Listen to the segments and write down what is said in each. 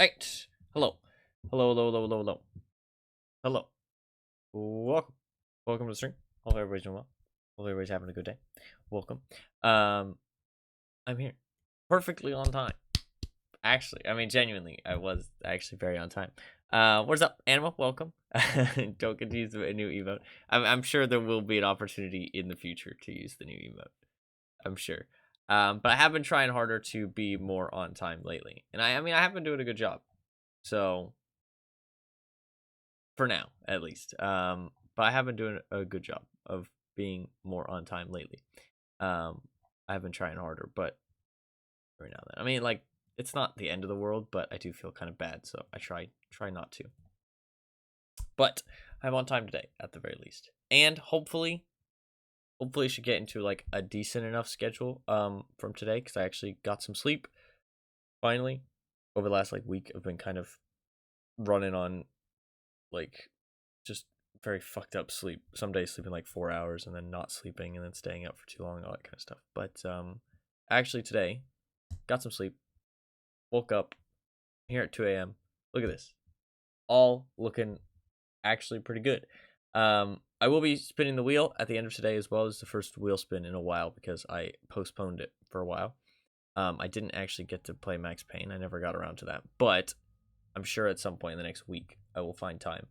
Right. Hello. Hello, hello, hello, hello, hello. Hello. Welcome. Welcome to the stream. Hope everybody's doing well. Hope everybody's having a good day. Welcome. I'm here. Perfectly on time. Actually, I mean, genuinely, I was actually very on time. What's up, Anima? Welcome. Don't confuse with a new emote. I'm sure there will be an opportunity in the future to use the new emote. I'm sure. But I have been trying harder to be more on time lately. And I mean, I have been doing a good job. So, for now, at least. But I have been doing a good job of being more on time lately. I have been trying harder, but every now and then. I mean, like, it's not the end of the world, but I do feel kind of bad, so I try not to. But I'm on time today, at the very least. And hopefully should get into like a decent enough schedule from today, because I actually got some sleep finally. Over the last like week, I've been kind of running on like just very fucked up sleep. Some days sleeping like 4 hours and then not sleeping and then staying up for too long, all that kind of stuff. But actually today, got some sleep, woke up here at 2 a.m. Look at this. All looking actually pretty good. I will be spinning the wheel at the end of today as well. As the first wheel spin in a while because I postponed it for a while. I didn't actually get to play Max Payne. I never got around to that. But I'm sure at some point in the next week I will find time.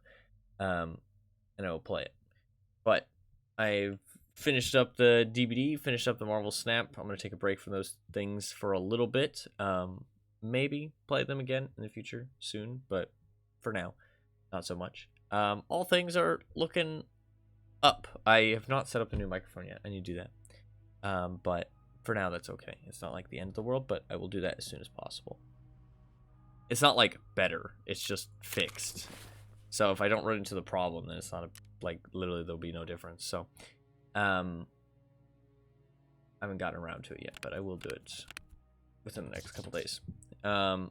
And I will play it. But I've finished up the DVD, finished up the Marvel Snap. I'm going to take a break from those things for a little bit. Maybe play them again in the future soon, but for now, not so much. All things are looking up. I have not set up a new microphone yet. I need to do that. But for now, that's okay. It's not like the end of the world, but I will do that as soon as possible. It's not like better. It's just fixed. So if I don't run into the problem, then it's not like literally there'll be no difference. So I haven't gotten around to it yet, but I will do it within the next couple days. But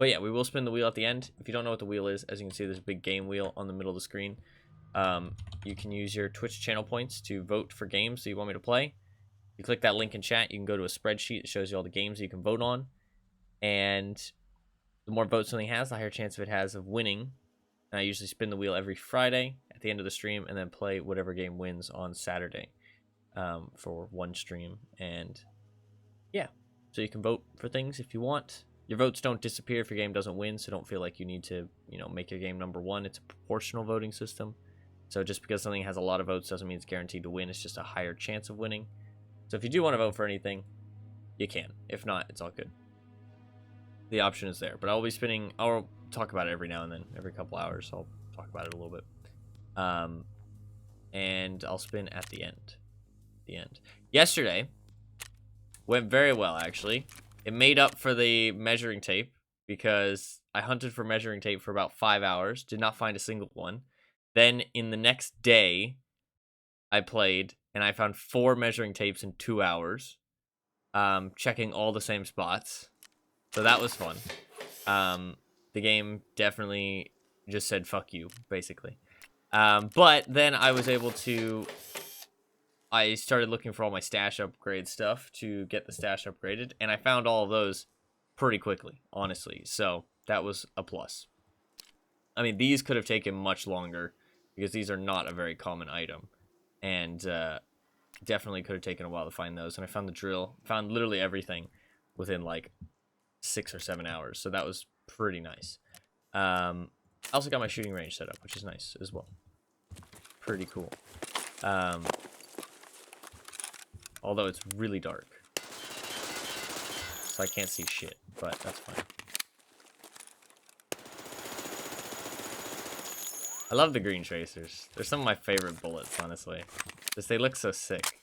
yeah, we will spin the wheel at the end. If you don't know what the wheel is, as you can see, there's a big game wheel on the middle of the screen. You can use your Twitch channel points to vote for games that you want me to play. You click that link in chat, you can go to a spreadsheet that shows you all the games you can vote on. And the more votes something has, the higher chance of it has of winning. And I usually spin the wheel every Friday at the end of the stream and then play whatever game wins on Saturday for one stream. And yeah, so you can vote for things if you want. Your votes don't disappear if your game doesn't win, so don't feel like you need to, make your game number one. It's a proportional voting system. So just because something has a lot of votes doesn't mean it's guaranteed to win. It's just a higher chance of winning. So if you do want to vote for anything, you can. If not, it's all good. The option is there. But I'll be spinning. I'll talk about it every now and then. Every couple hours, I'll talk about it a little bit. And I'll spin at the end. Yesterday went very well, actually. It made up for the measuring tape because I hunted for measuring tape for about 5 hours. Did not find a single one. Then in the next day, I played and I found 4 measuring tapes in 2 hours. Checking all the same spots. So that was fun. The game definitely just said fuck you, basically. But then I was able to... I started looking for all my stash upgrade stuff to get the stash upgraded, and I found all of those pretty quickly, honestly. So that was a plus. I mean, these could have taken much longer because these are not a very common item, and definitely could have taken a while to find those. And I found the drill, found literally everything within like 6 or 7 hours, so that was pretty nice. I also got my shooting range set up, which is nice as well. Pretty cool. Although it's really dark, so I can't see shit, but that's fine. I love the green tracers. They're some of my favorite bullets, honestly. Just they look so sick.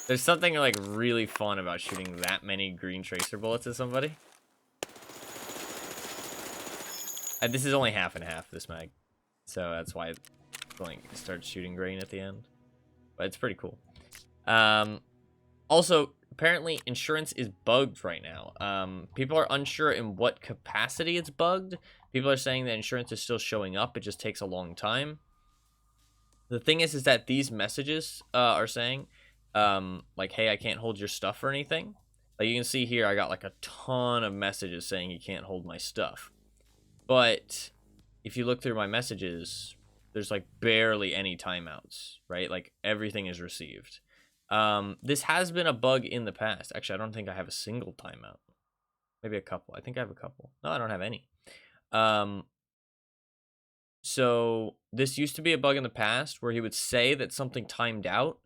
There's something like really fun about shooting that many green tracer bullets at somebody. And this is only half and half, this mag, so that's why it like starts shooting green at the end. But it's pretty cool. Also, apparently insurance is bugged right now. People are unsure in what capacity it's bugged. People are saying that insurance is still showing up. It just takes a long time. The thing is that these messages are saying, like, hey, I can't hold your stuff or anything. Like you can see here, I got like a ton of messages saying you can't hold my stuff. But if you look through my messages, there's like barely any timeouts, right? Like everything is received. This has been a bug in the past. Actually, I don't think I have a single timeout. Maybe a couple. I think I have a couple. No, I don't have any. So this used to be a bug in the past where he would say that something timed out,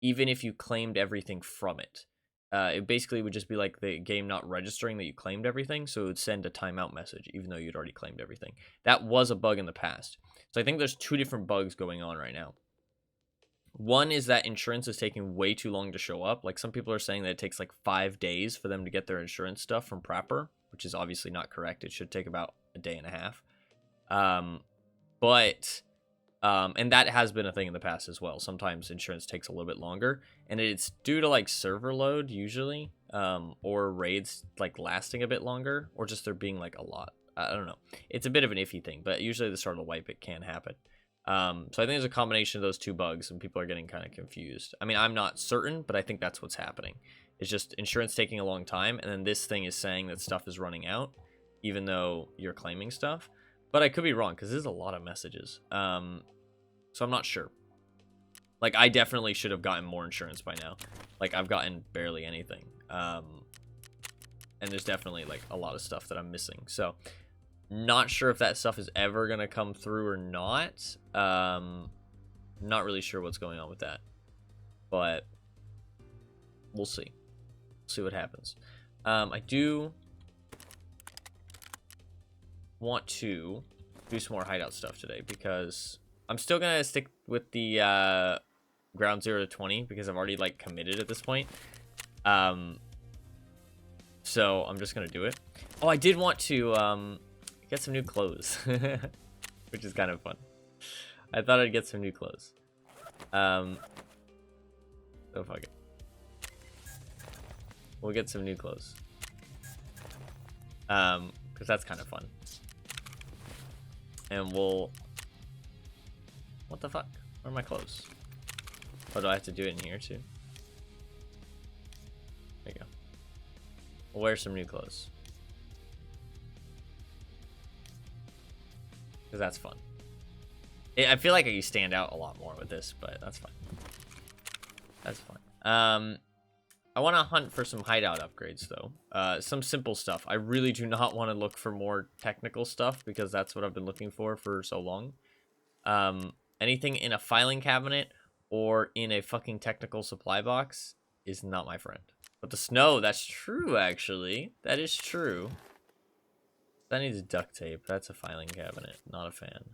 even if you claimed everything from it. It basically would just be like the game not registering that you claimed everything, so it would send a timeout message, even though you'd already claimed everything. That was a bug in the past. So I think there's two different bugs going on right now. One is that insurance is taking way too long to show up. Like some people are saying that it takes like 5 days for them to get their insurance stuff from Prapor, which is obviously not correct. It should take about a day and a half. And that has been a thing in the past as well. Sometimes insurance takes a little bit longer, and it's due to like server load usually, or raids like lasting a bit longer, or just there being like a lot. I don't know. It's a bit of an iffy thing, but usually the start of the wipe it can happen. So I think there's a combination of those two bugs, and people are getting kind of confused. I mean, I'm not certain, but I think that's what's happening. It's just insurance taking a long time, and then this thing is saying that stuff is running out, even though you're claiming stuff. But I could be wrong, because there's a lot of messages. So I'm not sure. Like, I definitely should have gotten more insurance by now. Like, I've gotten barely anything. And there's definitely, like, a lot of stuff that I'm missing. So, not sure if that stuff is ever going to come through or not. Not really sure what's going on with that. But, we'll see. We'll see what happens. I do want to do some more hideout stuff today, because I'm still going to stick with the ground 0 to 20, because I've already, like, committed at this point. So, I'm just going to do it. Oh, I did want to get some new clothes, which is kind of fun. I thought I'd get some new clothes. So fuck it. We'll get some new clothes. Because that's kind of fun. And we'll... What the fuck? Where are my clothes? Oh, do I have to do it in here too? There you go. We'll wear some new clothes. Because that's fun. I feel like you stand out a lot more with this, but that's fine. That's fine. I want to hunt for some hideout upgrades, though. Some simple stuff. I really do not want to look for more technical stuff, because that's what I've been looking for so long. Anything in a filing cabinet or in a fucking technical supply box is not my friend. But the snow, that's true, actually. That is true. That needs duct tape. That's a filing cabinet. Not a fan.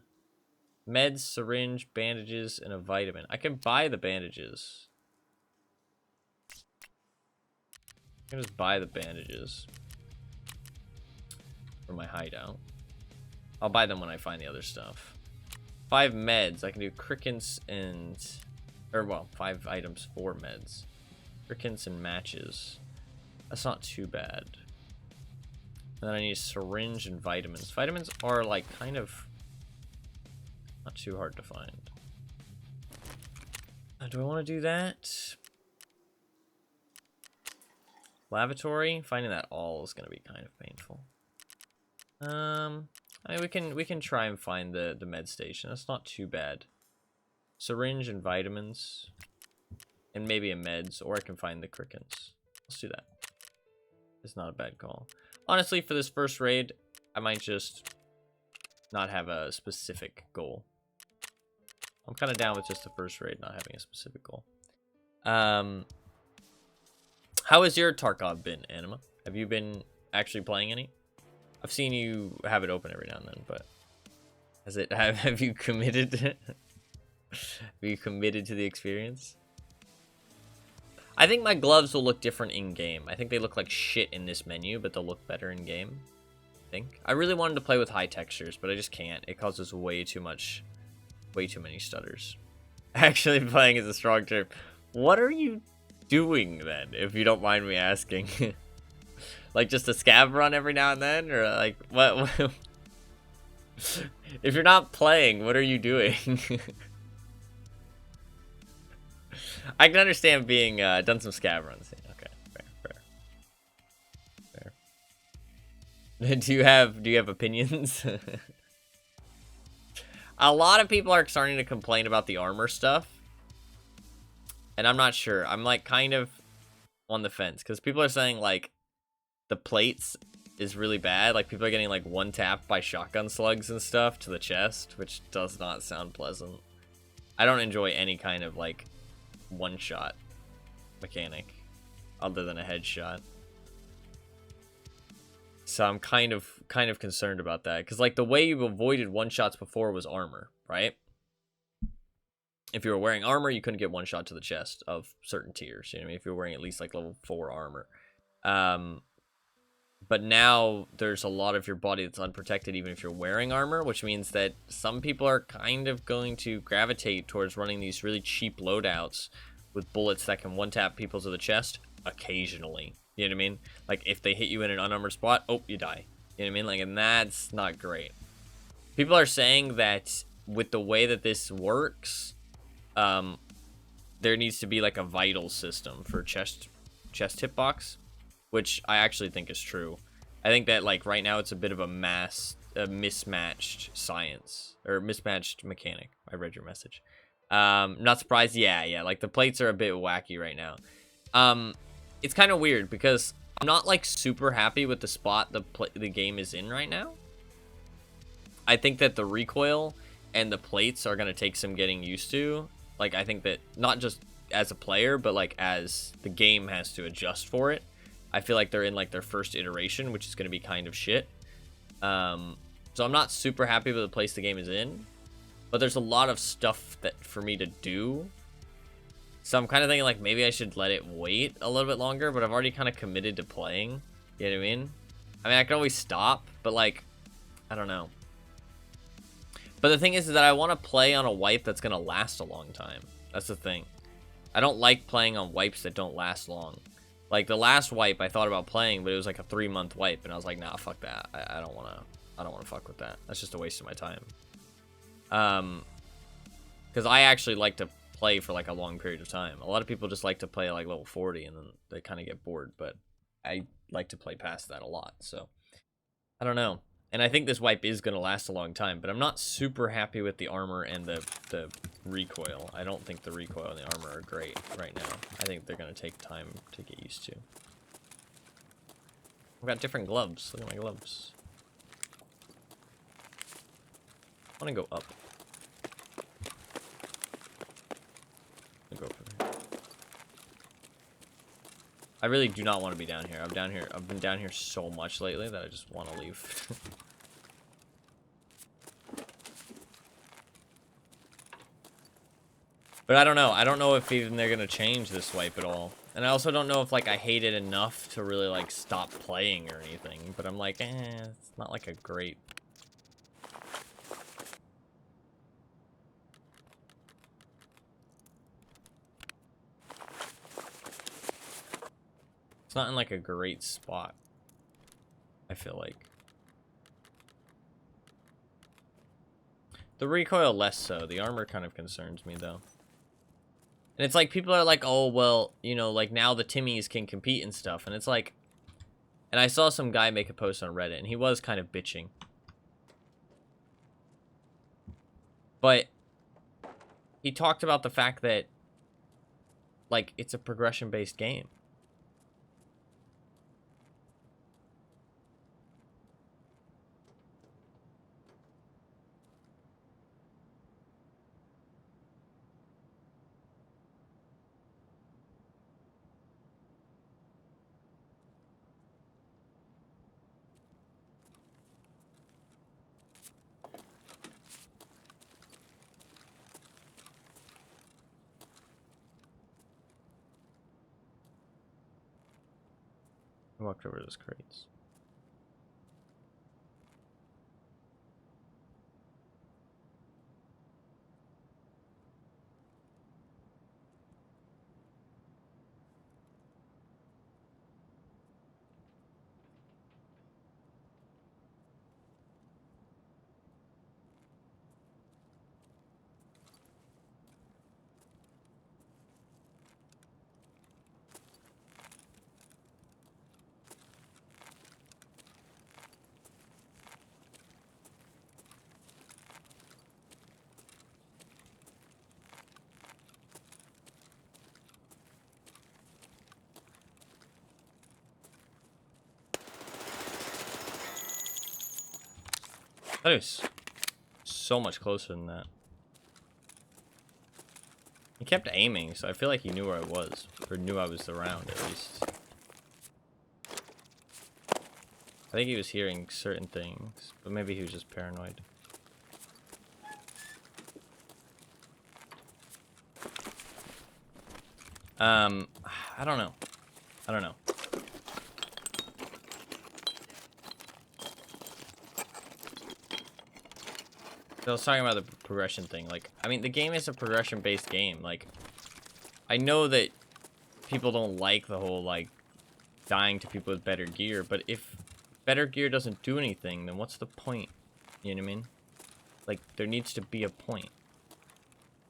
Meds, syringe, bandages, and a vitamin. I can buy the bandages. I can just buy the bandages for my hideout. I'll buy them when I find the other stuff. 5 meds. I can do crickets and... Or, well, 5 items, 4 meds. Crickets and matches. That's not too bad. And then I need a syringe and vitamins. Vitamins are, like, kind of... not too hard to find. Do I want to do that? Lavatory? Finding that all is going to be kind of painful. I mean, we can try and find the med station. That's not too bad. Syringe and vitamins. And maybe a meds, or I can find the crickets. Let's do that. It's not a bad call. Honestly, for this first raid, I might just not have a specific goal. I'm kind of down with just the first raid not having a specific goal. How has your Tarkov been, Anima? Have you been actually playing any? I've seen you have it open every now and then, but has it have you committed? Have you committed to the experience? I think my gloves will look different in game. I think they look like shit in this menu, but they'll look better in game. I think. I really wanted to play with high textures, but I just can't. It causes way too many stutters. Actually playing is a strong term. What are you doing then, if you don't mind me asking? Like just a scav run every now and then, or like what? If you're not playing, what are you doing? I can understand being done some scav runs. Okay, fair. Do you have opinions? A lot of people are starting to complain about the armor stuff. And I'm not sure. I'm like kind of on the fence because people are saying like the plates is really bad. Like people are getting like one tap by shotgun slugs and stuff to the chest, which does not sound pleasant. I don't enjoy any kind of like one shot mechanic other than a headshot. So I'm kind of concerned about that because like the way you avoided one shots before was armor, right? If you were wearing armor, you couldn't get one shot to the chest of certain tiers. You know what I mean? If you're wearing at least like level 4 armor. But now there's a lot of your body that's unprotected even if you're wearing armor, which means that some people are kind of going to gravitate towards running these really cheap loadouts with bullets that can one-tap people to the chest occasionally. You know what I mean? Like, if they hit you in an unarmored spot, oh, you die. You know what I mean? Like, and that's not great. People are saying that with the way that this works, there needs to be, like, a vital system for chest hitbox, which I actually think is true. I think that, like, right now it's a bit of a mismatched science, or mismatched mechanic. I read your message. Not surprised. Yeah, like, the plates are a bit wacky right now. It's kind of weird because I'm not like super happy with the spot the game is in right now. I think that the recoil and the plates are going to take some getting used to. Like, I think that not just as a player, but like as the game has to adjust for it. I feel like they're in like their first iteration, which is going to be kind of shit. So I'm not super happy with the place the game is in, but there's a lot of stuff that for me to do. So I'm kind of thinking, like, maybe I should let it wait a little bit longer, but I've already kind of committed to playing. You know what I mean? I can always stop, but, like, I don't know. But the thing is that I want to play on a wipe that's going to last a long time. That's the thing. I don't like playing on wipes that don't last long. Like, the last wipe I thought about playing, but it was, like, a 3-month wipe, and I was like, nah, fuck that. I don't want to fuck with that. That's just a waste of my time. Because I actually like to play for like a long period of time. A lot of people just like to play like level 40 and then they kind of get bored, but I like to play past that a lot. So I don't know. And I think this wipe is going to last a long time, but I'm not super happy with the armor and the recoil. I don't think the recoil and the armor are great right now. I think they're going to take time to get used to. I've got different gloves. Look at my gloves. I want to go up. I really do not want to be down here. I've been down here so much lately that I just want to leave. But I don't know. I don't know if even they're gonna change this wipe at all. And I also don't know if like I hate it enough to really like stop playing or anything. But I'm like, it's not like a great. It's not in like a great spot, I feel like. The recoil less so. The armor kind of concerns me though. And it's like people are like, oh, well, you know, like now the Timmies can compete and stuff. And it's like, and I saw some guy make a post on Reddit and he was kind of bitching. But he talked about the fact that like it's a progression-based game. I walked over those crates. That is so much closer than that. He kept aiming, so I feel like he knew where I was. Or knew I was around, at least. I think he was hearing certain things, but maybe he was just paranoid. I don't know. I don't know. So I was talking about the progression thing. Like, I mean, the game is a progression-based game. Like, I know that people don't like the whole, like, dying to people with better gear, but if better gear doesn't do anything, then what's the point? You know what I mean? Like, there needs to be a point.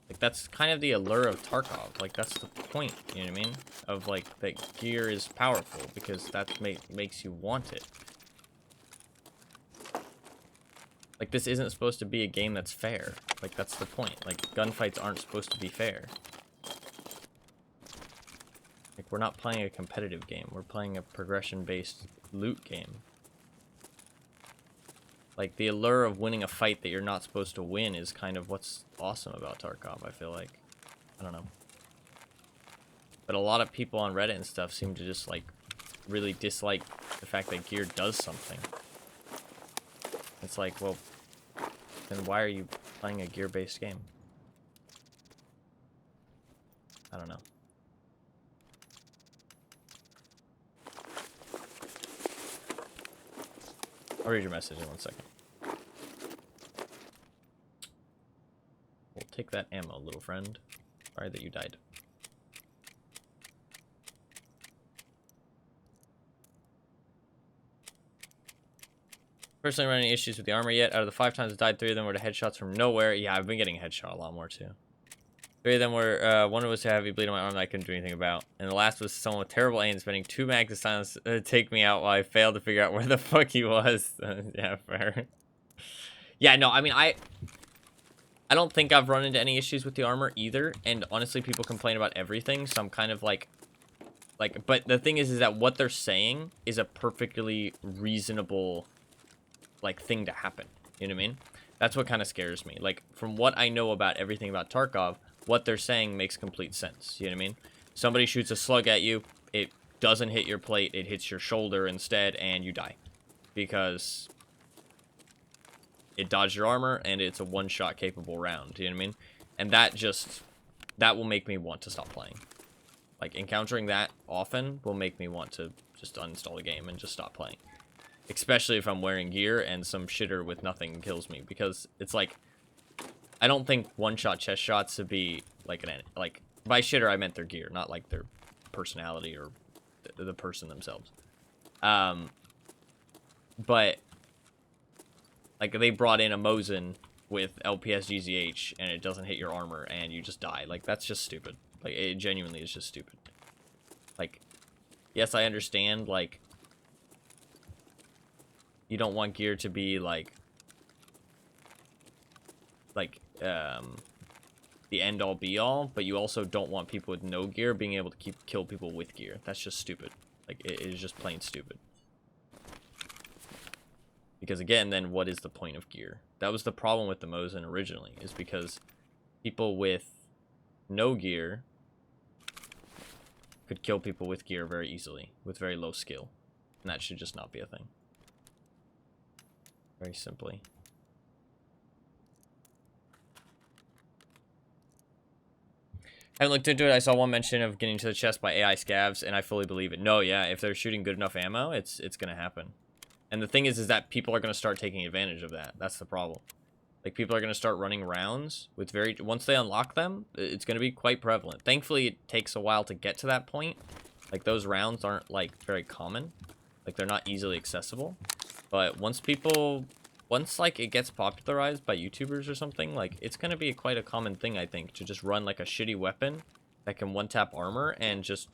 Like, that's kind of the allure of Tarkov. Like, that's the point, you know what I mean? Of, like, that gear is powerful, because that makes you want it. Like, this isn't supposed to be a game that's fair. Like, that's the point. Like, gunfights aren't supposed to be fair. Like, we're not playing a competitive game. We're playing a progression-based loot game. Like, the allure of winning a fight that you're not supposed to win is kind of what's awesome about Tarkov, I feel like. I don't know. But a lot of people on Reddit and stuff seem to just, like, really dislike the fact that gear does something. It's like, well, then why are you playing a gear-based game? I don't know. I'll read your message in 1 second. We'll take that ammo, little friend. Sorry that you died. Personally, running issues with the armor yet? Out of the 5 times I died, 3 of them were to headshots from nowhere. Yeah, I've been getting headshot a lot more too. 3 of them were, one was to heavy bleed on my arm that I couldn't do anything about. And the last was someone with terrible aim spending 2 mags of silence to take me out while I failed to figure out where the fuck he was. Yeah, fair. Yeah, no, I mean, I don't think I've run into any issues with the armor either. And honestly, people complain about everything, so I'm kind of like, but the thing is that what they're saying is a perfectly reasonable, like, thing to happen. You know what I mean? That's what kind of scares me. Like, from what I know about everything about Tarkov, what they're saying makes complete sense. You know what I mean? Somebody shoots a slug at you, it doesn't hit your plate, it hits your shoulder instead, and you die. Because it dodged your armor, and it's a one-shot capable round. You know what I mean? And that will make me want to stop playing. Like, encountering that often will make me want to just uninstall the game and just stop playing. Especially if I'm wearing gear and some shitter with nothing kills me. Because it's like, I don't think one-shot chest shots to be like like, by shitter I meant their gear, not like their personality or the person themselves. But like, they brought in a Mosin with LPS GZH and it doesn't hit your armor and you just die. Like, that's just stupid. Like, it genuinely is just stupid. Like, yes, I understand, like, you don't want gear to be like the end all be all, but you also don't want people with no gear being able to kill people with gear. That's just stupid. Like, it is just plain stupid. Because again, then what is the point of gear? That was the problem with the Mosin originally, is because people with no gear could kill people with gear very easily, with very low skill. And that should just not be a thing. Very simply. I haven't looked into it. I saw one mention of getting to the chest by AI scavs, and I fully believe it. No, yeah, if they're shooting good enough ammo, it's gonna happen. And the thing is that people are gonna start taking advantage of that. That's the problem. Like, people are gonna start running rounds with once they unlock them, it's gonna be quite prevalent. Thankfully, it takes a while to get to that point. Like, those rounds aren't, like, very common. Like, they're not easily accessible. But once like, it gets popularized by YouTubers or something, like, it's gonna be quite a common thing, I think, to just run, like, a shitty weapon that can one-tap armor and just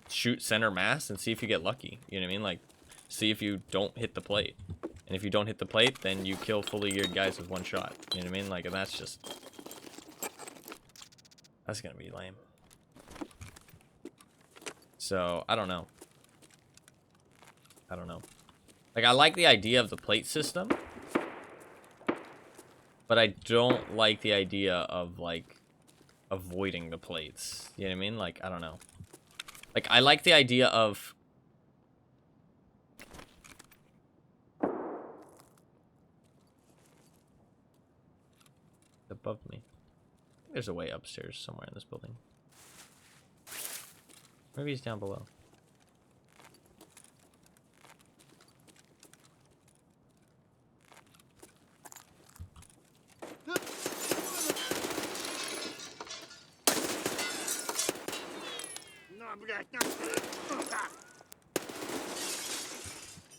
shoot center mass and see if you get lucky. You know what I mean? Like, see if you don't hit the plate. And if you don't hit the plate, then you kill fully geared guys with one shot. You know what I mean? Like, and that's gonna be lame. So, I don't know. Like, I like the idea of the plate system, but I don't like the idea of, like, avoiding the plates. You know what I mean? Like, I don't know. Like, I like the idea of... above me. There's a way upstairs somewhere in this building. Maybe he's down below.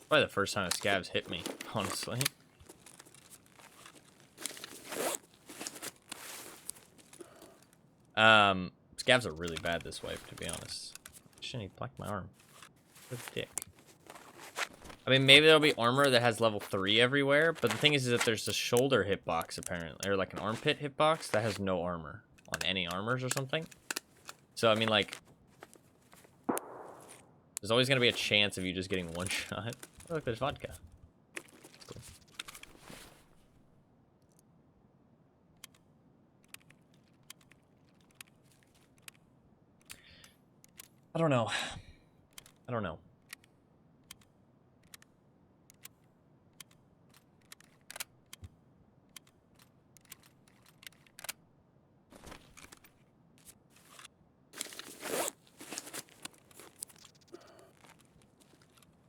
Probably the first time a Scav's hit me, honestly. Scavs are really bad this way, to be honest. Shouldn't he black my arm? What a dick. I mean, maybe there'll be armor that has level 3 everywhere, but the thing is that there's a shoulder hitbox, apparently. Or, like, an armpit hitbox that has no armor on any armors or something. So, I mean, like... there's always going to be a chance of you just getting one shot. Oh, look, there's vodka. Cool. I don't know. I don't know.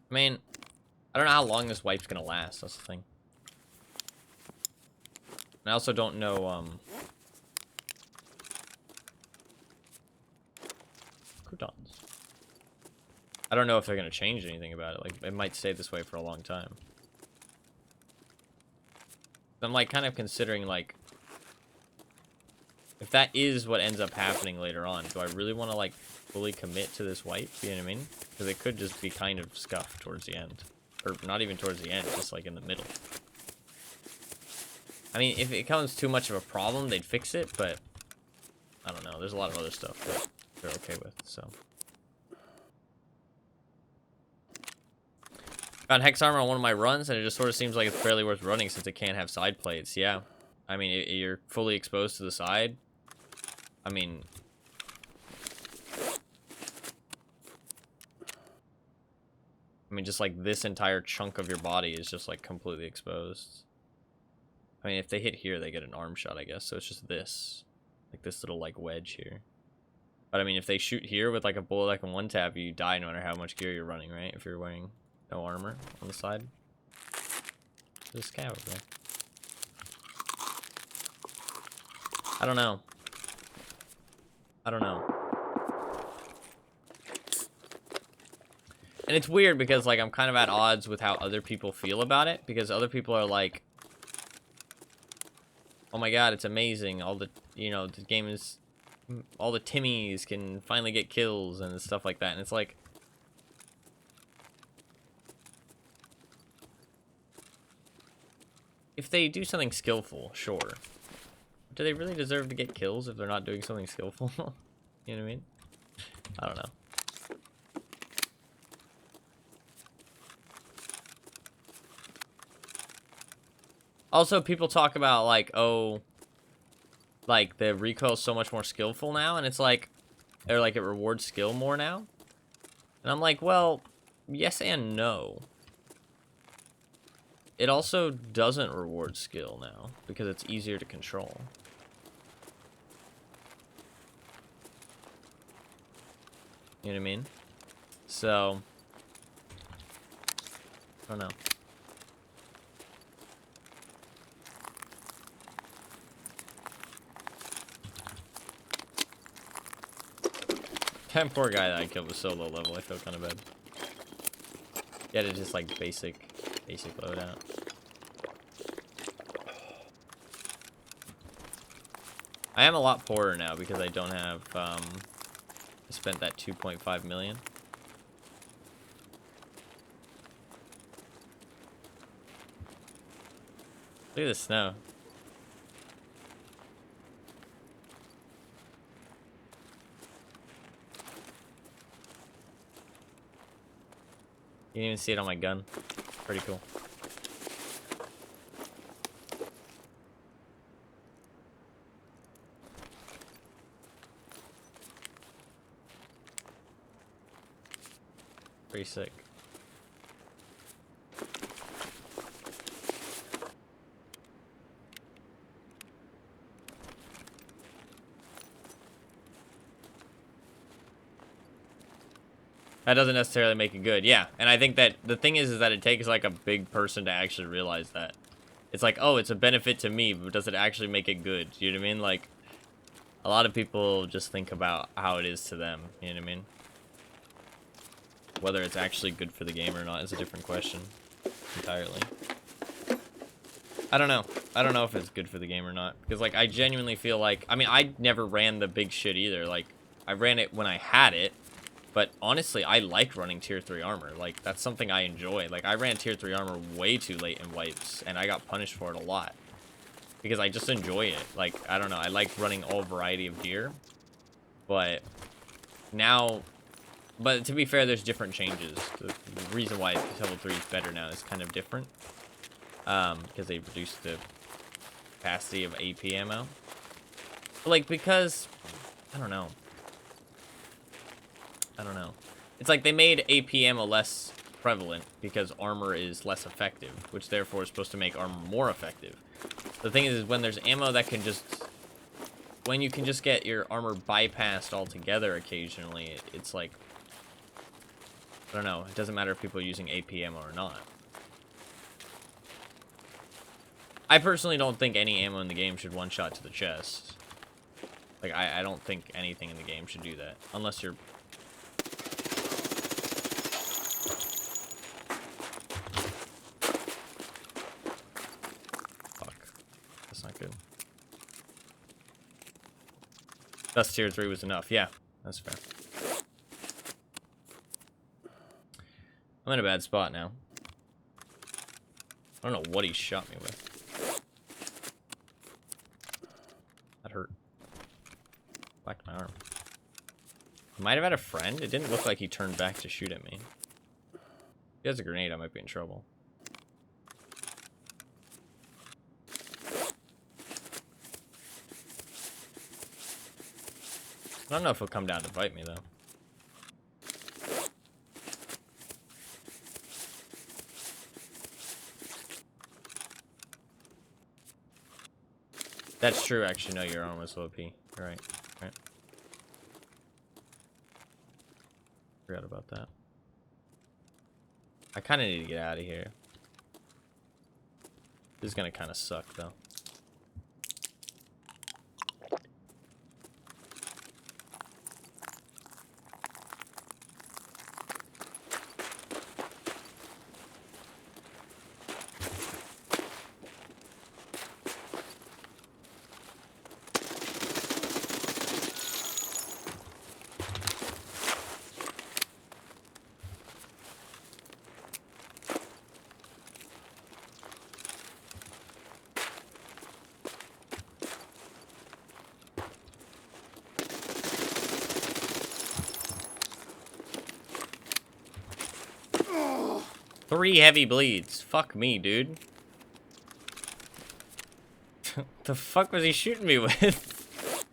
I mean, I don't know how long this wipe's gonna last, that's the thing. And I also don't know, croutons. I don't know if they're gonna change anything about it. Like, it might stay this way for a long time. I'm, like, kind of considering, like, if that is what ends up happening later on, do I really want to, like, fully commit to this wipe? You know what I mean? Because it could just be kind of scuffed towards the end. Or not even towards the end, just, like, in the middle. I mean, if it becomes too much of a problem, they'd fix it, but... I don't know. There's a lot of other stuff that they're okay with, so... Found Hex Armor on one of my runs, and it just sort of seems like it's barely worth running since it can't have side plates. Yeah. I mean, you're fully exposed to the side. I mean... just, like, this entire chunk of your body is just, like, completely exposed. I mean, if they hit here, they get an arm shot, I guess. So it's just this. Like, this little, like, wedge here. But, I mean, if they shoot here with, like, a bullet that can one-tap you, die no matter how much gear you're running, right? If you're wearing no armor on the side. There's a Scav over there. I don't know. I don't know. And it's weird because, like, I'm kind of at odds with how other people feel about it. Because other people are like, oh my god, it's amazing. All the, you know, the game is... all the Timmies can finally get kills and stuff like that. And it's like... if they do something skillful, sure. Do they really deserve to get kills if they're not doing something skillful? You know what I mean? I don't know. Also, people talk about, like, oh, like, the recoil's so much more skillful now, and it's like, or, like, it rewards skill more now. And I'm like, well, yes and no. It also doesn't reward skill now, because it's easier to control. You know what I mean? So, I don't know. That poor guy that I killed was so low level, I feel kind of bad. Yeah, it's just like basic loadout. I am a lot poorer now because I don't have, I spent that 2.5 million. Look at the snow. You can even see it on my gun. Pretty cool. Pretty sick. That doesn't necessarily make it good. Yeah, and I think that the thing is that it takes like a big person to actually realize that. It's like, oh, it's a benefit to me, but does it actually make it good? You know what I mean? Like, a lot of people just think about how it is to them. You know what I mean? Whether it's actually good for the game or not is a different question entirely. I don't know. I don't know if it's good for the game or not. Because, like, I genuinely feel like... I mean, I never ran the big shit either. Like, I ran it when I had it. But honestly, I like running tier 3 armor. Like, that's something I enjoy. Like, I ran tier 3 armor way too late in wipes, and I got punished for it a lot. Because I just enjoy it. Like, I don't know, I like running all variety of gear. But now... But to be fair, there's different changes. The reason why level 3 is better now is kind of different. Because they reduced the capacity of AP ammo. But, like, because... I don't know. It's like they made AP ammo less prevalent because armor is less effective, which therefore is supposed to make armor more effective. The thing is when there's ammo that can just... When you can just get your armor bypassed altogether occasionally, it's like... I don't know. It doesn't matter if people are using AP ammo or not. I personally don't think any ammo in the game should one-shot to the chest. Like, I don't think anything in the game should do that. Unless you're... That's not good. Dust tier 3 was enough. Yeah, that's fair. I'm in a bad spot now. I don't know what he shot me with. That hurt. Blacked my arm. He might have had a friend. It didn't look like he turned back to shoot at me. If he has a grenade, I might be in trouble. I don't know if he'll come down to bite me, though. That's true, actually. No, your arm was OP. You're right. Right. Forgot about that. I kind of need to get out of here. This is going to kind of suck, though. Three heavy bleeds. Fuck me, dude. The fuck was he shooting me with? If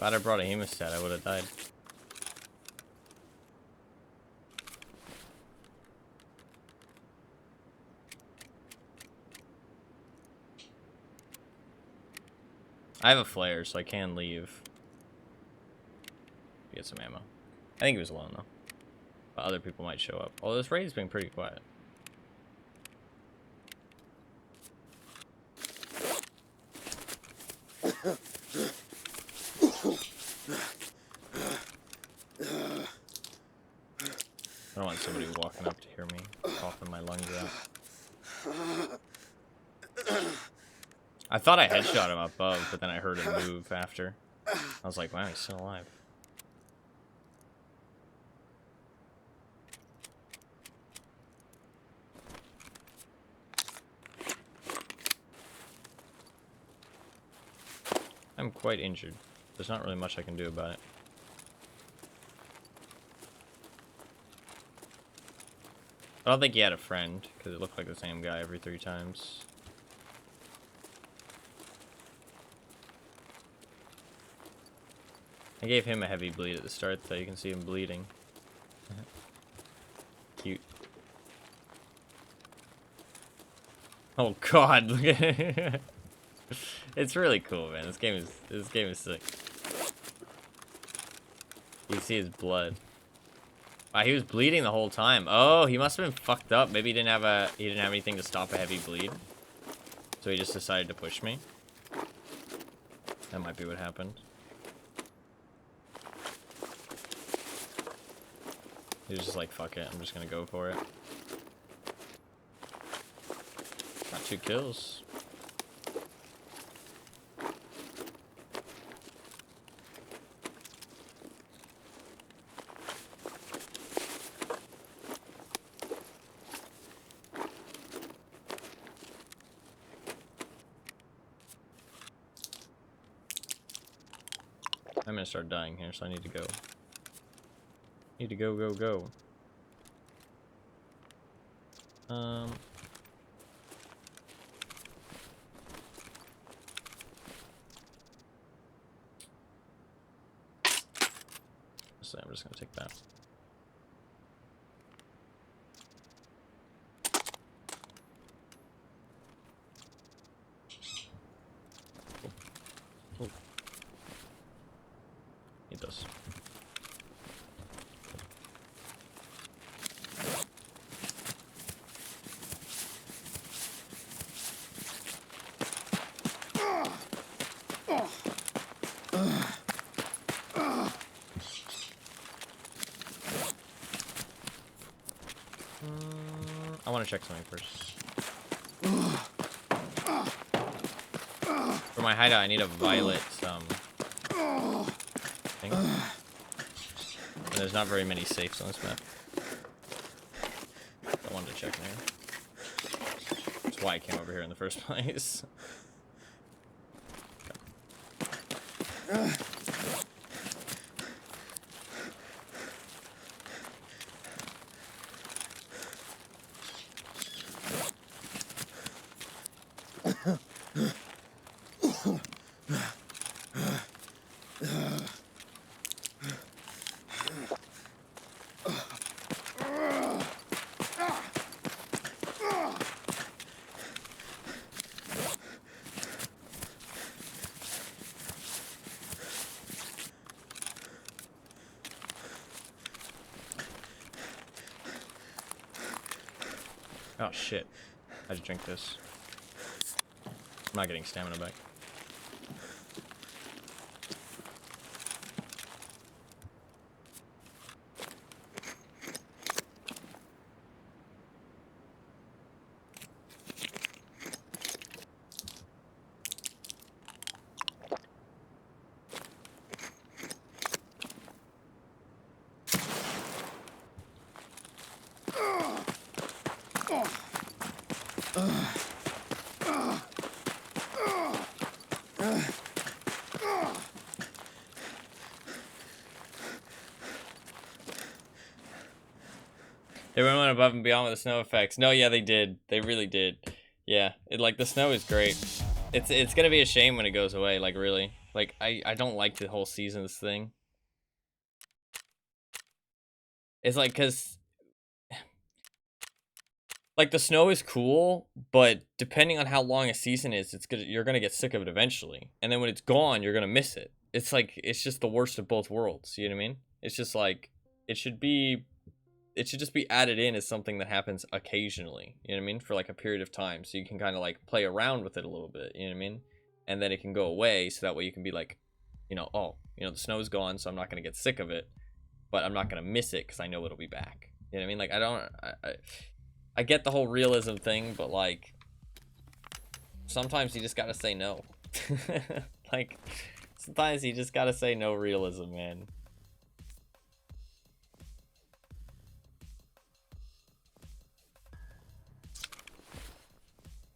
I'd have brought a hemostat, I would have died. I have a flare, so I can leave. Get some ammo. I think he was alone, though. But other people might show up. Although this raid's been pretty quiet. I don't want somebody walking up to hear me coughing my lungs out. I thought I headshot him above, but then I heard him move after. I was like, wow, he's still alive. I'm quite injured. There's not really much I can do about it. I don't think he had a friend, because it looked like the same guy every 3 times. I gave him a heavy bleed at the start, so you can see him bleeding. Cute. Oh god, look at it. It's really cool, man. This game is sick. You see his blood. Wow, he was bleeding the whole time. Oh, he must have been fucked up. Maybe he didn't have anything to stop a heavy bleed. So he just decided to push me. That might be what happened. He was just like, fuck it, I'm just gonna go for it. Got 2 kills. I'm gonna start dying here, so I need to go. Need to go, go, go. So I'm just gonna take that. Oh. It does. I want to check something first. For my hideout, I need a violet thing. And there's not very many safes on this map. I wanted to check there. That's why I came over here in the first place. Oh shit. I had to drink this. I'm not getting stamina back. They went above and beyond with the snow effects. No, yeah, they did. They really did. Yeah, like the snow is great. It's gonna be a shame when it goes away. Like really, like I don't like the whole seasons thing. It's like cause like the snow is cool, but depending on how long a season is, you're gonna get sick of it eventually. And then when it's gone, you're gonna miss it. It's like it's just the worst of both worlds. You know what I mean? It's just like it should just be added in as something that happens occasionally, you know what I mean, for like a period of time, so you can kind of like play around with it a little bit, you know what I memean, and then it can go away, so that way you can be like, you know, oh, you know, the snow's gone, so I'm not going to get sick of it, but I'm not going to miss it because I know it'll be back, you know what I mean, like I get the whole realism thing, but like sometimes you just gotta say no. Like sometimes you just gotta say no realism, man.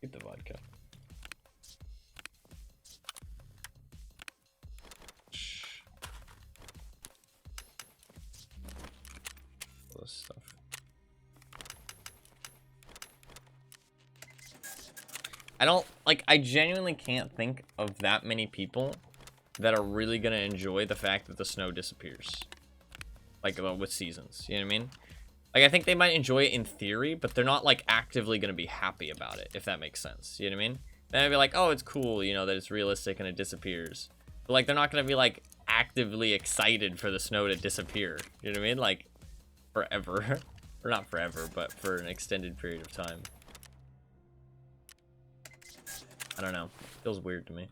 Get the vodka. All this stuff. I genuinely can't think of that many people that are really gonna enjoy the fact that the snow disappears, like with seasons. You know what I mean? Like, I think they might enjoy it in theory, but they're not like actively gonna be happy about it, if that makes sense. You know what I mean? They might be like, oh, it's cool, you know, that it's realistic and it disappears, but like they're not gonna be like actively excited for the snow to disappear. You know what I mean? Like forever. Or not forever, but for an extended period of time. I don't know. Feels weird to me.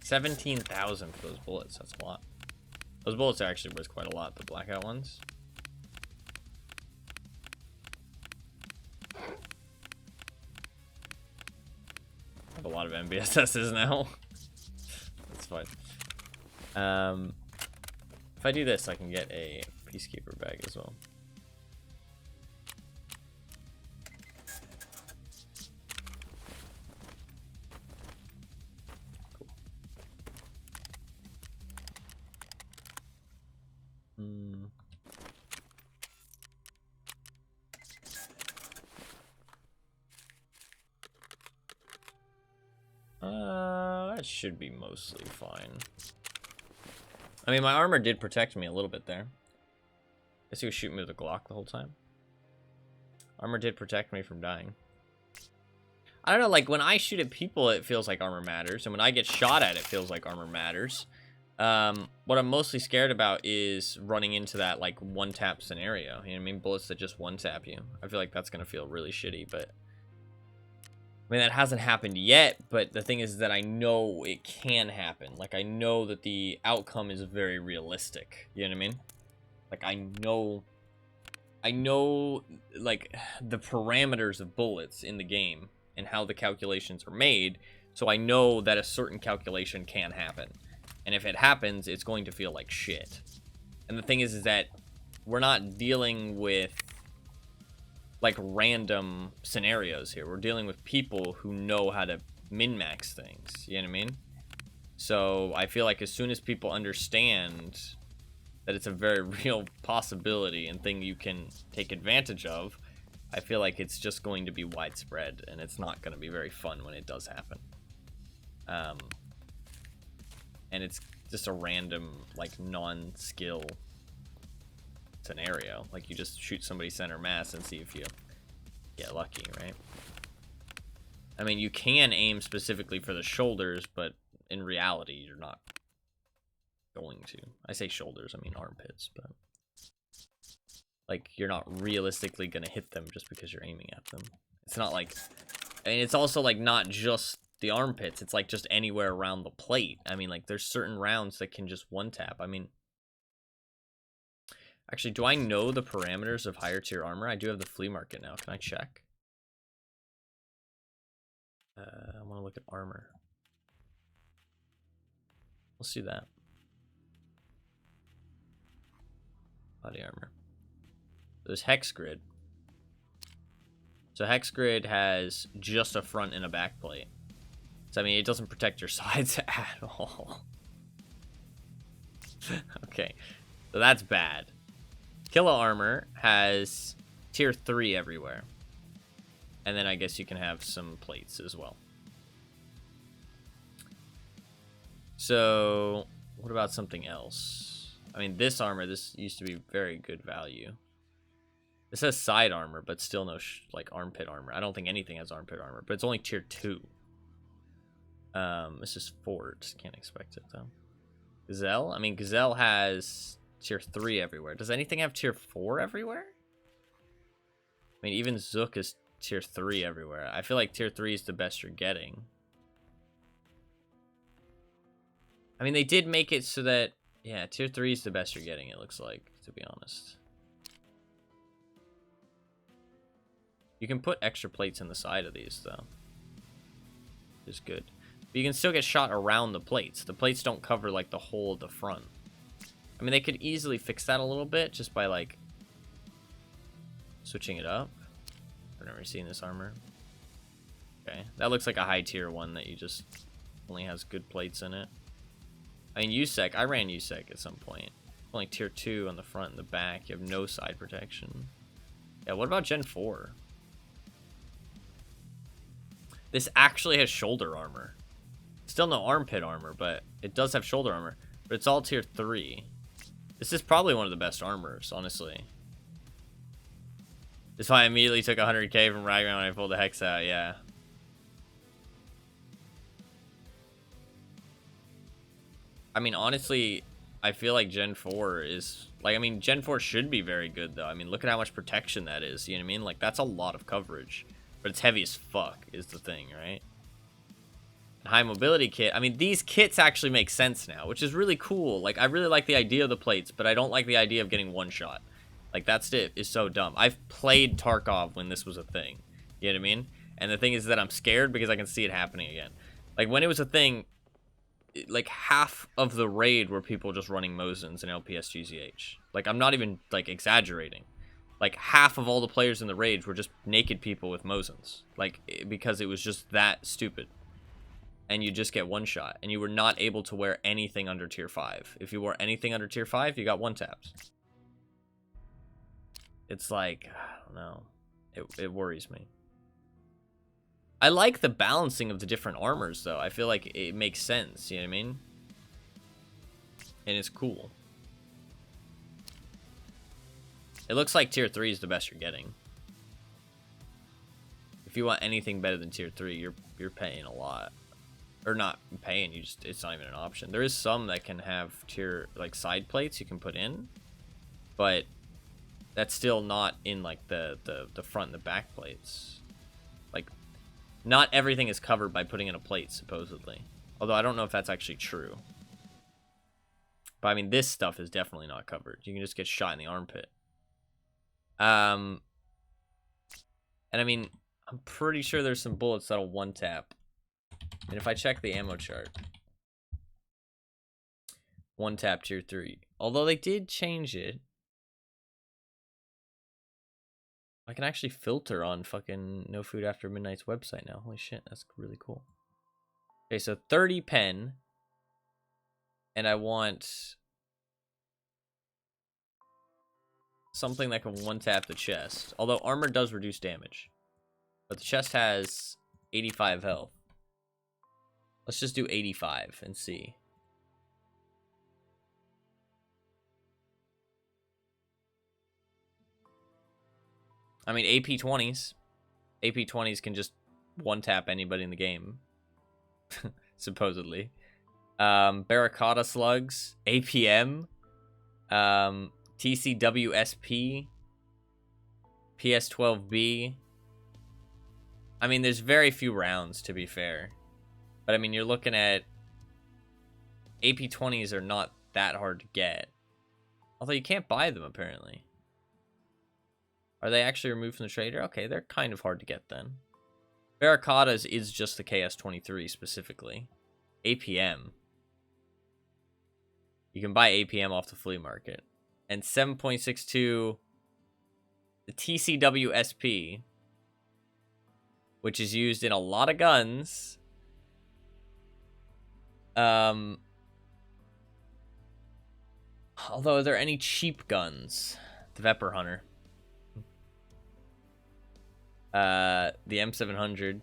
$17,000 for those bullets. That's a lot. Those bullets are actually worth quite a lot, the blackout ones. I have a lot of MBSSs now. That's fine. If I do this, I can get a Peacekeeper bag as well. That should be mostly fine. I mean, my armor did protect me a little bit there. I guess he was shooting me with a Glock the whole time. Armor did protect me from dying. I don't know, like, when I shoot at people, it feels like armor matters. And when I get shot at, it feels like armor matters. What I'm mostly scared about is running into that, like, one-tap scenario. You know what I mean? Bullets that just one-tap you. I feel like that's going to feel really shitty, but... I mean, that hasn't happened yet, but the thing is that I know it can happen. Like, I know that the outcome is very realistic. You know what I mean? Like, I know, like, the parameters of bullets in the game and how the calculations are made, so I know that a certain calculation can happen. And if it happens, it's going to feel like shit. And the thing is that we're not dealing with like random scenarios here. We're dealing with people who know how to min-max things. You know what I mean? So I feel like as soon as people understand that it's a very real possibility and thing you can take advantage of, I feel like it's just going to be widespread, and it's not going to be very fun when it does happen. And it's just a random, like, non-skill scenario. Like, you just shoot somebody center mass and see if you get lucky, right? I mean, you can aim specifically for the shoulders, but in reality, you're not going to. I say shoulders, I mean armpits, but like, you're not realistically gonna hit them just because you're aiming at them. It's not like, and it's also like not just the armpits, it's like just anywhere around the plate. I mean, like, there's certain rounds that can just one tap. I mean, actually, do I know the parameters of higher tier armor? I do have the flea market now. Can I check? I want to look at armor. We'll see that. Body armor. There's Hex Grid. So Hex Grid has just a front and a back plate. So, I mean, it doesn't protect your sides at all. Okay, so that's bad. Killa armor has tier 3 everywhere. And then I guess you can have some plates as well. So, what about something else? I mean, this armor, this used to be very good value. This has side armor, but still no, like, armpit armor. I don't think anything has armpit armor, but it's only tier 2. This is Fort. Can't expect it, though. Gazelle? I mean, Gazelle has tier 3 everywhere. Does anything have tier 4 everywhere? I mean, even Zook is tier 3 everywhere. I feel like tier 3 is the best you're getting. I mean, they did make it so that, yeah, tier 3 is the best you're getting, it looks like, to be honest. You can put extra plates in the side of these, though. Which is good. But you can still get shot around the plates. The plates don't cover, like, the whole of the front. I mean, they could easily fix that a little bit just by, like, switching it up. I've never seen this armor. Okay, that looks like a high tier one that you just only has good plates in it. I mean, USEC, I ran USEC at some point. Only tier 2 on the front and the back. You have no side protection. Yeah, what about Gen 4? This actually has shoulder armor. Still no armpit armor, but it does have shoulder armor. But it's all tier 3. This is probably one of the best armors, honestly. That's why I immediately took 100k from Ragman when I pulled the Hex out, yeah. I mean, honestly, I feel like Gen 4 is... Like, I mean, Gen 4 should be very good, though. I mean, look at how much protection that is, you know what I mean? Like, that's a lot of coverage. But it's heavy as fuck, is the thing, right? High mobility kit. I mean, these kits actually make sense now, which is really cool. Like, I really like the idea of the plates, but I don't like the idea of getting one shot. Like, that stuff is so dumb. I've played Tarkov when this was a thing. You know what I mean? And the thing is that I'm scared because I can see it happening again. Like, when it was a thing, like, half of the raid were people just running Mosins and LPS GZH. Like, I'm not even, like, exaggerating. Like, half of all the players in the raids were just naked people with Mosins. Like, because it was just that stupid. And you just get one shot. And you were not able to wear anything under tier 5. If you wore anything under tier 5, you got one taps. It's like, I don't know. It worries me. I like the balancing of the different armors, though. I feel like it makes sense, you know what I mean? And it's cool. It looks like tier 3 is the best you're getting. If you want anything better than tier 3, you're paying a lot. Or not paying, it's not even an option. There is some that can have tier, like, side plates you can put in. But that's still not in, like, the front and the back plates. Like, not everything is covered by putting in a plate, supposedly. Although I don't know if that's actually true. But, I mean, this stuff is definitely not covered. You can just get shot in the armpit. And, I mean, I'm pretty sure there's some bullets that'll one-tap. And if I check the ammo chart, one-tap tier 3. Although they did change it. I can actually filter on fucking No Food After Midnight's website now. Holy shit, that's really cool. Okay, so 30 pen. And I want something that can one-tap the chest. Although armor does reduce damage. But the chest has 85 health. Let's just do 85 and see. I mean, AP-20s. AP-20s can just one-tap anybody in the game. Supposedly. Barracuda slugs. APM. TCWSP. PS12B. I mean, there's very few rounds, to be fair. But, I mean, you're looking at... AP-20s are not that hard to get. Although you can't buy them, apparently. Are they actually removed from the trader? Okay, they're kind of hard to get, then. Barracudas is just the KS-23, specifically. APM. You can buy APM off the flea market. And 7.62... The TCWSP... which is used in a lot of guns... Although, are there any cheap guns? The Vepr Hunter. The M700.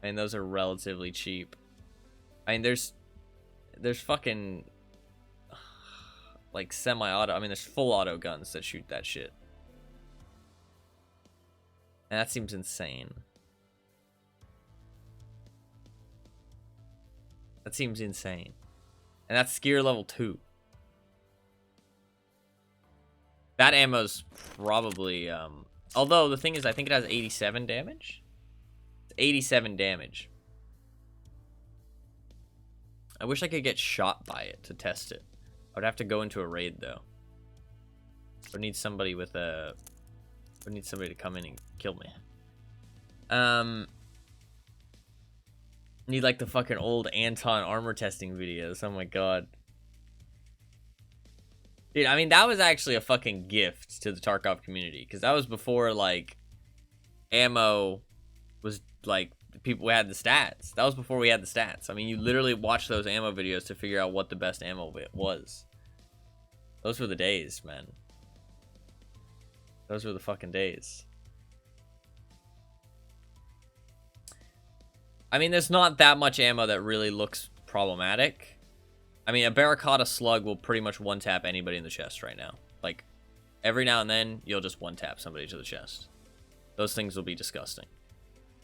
I mean, those are relatively cheap. I mean, there's fucking... like, semi-auto... I mean, there's full auto guns that shoot that shit. And that seems insane. That seems insane. And that's skier level 2. That ammo's probably, although the thing is, I think it has 87 damage. It's 87 damage. I wish I could get shot by it to test it. I would have to go into a raid, though. I would need somebody with a... I would need somebody to come in and kill me. Need, like, the fucking old Anton armor testing videos. Oh, my God. Dude, I mean, that was actually a fucking gift to the Tarkov community. Because that was before, like, ammo was like people had the stats. That was before we had the stats. I mean, you literally watch those ammo videos to figure out what the best ammo was. Those were the days, man. Those were the fucking days. I mean, there's not that much ammo that really looks problematic. I mean, a Barracuda slug will pretty much one-tap anybody in the chest right now. Like, every now and then, you'll just one-tap somebody to the chest. Those things will be disgusting.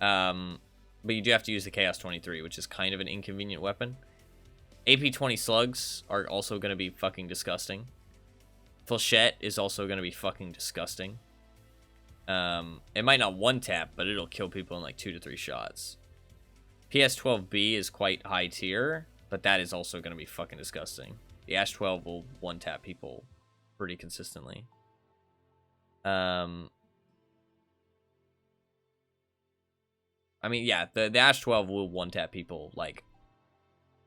But you do have to use the Chaos 23, which is kind of an inconvenient weapon. AP-20 slugs are also going to be fucking disgusting. Flechette is also going to be fucking disgusting. It might not one-tap, but it'll kill people in like 2 to 3 shots. PS12B is quite high tier, but that is also going to be fucking disgusting. The Ash 12 will one-tap people pretty consistently. I mean, yeah, the Ash 12 will one-tap people, like,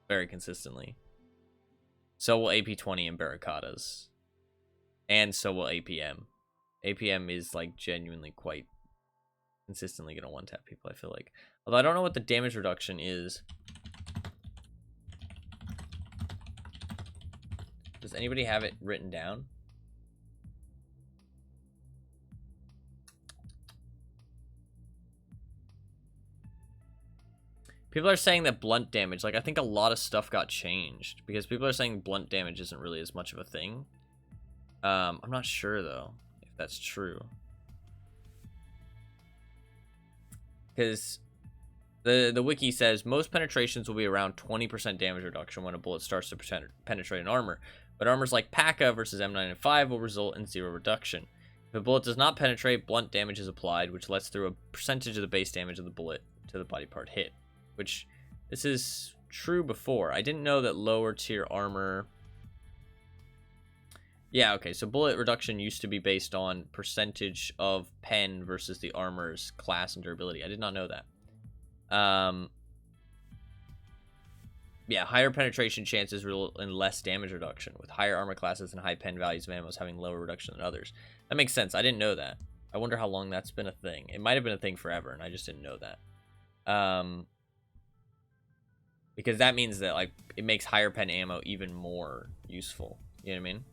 very consistently. So will AP-20 and Barracudas. And so will APM. APM is, like, genuinely quite consistently going to one-tap people, I feel like. Although I don't know what the damage reduction is. Does anybody have it written down? People are saying that blunt damage, like, I think a lot of stuff got changed. Because people are saying blunt damage isn't really as much of a thing. I'm not sure, though, if that's true. Because the wiki says, most penetrations will be around 20% damage reduction when a bullet starts to penetrate an armor. But armors like P.A.C.A. versus M9 and 5 will result in 0 reduction. If a bullet does not penetrate, blunt damage is applied, which lets through a percentage of the base damage of the bullet to the body part hit. Which, this is true before. I didn't know that lower tier armor... Yeah, okay, so bullet reduction used to be based on percentage of pen versus the armor's class and durability. I did not know that. Yeah, higher penetration chances result in less damage reduction, with higher armor classes and high pen values of ammo having lower reduction than others. That makes sense. I didn't know that. I wonder how long that's been a thing. It might have been a thing forever, and I just didn't know that. Because that means that, like, it makes higher pen ammo even more useful. You know what I mean?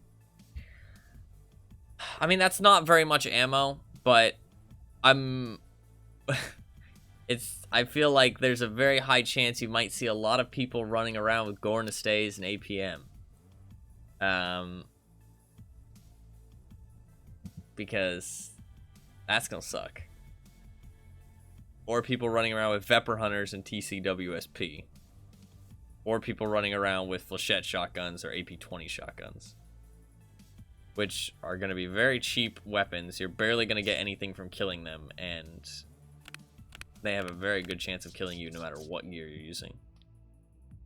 I mean, that's not very much ammo, but I feel like there's a very high chance you might see a lot of people running around with Gorn Stays and APM. Because that's gonna suck. Or people running around with Vepr Hunters and TCWSP. Or people running around with Flechette shotguns or AP-20 shotguns. Which are going to be very cheap weapons. You're barely going to get anything from killing them, and they have a very good chance of killing you no matter what gear you're using.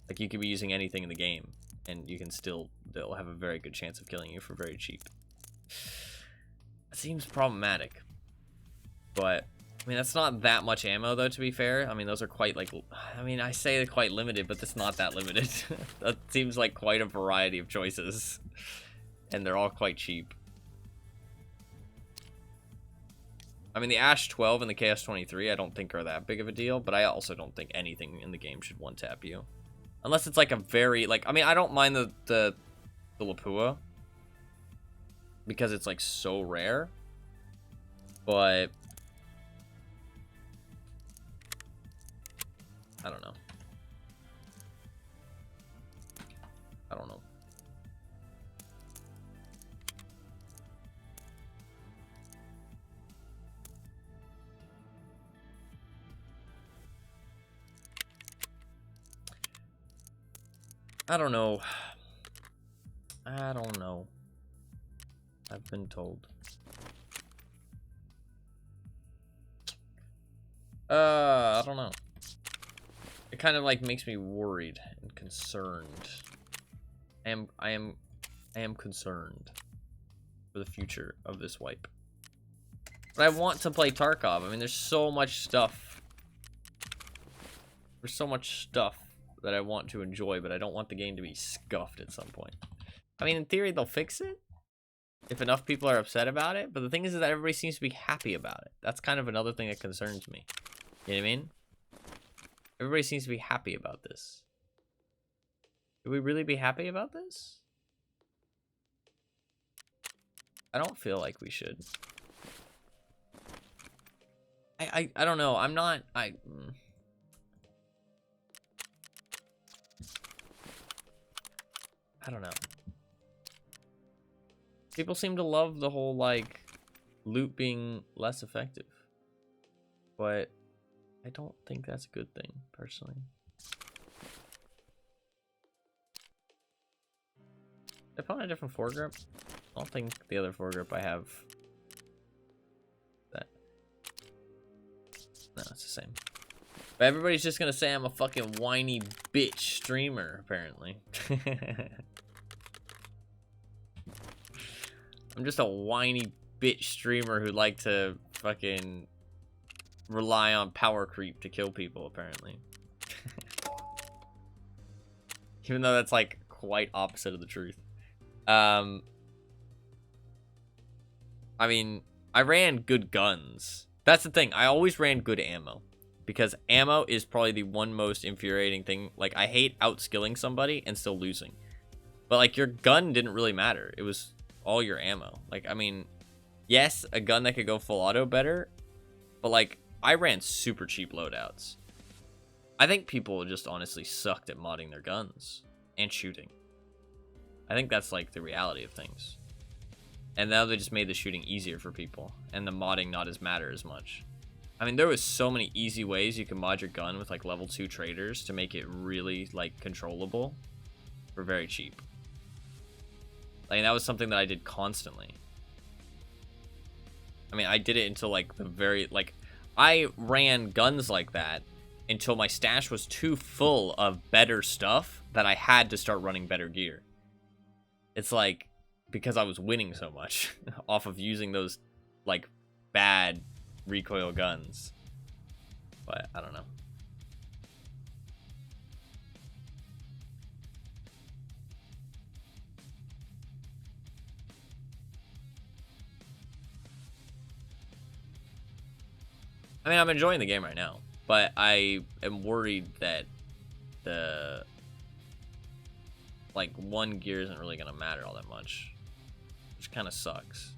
Like, you could be using anything in the game, and you can still, they'll have a very good chance of killing you for very cheap. It seems problematic. But, I mean, that's not that much ammo, though, to be fair. I mean, those are quite, like, I mean, I say they're quite limited, but it's not that limited. That seems like quite a variety of choices. And they're all quite cheap. I mean, the Ash 12 and the Chaos 23 I don't think are that big of a deal, but I also don't think anything in the game should one-tap you. Unless it's like a very, like, I mean, I don't mind the Lapua. Because it's, like, so rare. But I don't know. I don't know. I don't know. I don't know. I've been told. I don't know. It kind of like makes me worried and concerned. I am concerned for the future of this wipe. But I want to play Tarkov. I mean, there's so much stuff. There's so much stuff that I want to enjoy, but I don't want the game to be scuffed at some point. I mean, in theory, they'll fix it if enough people are upset about it, but the thing is that everybody seems to be happy about it. That's kind of another thing that concerns me. You know what I mean? Everybody seems to be happy about this. Should we really be happy about this? I don't feel like we should. I don't know. I'm not. I don't know. People seem to love the whole, like, loot being less effective. But I don't think that's a good thing, personally. Did I put on a different foregrip? I don't think the other foregrip I have... that. No, it's the same. But everybody's just gonna say I'm a fucking whiny bitch streamer, apparently. I'm just a whiny bitch streamer who like to fucking rely on power creep to kill people, apparently. Even though that's like quite opposite of the truth. I mean, I ran good guns. That's the thing. I always ran good ammo. Because ammo is probably the one most infuriating thing. Like, I hate outskilling somebody and still losing. But, like, your gun didn't really matter. It was all your ammo. Like, I mean, yes, a gun that could go full auto better. But, like, I ran super cheap loadouts. I think people just honestly sucked at modding their guns. And shooting. I think that's, like, the reality of things. And now they just made the shooting easier for people. And the modding not as matter as much. I mean, there was so many easy ways you can mod your gun with, like, level 2 traders to make it really, like, controllable for very cheap. Like, that was something that I did constantly. I mean, I did it until, like, the very, like, I ran guns like that until my stash was too full of better stuff that I had to start running better gear. It's, like, because I was winning so much off of using those, like, bad recoil guns. But I don't know. I mean, I'm enjoying the game right now, but I am worried that the, like, one gear isn't really gonna matter all that much, which kind of sucks.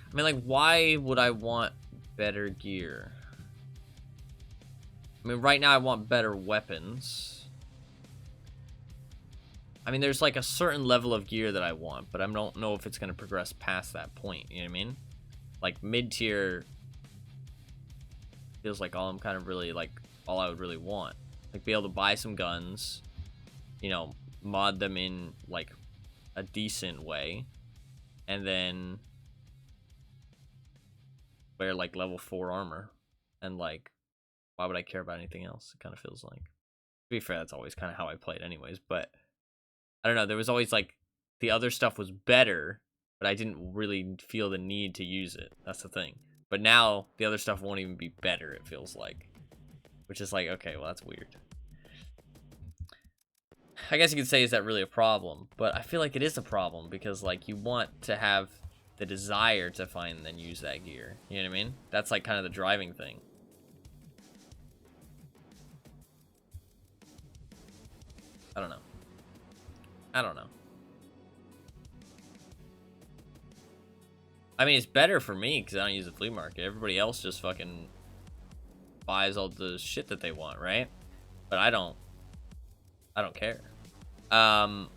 I mean, like, why would I want better gear? I mean, right now I want better weapons. I mean, there's, like, a certain level of gear that I want, but I don't know if it's going to progress past that point, you know what I mean? Like, mid-tier feels like all I'm kind of really, like, all I would really want. Like, be able to buy some guns, you know, mod them in, like, a decent way, and then wear, like, level 4 armor. And, like, why would I care about anything else? It kind of feels like. To be fair, that's always kind of how I played anyways, but I don't know. There was always, like, the other stuff was better, but I didn't really feel the need to use it. That's the thing. But now, the other stuff won't even be better, it feels like. Which is like, okay, well, that's weird. I guess you could say, is that really a problem? But I feel like it is a problem, because, like, you want to have the desire to find and then use that gear. You know what I mean? That's, like, kind of the driving thing. I don't know. I don't know. I mean, it's better for me because I don't use the flea market. Everybody else just fucking buys all the shit that they want, right? But I don't care. So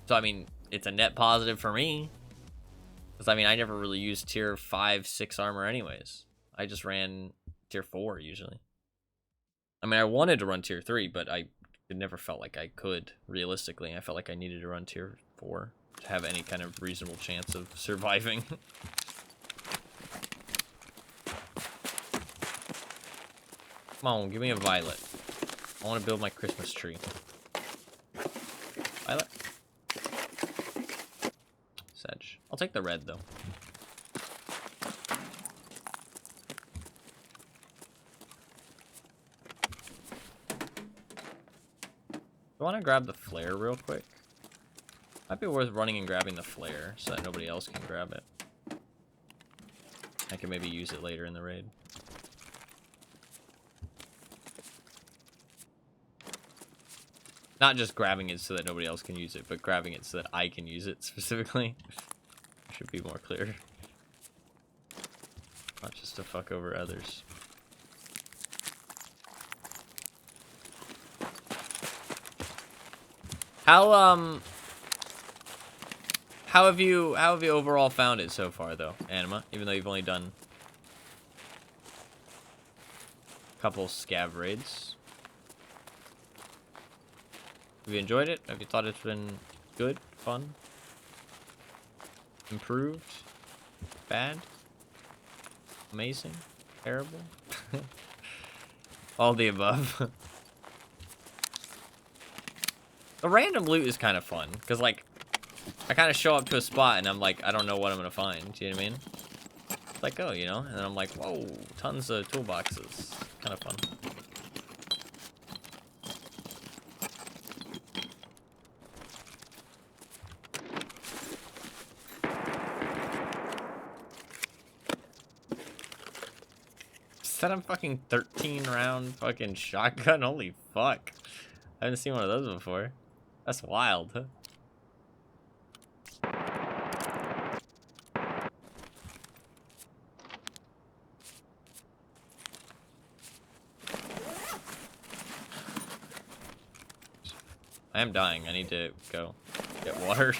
I mean, it's a net positive for me. Because I mean, I never really used tier 5, 6 armor anyways. I just ran tier 4 usually. I mean, I wanted to run tier 3, but it never felt like I could, realistically. I felt like I needed to run tier 4 to have any kind of reasonable chance of surviving. Come on, give me a violet. I want to build my Christmas tree. Violet. Sedge. I'll take the red, though. I want to grab the flare real quick. Might be worth running and grabbing the flare so that nobody else can grab it. I can maybe use it later in the raid. Not just grabbing it so that nobody else can use it, but grabbing it so that I can use it specifically. Should be more clear. Not just to fuck over others. How have you overall found it so far though, Anima? Even though you've only done a couple scav raids. Have you enjoyed it? Have you thought it's been good, fun, improved, bad, amazing, terrible? All the above. The random loot is kind of fun, because, like, I kind of show up to a spot, and I'm like, I don't know what I'm going to find, do you know what I mean? It's like, oh, you know, and then I'm like, whoa, tons of toolboxes. Kind of fun. Set up fucking 13 round fucking shotgun, holy fuck. I haven't seen one of those before. That's wild, huh? I am dying. I need to go get water.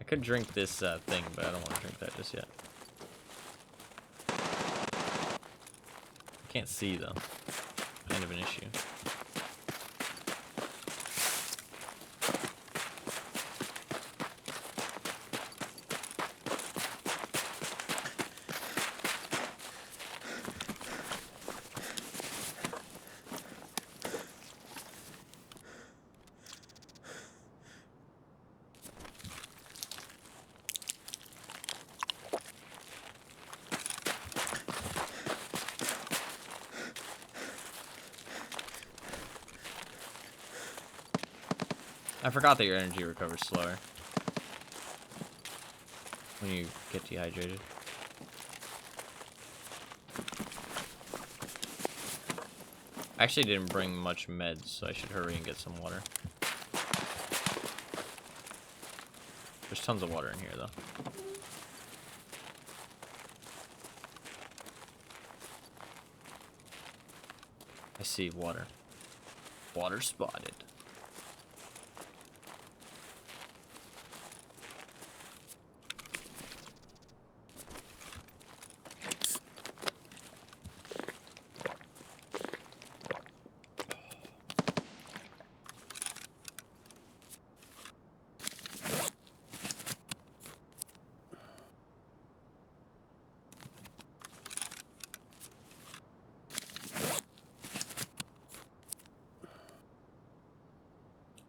I could drink this thing, but I don't want to drink that just yet. I can't see though. Kind of an issue. I forgot that your energy recovers slower when you get dehydrated. I actually didn't bring much meds, so I should hurry and get some water. There's tons of water in here, though. I see water. Water spotted.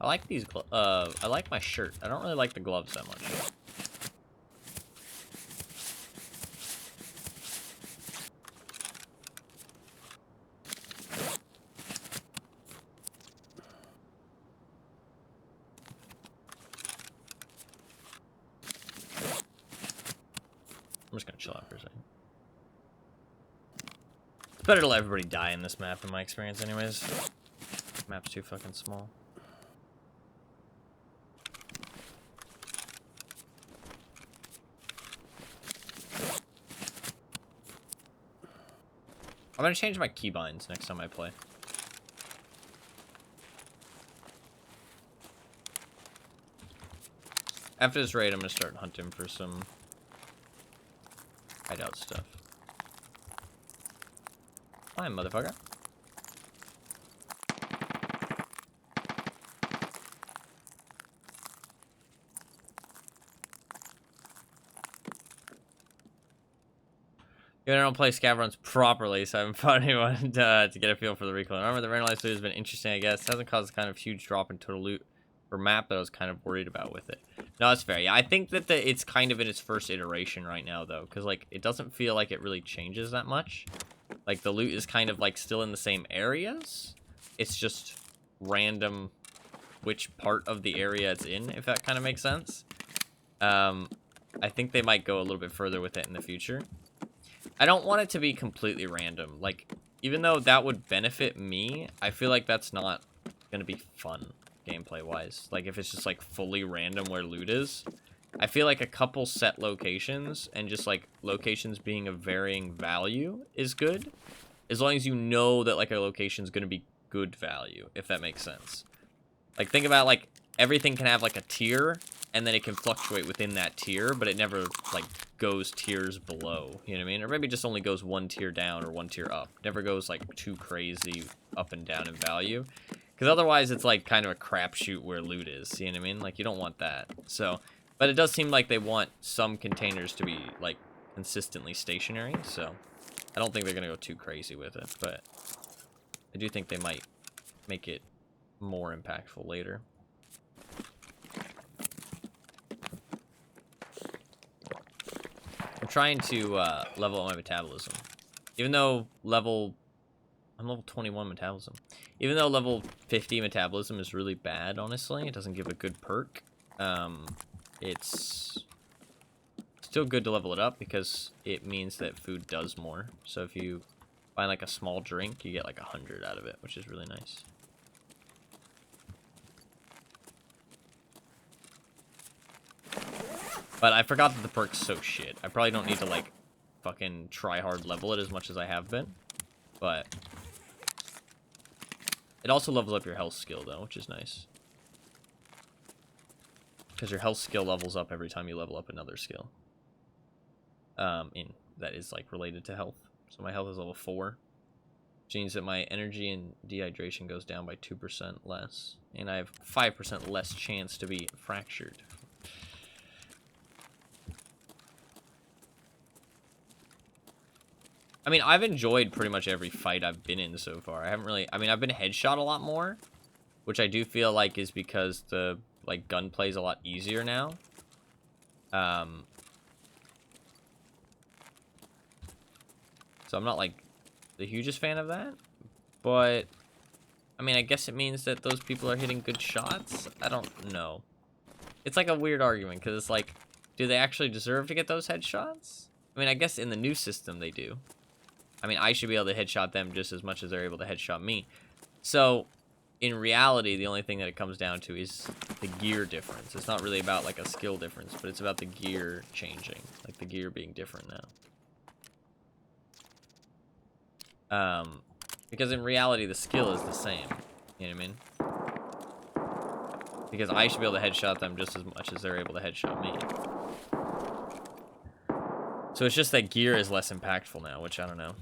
I like these, I like my shirt. I don't really like the gloves that much. I'm just gonna chill out for a second. It's better to let everybody die in this map in my experience anyways. This map's too fucking small. I'm gonna change my keybinds next time I play. After this raid, I'm gonna start hunting for some hideout stuff. Fine, motherfucker. I don't play scav runs properly, so I haven't found anyone to get a feel for the recoil. Remember, the randomized loot has been interesting, I guess. It hasn't caused a kind of huge drop in total loot per map that I was kind of worried about with it. No, that's fair. Yeah, I think that it's kind of in its first iteration right now, though, because, like, it doesn't feel like it really changes that much. Like, the loot is kind of, like, still in the same areas. It's just random which part of the area it's in, if that kind of makes sense. I think they might go a little bit further with it in the future. I don't want it to be completely random. Like, even though that would benefit me, I feel like that's not going to be fun gameplay-wise. Like, if it's just, like, fully random where loot is. I feel like a couple set locations and just, like, locations being of varying value is good. As long as you know that, like, a location's going to be good value, if that makes sense. Like, think about, like, everything can have, like, a tier, and then it can fluctuate within that tier, but it never, like, goes tiers below, you know what I mean? Or maybe just only goes one tier down or one tier up. Never goes, like, too crazy up and down in value. Because otherwise, it's, like, kind of a crapshoot where loot is, you know what I mean? Like, you don't want that. So, but it does seem like they want some containers to be, like, consistently stationary, so I don't think they're going to go too crazy with it, but I do think they might make it more impactful later. I'm trying to level up my metabolism. Even though I'm level 21 metabolism. Even though level 50 metabolism is really bad, honestly, it doesn't give a good perk. It's still good to level it up because it means that food does more. So if you find like a small drink, you get like 100 out of it, which is really nice. But I forgot that the perk's so shit. I probably don't need to, like, fucking try hard level it as much as I have been. But it also levels up your health skill, though, which is nice. Because your health skill levels up every time you level up another skill. That is, like, related to health. So my health is level 4. Which means that my energy and dehydration goes down by 2% less. And I have 5% less chance to be fractured. I mean, I've enjoyed pretty much every fight I've been in so far. I haven't really... I mean, I've been headshot a lot more, which I do feel like is because the, like, gunplay is a lot easier now. So I'm not, like, the hugest fan of that. But, I mean, I guess it means that those people are hitting good shots? I don't know. It's, like, a weird argument, because it's, like, do they actually deserve to get those headshots? I mean, I guess in the new system they do. I mean, I should be able to headshot them just as much as they're able to headshot me. So, in reality, the only thing that it comes down to is the gear difference. It's not really about, like, a skill difference, but it's about the gear changing. Like, the gear being different now. Because in reality, the skill is the same. You know what I mean? Because I should be able to headshot them just as much as they're able to headshot me. So it's just that gear is less impactful now, which I don't know.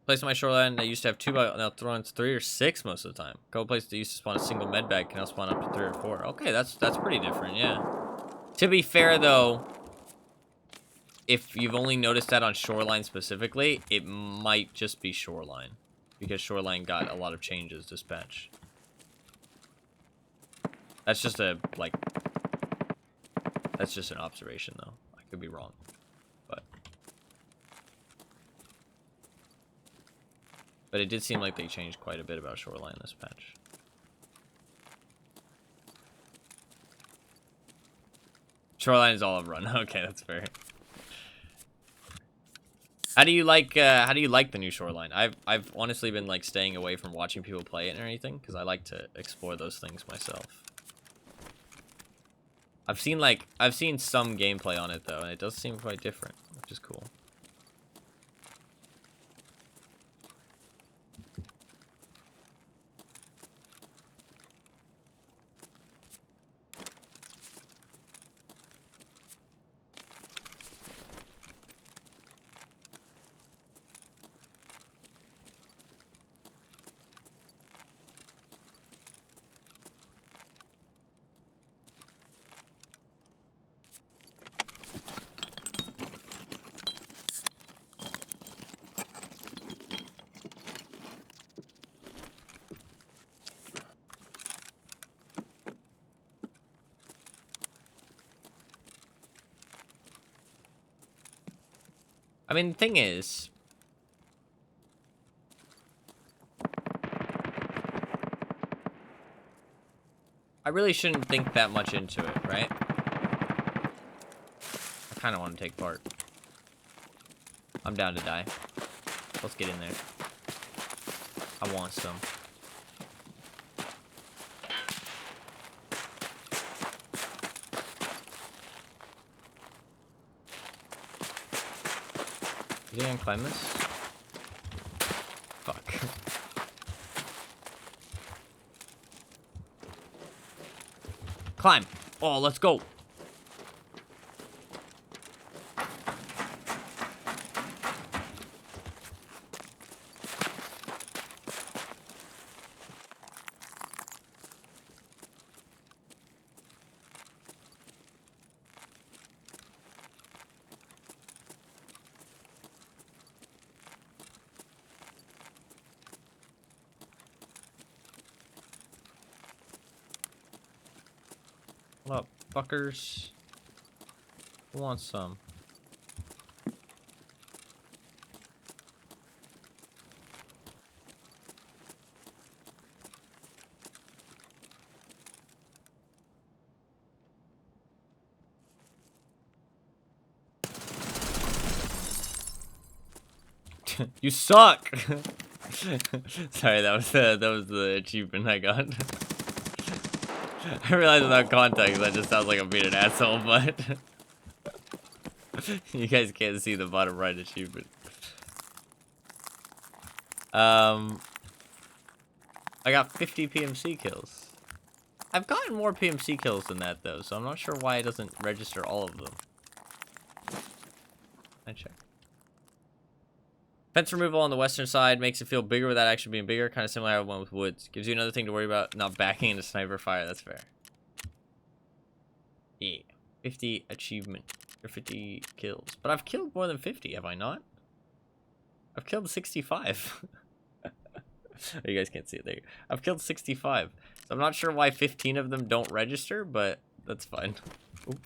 Place on my shoreline that used to have 2, but now throwing 3 or 6 most of the time. A couple places that used to spawn a single med bag can now spawn up to 3 or 4. Okay, that's pretty different, yeah. To be fair, though, if you've only noticed that on shoreline specifically, it might just be shoreline. Because shoreline got a lot of changes this patch. That's just a, like... That's just an observation, though. I could be wrong. But it did seem like they changed quite a bit about shoreline this patch. Shoreline is all I've run. Okay, that's fair. How do you like the new shoreline? I've honestly been like staying away from watching people play it or anything because I like to explore those things myself. I've seen some gameplay on it though, and it does seem quite different, which is cool. I mean, the thing is, I really shouldn't think that much into it, right? I kind of want to take part. I'm down to die. Let's get in there. I want some. Is he gonna climb this? Fuck. Climb! Oh, let's go! What up, fuckers? Who wants some? You suck! Sorry, that was the achievement I got. I realize without context that just sounds like I'm being an asshole, but you guys can't see the bottom right achievement. I got 50 PMC kills. I've gotten more PMC kills than that though, so I'm not sure why it doesn't register all of them. I check. Fence removal on the western side makes it feel bigger without actually being bigger. Kind of similar to how I went with woods. Gives you another thing to worry about not backing into sniper fire. That's fair. Yeah. 50 achievement. Or 50 kills. But I've killed more than 50, have I not? I've killed 65. You guys can't see it there. I've killed 65. So I'm not sure why 15 of them don't register, but that's fine. Ooh.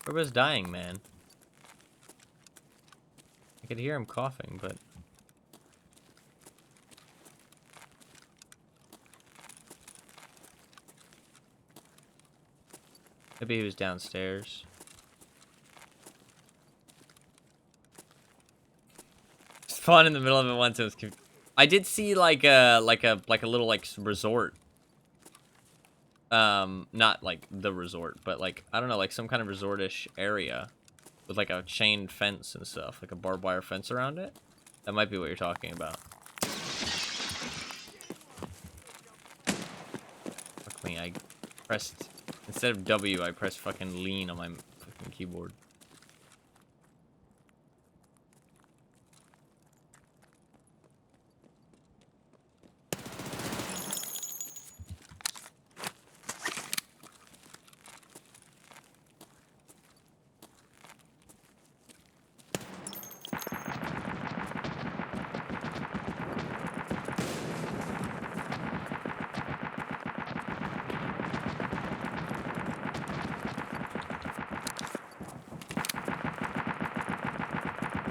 Where was dying, man? I could hear him coughing, but... maybe he was downstairs. Spawn in the middle of it once. It was. I did see like a little like resort. Not like the resort, but like I don't know, like some kind of resort-ish area with like a chain fence and stuff, like a barbed wire fence around it. That might be what you're talking about. Fuck me, I pressed instead of W, I pressed fucking lean on my fucking keyboard.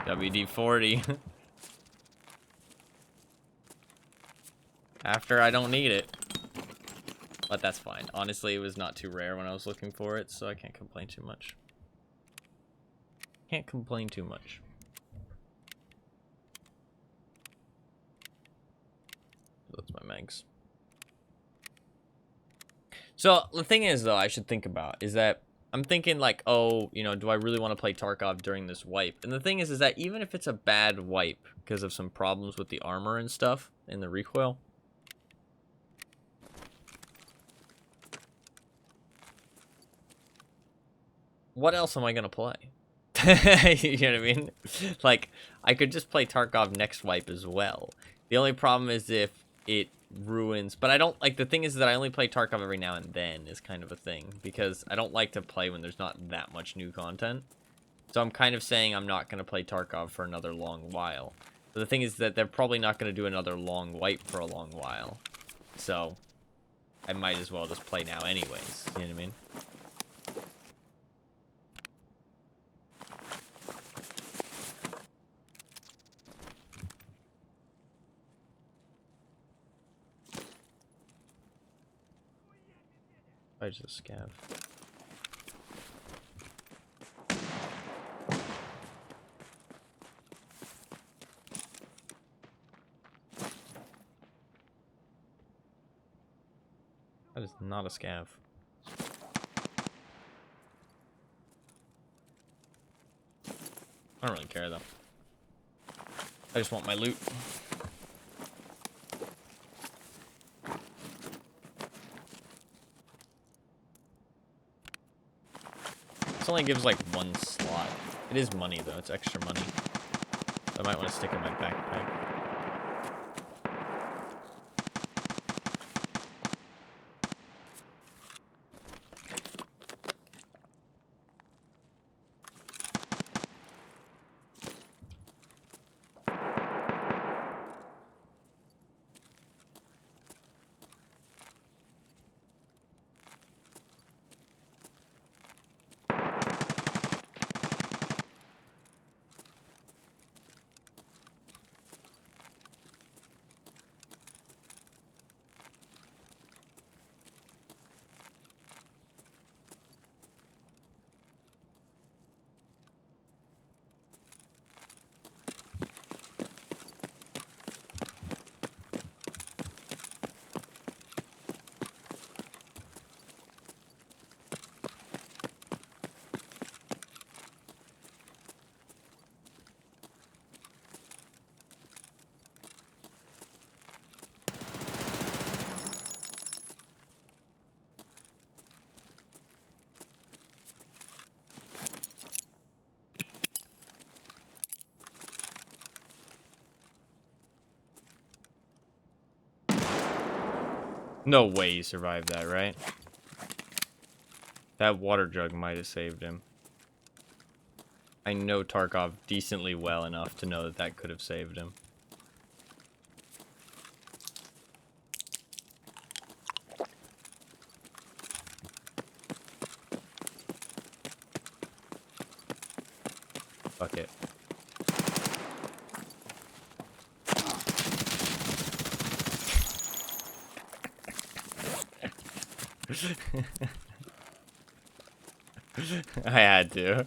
WD-40. After I don't need it. But that's fine. Honestly, it was not too rare when I was looking for it, so I can't complain too much. Can't complain too much. That's my mags. So, the thing is, though, I should think about is that I'm thinking, like, oh, you know, do I really want to play Tarkov during this wipe? And the thing is that even if it's a bad wipe because of some problems with the armor and stuff and the recoil, what else am I going to play? You know what I mean? Like, I could just play Tarkov next wipe as well. The only problem is if it ruins, but I don't like, the thing is that I only play Tarkov every now and then is kind of a thing, because I don't like to play when there's not that much new content. So I'm kind of saying I'm not going to play Tarkov for another long while. But the thing is that they're probably not going to do another long wipe for a long while. So I might as well just play now anyways. You know what I mean? I just scav. That is not a scav. I don't really care though. I just want my loot. This only gives like one slot. It is money though, it's extra money. So I might want to stick it in my backpack. No way he survived that, right? That water jug might have saved him. I know Tarkov decently well enough to know that that could have saved him. Fuck it. I had to.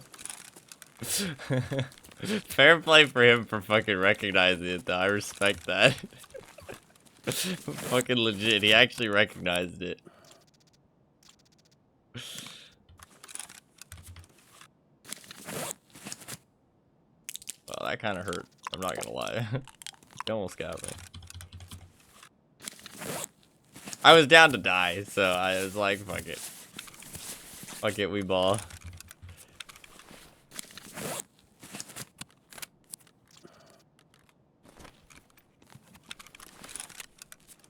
Fair play for him for fucking recognizing it though. I respect that. Fucking legit. He actually recognized it. Well, that kind of hurt. I'm not gonna lie. He almost got me. I was down to die, so I was like, fuck it. Fuck it, we ball.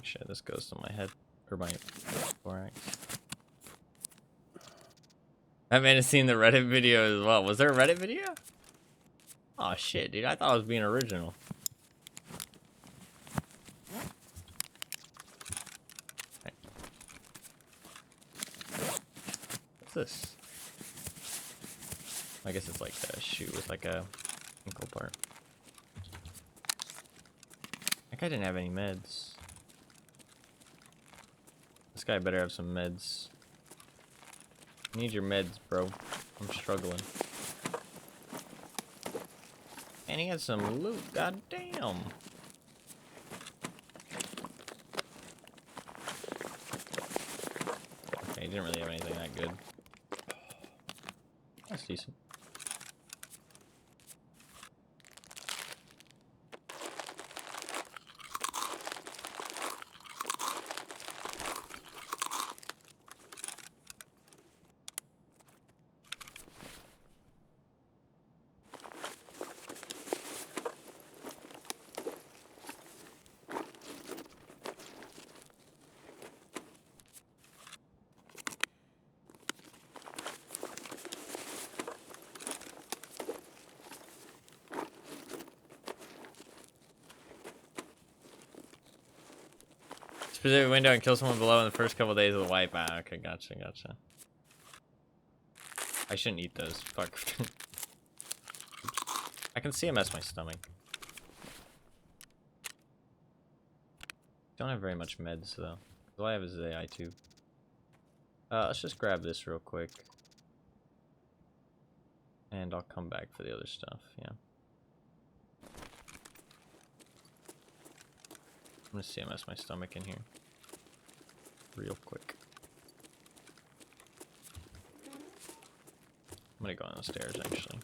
Shit, this goes to my head. Or my thorax. That man has seen the Reddit video as well. Was there a Reddit video? Oh shit, dude. I thought I was being original. What's this? I guess it's like a shoe with like a ankle part. That guy didn't have any meds. This guy better have some meds. I need your meds, bro. I'm struggling. And he had some loot, goddamn. Okay, he didn't really have anything that good. That's decent. Specific window and kill someone below in the first couple days of the wipe. Ah, okay, gotcha. I shouldn't eat those. Fuck. I can CMS my stomach. Don't have very much meds though. All I have is the AI tube. Let's just grab this real quick. And I'll come back for the other stuff, yeah. I'm gonna CMS my stomach in here. Real quick. I'm gonna go on the stairs actually.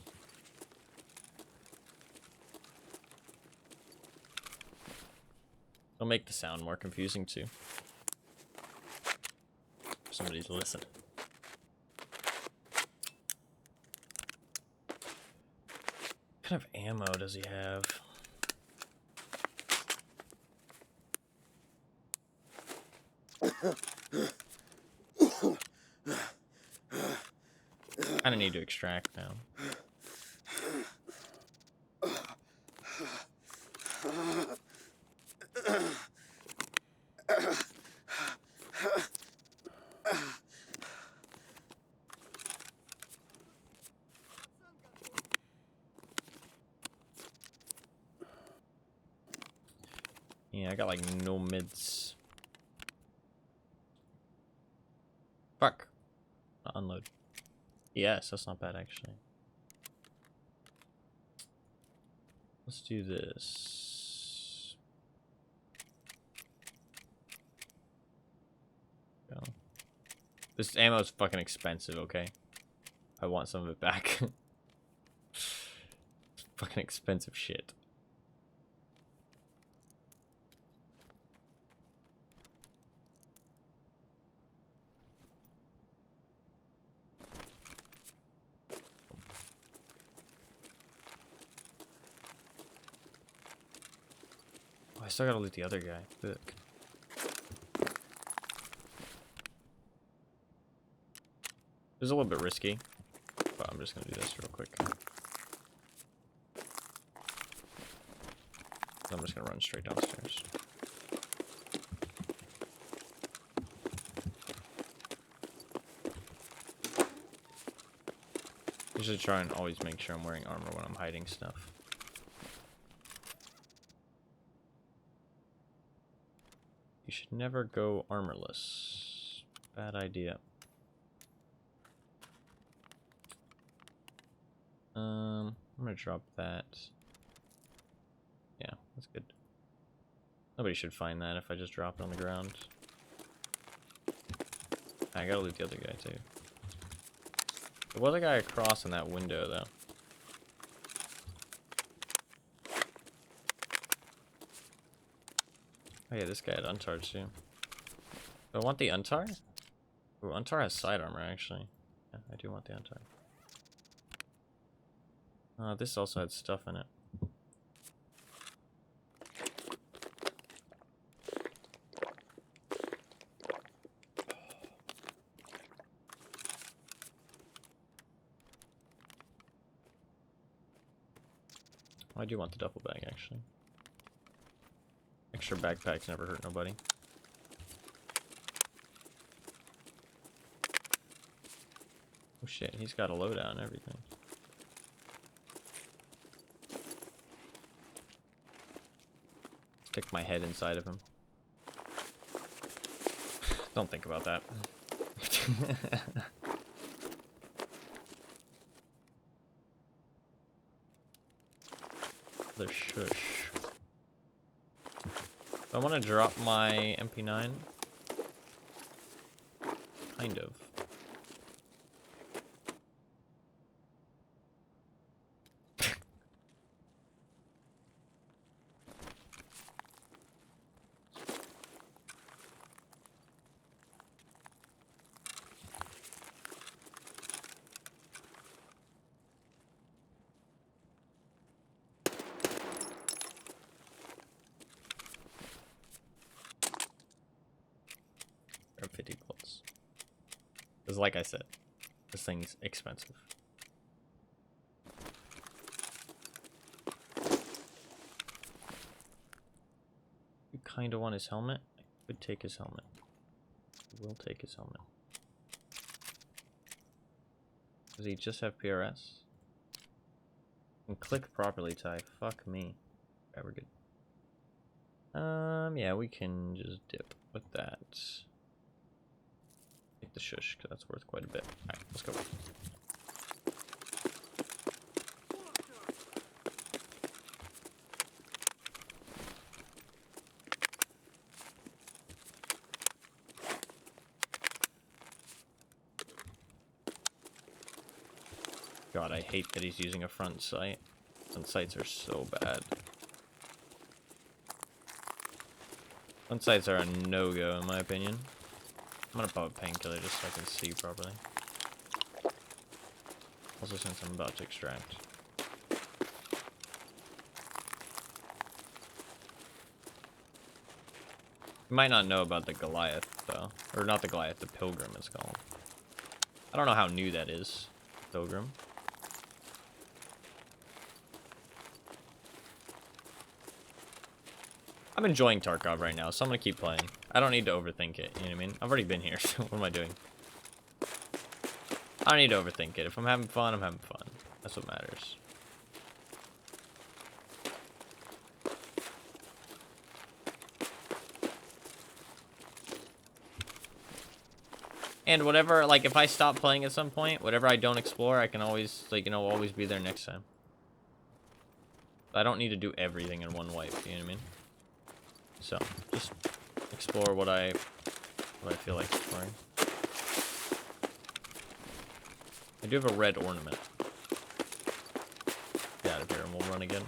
It'll make the sound more confusing too. Somebody's listening. What kind of ammo does he have? Kinda need to extract now. Yeah, I got like no mids. Fuck. Unload. Yes, that's not bad actually. Let's do this. Go. This ammo is fucking expensive, okay? I want some of it back. It's fucking expensive shit. I still gotta loot the other guy. Look. This is a little bit risky, but I'm just gonna do this real quick. I'm just gonna run straight downstairs. Usually try and always make sure I'm wearing armor when I'm hiding stuff. You should never go armorless. Bad idea. I'm gonna drop that. Yeah, that's good. Nobody should find that if I just drop it on the ground. I gotta loot the other guy too. There was a guy across in that window though. Oh yeah, this guy had Untar too. Do I want the Untar? Ooh, Untar has side armor actually. Yeah, I do want the Untar. This also had stuff in it. I do want the duffel bag actually. Extra backpacks never hurt nobody. Oh shit, he's got a loadout and everything. Stick my head inside of him. Don't think about that. The shush. I want to drop my MP9. Kind of. Grab 50 bullets. Because like I said, this thing's expensive. You kind of want his helmet, I Would take his helmet. Will take his helmet. Does he just have PRS? And click properly, Ty. Fuck me. Okay, we're good. Yeah, we can just dip with that. Take the shush, because that's worth quite a bit. Alright, let's go. God, I hate that he's using a front sight. Front sights are so bad. Front sights are a no-go, in my opinion. I'm gonna pop a painkiller just so I can see properly. Also, since I'm about to extract. You might not know about the Goliath, though. Or not the Goliath, the Pilgrim it's called. I don't know how new that is, Pilgrim. I'm enjoying Tarkov right now, so I'm gonna keep playing. I don't need to overthink it, you know what I mean? I've already been here, so what am I doing? I don't need to overthink it. If I'm having fun, I'm having fun. That's what matters. And whatever, like, if I stop playing at some point, whatever I don't explore, I can always, like, you know, always be there next time. I don't need to do everything in one wipe, you know what I mean? So, just explore what I feel like exploring. I do have a red ornament. Get out of here and we'll run again.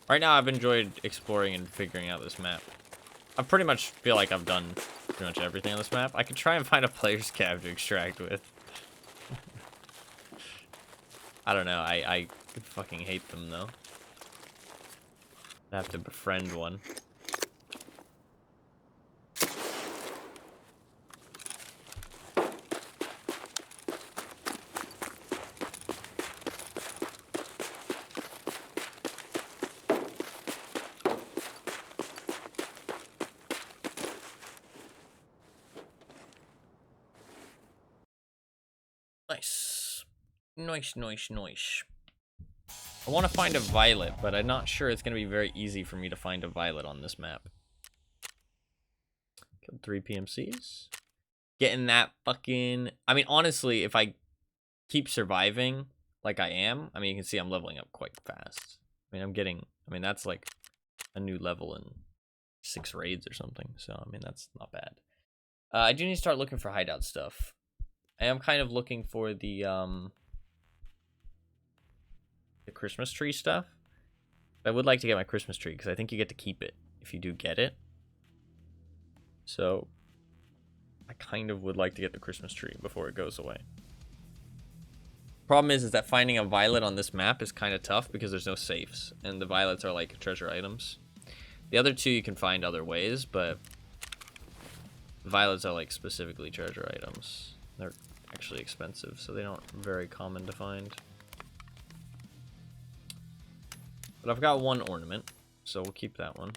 Right now I've enjoyed exploring and figuring out this map. I pretty much feel like I've done pretty much everything on this map. I could try and find a player's Scav to extract with. I don't know, I fucking hate them though. I have to befriend one. Nice. Nice. I want to find a violet, but I'm not sure it's going to be very easy for me to find a violet on this map. Killed 3 PMCs. Getting that fucking... I mean, honestly, if I keep surviving like I am, I mean, you can see I'm leveling up quite fast. I mean, I'm getting... I mean, that's like a new level in 6 raids or something. So, I mean, that's not bad. I do need to start looking for hideout stuff. I am kind of looking for the Christmas tree stuff. I would like to get my Christmas tree because I think you get to keep it if you do get it. So I kind of would like to get the Christmas tree before it goes away. Problem is that finding a violet on this map is kind of tough because there's no safes and the violets are like treasure items. The other two you can find other ways, but the violets are like specifically treasure items. They're actually expensive, so they aren't very common to find. But I've got one ornament, so we'll keep that one.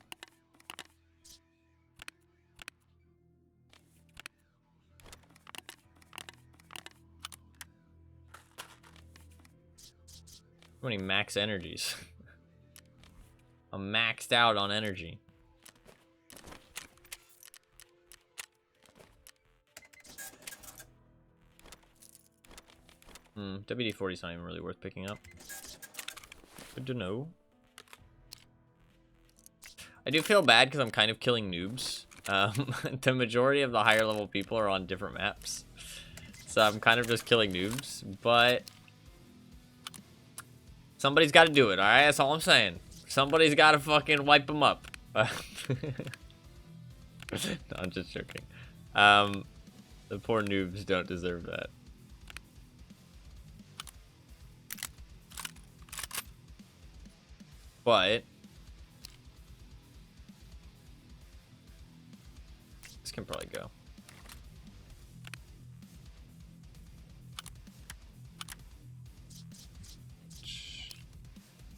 How many max energies? I'm maxed out on energy. WD-40 is not even really worth picking up. Good to know. I do feel bad because I'm kind of killing noobs. The majority of the higher level people are on different maps. So I'm kind of just killing noobs, but somebody's got to do it, alright? That's all I'm saying. Somebody's got to fucking wipe them up. No, I'm just joking. The poor noobs don't deserve that. But this can probably go.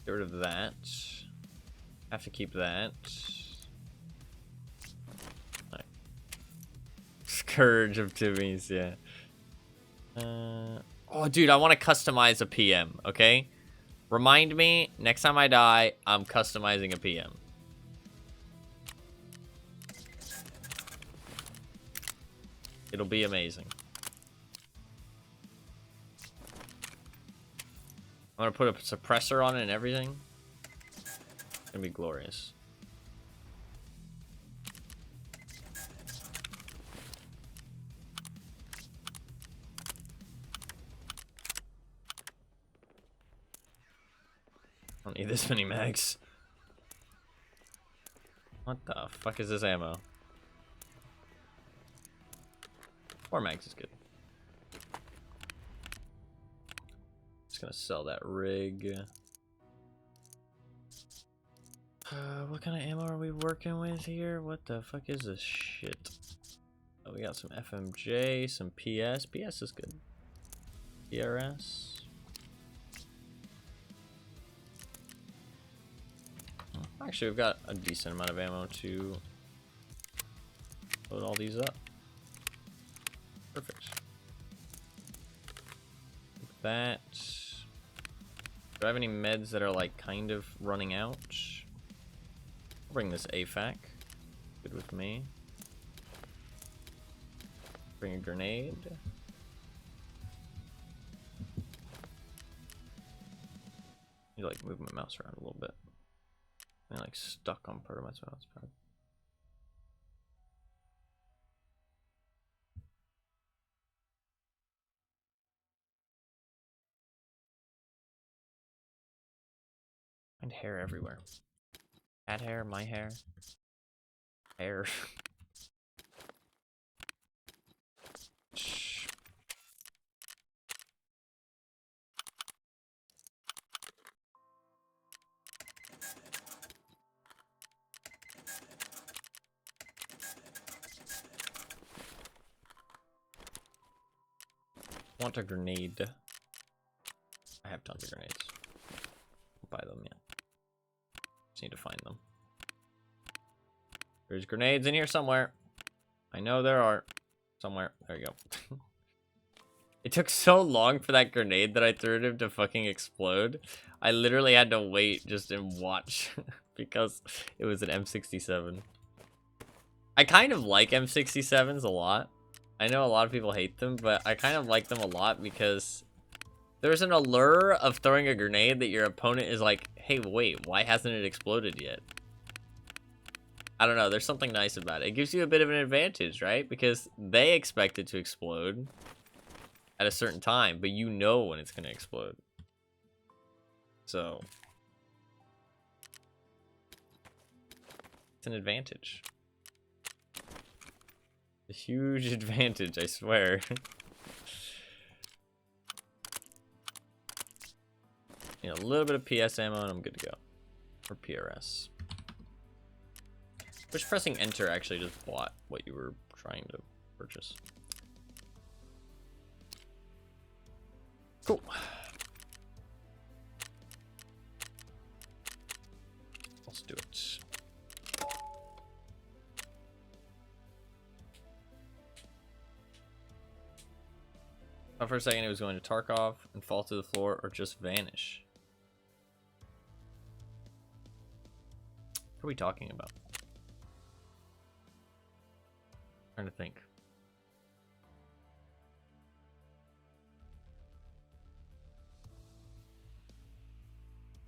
Get rid of that. Have to keep that. Right. Scourge of Timmy's, yeah. Oh, dude, I want to customize a PM, okay? Remind me, next time I die, I'm customizing a PM. It'll be amazing. I'm gonna put a suppressor on it and everything. It's gonna be glorious. I don't need this many mags. What the fuck is this ammo? 4 mags is good. Just gonna sell that rig. What kind of ammo are we working with here? What the fuck is this shit? Oh, we got some FMJ, some PS. PS is good. PRS. Actually, we've got a decent amount of ammo to load all these up. Perfect. Like that. Do I have any meds that are like kind of running out? I'll bring this AFAC. Good with me. Bring a grenade. I need to like move my mouse around a little bit. I'm like stuck on part of my mouse pad. And hair everywhere. Cat hair, my hair. Hair. Want a grenade. I have tons of grenades. I'll buy them, yeah. Just need to find them. There's grenades in here somewhere. I know there are. Somewhere. There you go. It took so long for that grenade that I threw at him to fucking explode. I literally had to wait just and watch because it was an M67. I kind of like M67s a lot. I know a lot of people hate them, but I kind of like them a lot because there's an allure of throwing a grenade that your opponent is like, hey, wait, why hasn't it exploded yet? I don't know, there's something nice about it. It gives you a bit of an advantage, right? Because they expect it to explode at a certain time, but you know when it's going to explode. So it's an advantage. A huge advantage, I swear. You know, a little bit of PS ammo and I'm good to go. Or PRS. Which pressing enter actually just bought what you were trying to purchase. Cool. Let's do it. Thought for a second it was going to Tarkov and fall to the floor or just vanish. What are we talking about? I'm trying to think.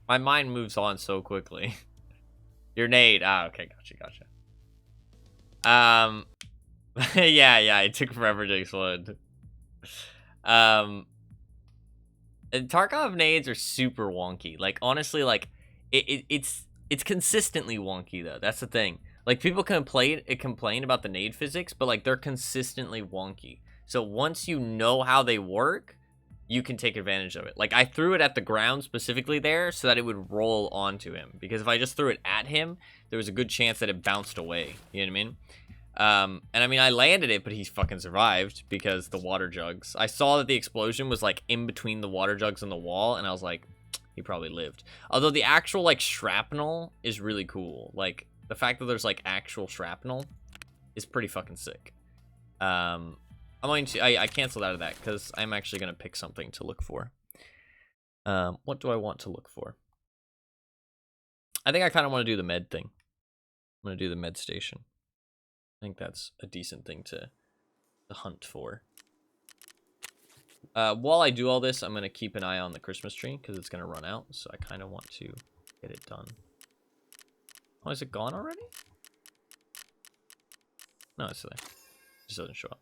My mind moves on so quickly. Your nade. Ah, okay, gotcha. Yeah, it took forever to explode. And Tarkov nades are super wonky. Like, honestly, like, it's consistently wonky, though. That's the thing. Like, people complain about the nade physics, but, like, they're consistently wonky. So once you know how they work, you can take advantage of it. Like, I threw it at the ground specifically there so that it would roll onto him. Because if I just threw it at him, there was a good chance that it bounced away. You know what I mean? And I mean, I landed it, but he fucking survived because the water jugs. I saw that the explosion was, like, in between the water jugs and the wall, and I was like, he probably lived. Although the actual, like, shrapnel is really cool. Like, the fact that there's, like, actual shrapnel is pretty fucking sick. I'm going to... I canceled out of that because I'm actually going to pick something to look for. What do I want to look for? I think I kind of want to do the med thing. I'm going to do the med station. I think that's a decent thing to hunt for. While I do all this, I'm going to keep an eye on the Christmas tree because it's going to run out. So I kind of want to get it done. Oh, is it gone already? No, it's there. It just doesn't show up.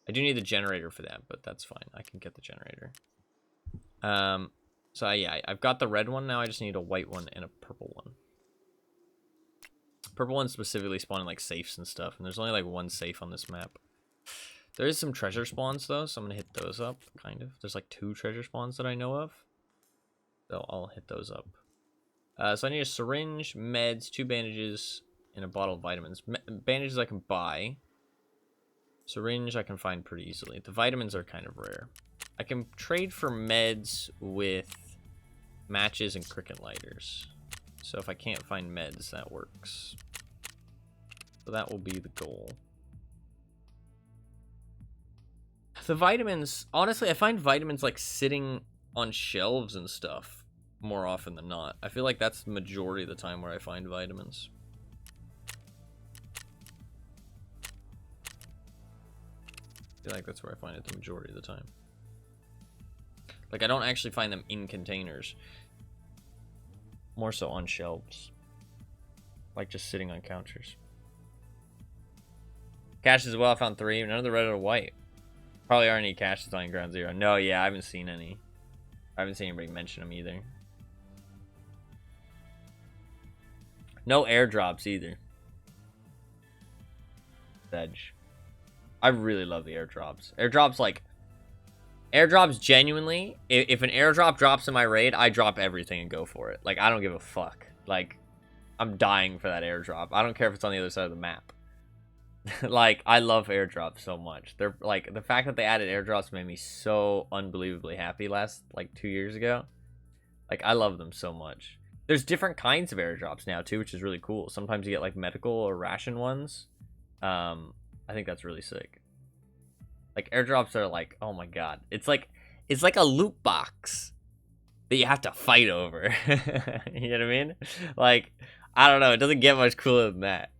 I do need the generator for that, but that's fine. I can get the generator. So yeah, I've got the red one now. I just need a white one and a purple one. Purple one's specifically spawning like safes and stuff, and there's only like one safe on this map. There is some treasure spawns though, so I'm gonna hit those up, kind of. There's like 2 treasure spawns that I know of. So I'll hit those up. So I need a syringe, meds, 2 bandages, and a bottle of vitamins. Bandages I can buy. Syringe I can find pretty easily. The vitamins are kind of rare. I can trade for meds with matches and cricket lighters. So if I can't find meds, that works. So that will be the goal. The vitamins, honestly, I find vitamins like sitting on shelves and stuff more often than not. I feel like that's the majority of the time where I find vitamins. I feel like that's where I find it the majority of the time. Like, I don't actually find them in containers. More so on shelves. Like, just sitting on counters. Caches as well, I found 3. None of the red or white. Probably aren't any caches on Ground Zero. No, yeah, I haven't seen any. I haven't seen anybody mention them either. No airdrops either. Edge. I really love the airdrops. Airdrops, like... Airdrops, genuinely, if an airdrop drops in my raid, I drop everything and go for it. Like, I don't give a fuck. Like, I'm dying for that airdrop. I don't care if it's on the other side of the map. Like, I love airdrops so much. They're, like, the fact that they added airdrops made me so unbelievably happy last, like, 2 years ago. Like, I love them so much. There's different kinds of airdrops now, too, which is really cool. Sometimes you get, like, medical or ration ones. I think that's really sick. Like, airdrops are like, oh my god. It's like a loot box that you have to fight over. You know what I mean? Like, I don't know. It doesn't get much cooler than that.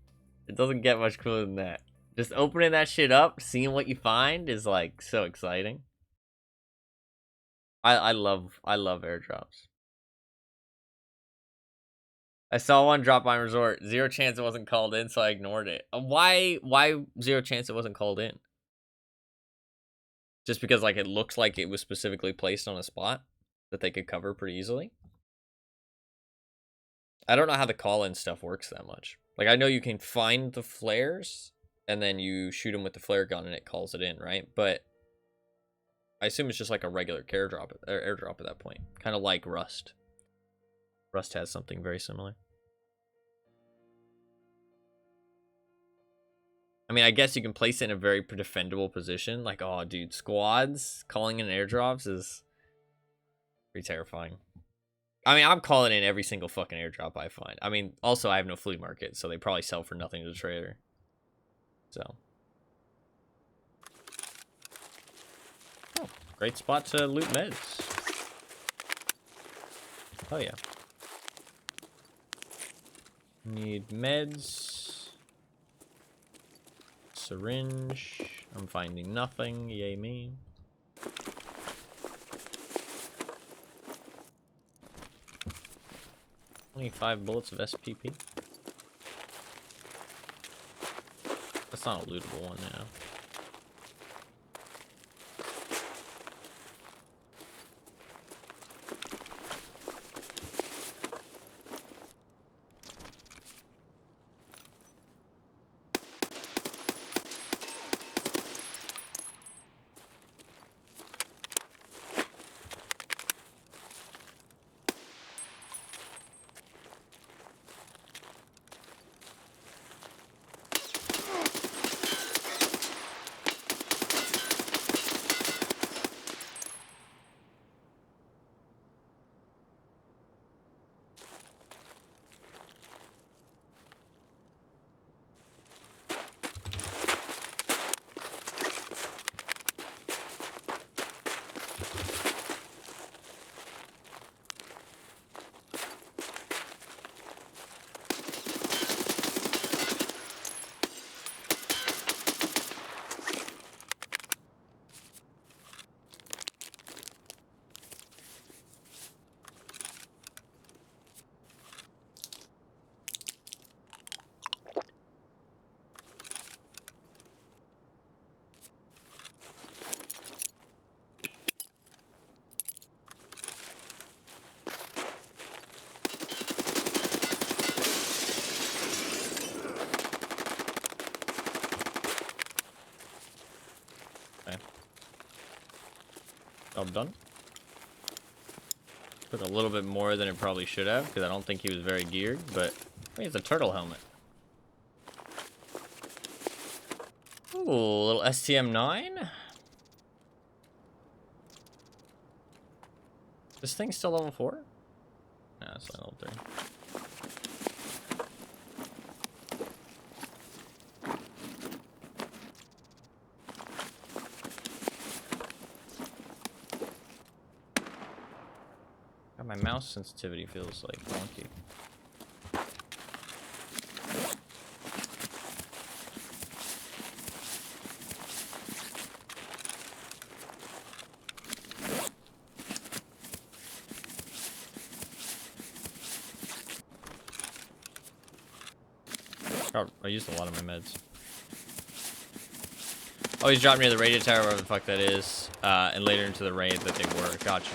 It doesn't get much cooler than that. Just opening that shit up, seeing what you find is, like, so exciting. I love airdrops. I saw one drop by Resort. 0 chance it wasn't called in, so I ignored it. Why 0 chance it wasn't called in? Just because, like, it looks like it was specifically placed on a spot that they could cover pretty easily. I don't know how the call-in stuff works that much. Like, I know you can find the flares, and then you shoot them with the flare gun, and it calls it in, right? But I assume it's just like a regular airdrop at that point. Kind of like Rust. Rust has something very similar. I mean, I guess you can place it in a very defendable position. Like, oh, dude, squads calling in airdrops is pretty terrifying. I mean, I'm calling in every single fucking airdrop I find. I mean, also, I have no flea market, so they probably sell for nothing to the trader. So. Oh, great spot to loot meds. Oh, yeah. Need meds. Syringe. I'm finding nothing. Yay me. Only 5 bullets of SPP. That's not a lootable one now. Job done. Took a little bit more than it probably should have, because I don't think he was very geared, but I mean, it's a turtle helmet. Ooh, a little STM-9? This thing's still level 4? Nah, it's like level 3. God, my mouse sensitivity feels like wonky. Oh, I used a lot of my meds. Oh, he's dropped near the radio tower, wherever the fuck that is, and later into the raid that they were. Gotcha.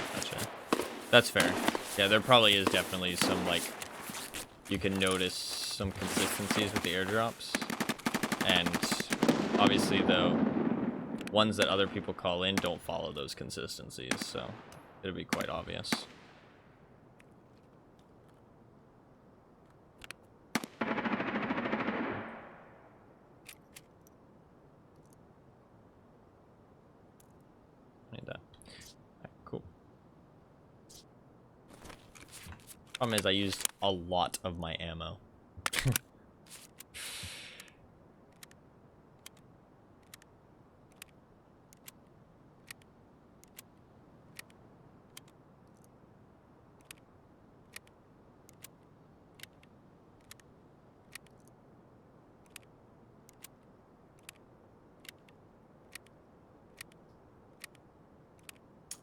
That's fair. Yeah, there probably is definitely some, like, you can notice some consistencies with the airdrops. And obviously, the ones that other people call in don't follow those consistencies, so it'll be quite obvious. Need that. Right, cool. Problem is, I used a lot of my ammo.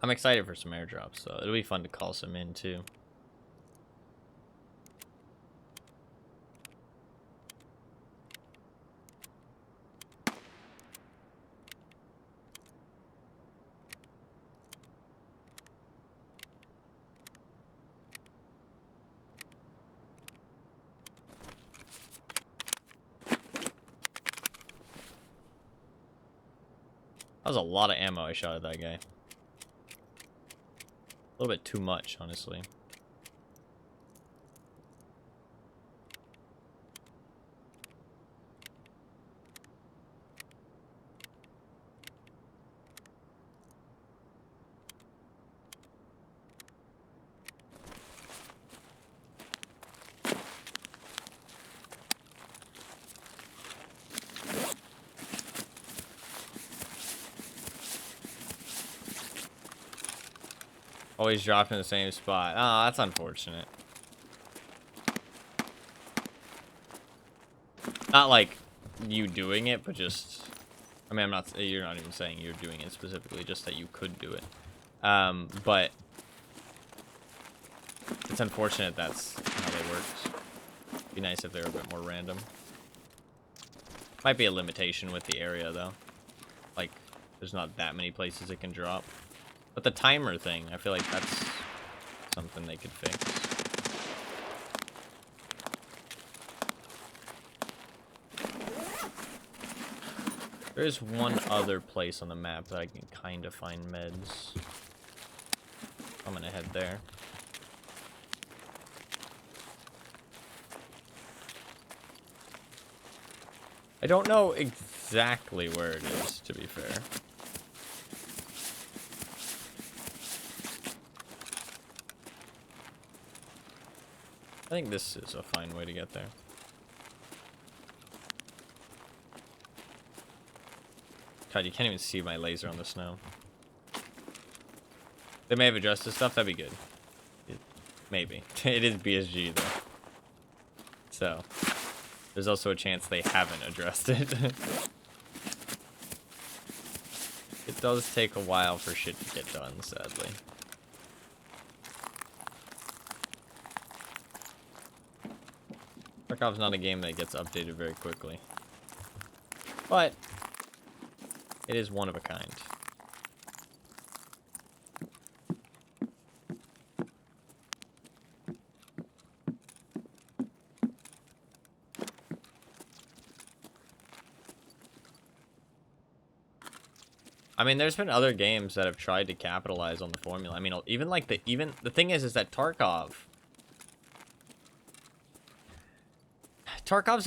I'm excited for some airdrops, so it'll be fun to call some in, too. That was a lot of ammo I shot at that guy. A little bit too much, honestly. Always dropped in the same spot. Oh, that's unfortunate. Not like you doing it, but just... I mean, you're not even saying you're doing it specifically, just that you could do it. But... it's unfortunate that's how they work. Be nice if they were a bit more random. Might be a limitation with the area, though. Like, there's not that many places it can drop. But the timer thing, I feel like that's something they could fix. There is one other place on the map that I can kind of find meds. I'm gonna head there. I don't know exactly where it is, to be fair. I think this is a fine way to get there. God, you can't even see my laser on the snow. They may have addressed this stuff. That'd be good. Maybe. It is BSG though. So there's also a chance they haven't addressed it. It does take a while for shit to get done, sadly. Tarkov's not a game that gets updated very quickly. But it is one of a kind. I mean, there's been other games that have tried to capitalize on the formula. I mean, even like the thing is that Tarkov's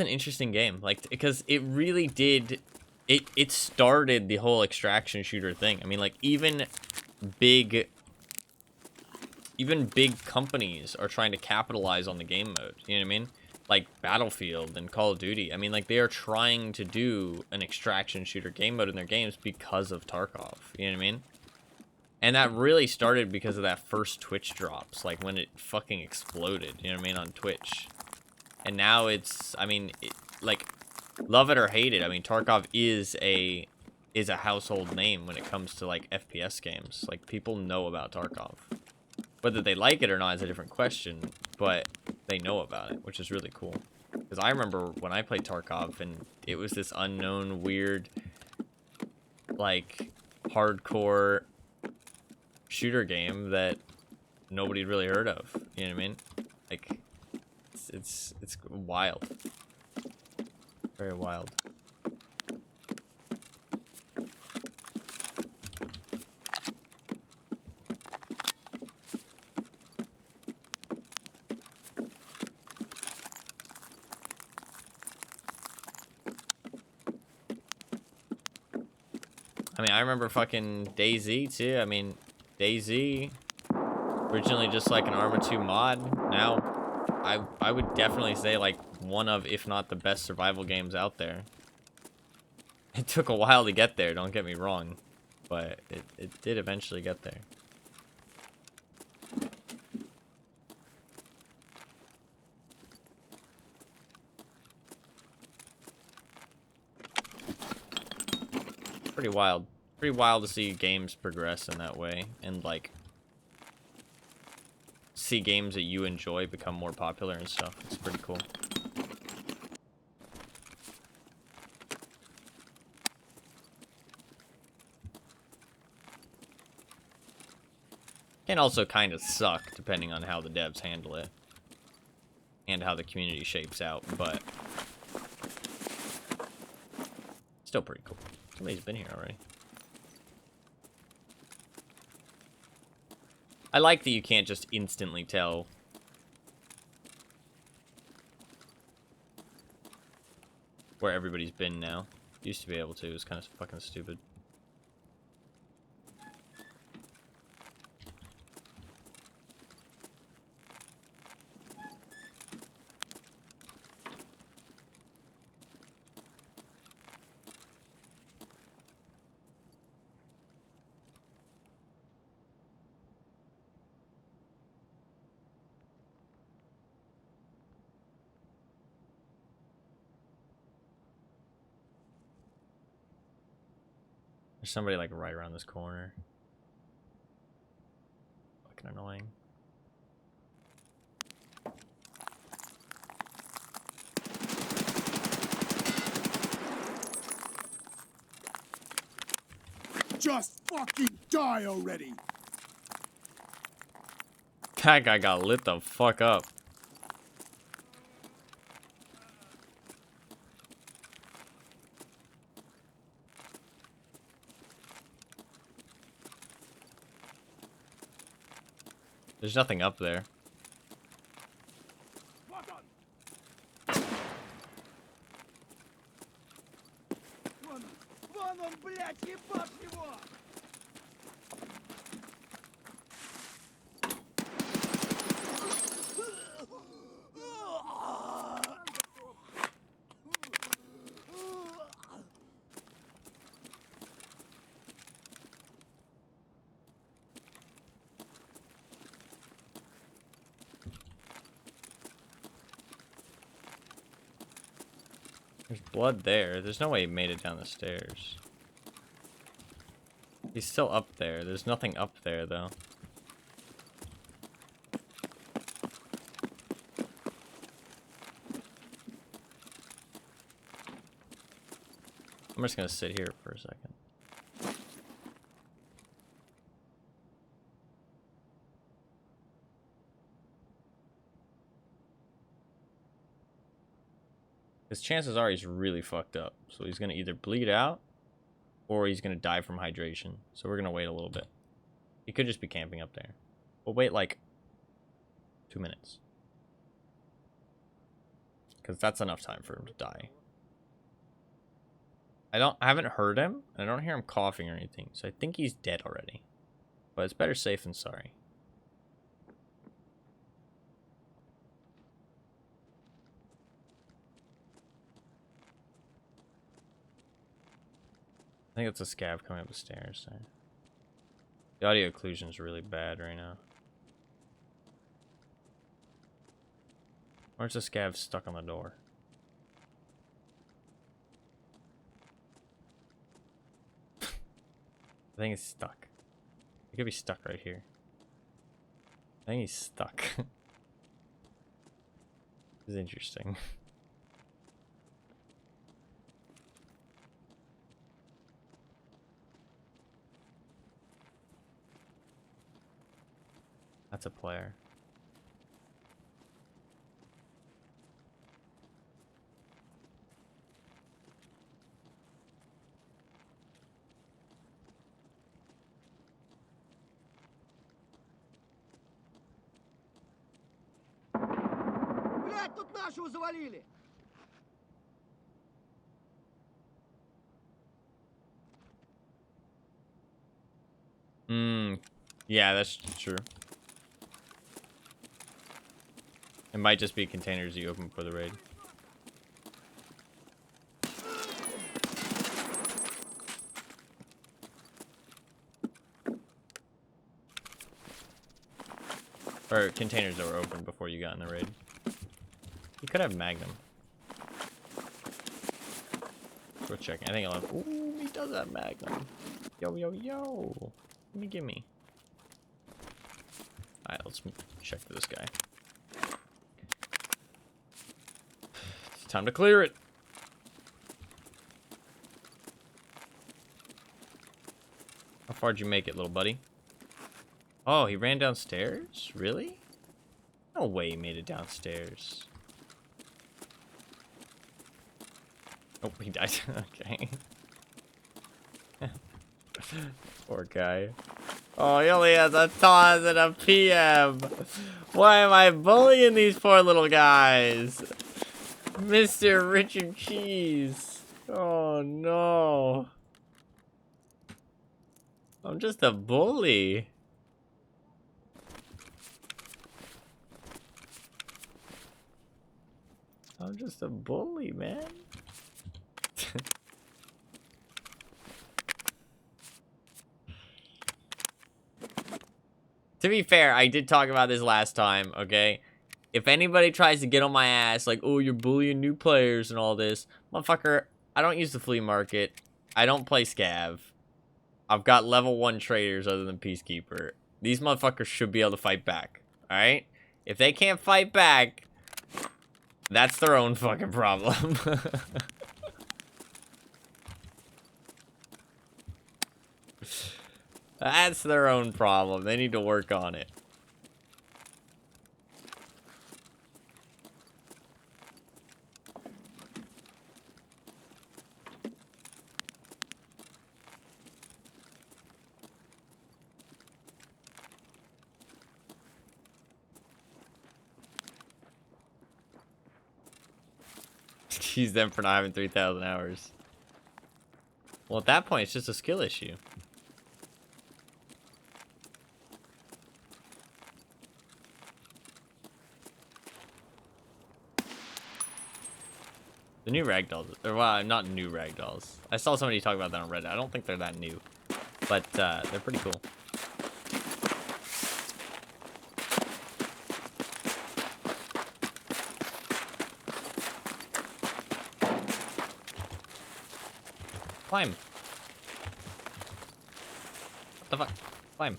an interesting game, like, because it really did, it started the whole extraction shooter thing. I mean, like, even big companies are trying to capitalize on the game mode. You know what I mean? Like Battlefield and Call of Duty. I mean, like, they are trying to do an extraction shooter game mode in their games because of Tarkov. You know what I mean? And that really started because of that first Twitch drops, like when it fucking exploded. You know what I mean? On Twitch. And now it's, I mean, like, love it or hate it, I mean, Tarkov is a household name when it comes to, like, FPS games. Like, people know about Tarkov. Whether they like it or not is a different question, but they know about it, which is really cool. Because I remember when I played Tarkov, and it was this unknown, weird, like, hardcore shooter game that nobody really heard of. You know what I mean? Like, it's wild. Very wild. I mean, I remember fucking DayZ too. I mean, DayZ, originally just like an Arma 2 mod. Now, I would definitely say like one of, if not the best survival games out there. It took a while to get there, don't get me wrong, but it did eventually get there. Pretty wild. Pretty wild to see games progress in that way, and like see games that you enjoy become more popular and stuff. It's pretty cool. Can also kind of suck depending on how the devs handle it and how the community shapes out, but still pretty cool. Somebody's been here already. I like that you can't just instantly tell where everybody's been now. Used to be able to. It was kind of fucking stupid. There's somebody like right around this corner. Fucking annoying. Just fucking die already! That guy got lit the fuck up. There's nothing up there. Вон он, блядь, ебать его! There's blood there. There's no way he made it down the stairs. He's still up there. There's nothing up there, though. I'm just gonna sit here for a second. Because chances are he's really fucked up. So he's gonna either bleed out or he's gonna die from hydration. So we're gonna wait a little bit. He could just be camping up there. We'll wait like 2 minutes. Because that's enough time for him to die. I haven't heard him. I don't hear him coughing or anything. So I think he's dead already. But it's better safe than sorry. I think it's a scav coming up the stairs. So. The audio occlusion is really bad right now. Or it's a scav stuck on the door. I think he's stuck. He could be stuck right here. I think he's stuck. This is interesting. That's a player. Блядь, тут нашего завалили! Yeah, that's true. It might just be containers you open for the raid. Or containers that were open before you got in the raid. You could have Magnum. We're checking. I think I'll have... Ooh, he does have Magnum. Yo, yo, yo. Gimme. Alright, let's check for this guy. It's time to clear it. How far'd you make it, little buddy? Oh, he ran downstairs? Really? No way he made it downstairs. Oh, he died. Okay. Poor guy. Oh, he only has a taunt and a PM. Why am I bullying these poor little guys? Mr. Richard Cheese. Oh, no. I'm just a bully. I'm just a bully, man. To be fair, I did talk about this last time, okay? If anybody tries to get on my ass, like, oh, you're bullying new players and all this, motherfucker, I don't use the flea market. I don't play Scav. I've got level 1 traders other than Peacekeeper. These motherfuckers should be able to fight back, alright? If they can't fight back, that's their own fucking problem. That's their own problem. They need to work on it. Excuse them for not having 3,000 hours. Well, at that point, it's just a skill issue. The new ragdolls, or well, not new ragdolls. I saw somebody talk about that on Reddit. I don't think they're that new, but they're pretty cool. Climb. What the fuck? Climb.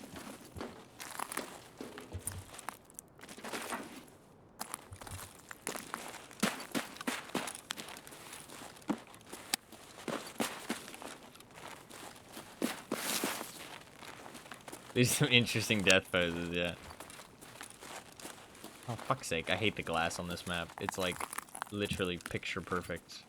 These are some interesting death poses, yeah. Oh, fuck's sake. I hate the glass on this map. It's like literally picture perfect.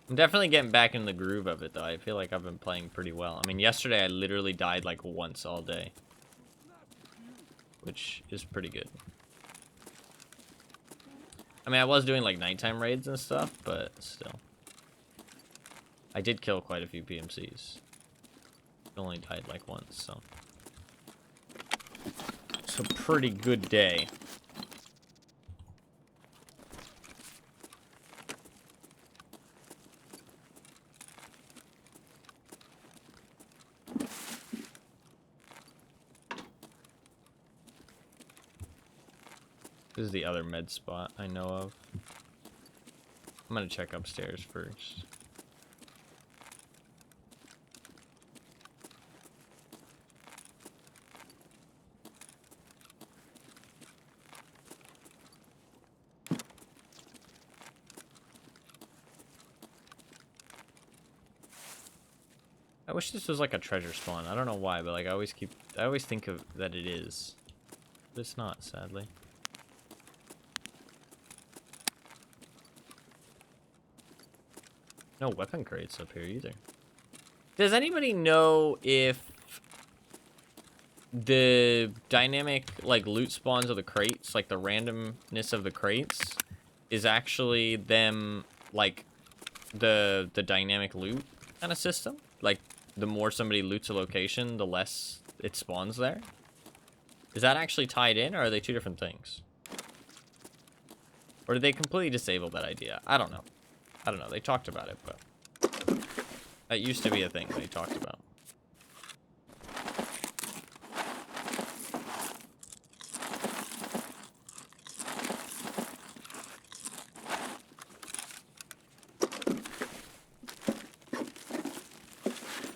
I'm definitely getting back in the groove of it, though. I feel like I've been playing pretty well. I mean, yesterday I literally died like once all day, which is pretty good. I mean, I was doing like nighttime raids and stuff, but still. I did kill quite a few PMCs. Only died like once, so. It's a pretty good day. This is the other med spot I know of. I'm gonna check upstairs first. I wish this was like a treasure spawn. I don't know why, but like I always think of that it is. But it's not, sadly. No weapon crates up here either. Does anybody know if the dynamic like loot spawns of the crates, like the randomness of the crates, is actually them like the dynamic loot kind of system? Like the more somebody loots a location, the less it spawns there? Is that actually tied in, or are they two different things? Or did they completely disable that idea? I don't know. I don't know. They talked about it, but that used to be a thing they talked about.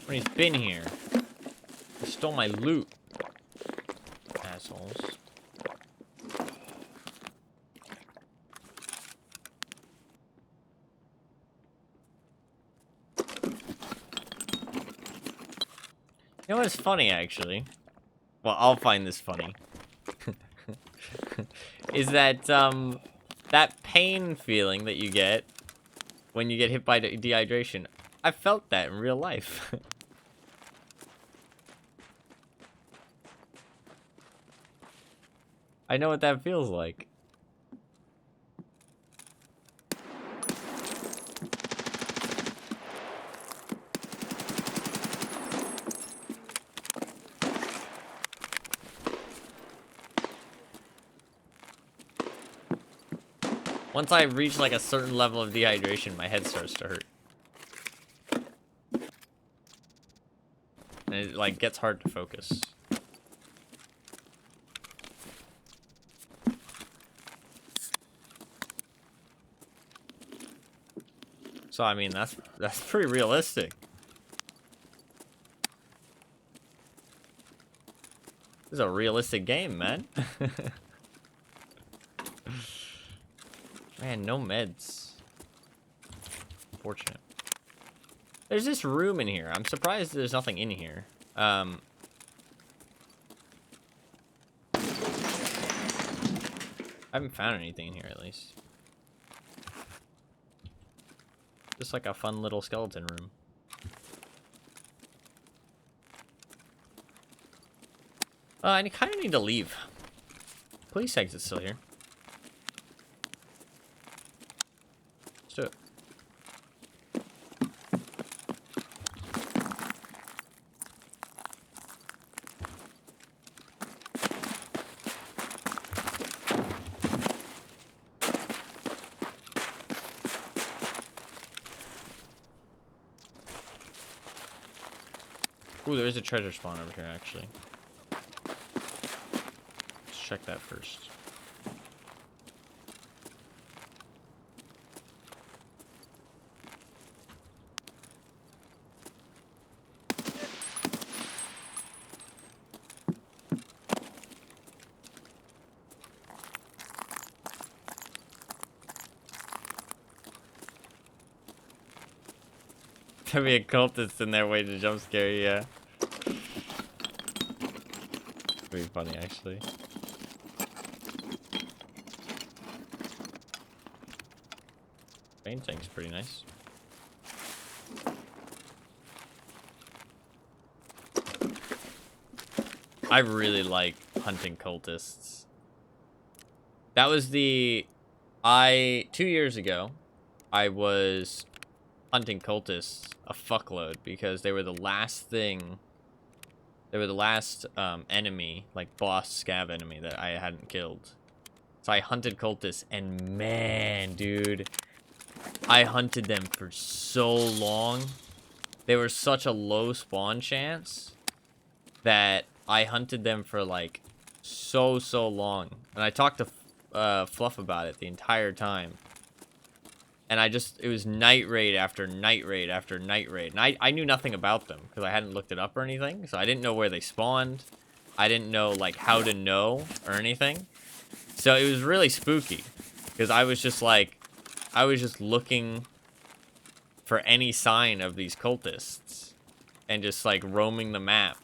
When he's been here, he stole my loot. Assholes. You know what's funny, actually? Well, I'll find this funny. Is that, that pain feeling that you get when you get hit by dehydration. I felt that in real life. I know what that feels like. Once I reach like a certain level of dehydration, my head starts to hurt. And it like gets hard to focus. So I mean that's pretty realistic. This is a realistic game, man. Man, no meds. Unfortunate. There's this room in here. I'm surprised there's nothing in here. I haven't found anything in here, at least. Just like a fun little skeleton room. I kind of need to leave. Police exit's still here. Let's do it. Ooh, there is a treasure spawn over here, actually. Let's check that first. There'll be a cultist in there waiting to jump scare you, yeah. Pretty funny, actually. Painting's pretty nice. I really like hunting cultists. That was 2 years ago, I was hunting cultists a fuckload because they were the last thing. They were the last enemy, like boss scav enemy that I hadn't killed. So I hunted cultists, and man, dude, I hunted them for so long. They were such a low spawn chance that I hunted them for like so long. And I talked to Fluff about it the entire time. And it was night raid after night raid after night raid. And I knew nothing about them because I hadn't looked it up or anything. So I didn't know where they spawned. I didn't know, like, how to know or anything. So it was really spooky because I was just looking for any sign of these cultists and just, like, roaming the map.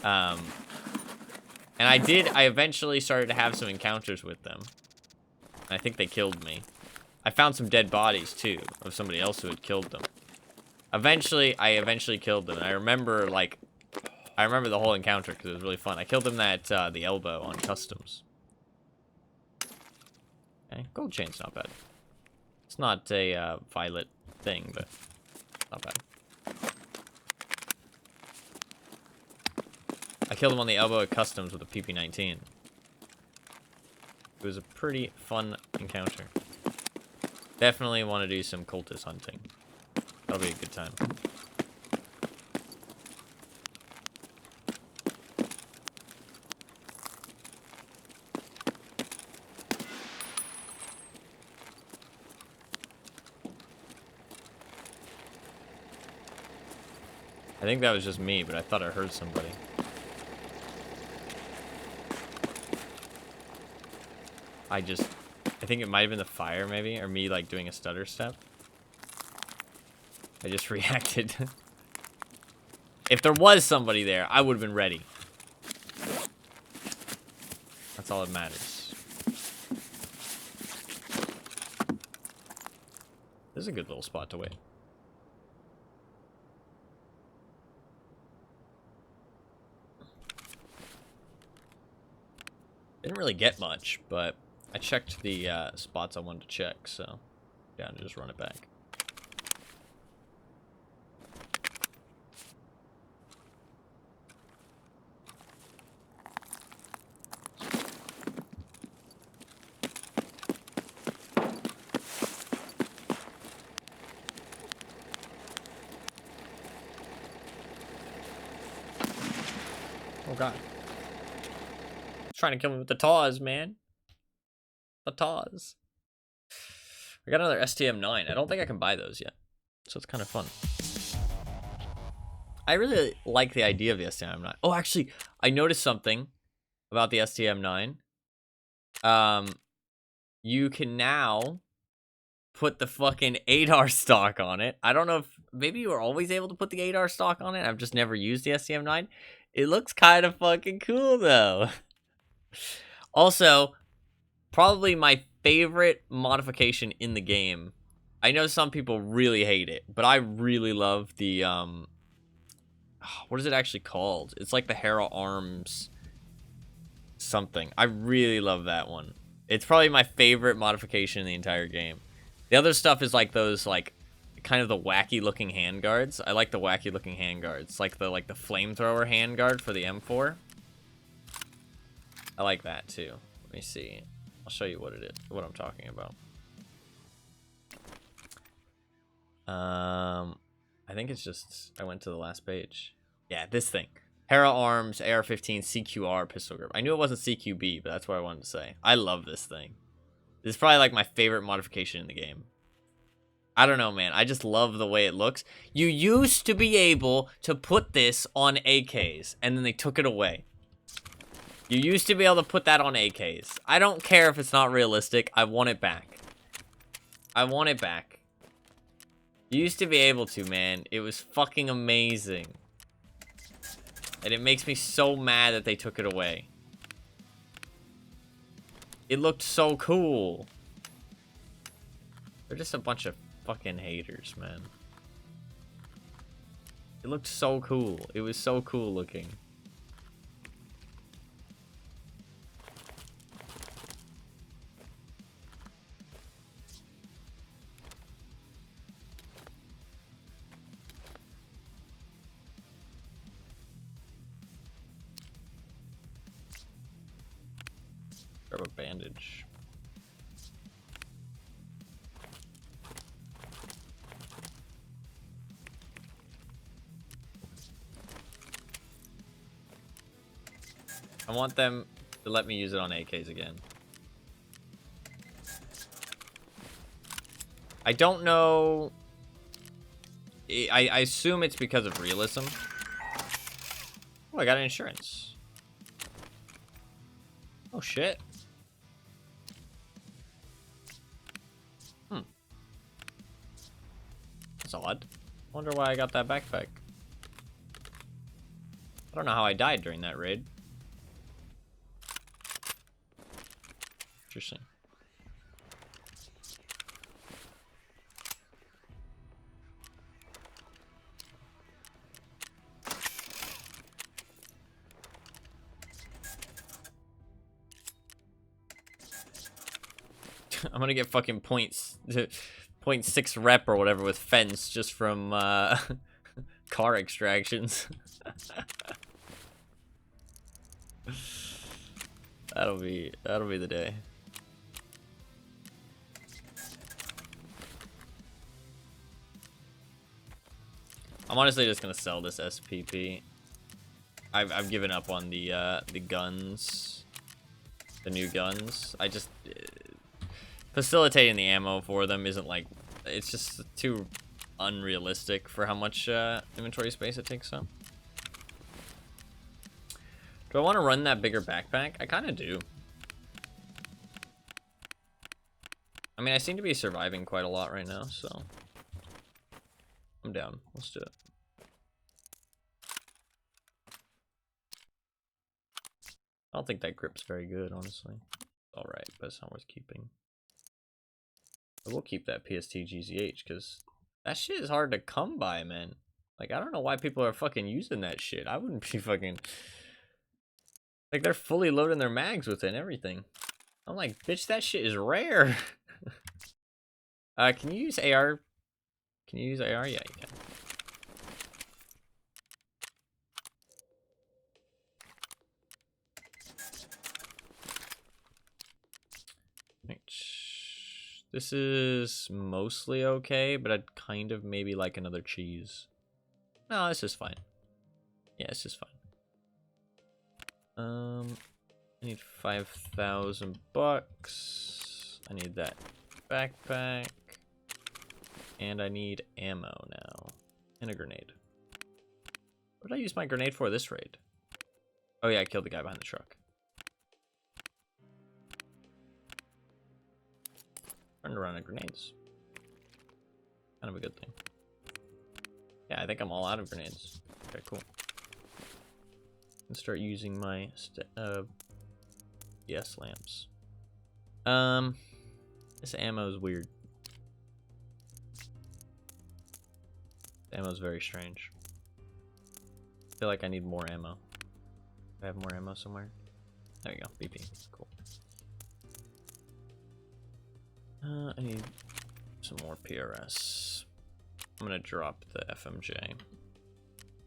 And I eventually started to have some encounters with them. I think they killed me. I found some dead bodies, too, of somebody else who had killed them. I eventually killed them, and I remember the whole encounter, because it was really fun. I killed them at the elbow on customs. Okay, gold chain's not bad. It's not a violet thing, but not bad. I killed him on the elbow at customs with a PP-19. It was a pretty fun encounter. Definitely want to do some cultist hunting. That'll be a good time. I think that was just me, but I thought I heard somebody. I think it might have been the fire, maybe, or me, like, doing a stutter step. I just reacted. If there was somebody there, I would have been ready. That's all that matters. This is a good little spot to wait. Didn't really get much, but I checked the spots I wanted to check, so down to just run it back. Oh god. Trying to kill me with the Taz, man. The Taz. I got another STM9. I don't think I can buy those yet. So it's kind of fun. I really like the idea of the STM9. Oh, actually, I noticed something about the STM9. You can now put the fucking 8R stock on it. I don't know if maybe you were always able to put the 8R stock on it. I've just never used the STM9. It looks kind of fucking cool, though. Also, probably my favorite modification in the game. I know some people really hate it, but I really love the, what is it actually called? It's like the Hera Arms something. I really love that one. It's probably my favorite modification in the entire game. The other stuff is like those, like, kind of the wacky looking handguards. I like the wacky looking handguards. Like the flamethrower handguard for the M4. I like that too. Let me see. I'll show you what it is, what I'm talking about. I think it's just, I went to the last page. Yeah, this thing. Hera Arms, AR-15, CQR, pistol grip. I knew it wasn't CQB, but that's what I wanted to say. I love this thing. This is probably like my favorite modification in the game. I don't know, man. I just love the way it looks. You used to be able to put this on AKs, and then they took it away. You used to be able to put that on AKs. I don't care if it's not realistic. I want it back. I want it back. You used to be able to, man. It was fucking amazing. And it makes me so mad that they took it away. It looked so cool. They're just a bunch of fucking haters, man. It looked so cool. It was so cool looking. Grab a bandage. I want them to let me use it on AKs again. I don't know. I assume it's because of realism. Oh, I got insurance. Oh, shit. That's odd. Wonder why I got that backpack. I don't know how I died during that raid. Interesting. I'm gonna get fucking points, 0.6 rep or whatever with fence just from car extractions. That'll be the day. I'm honestly just gonna sell this SPP. I've given up on the guns, the new guns. I just facilitating the ammo for them isn't like, it's just too unrealistic for how much inventory space it takes up. Do I want to run that bigger backpack? I kind of do. I mean, I seem to be surviving quite a lot right now, so I'm down. Let's do it. I don't think that grip's very good, honestly. Alright, but it's not worth keeping. I will keep that PST GZH, because that shit is hard to come by, man. Like, I don't know why people are fucking using that shit. I wouldn't be fucking... Like, they're fully loading their mags with it and everything. I'm like, bitch, that shit is rare. Can you use AR? Can you use AR? Yeah, you can. This is mostly okay, but I'd kind of maybe like another cheese. No, this is fine. Yeah, this is fine. I need 5,000 bucks. I need that backpack. And I need ammo now. And a grenade. What did I use my grenade for this raid? Oh yeah, I killed the guy behind the truck. Turned around of grenades. Kind of a good thing. Yeah, I think I'm all out of grenades. Okay, cool. And start using my ES lamps. This ammo is weird. This ammo is very strange. I feel like I need more ammo. Do I have more ammo somewhere? There we go. BP. Cool. I need some more PRS. I'm gonna drop the FMJ.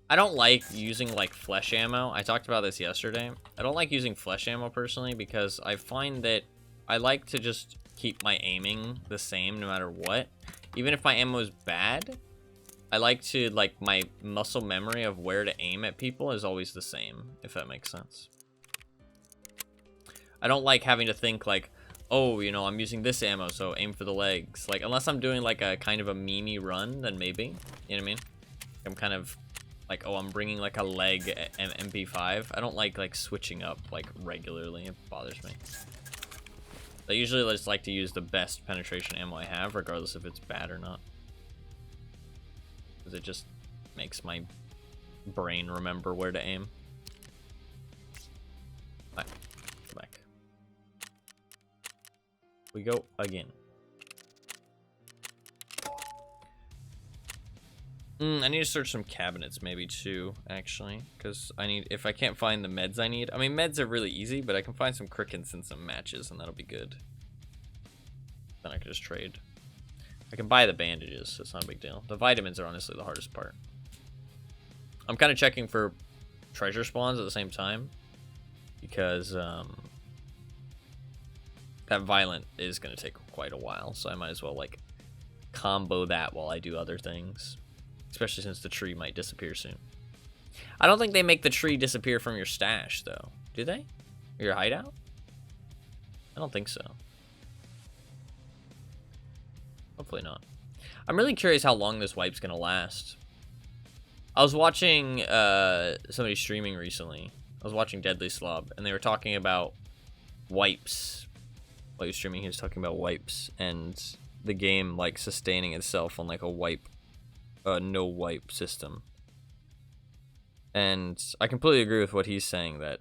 I don't like using like flesh ammo. I talked about this yesterday. I don't like using flesh ammo personally because I find that I like to just keep my aiming the same no matter what. Even if my ammo is bad, I like to, like, my muscle memory of where to aim at people is always the same, if that makes sense. I don't like having to think, like, oh, you know, I'm using this ammo, so aim for the legs. Like, unless I'm doing, like, a kind of a meme run, then maybe. You know what I mean? I'm kind of, like, oh, I'm bringing, like, a leg MP5. I don't like, switching up, like, regularly. It bothers me. I usually just like to use the best penetration ammo I have, regardless if it's bad or not. Because it just makes my brain remember where to aim. Back. Go back. We go again. I need to search some cabinets maybe too, actually. Because I need, if I can't find the meds I need. I mean, meds are really easy, but I can find some crickets and some matches, and that'll be good. Then I can just trade. I can buy the bandages, so it's not a big deal. The vitamins are honestly the hardest part. I'm kind of checking for treasure spawns at the same time. Because, that violent is going to take quite a while, so I might as well, like, combo that while I do other things. Especially since the tree might disappear soon. I don't think they make the tree disappear from your stash, though. Do they? Or your hideout? I don't think so. Hopefully not. I'm really curious how long this wipe's going to last. I was watching somebody streaming recently. I was watching Deadly Slob, and they were talking about wipes. While he was streaming, he was talking about wipes and the game, like, sustaining itself on, like, a wipe, no wipe system. And I completely agree with what he's saying, that,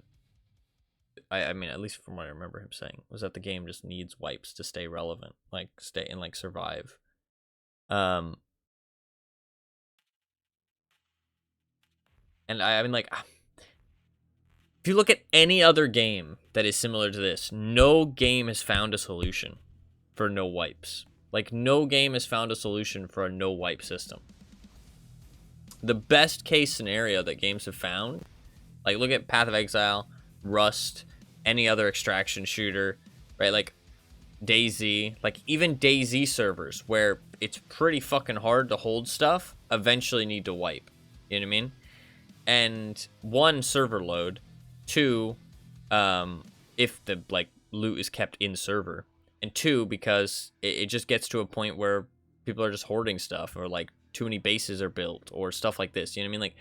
I mean, at least from what I remember him saying, was that the game just needs wipes to stay relevant, like, stay and, like, survive. And I mean, like, if you look at any other game that is similar to this, no game has found a solution for no wipes. Like, no game has found a solution for a no wipe system. The best case scenario that games have found, like, look at Path of Exile, Rust, any other extraction shooter, right? Like, DayZ, like, even DayZ servers, where it's pretty fucking hard to hold stuff, eventually need to wipe. You know what I mean? And one, server load. Two, if the, like, loot is kept in server. And two, because it just gets to a point where people are just hoarding stuff, or, like, too many bases are built, or stuff like this. You know what I mean? Like,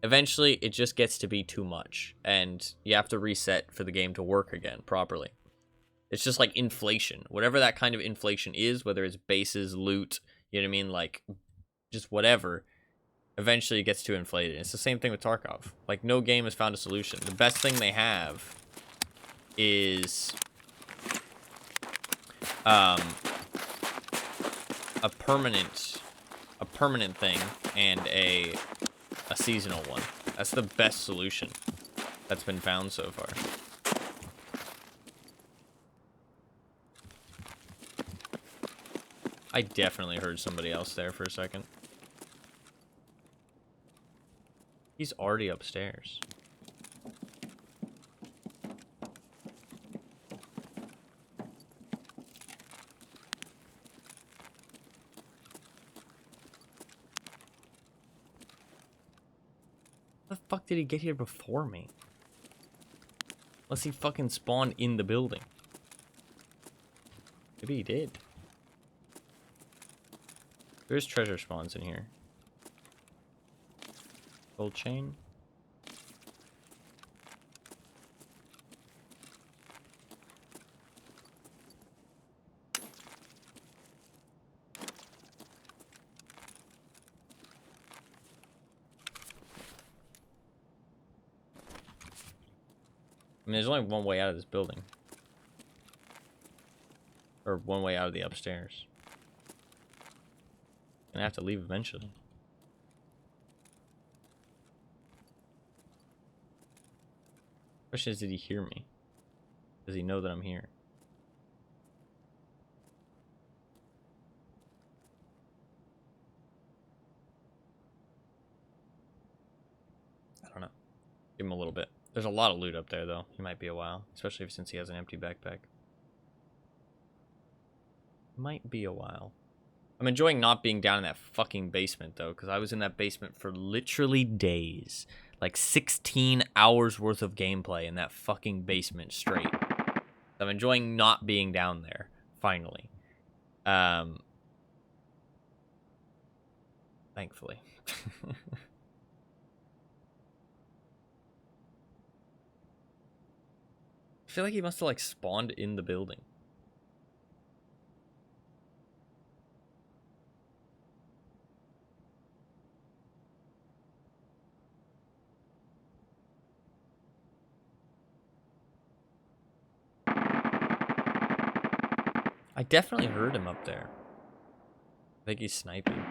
eventually it just gets to be too much, and you have to reset for the game to work again properly. It's just like inflation. Whatever that kind of inflation is, whether it's bases, loot, you know what I mean? Like, just whatever. Eventually it gets too inflated. It's the same thing with Tarkov. Like, no game has found a solution. The best thing they have is a permanent thing and a seasonal one. That's the best solution that's been found so far. I definitely heard somebody else there for a second. He's already upstairs. How the fuck did he get here before me? Unless he fucking spawned in the building. Maybe he did. There's treasure spawns in here. Gold chain. I mean, there's only one way out of this building. Or one way out of the upstairs. Gonna have to leave eventually. Question is, did he hear me? Does he know that I'm here? I don't know. Give him a little bit. There's a lot of loot up there, though. He might be a while, especially since he has an empty backpack. Might be a while. I'm enjoying not being down in that fucking basement, though, because I was in that basement for literally days. Like 16 hours worth of gameplay in that fucking basement straight. I'm enjoying not being down there, finally. Thankfully. I feel like he must have, like, spawned in the building. I definitely heard him up there. I think he's sniping.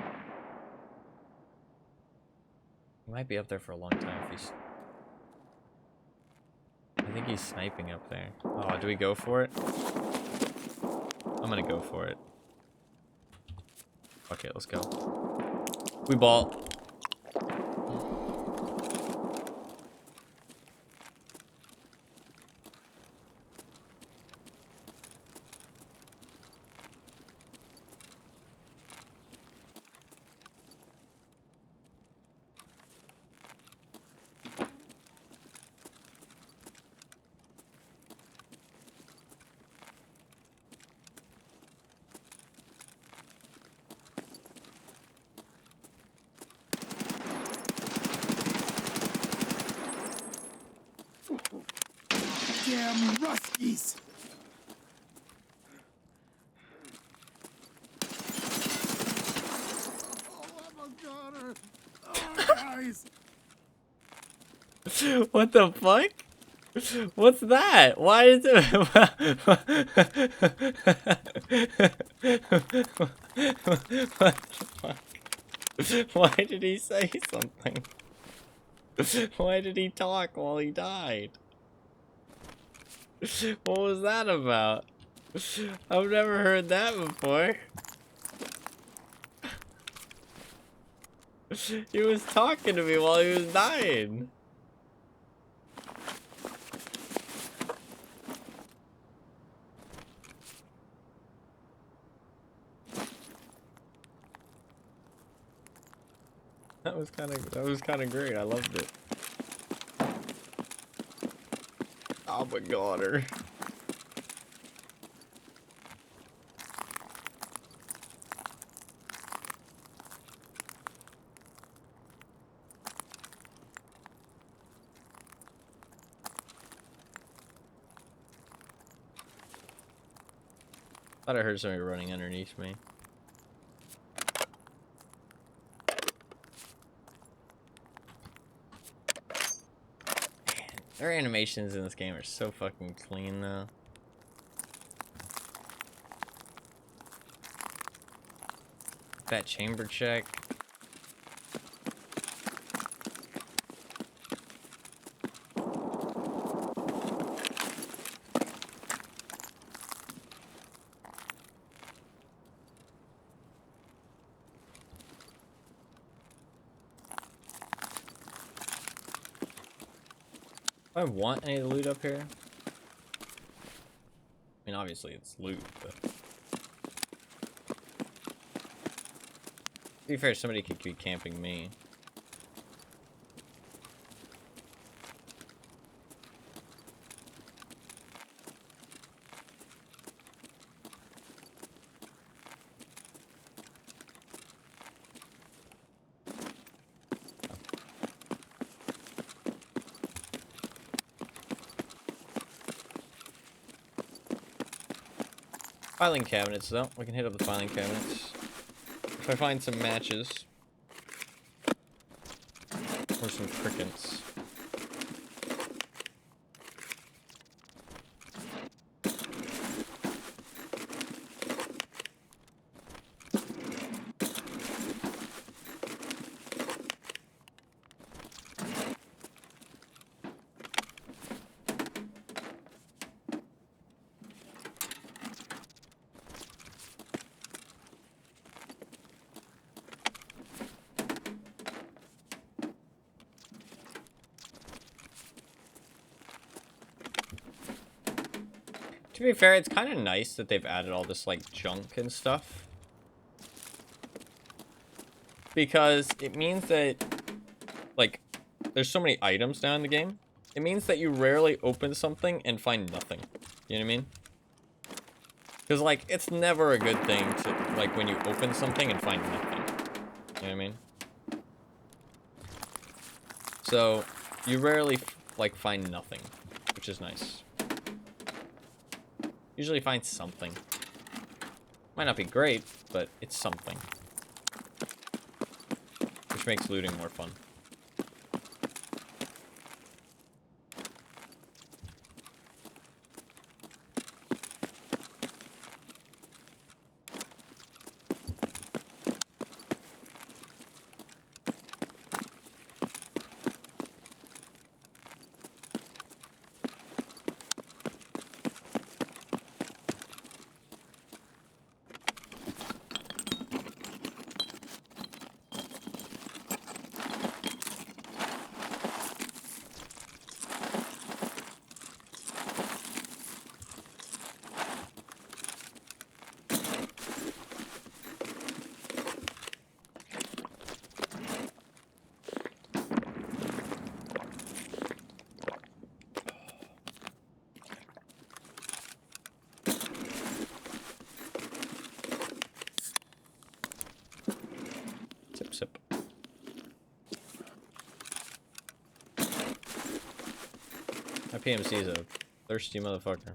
He might be up there for a long time if he's... I think he's sniping up there. Oh, do we go for it? I'm gonna go for it. Okay, let's go. We ball. Damn Ruskies! Oh, almost got her! Oh, guys! What the fuck? What's that? Why is it? What the fuck? Why did he say something? Why did he talk while he died? What was that about? I've never heard that before. He was talking to me while he was dying. That was kind of great. I loved it. Oh my god. Thought I heard somebody running underneath me. Man, their animations in this game are so fucking clean, though. That chamber check. Do I want any of the loot up here? I mean, obviously it's loot, but... To be fair, somebody could be camping me. Filing cabinets, though. We can hit up the filing cabinets. If I find some matches. Or some crickets. To be fair, it's kind of nice that they've added all this, like, junk and stuff. because it means that, like, there's so many items now in the game. It means that you rarely open something and find nothing. You know what I mean? Because, like, it's never a good thing to, like, when you open something and find nothing. You know what I mean? So, you rarely, like, find nothing, which is nice. Usually find something. Might not be great, but it's something. Which makes looting more fun. Sip, sip. My PMC is a thirsty motherfucker.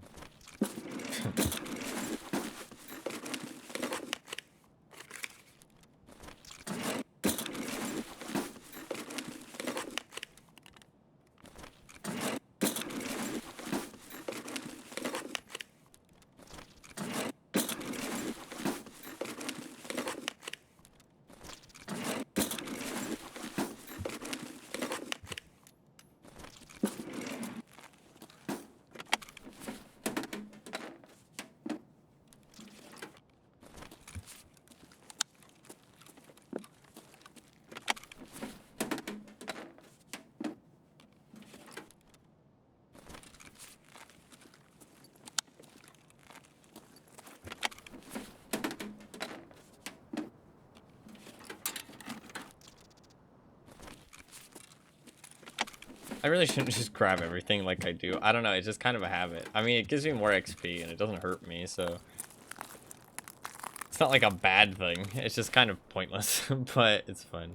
I really shouldn't just grab everything like I do. I don't know, it's just kind of a habit. I mean, it gives me more XP and it doesn't hurt me, so... It's not like a bad thing. It's just kind of pointless, but it's fun.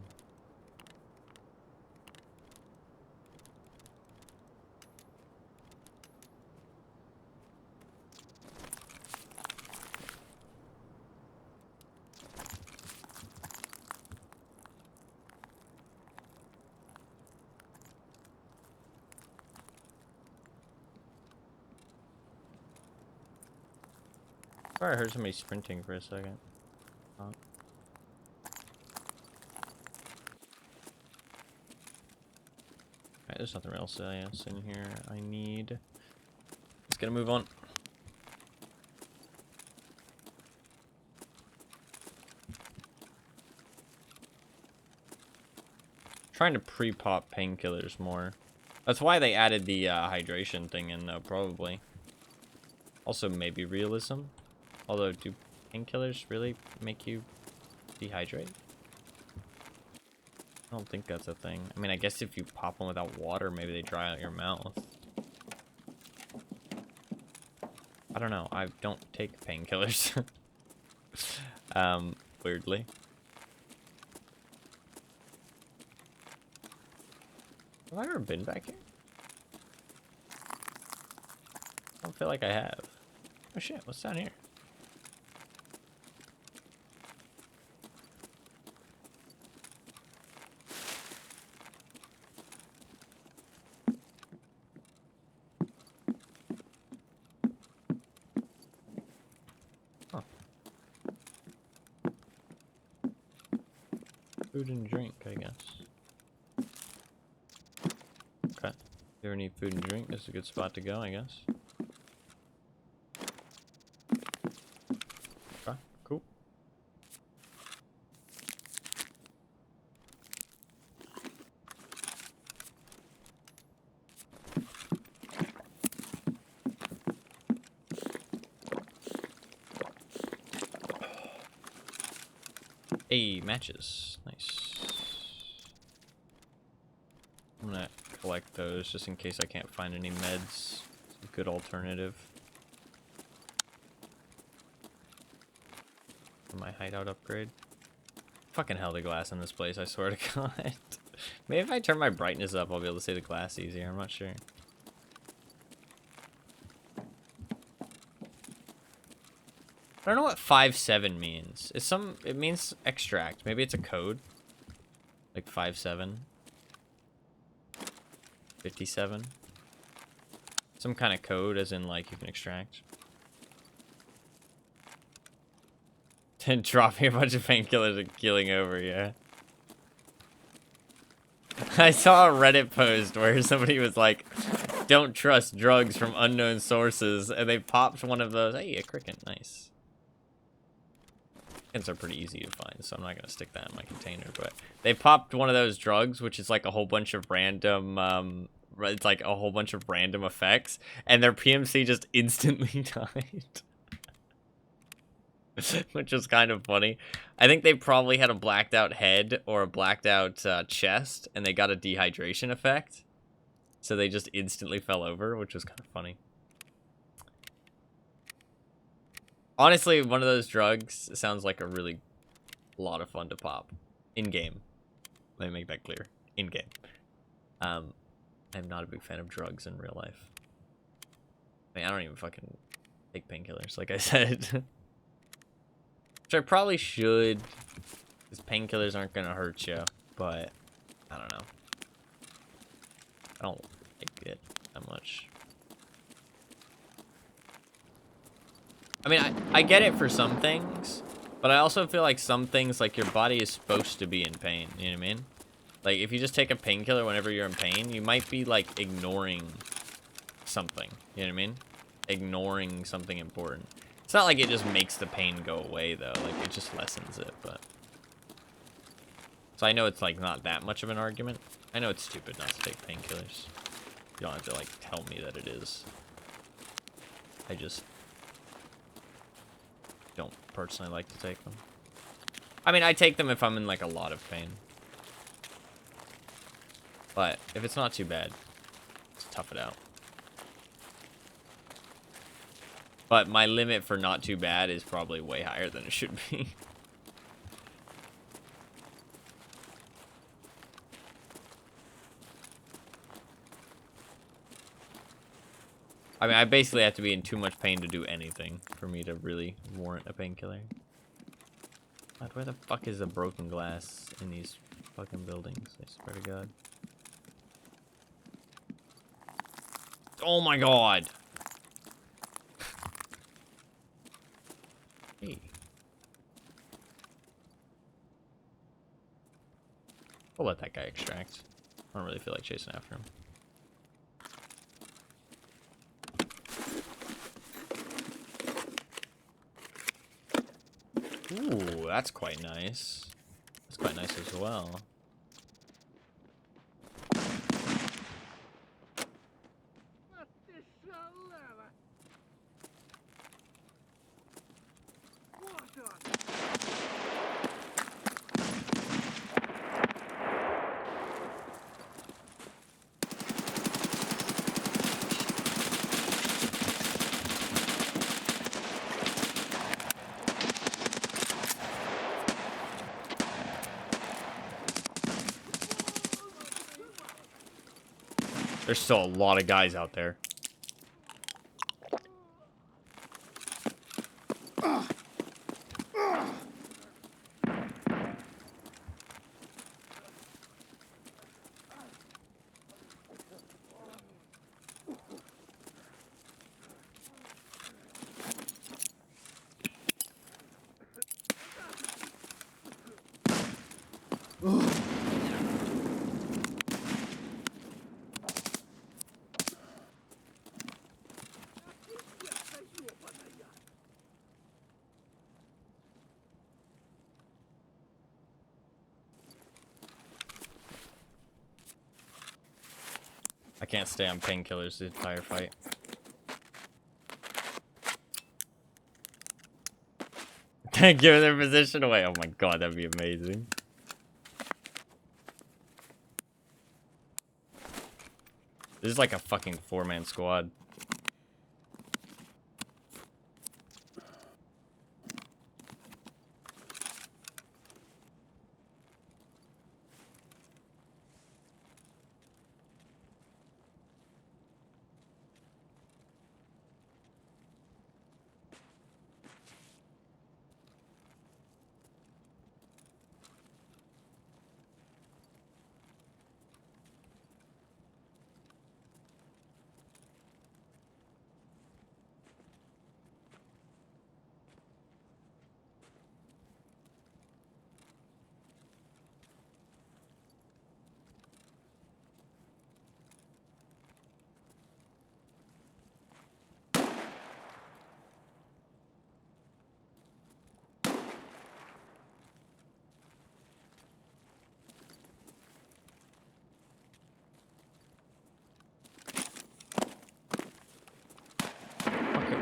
Sorry, I heard somebody sprinting for a second. Alright, there's nothing else in here I need. Let's get a move on. Trying to pre-pop painkillers more. That's why they added the hydration thing in, though, probably. Also, maybe realism. Although, do painkillers really make you dehydrate? I don't think that's a thing. I mean, I guess if you pop them without water, maybe they dry out your mouth. I don't know. I don't take painkillers. Weirdly. Have I ever been back here? I don't feel like I have. Oh shit, what's down here? Huh. Food and drink, I guess. Okay. If you ever need food and drink, this is a good spot to go, I guess. Okay, cool. Hey, matches. Nice. collect those just in case I can't find any meds. It's a good alternative. For my hideout upgrade. Fucking hell, the glass in this place, I swear to God. Maybe if I turn my brightness up, I'll be able to see the glass easier. I'm not sure. I don't know what 5-7 means. It means extract. Maybe it's a code. Like 5-7. 57. Some kind of code, as in, like, you can extract. Then dropping a bunch of painkillers and keeling over, yeah. I saw a Reddit post where somebody was like, don't trust drugs from unknown sources, and they popped one of those. Hey, a cricket, nice. Crickets are pretty easy to find, so I'm not going to stick that in my container, but they popped one of those drugs, which is like a whole bunch of random, it's like a whole bunch of random effects, and their PMC just instantly died. Which is kind of funny. I think they probably had a blacked out head or a blacked out chest, and they got a dehydration effect. So they just instantly fell over, which was kind of funny. Honestly, one of those drugs sounds like a really lot of fun to pop. In-game. Let me make that clear. In-game. I'm not a big fan of drugs in real life. I mean, I don't even fucking take painkillers, like I said. Which I probably should, because painkillers aren't going to hurt you, but I don't know. I don't like it that much. I mean, I get it for some things, but I also feel like some things, like your body is supposed to be in pain, you know what I mean? Like, if you just take a painkiller whenever you're in pain, you might be, like, ignoring something, you know what I mean? Ignoring something important. It's not like it just makes the pain go away, though. Like, it just lessens it, but... So I know it's, like, not that much of an argument. I know it's stupid not to take painkillers. You don't have to, like, tell me that it is. I just... don't personally like to take them. I mean, I take them if I'm in, like, a lot of pain. But if it's not too bad, just tough it out. But my limit for not too bad is probably way higher than it should be. I mean, I basically have to be in too much pain to do anything for me to really warrant a painkiller. God, where the fuck is the broken glass in these fucking buildings? I swear to God. Oh my God! Hey. I'll let that guy extract. I don't really feel like chasing after him. Ooh, that's quite nice. That's quite nice as well. There's still a lot of guys out there. I can't stay on painkillers the entire fight. Give their position away. Oh my God, that'd be amazing. This is like a fucking 4-man squad.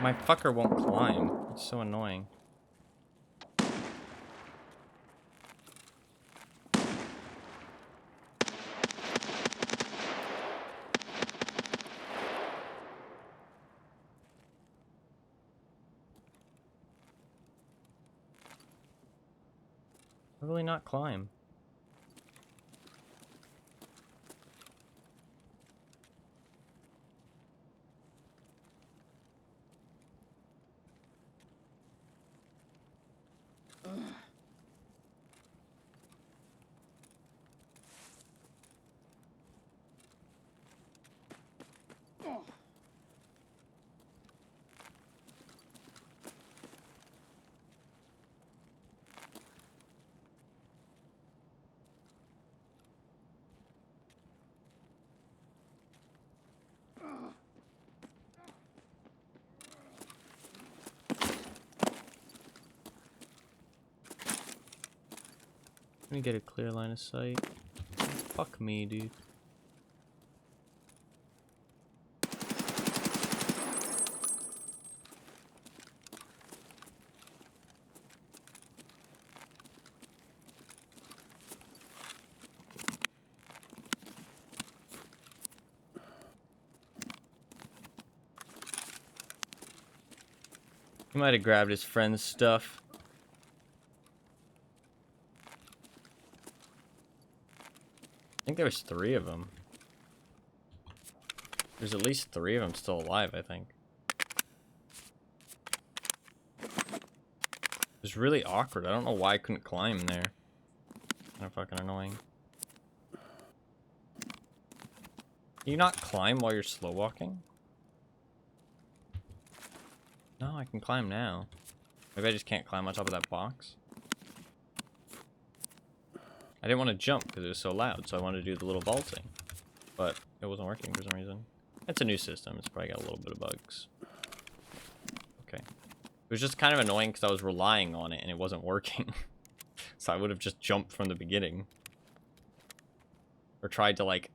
My fucker won't climb. It's so annoying. Why will he not climb? Let me get a clear line of sight. Fuck me, dude. He might have grabbed his friend's stuff. I think there was 3 of them. There's at least 3 of them still alive, I think. It was really awkward. I don't know why I couldn't climb there. Kind of fucking annoying. Can you not climb while you're slow walking? No, I can climb now. Maybe I just can't climb on top of that box. I didn't want to jump because it was so loud, so I wanted to do the little vaulting. But it wasn't working for some reason. It's a new system. It's probably got a little bit of bugs. Okay. It was just kind of annoying because I was relying on it and it wasn't working. So I would have just jumped from the beginning. Or tried to, like,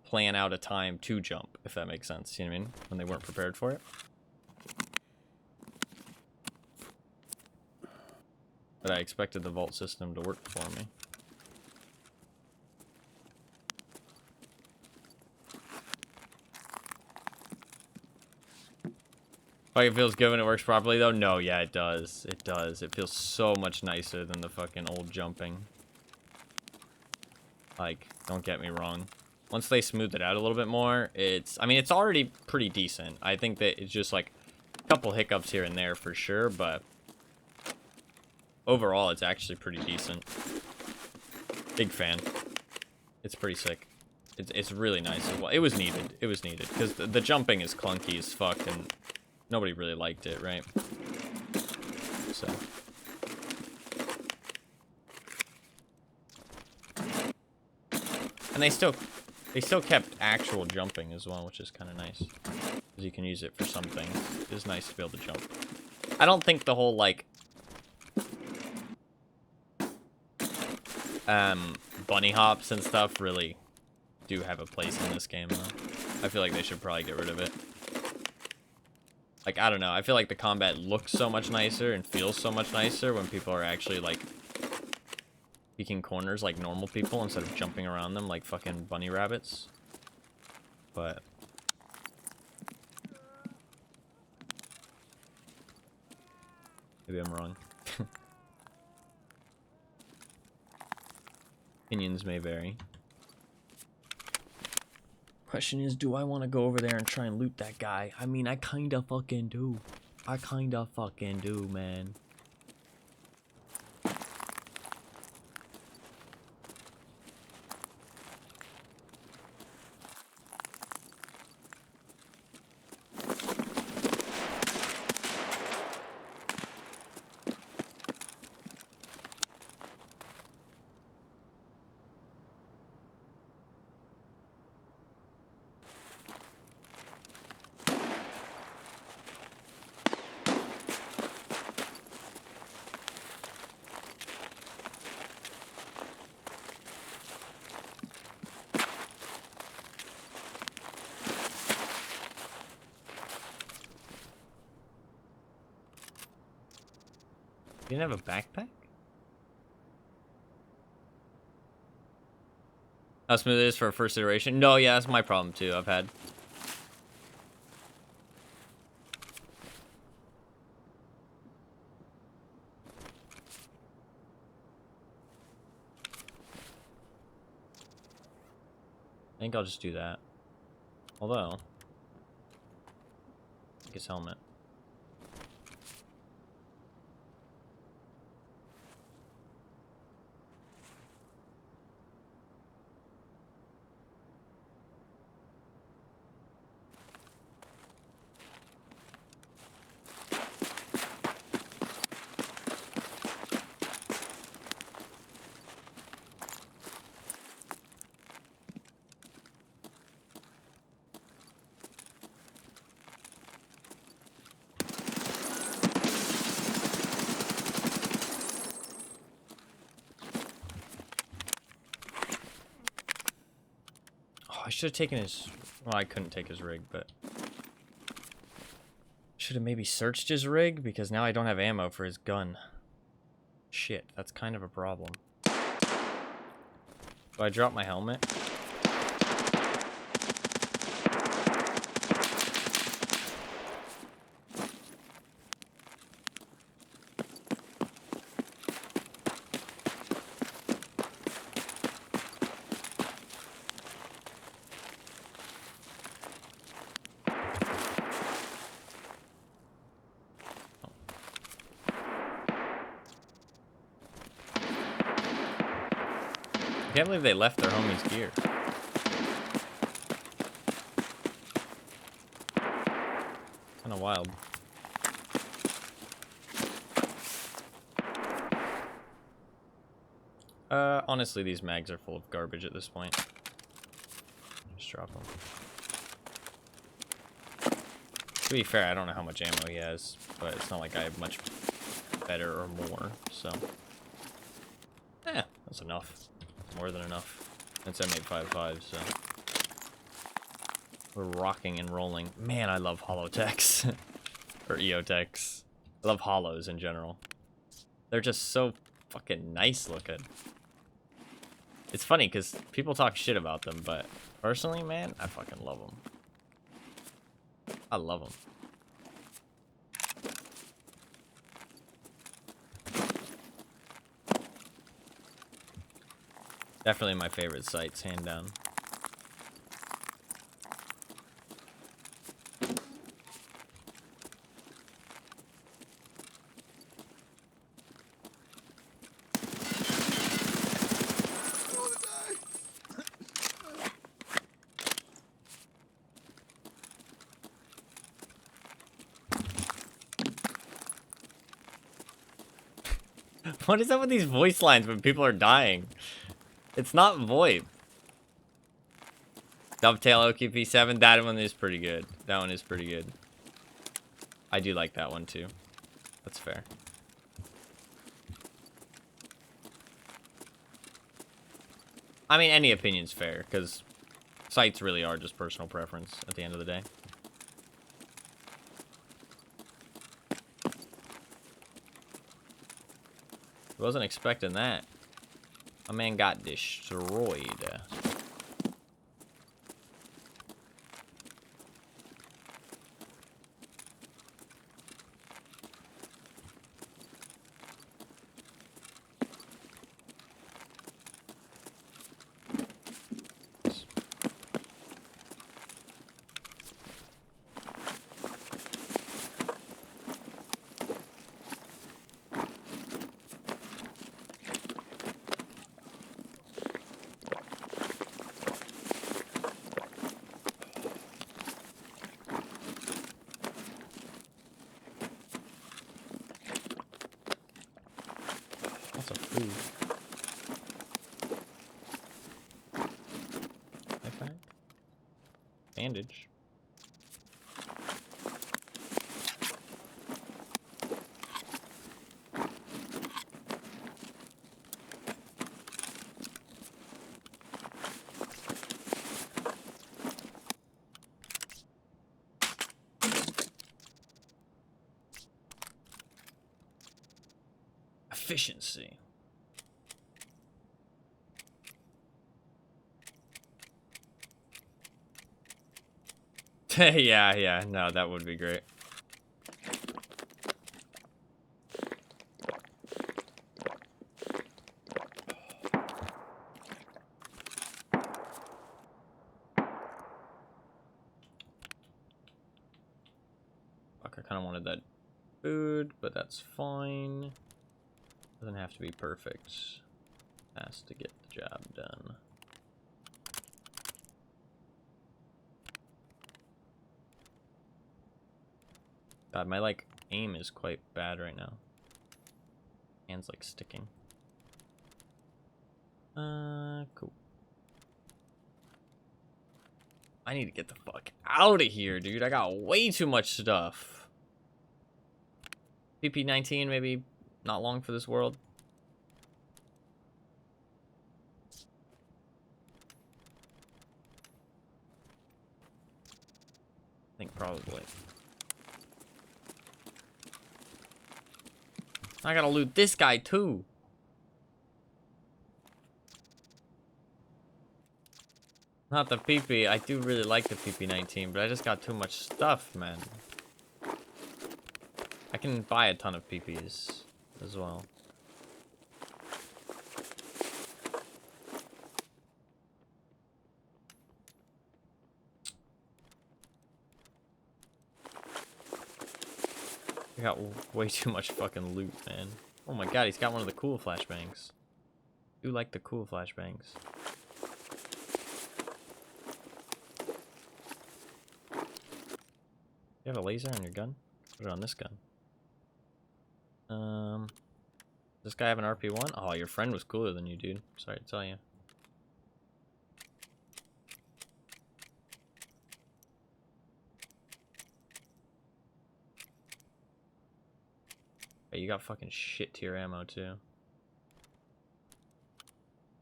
plan out a time to jump, if that makes sense. You know what I mean? When they weren't prepared for it. But I expected the vault system to work for me. Like, it feels good when it works properly, though? No, yeah, it does. It does. It feels so much nicer than the fucking old jumping. Like, don't get me wrong. Once they smooth it out a little bit more, it's... I mean, it's already pretty decent. I think that it's just, like, a couple hiccups here and there for sure, but... overall, it's actually pretty decent. Big fan. It's pretty sick. It's really nice as well. It was needed. It was needed. Because the jumping is clunky as fuck, and... nobody really liked it, right? So. And they still kept actual jumping as well, which is kind of nice. Because you can use it for something. It's nice to be able to jump. I don't think the whole, like... bunny hops and stuff really do have a place in this game, though. I feel like they should probably get rid of it. Like, I don't know. I feel like the combat looks so much nicer and feels so much nicer when people are actually, like, peeking corners like normal people instead of jumping around them like fucking bunny rabbits. But Maybe I'm wrong. Opinions may vary. Question is, do I want to go over there and try and loot that guy? I mean, I kinda fucking do. I kinda fucking do, man. You didn't have a backpack? How smooth it is for a first iteration? No, yeah, that's my problem too. I've had. I think I'll just do that. Although, take his helmet. I should have taken his... Well, I couldn't take his rig, but... Should have maybe searched his rig, because now I don't have ammo for his gun. Shit, that's kind of a problem. Do I drop my helmet? I can't believe they left their homie's gear. Kinda wild. Honestly, these mags are full of garbage at this point. Just drop them. To be fair, I don't know how much ammo he has, but it's not like I have much better or more, so... that's enough. More than enough. It's M855, so... We're rocking and rolling. Man, I love holotechs. Or EOTechs. I love holos in general. They're just so fucking nice looking. It's funny, because people talk shit about them, but personally, man, I fucking love them. I love them. Definitely my favorite sights, hand down. What is up with these voice lines when people are dying? It's not VoIP. Dovetail OQP7, that one is pretty good. That one is pretty good. I do like that one too. That's fair. I mean, any opinion's fair, because sites really are just personal preference at the end of the day. Wasn't expecting that. My man got destroyed. Lots of food. Okay. Bandage. Efficiency. Yeah, no, that would be great. Fuck, I kind of wanted that food, but that's fine. Doesn't have to be perfect. Has to get the job done. God, my like aim is quite bad right now. Hands like sticking. Cool. I need to get the fuck out of here, dude. I got way too much stuff. PP19, maybe not long for this world. I think probably. I gotta loot this guy too. Not the PP. I do really like the PP19, but I just got too much stuff, man. I can buy a ton of PPs as well. I got way too much fucking loot, man. Oh my god, he's got one of the cool flashbangs. I do like the cool flashbangs. You have a laser on your gun? Put it on this gun. Does this guy have an RP1? Oh, your friend was cooler than you, dude. Sorry to tell you. Hey, you got fucking shit tier ammo too.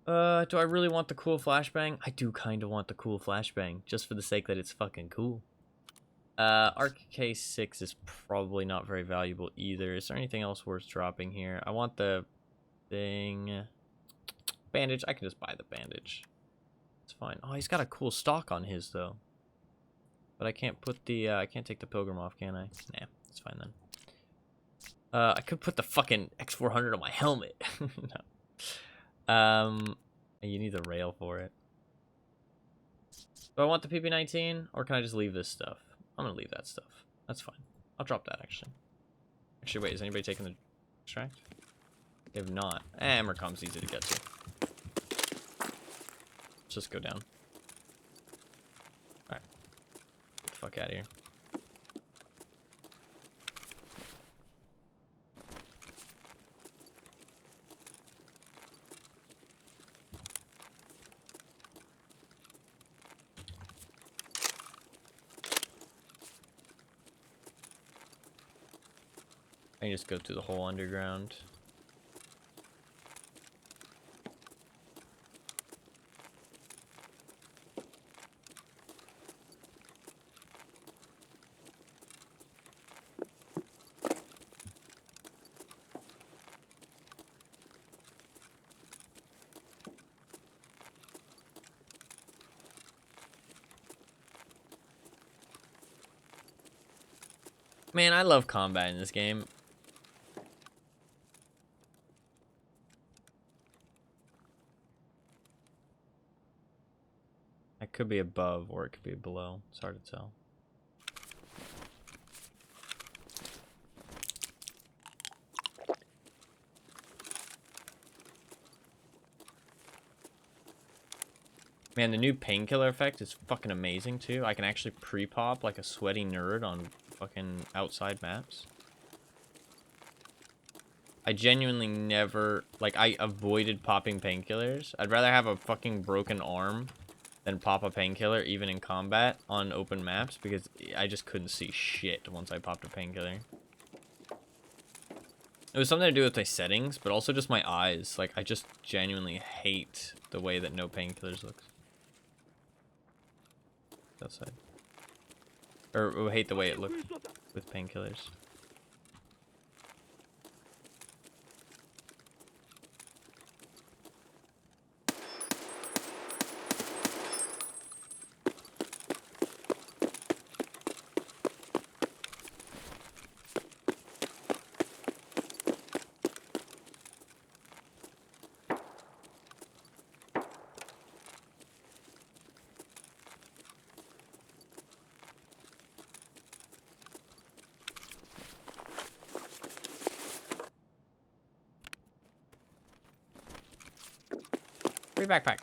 Do I really want the cool flashbang? I do kind of want the cool flashbang, just for the sake that it's fucking cool. RK6 is probably not very valuable either. Is there anything else worth dropping here? I want the thing. Bandage. I can just buy the bandage. It's fine. Oh, he's got a cool stock on his though. But I can't put the I can't take the pilgrim off, can I? Nah, it's fine then. I could put the fucking X400 on my helmet. No. You need the rail for it. Do I want the PP19 or can I just leave this stuff? I'm gonna leave that stuff. That's fine. I'll drop that actually. Actually, wait, is anybody taking the extract? They have not. Emercom's easy to get to. Let's just go down. Alright. Get the fuck out of here. I can just go through the whole underground. Man, I love combat in this game. It could be above or it could be below. It's hard to tell. Man, the new painkiller effect is fucking amazing too. I can actually pre-pop like a sweaty nerd on fucking outside maps. I genuinely never, like, I avoided popping painkillers. I'd rather have a fucking broken arm than pop a painkiller, even in combat, on open maps, because I just couldn't see shit once I popped a painkiller. It was something to do with my settings, but also just my eyes. Like, I just genuinely hate the way that no painkillers looks. Outside. Or hate the way it looks with painkillers. Free backpack.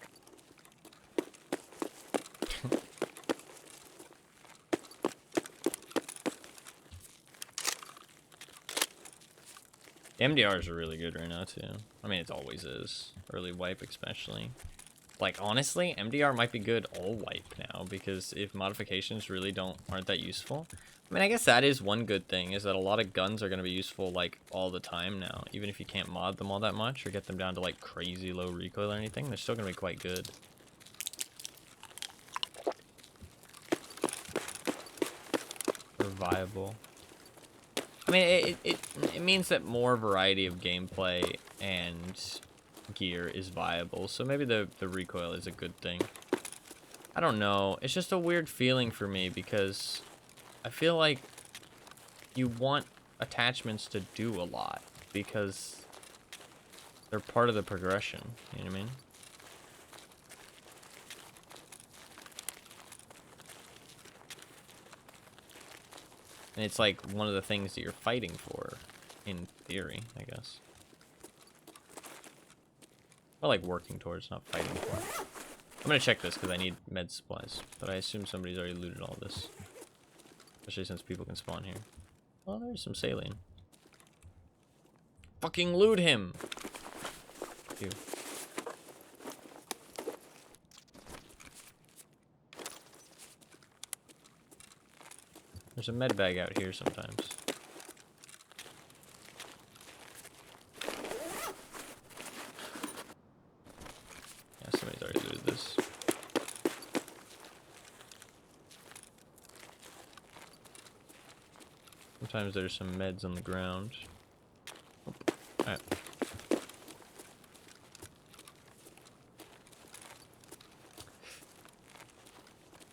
MDRs are really good right now too. I mean, it always is. Early wipe especially. Like, honestly, MDR might be good all wipe now, because if modifications really aren't that useful. I mean, I guess that is one good thing, is that a lot of guns are going to be useful, like, all the time now. Even if you can't mod them all that much, or get them down to, like, crazy low recoil or anything, they're still going to be quite good. Or viable. I mean, it means that more variety of gameplay and gear is viable, so maybe the recoil is a good thing. I don't know, it's just a weird feeling for me, because I feel like you want attachments to do a lot, because they're part of the progression, you know what I mean? And it's like one of the things that you're fighting for, in theory, I guess. Or like working towards, not fighting for. I'm gonna check this because I need med supplies, but I assume somebody's already looted all this. Especially since people can spawn here. Oh, there's some saline. Fucking loot him! Ew. There's a med bag out here sometimes. Yeah, somebody's already looted this. Sometimes there's some meds on the ground. Oh, alright.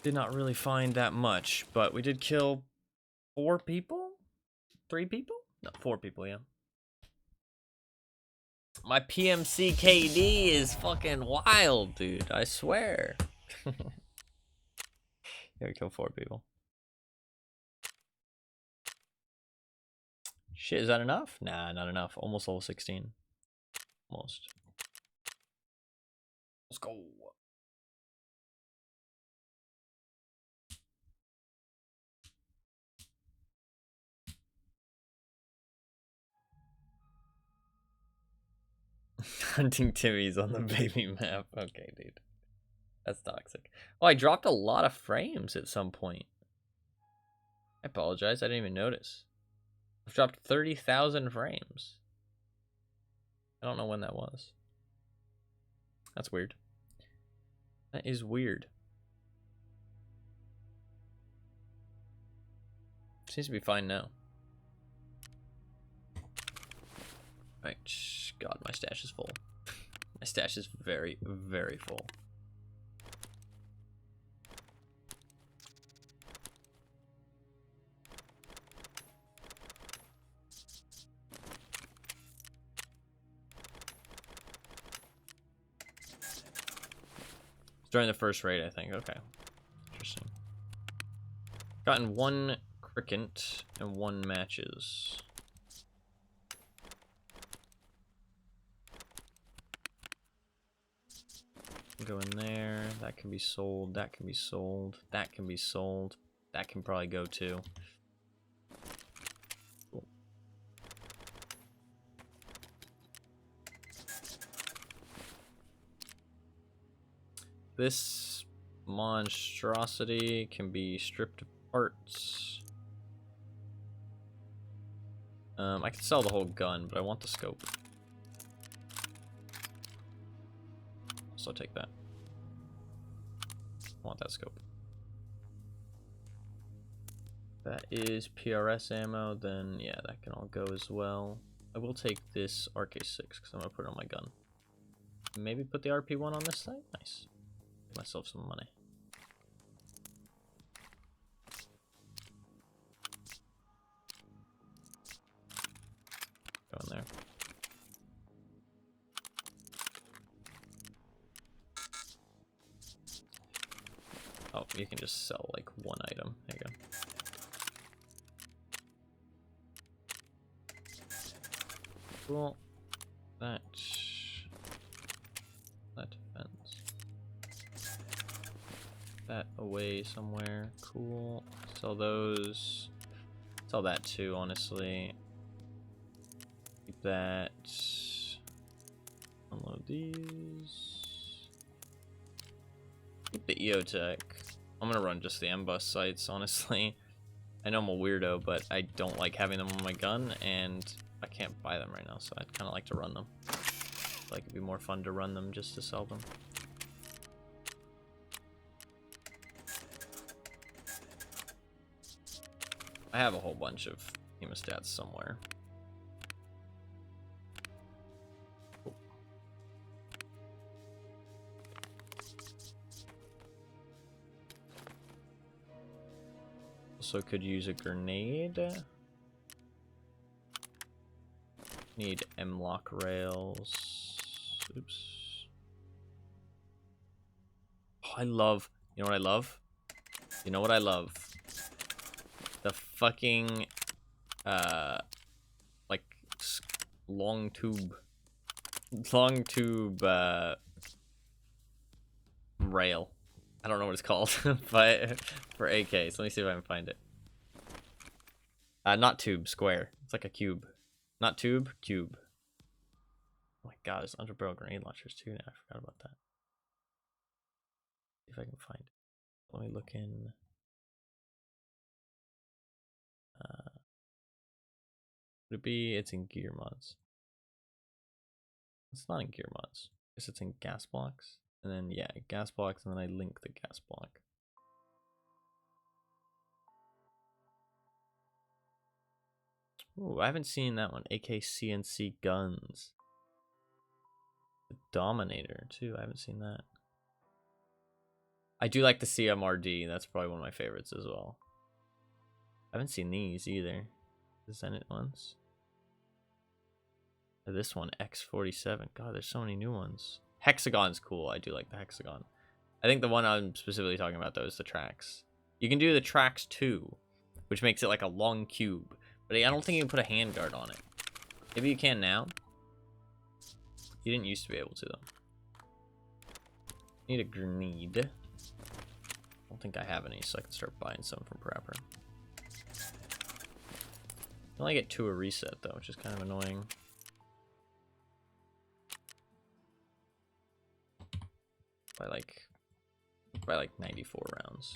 Did not really find that much, but we did kill 4 people? 3 people? No, 4 people, yeah. My PMC KD is fucking wild, dude. I swear. Yeah, we killed 4 people. Shit, is that enough? Nah, not enough. Almost level 16. Almost. Let's go. Hunting Timmy's on the baby map. Okay, dude. That's toxic. Oh, I dropped a lot of frames at some point. I apologize. I didn't even notice. I've dropped 30,000 frames. I don't know when that was. That's weird. That is weird. Seems to be fine now. Right. God, my stash is full. My stash is very, very full. It's during the first raid, I think. Okay. Interesting. Gotten 1 cricket and 1 matches. Go in there. That can be sold. That can be sold. That can be sold. That can probably go too. Cool. This monstrosity can be stripped of parts. I could sell the whole gun, but I want the scope. So take that. I want that scope. That is PRS ammo, then yeah, that can all go as well. I will take this RK6 because I'm gonna put it on my gun. Maybe put the RP1 on this side? Nice. Get myself some money. Go in there. Oh, you can just sell like one item. There you go. Cool. That defense. That away somewhere. Cool. Sell those. Sell that too, honestly. Keep that. Unload these. Keep the EOTech. I'm gonna run just the M-Bus sights, honestly. I know I'm a weirdo, but I don't like having them on my gun, and I can't buy them right now, so I'd kind of like to run them. Like it'd be more fun to run them just to sell them. I have a whole bunch of hemostats somewhere. Cool. Also could use a grenade. Need M-lock rails. Oops. Oh, I love, you know what I love? You know what I love? The fucking, like, long tube rail. I don't know what it's called, but for AKs. Let me see if I can find it. Not tube, square. It's like a cube. Not tube, cube. Oh my god, there's underbarrel grenade launchers too now. I forgot about that. See if I can find it. Let me look in. Would it be? It's in gear mods. It's not in gear mods. I guess it's in gas blocks. And then, yeah, gas blocks, and then I link the gas block. Ooh, I haven't seen that one. AK CNC guns. The Dominator, too. I haven't seen that. I do like the CMRD. That's probably one of my favorites as well. I haven't seen these either. The Zenit ones. This one, X47. God, there's so many new ones. Hexagon's cool. I do like the Hexagon. I think the one I'm specifically talking about, though, is the Trax. You can do the Trax too, which makes it like a long cube. But I don't think you can put a handguard on it. Maybe you can now. You didn't used to be able to, though. Need a grenade. I don't think I have any, so I can start buying some from Prapper. I only get 2 a reset, though, which is kind of annoying. By like 94 rounds.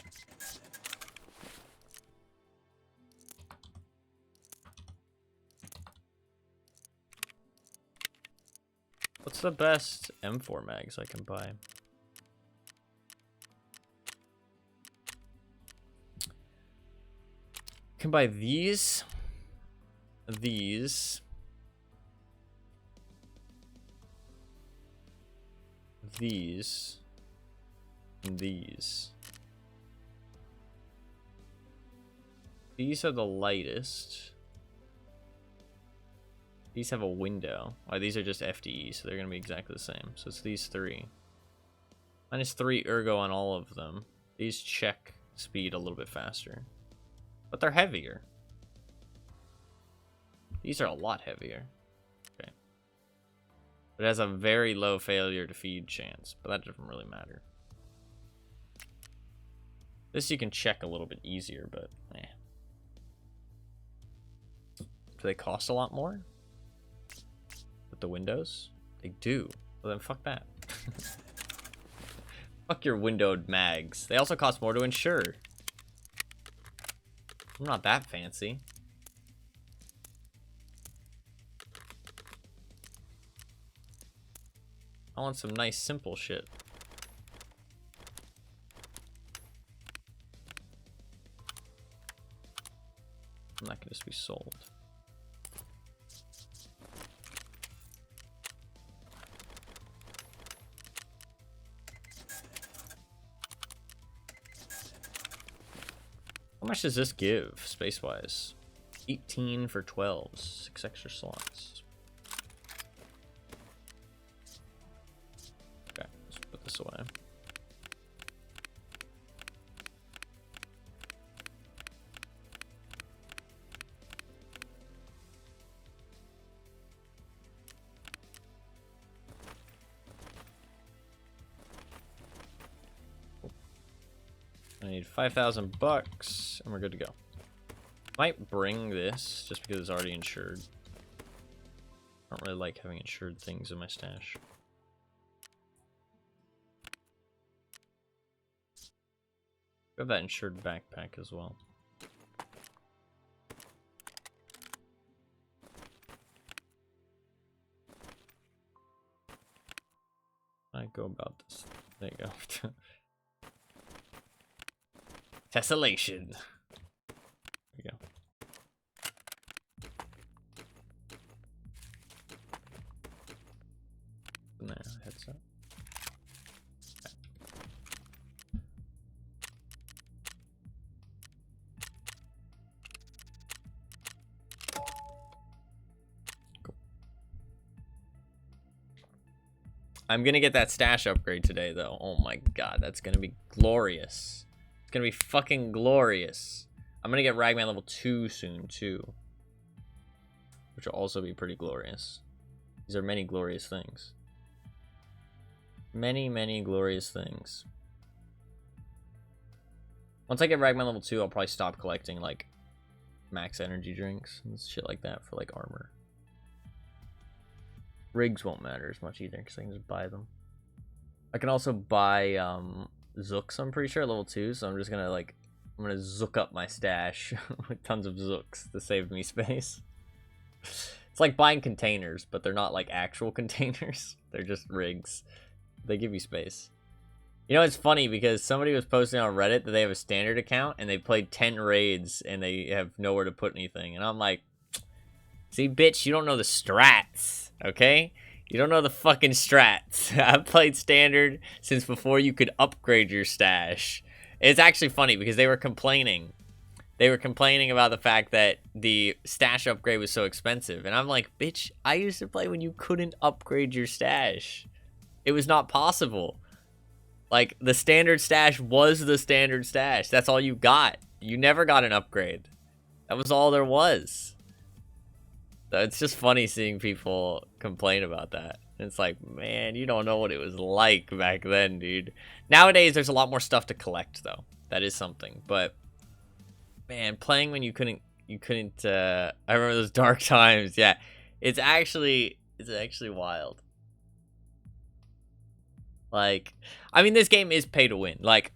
What's the best M4 mags I can buy? I can buy these, these, and these. These are the lightest. These have a window. Oh, these are just FDE, so they're going to be exactly the same. So it's these 3. -3 ergo on all of them. These check speed a little bit faster. But they're heavier. These are a lot heavier. Okay. It has a very low failure to feed chance, but that doesn't really matter. This you can check a little bit easier, but eh. Do they cost a lot more? With the windows? They do. Well then fuck that. Fuck your windowed mags. They also cost more to insure. I'm not that fancy. I want some nice, simple shit. And that can just be sold. How much does this give, space-wise? 18 for 12s. 6 extra slots. Okay, let's put this away. I need 5,000 bucks, and we're good to go. Might bring this just because it's already insured. I don't really like having insured things in my stash. I have that insured backpack as well. I go about this. There you go. Tessellation. There we go. There, headset. Okay. Cool. I'm gonna get that stash upgrade today, though. Oh my god, that's gonna be glorious. It's gonna be fucking glorious. I'm gonna get Ragman level 2 soon, too. Which will also be pretty glorious. These are many glorious things. Many, many glorious things. Once I get Ragman level 2, I'll probably stop collecting, like, max energy drinks and shit like that for, like, armor. Rigs won't matter as much either, because I can just buy them. I can also buy, Zooks, I'm pretty sure, at level 2, so I'm just gonna, like, I'm gonna zook up my stash with tons of Zooks to save me space. It's like buying containers, but they're not, like, actual containers. They're just rigs. They give you space. You know, it's funny, because somebody was posting on Reddit that they have a standard account, and they played 10 raids, and they have nowhere to put anything. And I'm like, see, bitch, you don't know the strats, okay? You don't know the fucking strats. I've played standard since before you could upgrade your stash. It's actually funny because they were complaining. They were complaining about the fact that the stash upgrade was so expensive. And I'm like, bitch, I used to play when you couldn't upgrade your stash. It was not possible. Like, the standard stash was the standard stash. That's all you got. You never got an upgrade. That was all there was. It's just funny seeing people complain about that. It's like, man, you don't know what it was like back then, dude. Nowadays, there's a lot more stuff to collect, though. That is something. But, man, playing when you couldn't, I remember those dark times. Yeah, it's actually wild. Like, I mean, this game is pay to win. Like,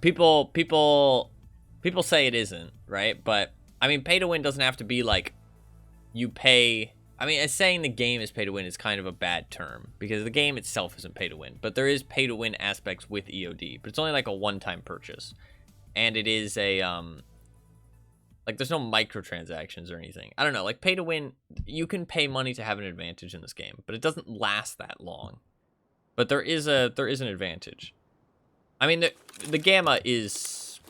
people say it isn't, right? But I mean, pay to win doesn't have to be like you pay. I mean, saying the game is pay to win is kind of a bad term because the game itself isn't pay to win, but there is pay to win aspects with EOD, but it's only like a one-time purchase. And it is a like there's no microtransactions or anything. I don't know, like pay to win, you can pay money to have an advantage in this game, but it doesn't last that long. But there is an advantage. I mean, the gamma is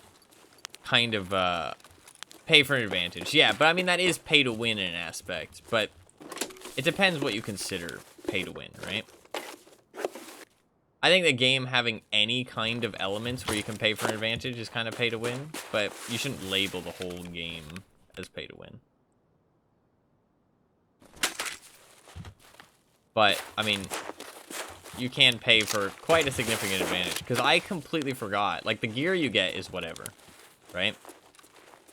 kind of pay for an advantage. Yeah, but I mean, that is pay to win in an aspect. But it depends what you consider pay to win, right? I think the game having any kind of elements where you can pay for an advantage is kind of pay to win. But you shouldn't label the whole game as pay to win. But, I mean, you can pay for quite a significant advantage. Because I completely forgot. Like, the gear you get is whatever, right?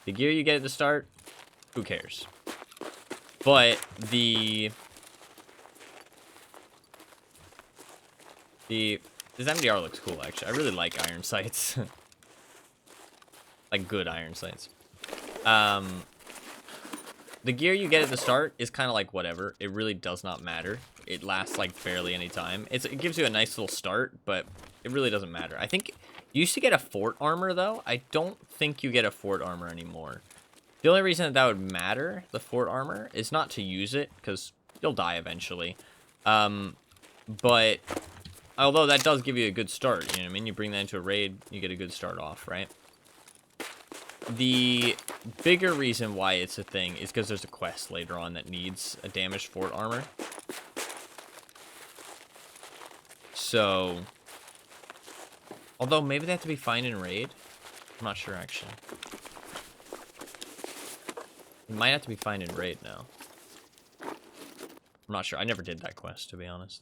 The gear you get at the start, who cares? But the This MDR looks cool, actually. I really like iron sights. Like, good iron sights. The gear you get at the start is kind of like whatever. It really does not matter. It lasts, like, barely any time. It gives you a nice little start, but it really doesn't matter. I think you used to get a fort armor, though. I don't think you get a fort armor anymore. The only reason that would matter, the fort armor, is not to use it, because you'll die eventually. But although that does give you a good start, you know what I mean? You bring that into a raid, you get a good start off, right? The bigger reason why it's a thing is because there's a quest later on that needs a damaged fort armor. So, although maybe they have to be fine in raid. I'm not sure, actually. It might have to be fine in raid now. I'm not sure. I never did that quest, to be honest.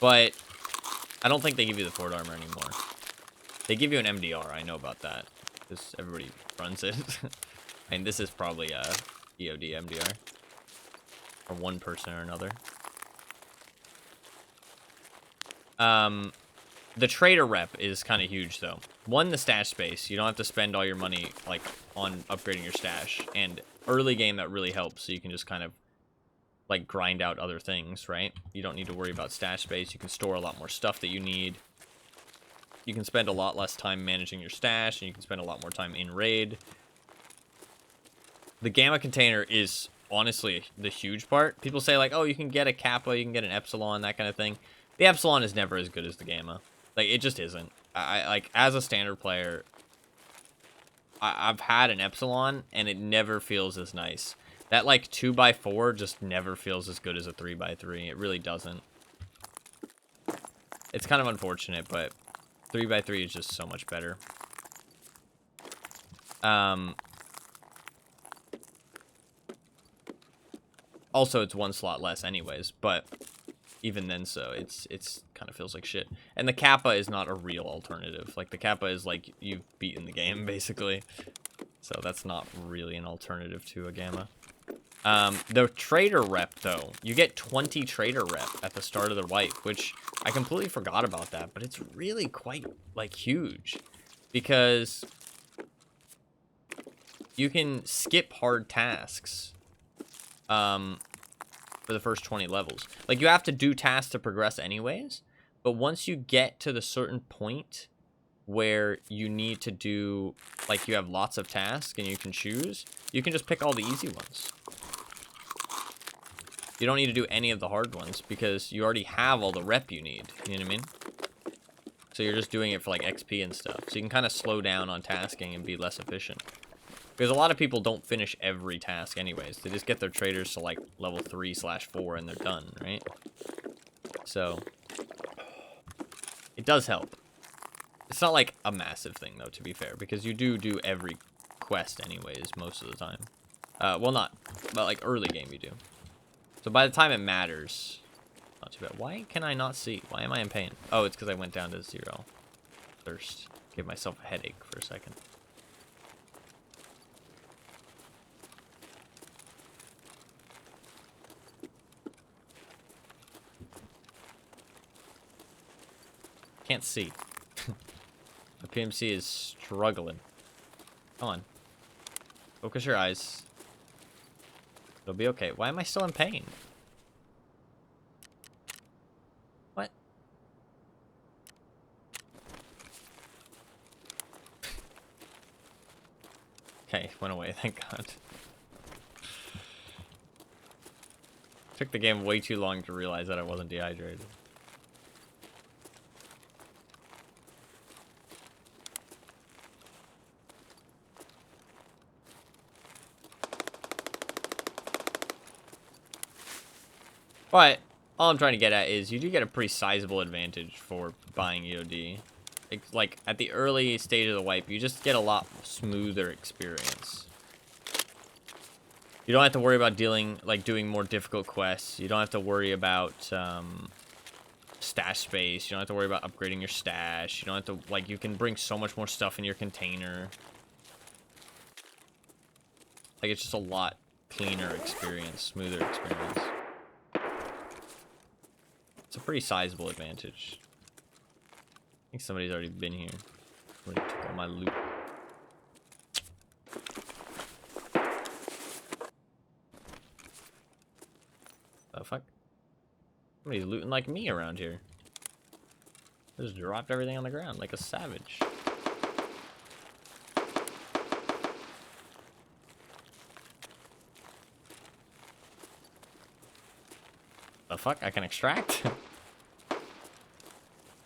But I don't think they give you the fort armor anymore. They give you an MDR. I know about that, because everybody runs it. And this is probably a VOD MDR. For one person or another. The trader rep is kind of huge, though. One, the stash space. You don't have to spend all your money, like, on upgrading your stash. And early game, that really helps. So you can just kind of, like, grind out other things, right? You don't need to worry about stash space. You can store a lot more stuff that you need. You can spend a lot less time managing your stash, and you can spend a lot more time in raid. The gamma container is honestly the huge part. People say, like, oh, you can get a kappa, you can get an epsilon, that kind of thing. The epsilon is never as good as the gamma. Like, it just isn't. I like, as a standard player, I've had an epsilon, and it never feels as nice. That, like, 2x4 just never feels as good as a 3x3. It really doesn't. It's kind of unfortunate, but 3x3 is just so much better. Also, it's one slot less anyways, but even then so, it's kind of feels like shit. And the kappa is not a real alternative. Like, the kappa is like, you've beaten the game, basically. So that's not really an alternative to a gamma. The trader rep, though. You get 20 trader rep at the start of the wipe, which I completely forgot about that, but it's really quite, like, huge. Because you can skip hard tasks for the first 20 levels. Like, you have to do tasks to progress anyways, but once you get to the certain point where you need to do, like, you have lots of tasks and you can choose, you can just pick all the easy ones. You don't need to do any of the hard ones because you already have all the rep you need, you know what I mean? So you're just doing it for, like, XP and stuff. So you can kind of slow down on tasking and be less efficient. Because a lot of people don't finish every task anyways. They just get their traders to, like, level 3/4 and they're done, right? So it does help. It's not, like, a massive thing, though, to be fair. Because you do every quest anyways most of the time. Well, not. But, like, early game you do. So by the time it matters, not too bad. Why can I not see? Why am I in pain? Oh, it's because I went down to 0. Thirst. Give myself a headache for a second. Can't see. The PMC is struggling. Come on. Focus your eyes. It'll be okay. Why am I still in pain? What? Okay, went away, thank God. Took the game way too long to realize that I wasn't dehydrated. But all I'm trying to get at is you do get a pretty sizable advantage for buying EOD. It's like, at the early stage of the wipe, you just get a lot smoother experience. You don't have to worry about doing more difficult quests. You don't have to worry about stash space. You don't have to worry about upgrading your stash. You don't have to, like, you can bring so much more stuff in your container. Like, it's just a lot cleaner experience, smoother experience. It's a pretty sizable advantage. I think somebody's already been here. Somebody took all my loot. The fuck? Somebody's looting like me around here. Just dropped everything on the ground like a savage. The fuck? I can extract?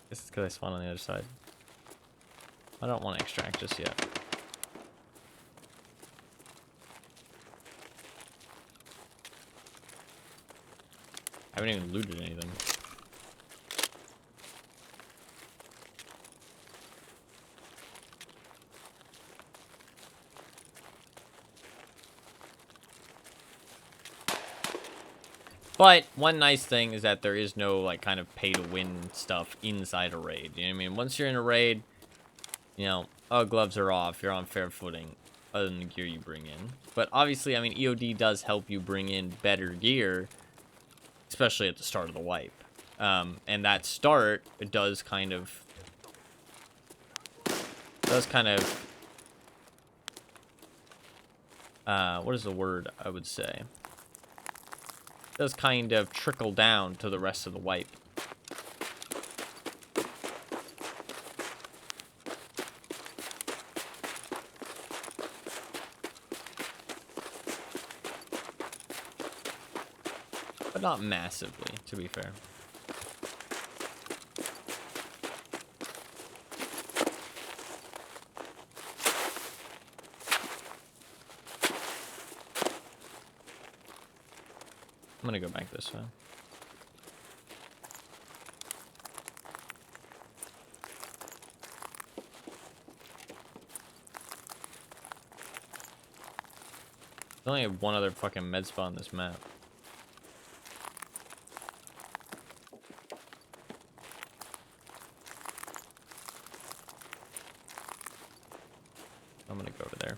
This is because I spawned on the other side. I don't want to extract just yet. I haven't even looted anything. But one nice thing is that there is no like kind of pay to win stuff inside a raid. You know what I mean? Once you're in a raid, you know, oh, gloves are off, you're on fair footing other than the gear you bring in. But obviously, I mean, EOD does help you bring in better gear, especially at the start of the wipe. And that start, it does kind of what is the word I would say? Does kind of trickle down to the rest of the wipe. But not massively, to be fair. I'm gonna go back this way. There's only one other fucking med spot on this map. I'm gonna go over there.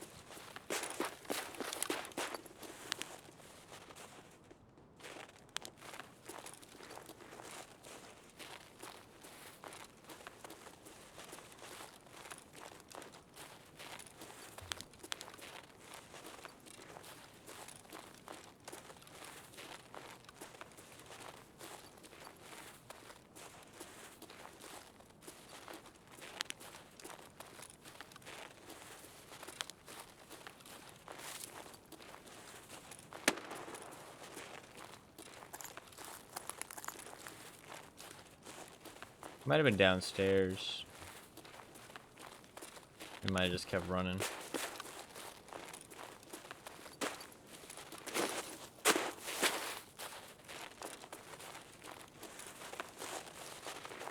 Might have been downstairs. It might have just kept running.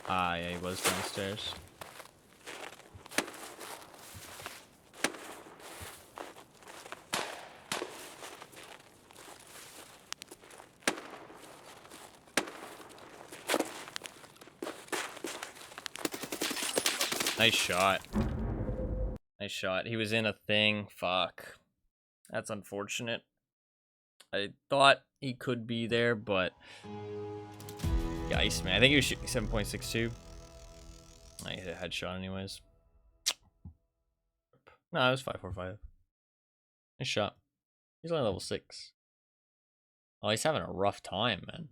Ah, yeah, he was downstairs. Nice shot. Nice shot. He was in a thing. Fuck. That's unfortunate. I thought he could be there, but... Yikes, man. I think he was shooting 7.62. I hit a headshot anyways. No, it was 5.45. Nice shot. He's only level 6. Oh, he's having a rough time, man.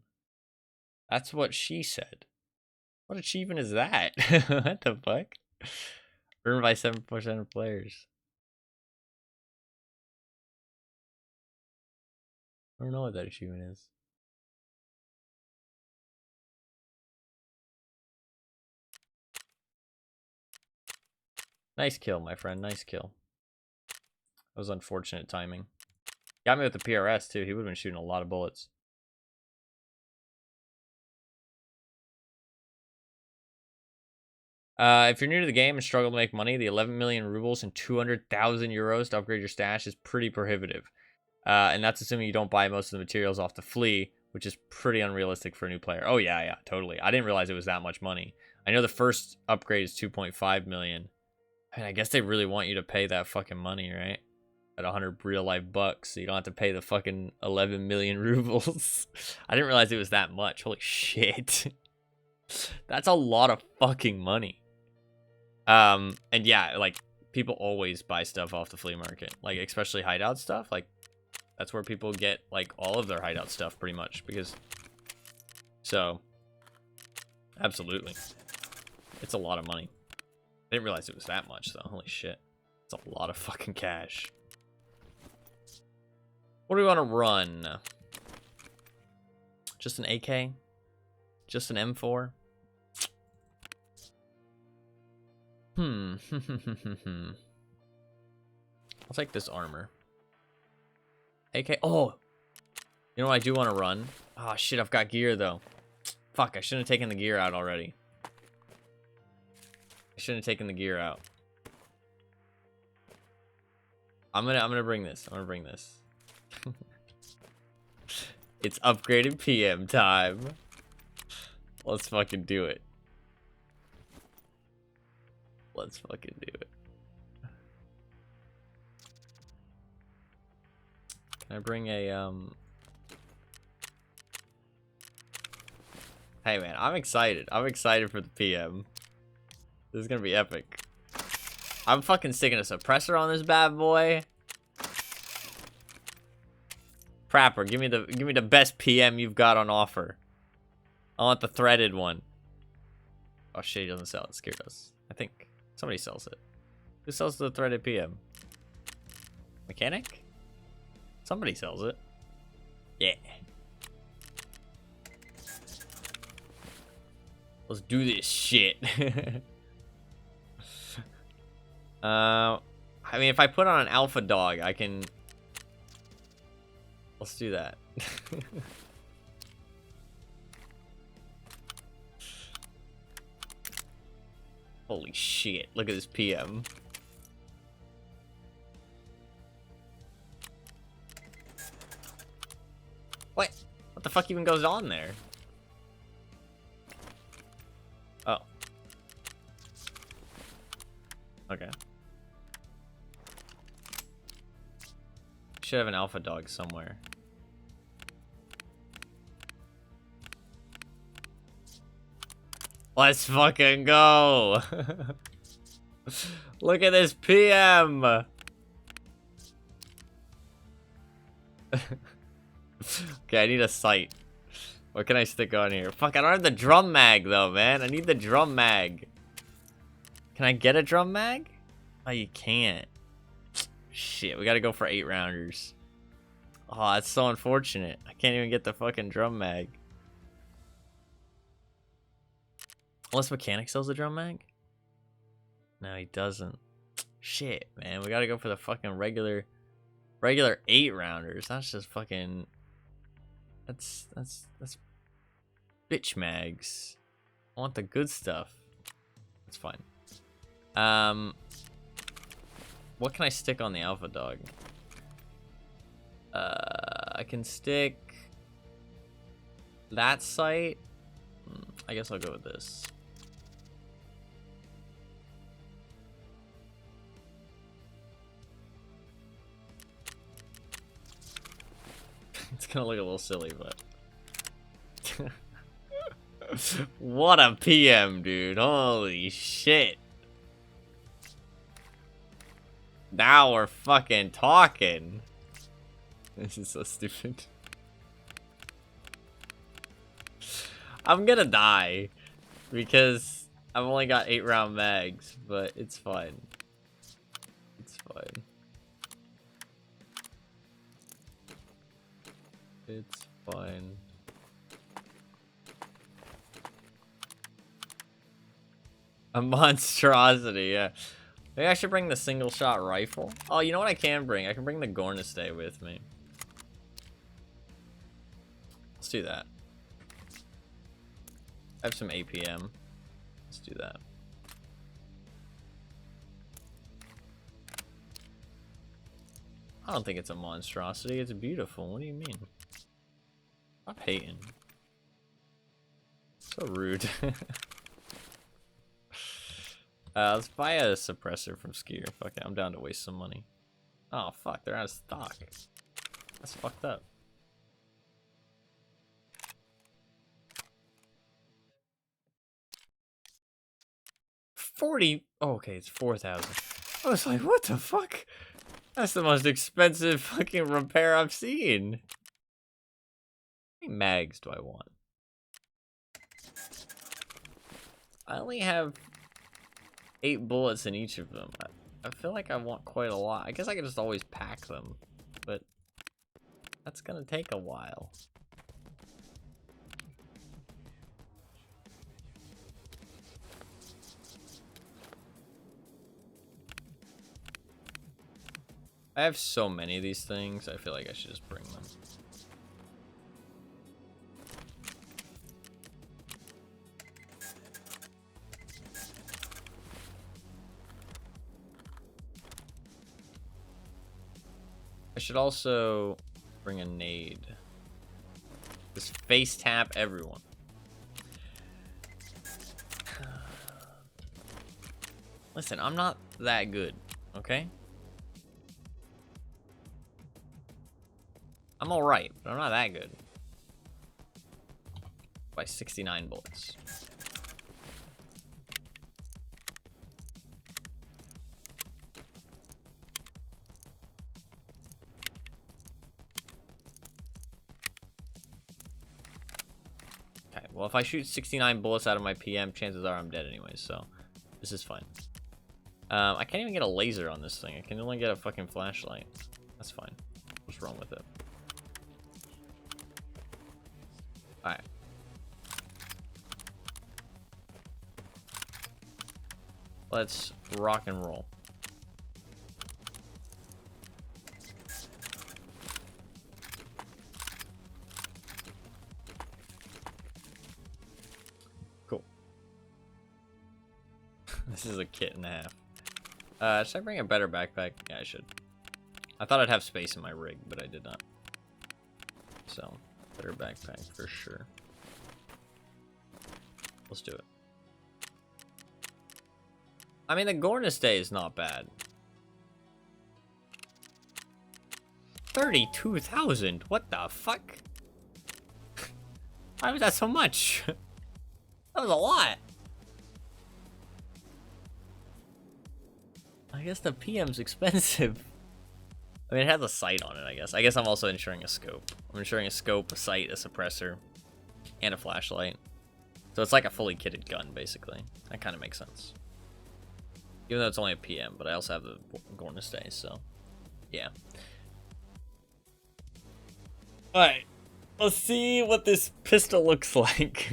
That's what she said. What achievement is that? What the fuck? Earned by 7% of players. I don't know what that achievement is. Nice kill, my friend. Nice kill. That was unfortunate timing. Got me with the PRS, too. He would have been shooting a lot of bullets. If you're new to the game and struggle to make money, the 11 million rubles and 200,000 euros to upgrade your stash is pretty prohibitive. And that's assuming you don't buy most of the materials off the Flea, which is pretty unrealistic for a new player. Oh, yeah, totally. I didn't realize it was that much money. I know the first upgrade is 2.5 million. I mean, I guess they really want you to pay that fucking money, right? At 100 real life bucks, so you don't have to pay the fucking 11 million rubles. I didn't realize it was that much. Holy shit. That's a lot of fucking money. And yeah, like people always buy stuff off the flea market, like especially hideout stuff. Like that's where people get like all of their hideout stuff pretty much because. So, absolutely, it's a lot of money. I didn't realize it was that much though. Holy shit, it's a lot of fucking cash. What do we want to run? Just an AK? Just an M4? I'll take this armor. AK. Oh! You know what I do want to run? Oh shit, I've got gear though. Fuck, I shouldn't have taken the gear out already. I shouldn't have taken the gear out. I'm gonna bring this. I'm gonna bring this. It's upgraded PM time. Let's fucking do it. Let's fucking do it. Can I bring a Hey man, I'm excited. I'm excited for the PM. This is gonna be epic. I'm fucking sticking a suppressor on this bad boy. Prapper, give me the best PM you've got on offer. I want the threaded one. Oh shit, he doesn't sell it. Scare us. I think somebody sells it. Who sells the threaded PM? Mechanic? Somebody sells it. Yeah. Let's do this shit. I mean, if I put on an alpha dog, I can... Let's do that. Holy shit, look at this PM. What? What the fuck even goes on there? Oh. Okay. Should have an alpha dog somewhere. Let's fucking go. Look at this PM. Okay, I need a sight. What can I stick on here? Fuck, I don't have the drum mag though, man. I need the drum mag. Can I get a drum mag? Oh, you can't. Shit, we gotta go for 8-rounders. Oh, that's so unfortunate. I can't even get the fucking drum mag. Unless Mechanic sells the drum mag? No, he doesn't. Shit, man. We gotta go for the fucking regular 8-rounders. That's just fucking... That's bitch mags. I want the good stuff. That's fine. What can I stick on the alpha dog? I can stick that sight. I guess I'll go with this. It's gonna look a little silly, but what a PM, dude. Holy shit. Now we're fucking talking. This is so stupid. I'm gonna die because I've only got 8-round mags, but it's fine. It's fine. It's fine. A monstrosity, yeah. Maybe I should bring the single shot rifle. Oh, you know what I can bring? I can bring the Gornistay with me. Let's do that. I have some APM. Let's do that. I don't think it's a monstrosity. It's beautiful. What do you mean? Stop hating. So rude. Let's buy a suppressor from Skier. Fuck it. I'm down to waste some money. Oh, fuck. They're out of stock. That's fucked up. 40. Oh, okay, it's 4,000. I was like, what the fuck? That's the most expensive fucking repair I've seen. How many mags do I want? I only have 8 bullets in each of them. I feel like I want quite a lot. I guess I could just always pack them, but that's gonna take a while. I have so many of these things, I feel like I should just bring them. I should also bring a nade. Just face tap everyone. Listen, I'm not that good, okay? I'm alright, but I'm not that good. By 69 bullets. Okay, well, if I shoot 69 bullets out of my PM, chances are I'm dead anyways, so this is fine. I can't even get a laser on this thing. I can only get a fucking flashlight. That's fine. What's wrong with it? Alright. Let's rock and roll. Cool. This is a kit and a half. Should I bring a better backpack? Yeah, I should. I thought I'd have space in my rig, but I did not. So, better backpack for sure. Let's do it. I mean, the Gornistay is not bad. 32,000? What the fuck? Why was that so much? That was a lot. I guess the PM's expensive. I mean, it has a sight on it, I guess. I guess I'm also insuring a scope. I'm insuring a scope, a sight, a suppressor, and a flashlight. So it's like a fully kitted gun, basically. That kind of makes sense. Even though it's only a PM, but I also have the Gornistay, so yeah. Alright. Let's see what this pistol looks like.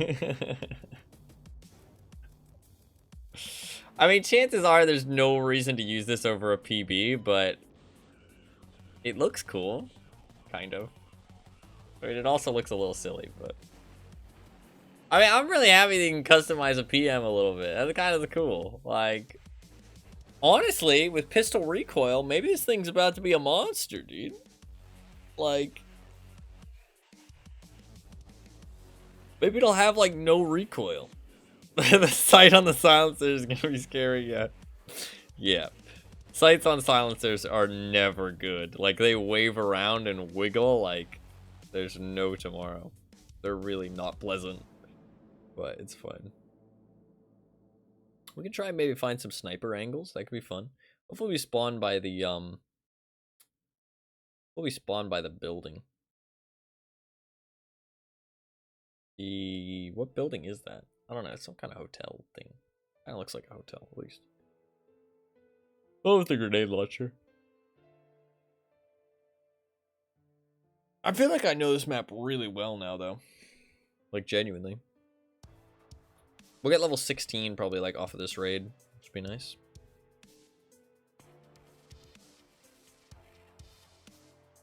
I mean, chances are there's no reason to use this over a PB, but it looks cool. Kind of. I mean, it also looks a little silly, but I mean, I'm really happy that you can customize a PM a little bit. That's kind of cool. Like, honestly, with pistol recoil, maybe this thing's about to be a monster, dude. Like, maybe it'll have, like, no recoil. The sight on the silencer is gonna be scary, yeah. Yeah. Sights on silencers are never good. Like, they wave around and wiggle like there's no tomorrow. They're really not pleasant. But it's fun. We can try and maybe find some sniper angles. That could be fun. Hopefully we spawn by the building. What building is that? I don't know. It's some kind of hotel thing. Kind of looks like a hotel, at least. Oh, with the grenade launcher. I feel like I know this map really well now, though. Like, genuinely. We'll get level 16 probably, like, off of this raid. Which would be nice.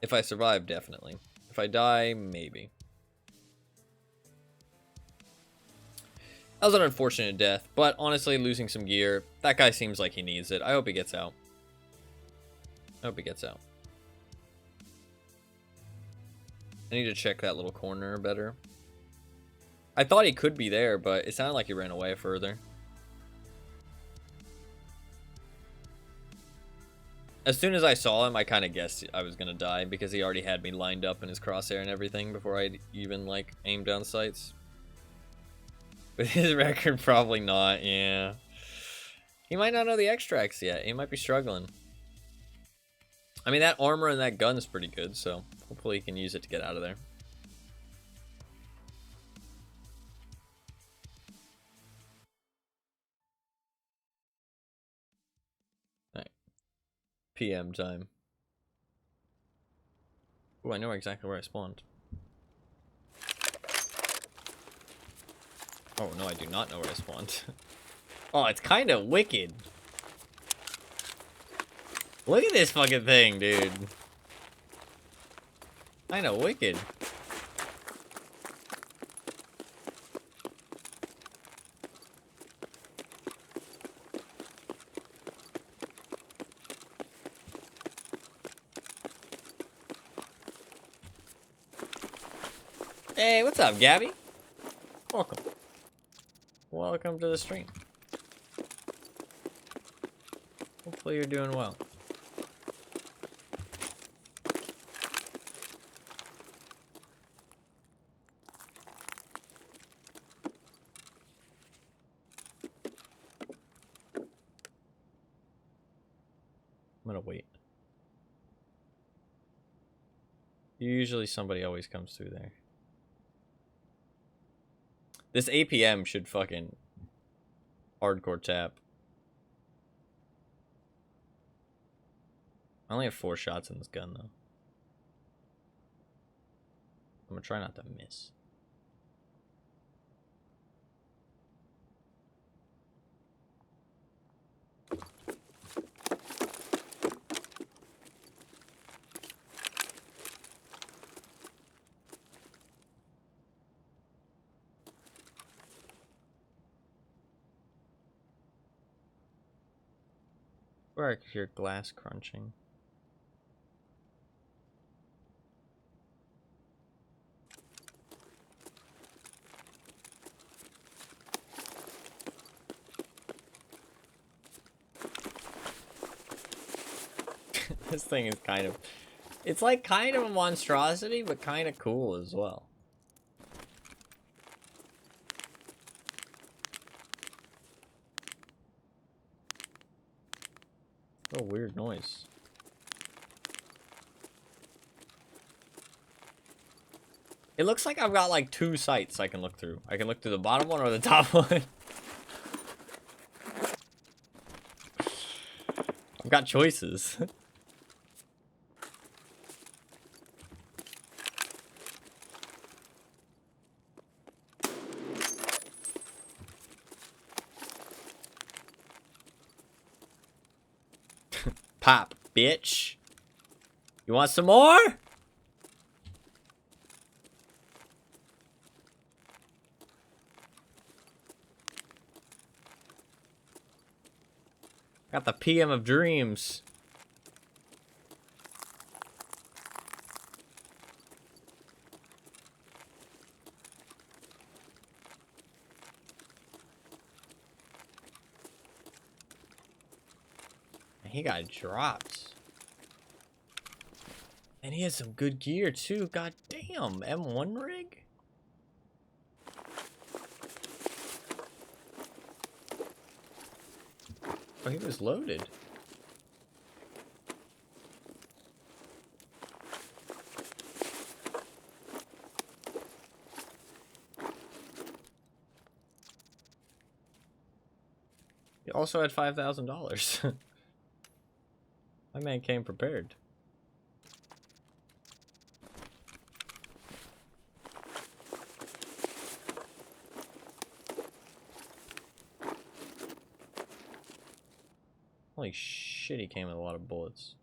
If I survive, definitely. If I die, maybe. That was an unfortunate death, but honestly, losing some gear, that guy seems like he needs it. I hope he gets out. I hope he gets out. I need to check that little corner better. I thought he could be there, but it sounded like he ran away further. As soon as I saw him, I kind of guessed I was going to die because he already had me lined up in his crosshair and everything before I'd even, like, aimed down sights. With his record, probably not, yeah. He might not know the extracts yet. He might be struggling. I mean, that armor and that gun is pretty good, so hopefully he can use it to get out of there. Alright. PM time. Oh, I know exactly where I spawned. Oh, no, I do not know where I spawned. Oh, it's kind of wicked. Look at this fucking thing, dude. Kind of wicked. Hey, what's up, Gabby? Welcome. Welcome to the stream. Hopefully you're doing well. I'm gonna wait. Usually somebody always comes through there. This APM should fucking hardcore tap. I only have 4 shots in this gun, though. I'm gonna try not to miss. Where I could hear glass crunching. This thing is kind of... It's like kind of a monstrosity, but kind of cool as well. What a weird noise. It looks like I've got like 2 sights I can look through. I can look through the bottom one or the top one. I've got choices. Pop, bitch. You want some more? Got the PM of dreams. He got dropped. And he has some good gear too. God damn, M1 rig? Oh, he was loaded. He also had $5,000. My man came prepared. Holy shit, he came with a lot of bullets.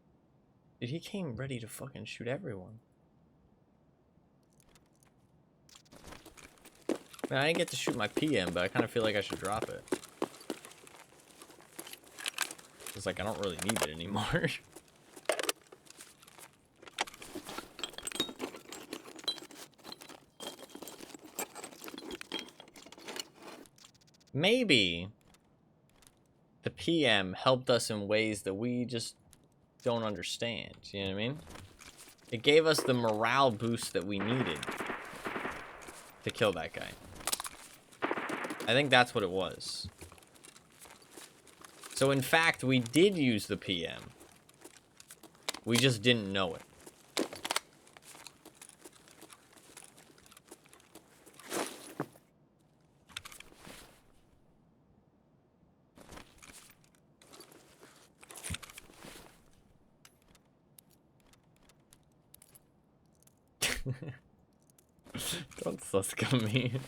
Dude, he came ready to fucking shoot everyone. Man, I didn't get to shoot my PM, but I kind of feel like I should drop it. It's like, I don't really need it anymore. Maybe the PM helped us in ways that we just don't understand. You know what I mean? It gave us the morale boost that we needed to kill that guy. I think that's what it was. So in fact, we did use the PM. We just didn't know it. Don't suska me.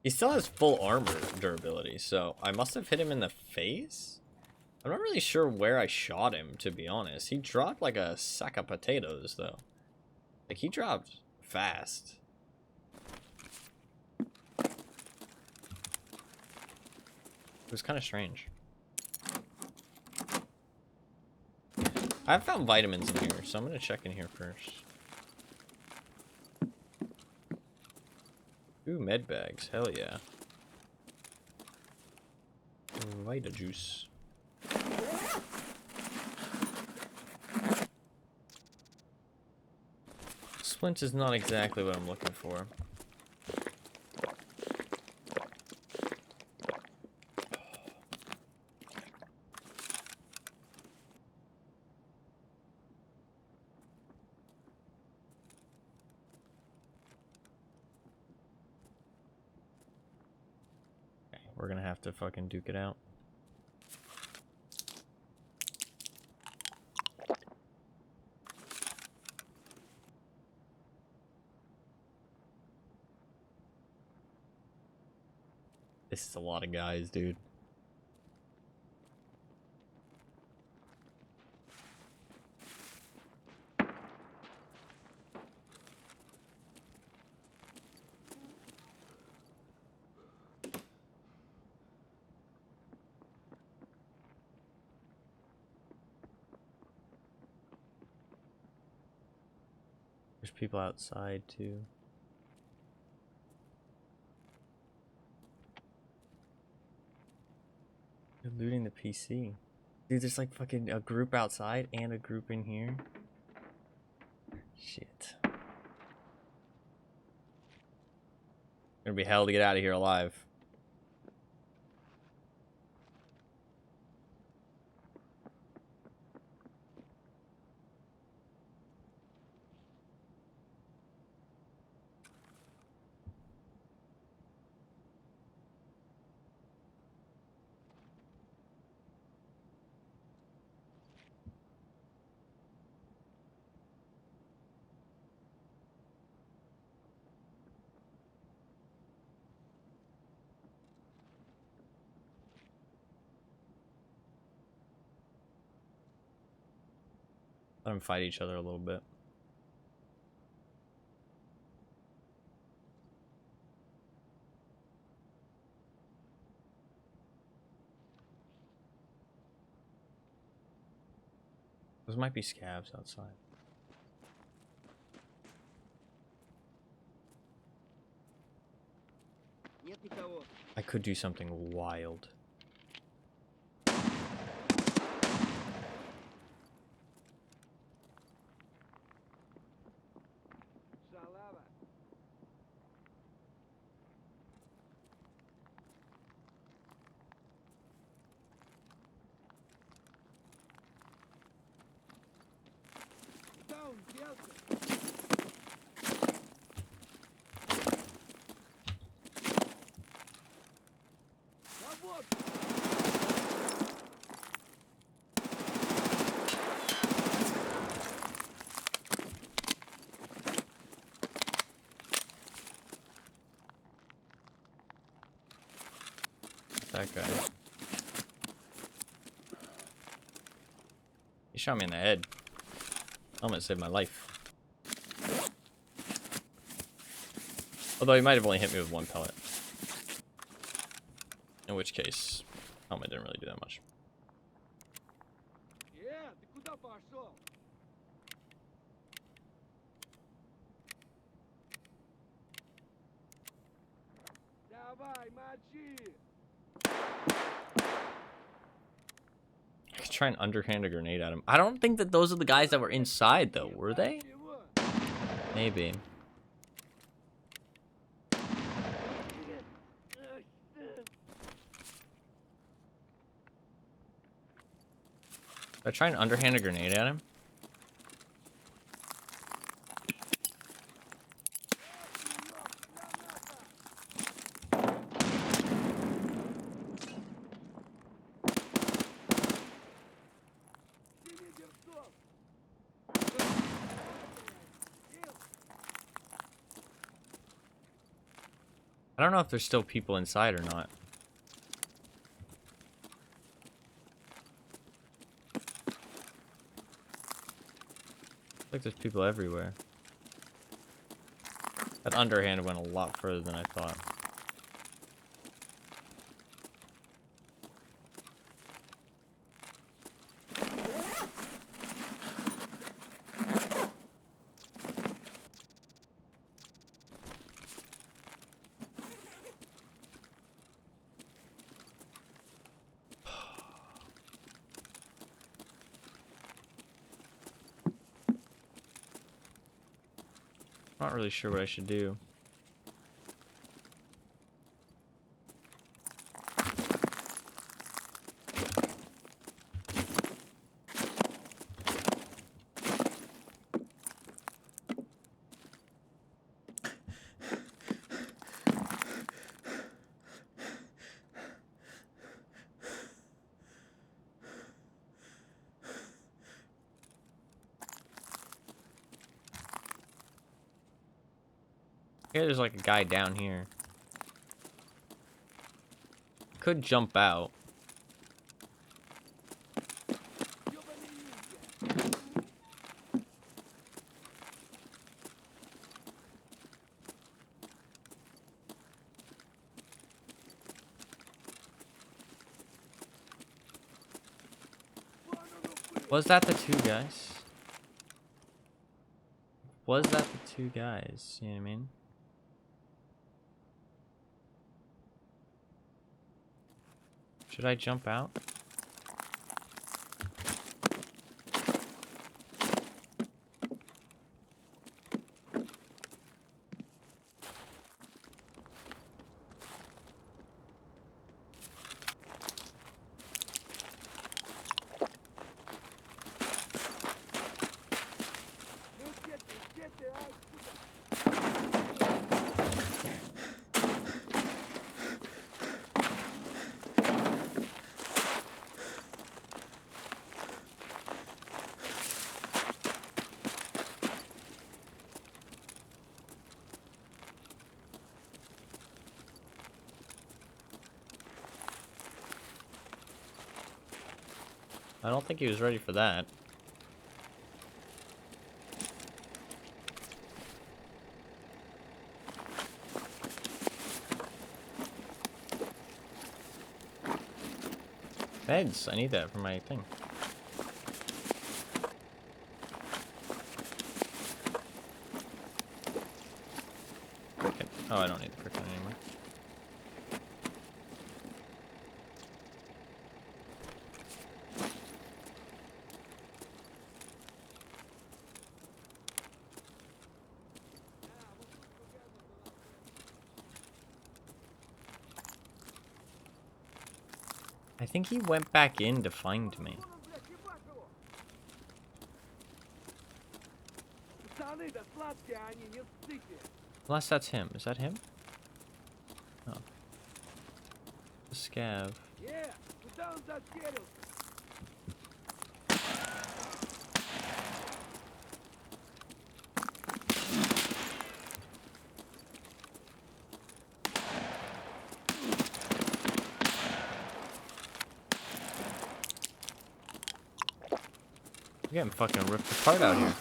He still has full armor durability, so I must have hit him in the face? I'm not really sure where I shot him, to be honest. He dropped like a sack of potatoes, though. Like, he dropped fast. It was kind of strange. I've found vitamins in here, so I'm gonna check in here first. Ooh, med bags. Hell yeah. Vita juice. Splint is not exactly what I'm looking for. We're gonna have to fucking duke it out. This is a lot of guys, dude. There's people outside too. They're looting the PC. Dude, there's like fucking a group outside and a group in here. Shit. Gonna be hell to get out of here alive. Let them fight each other a little bit. Those might be scavs outside. Нет никого. I could do something wild. Шалава. Даун, сделка. Свобод. That guy. He shot me in the head. Helmet saved my life. Although he might have only hit me with one pellet. In which case, helmet didn't really do that much. Ты куда пошел? Давай, мочи. I could try and underhand a grenade at him. I don't think that those are the guys that were inside, though, were they? Его. Maybe. I try and underhand a grenade at him? Синий берцов! I don't know if there's still people inside or not. Looks like there's people everywhere. That underhand went a lot further than I thought. Not really sure what I should do. Yeah, there's like a guy down here. Could jump out. Was that the two guys? Was that the two guys? You know what I mean? Should I jump out? Ну где ты, а? I don't think he was ready for that. Meds, I need that for my thing. Cricket. Oh, I don't need the cricket anymore. I think he went back in to find me. Пацаны, да сладкие они, не ссыте. Unless that's him. Is that him? Oh. The Scav. Куда он застелился? You're getting fucking ripped apart out here.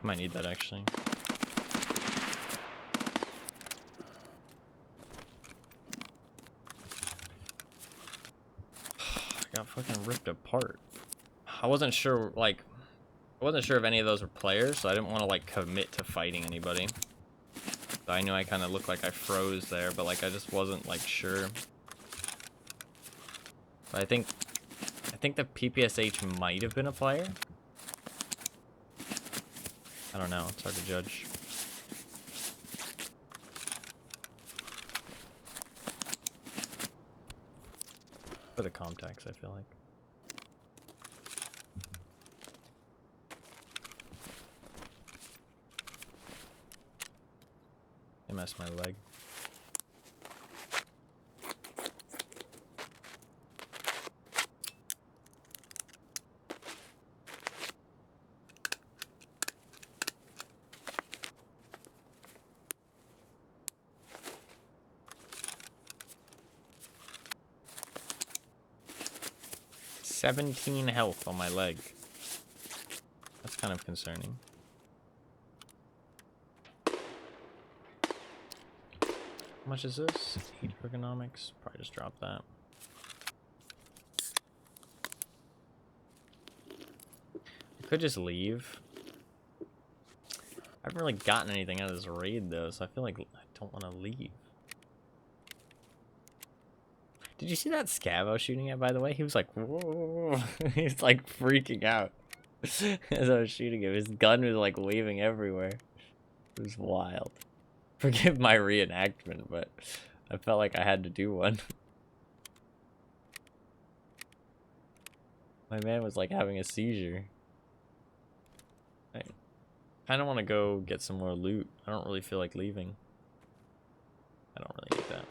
Might need that actually. I got fucking ripped apart. I wasn't sure, like, I wasn't sure if any of those were players, so I didn't want to like commit to fighting anybody. So I knew I kind of looked like I froze there, but like I just wasn't like sure. But I think the PPSH might have been a player. I don't know. It's hard to judge. For the contacts, I feel like. I messed my leg. "17 health on my leg. That's kind of concerning. How much is this? 8 ergonomics. Probably just drop that. I could just leave. I haven't really gotten anything out of this raid though, so I feel like I don't want to leave. Did you see that Scav I was shooting at, by the way? He was like, whoa. He was like freaking out as I was shooting him. His gun was like waving everywhere. It was wild. Forgive my reenactment, but I felt like I had to do one. My man was like having a seizure. I kind of want to go get some more loot. I don't really feel like leaving. I don't really need that.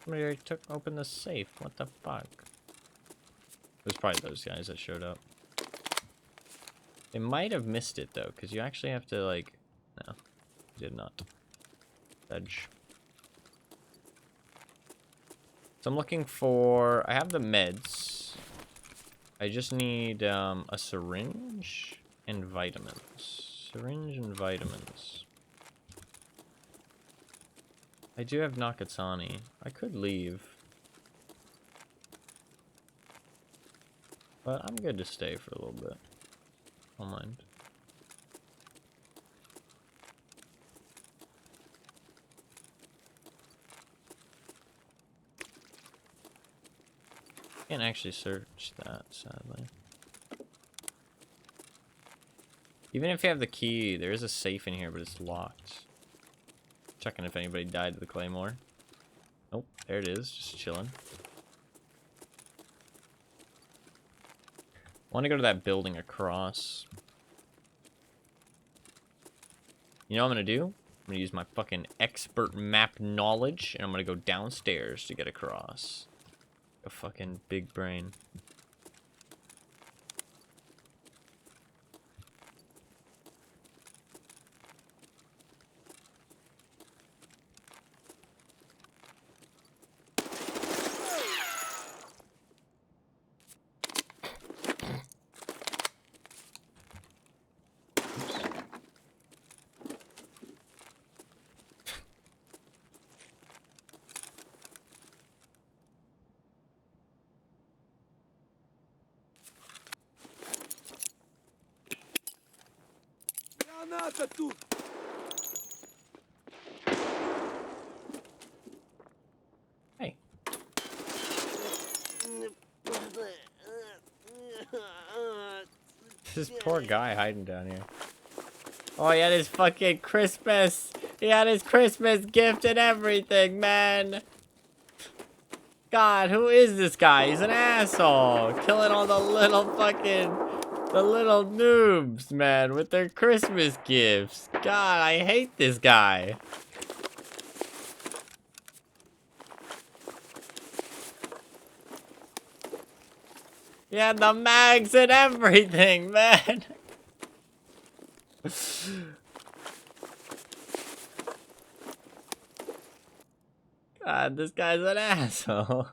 Somebody already opened the safe. What the fuck? It was probably those guys that showed up. They might have missed it though, because you actually have to like... No, you did not. Edge. So I'm looking for... I have the meds. I just need a syringe and vitamins. Syringe and vitamins. I do have Nakatsani. I could leave. But I'm good to stay for a little bit. Don't mind. Can't actually search that, sadly. Even if you have the key, there is a safe in here, but it's locked. Checking if anybody died to the claymore. Nope, there it is, just chilling. I want to go to that building across. You know what I'm gonna do? I'm gonna use my fucking expert map knowledge, and I'm gonna go downstairs to get across. A fucking big brain. Граната тут! Hey. This poor guy hiding down here. Oh, he had his fucking Christmas. He had his Christmas gift and everything, man. God, who is this guy? He's an asshole. Killing all the little noobs, man, with their Christmas gifts. God, I hate this guy. Yeah, the mags and everything, man. God, this guy's an asshole.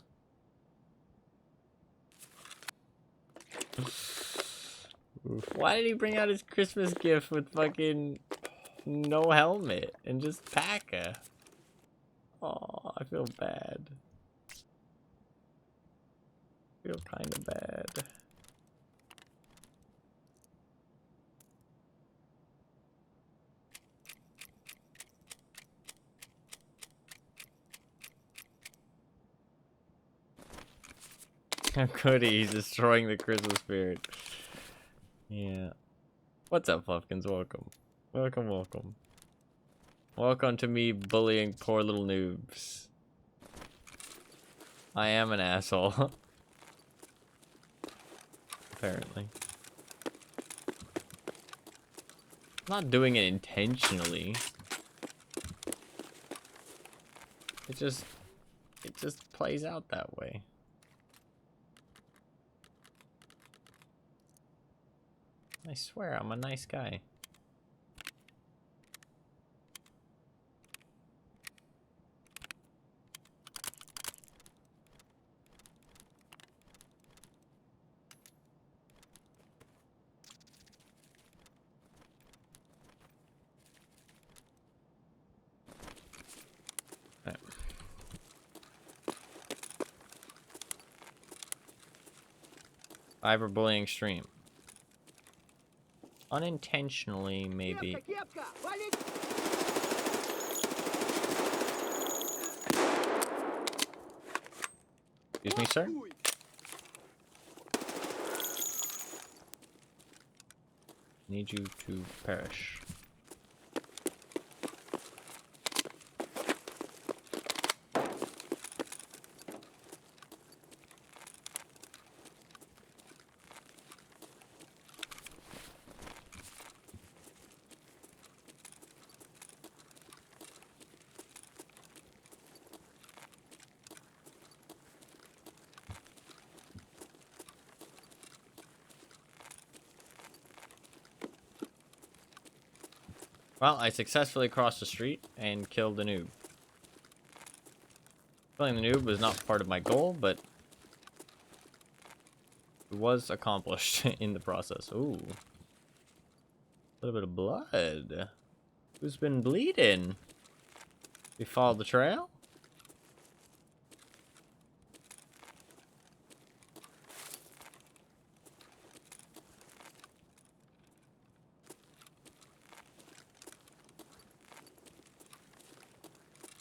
Why did he bring out his Christmas gift with fucking no helmet and just P.A.C.A? Oh, I feel bad. I feel kind of bad. How could he? He's destroying the Christmas spirit. Yeah. What's up, Fluffkins? Welcome. Welcome, welcome. Welcome to me bullying poor little noobs. I am an asshole. Apparently. I'm not doing it intentionally. It just plays out that way. I swear, I'm a nice guy. Cyberbullying stream. Unintentionally, maybe. Кепка, вали! Excuse me, sir? Хуй! Need you to perish. Well, I successfully crossed the street and killed the noob. Killing the noob was not part of my goal, but it was accomplished in the process. Ooh. A little bit of blood. Who's been bleeding? We followed the trail?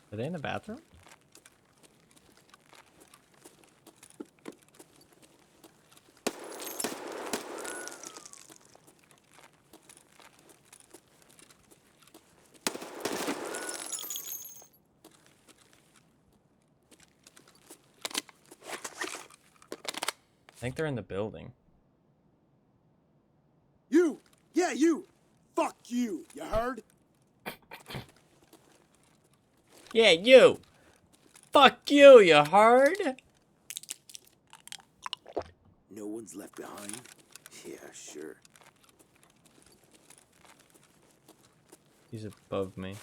Are they in the bathroom? I think they're in the building. You! Yeah, you! Fuck you, you heard? Yeah, you! Fuck you, you heard? No one's left behind? Yeah, sure. He's above me.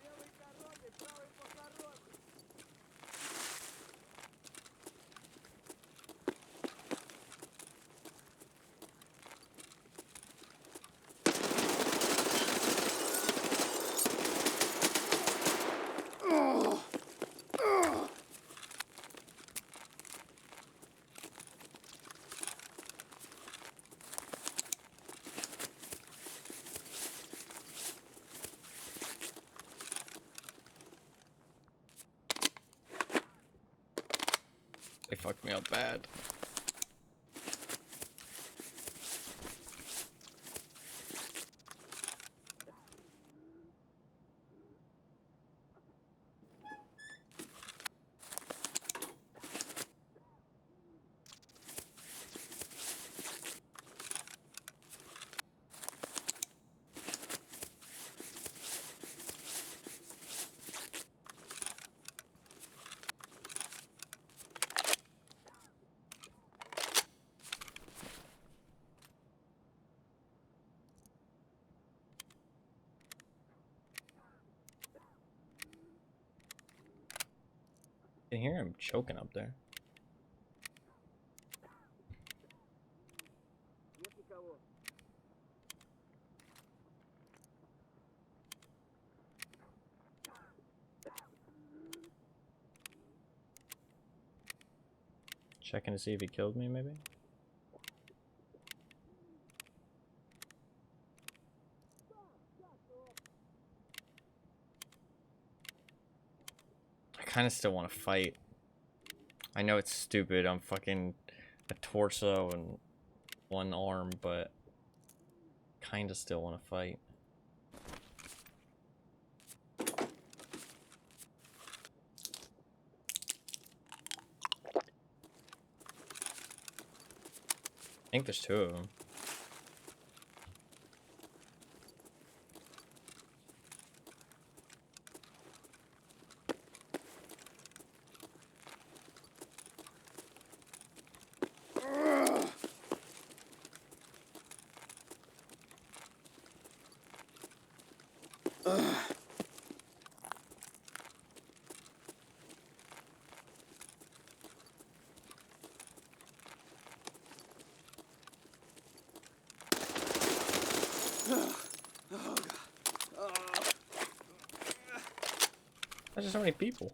Левой дорогой, правой похоронкой! They fucked me up bad. can hear him choking up there. Нет никого. Checking to see if he killed me, maybe? I kind of still want to fight. I know it's stupid. I'm fucking a torso and one arm, but kind of still want to fight. I think there's 2 of them. There's just so many people.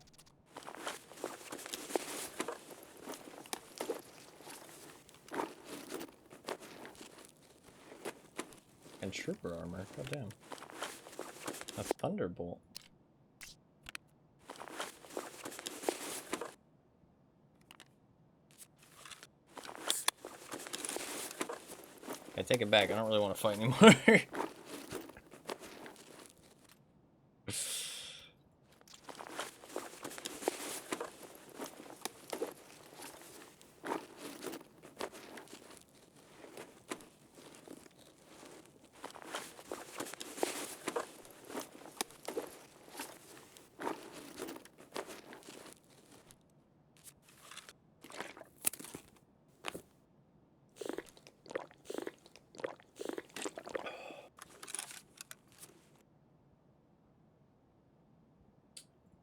And trooper armor. God damn. A thunderbolt. I take it back. I don't really want to fight anymore.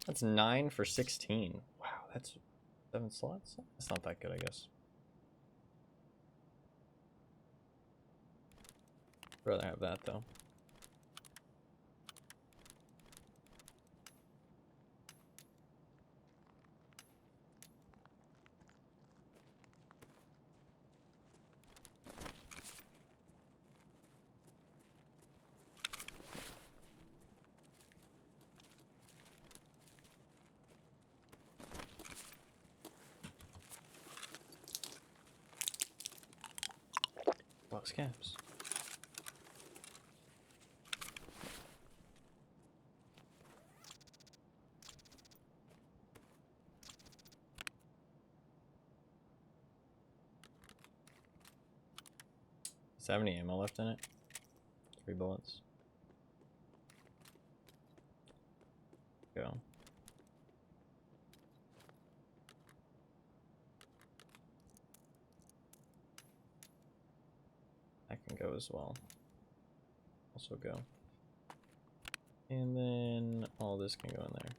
That's 9 for 16. Wow, that's 7 slots? That's not that good, I guess. I'd rather have that, though. Well, scabs. Does it have any ammo left in it? 3 bullets. Go. That can go as well. Also go. And then all this can go in there.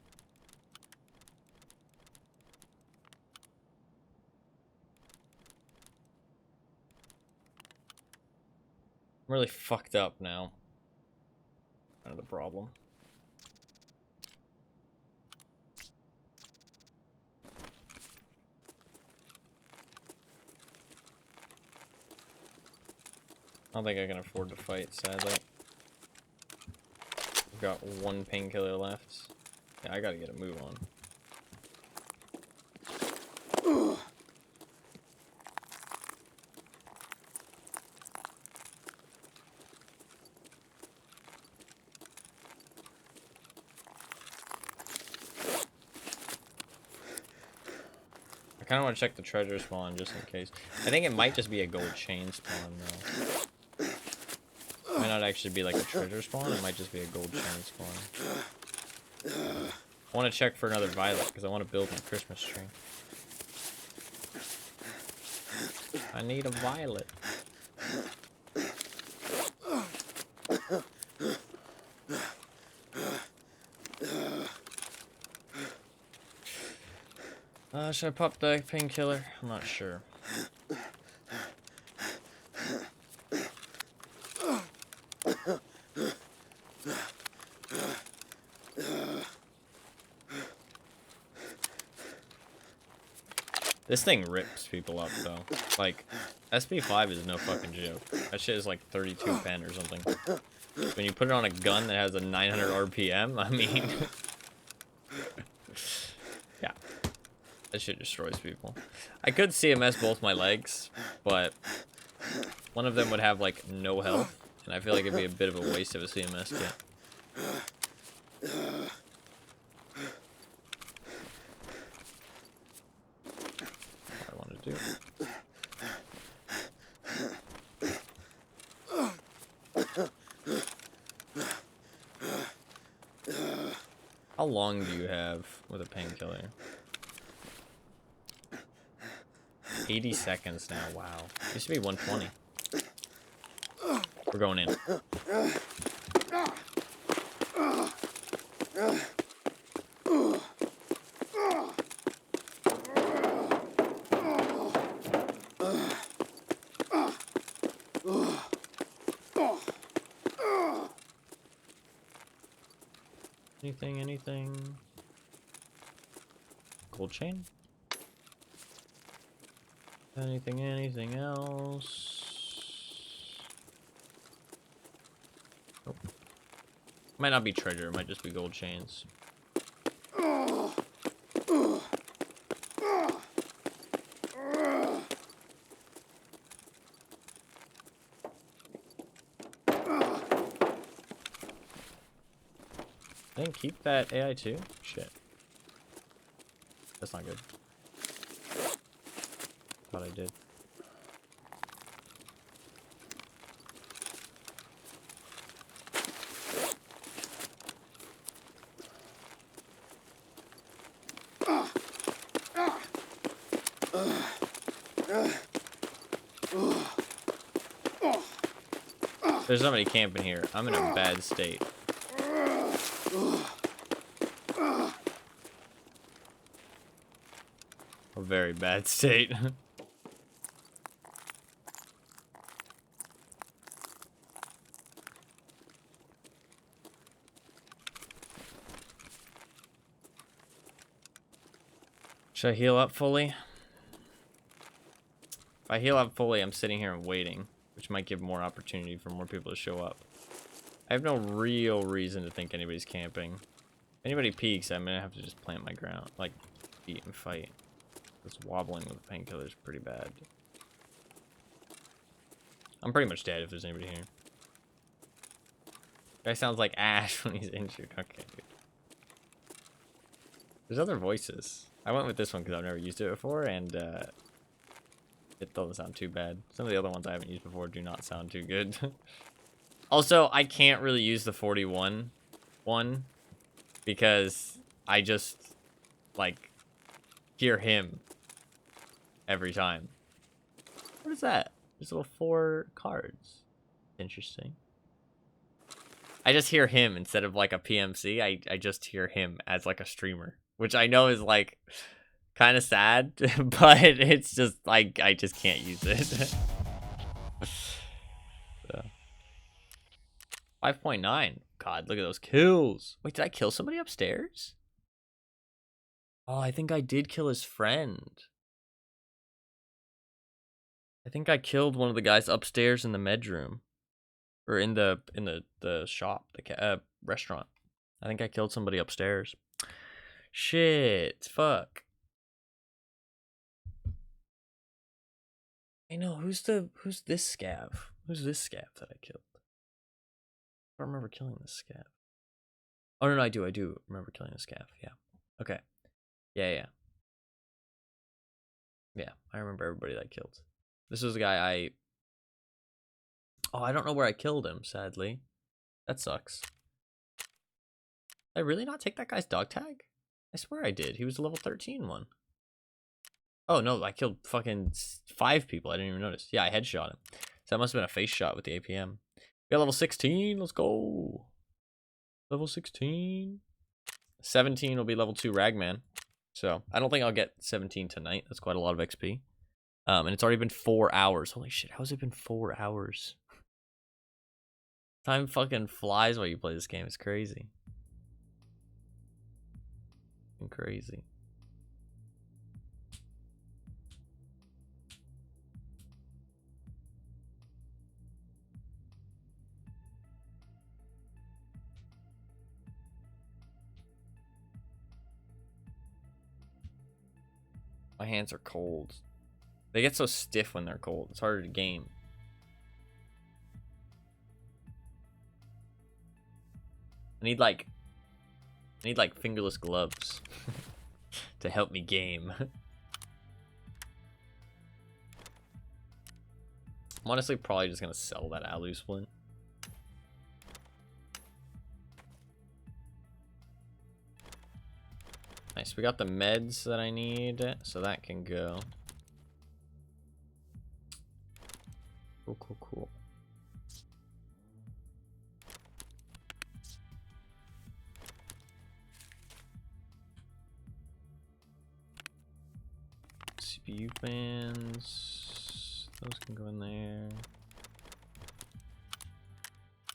I'm really fucked up now. Kind of the problem. I don't think I can afford to fight, sadly. I've got 1 painkiller left. Yeah, I gotta get a move on. I kind of want to check the treasure spawn just in case. I think it might just be a gold chain spawn though. It might not actually be like a treasure spawn. It might just be a gold chain spawn. I want to check for another violet because I want to build my Christmas tree. I need a violet. Should I pop the painkiller? I'm not sure. This thing rips people up, though. Like, SP5 is no fucking joke. That shit is like 32 pen or something. When you put it on a gun that has a 900 RPM, I mean... yeah. That shit destroys people. I could CMS both my legs, but... one of them would have, like, no health. And I feel like it'd be a bit of a waste of a CMS kit. Do. How long do you have with a painkiller? 80 seconds now, wow. Used to be 120. We're going in. Anything? Gold chain? Anything else? Nope. Might not be treasure, it might just be gold chains. Didn't keep that AI too? Shit. That's not good. Thought I did. There's somebody camping here. I'm in a bad state. A very bad state. Should I heal up fully? If I heal up fully, I'm sitting here and waiting, which might give more opportunity for more people to show up. I have no real reason to think anybody's camping. If anybody peeks, I'm gonna have to just plant my ground, like, eat and fight. This wobbling with the painkiller is pretty bad. I'm pretty much dead if there's anybody here. Guy sounds like Ash when he's injured. Okay, dude. There's other voices. I went with this one because I've never used it before, and it doesn't sound too bad. Some of the other ones I haven't used before do not sound too good. Also, I can't really use the 41 one because I just, like, hear him every time. What is that? There's little 4 cards. Interesting. I just hear him instead of, like, a PMC. I just hear him as, like, a streamer, which I know is, like, kind of sad, but it's just, like, I just can't use it. So. 5.9. God, look at those kills. Wait, did I kill somebody upstairs? Oh, I think I did kill his friend. I think I killed one of the guys upstairs in the med room. Or in the shop, the restaurant. I think I killed somebody upstairs. Shit, fuck. I know, who's this scav? Who's this scav that I killed? I don't remember killing this scav. Oh no, I do remember killing this scav, yeah. Okay. Yeah. Yeah, I remember everybody that I killed. This was the guy Oh, I don't know where I killed him, sadly. That sucks. Did I really not take that guy's dog tag? I swear I did. He was a level 13 one. Oh, no, I killed fucking 5 people. I didn't even notice. Yeah, I headshot him. So that must have been a face shot with the APM. We got level 16. Let's go. Level 16. 17 will be level 2 Ragman. So I don't think I'll get 17 tonight. That's quite a lot of XP. And it's already been 4 hours. Holy shit, how's it been 4 hours? Time fucking flies while you play this game. It's crazy. Crazy. My hands are cold. They get so stiff when they're cold. It's harder to game. I need like fingerless gloves to help me game. I'm honestly probably just gonna sell that alu splint. Nice, we got the meds that I need, so that can go. Cool, cool, cool. CPU fans, those can go in there.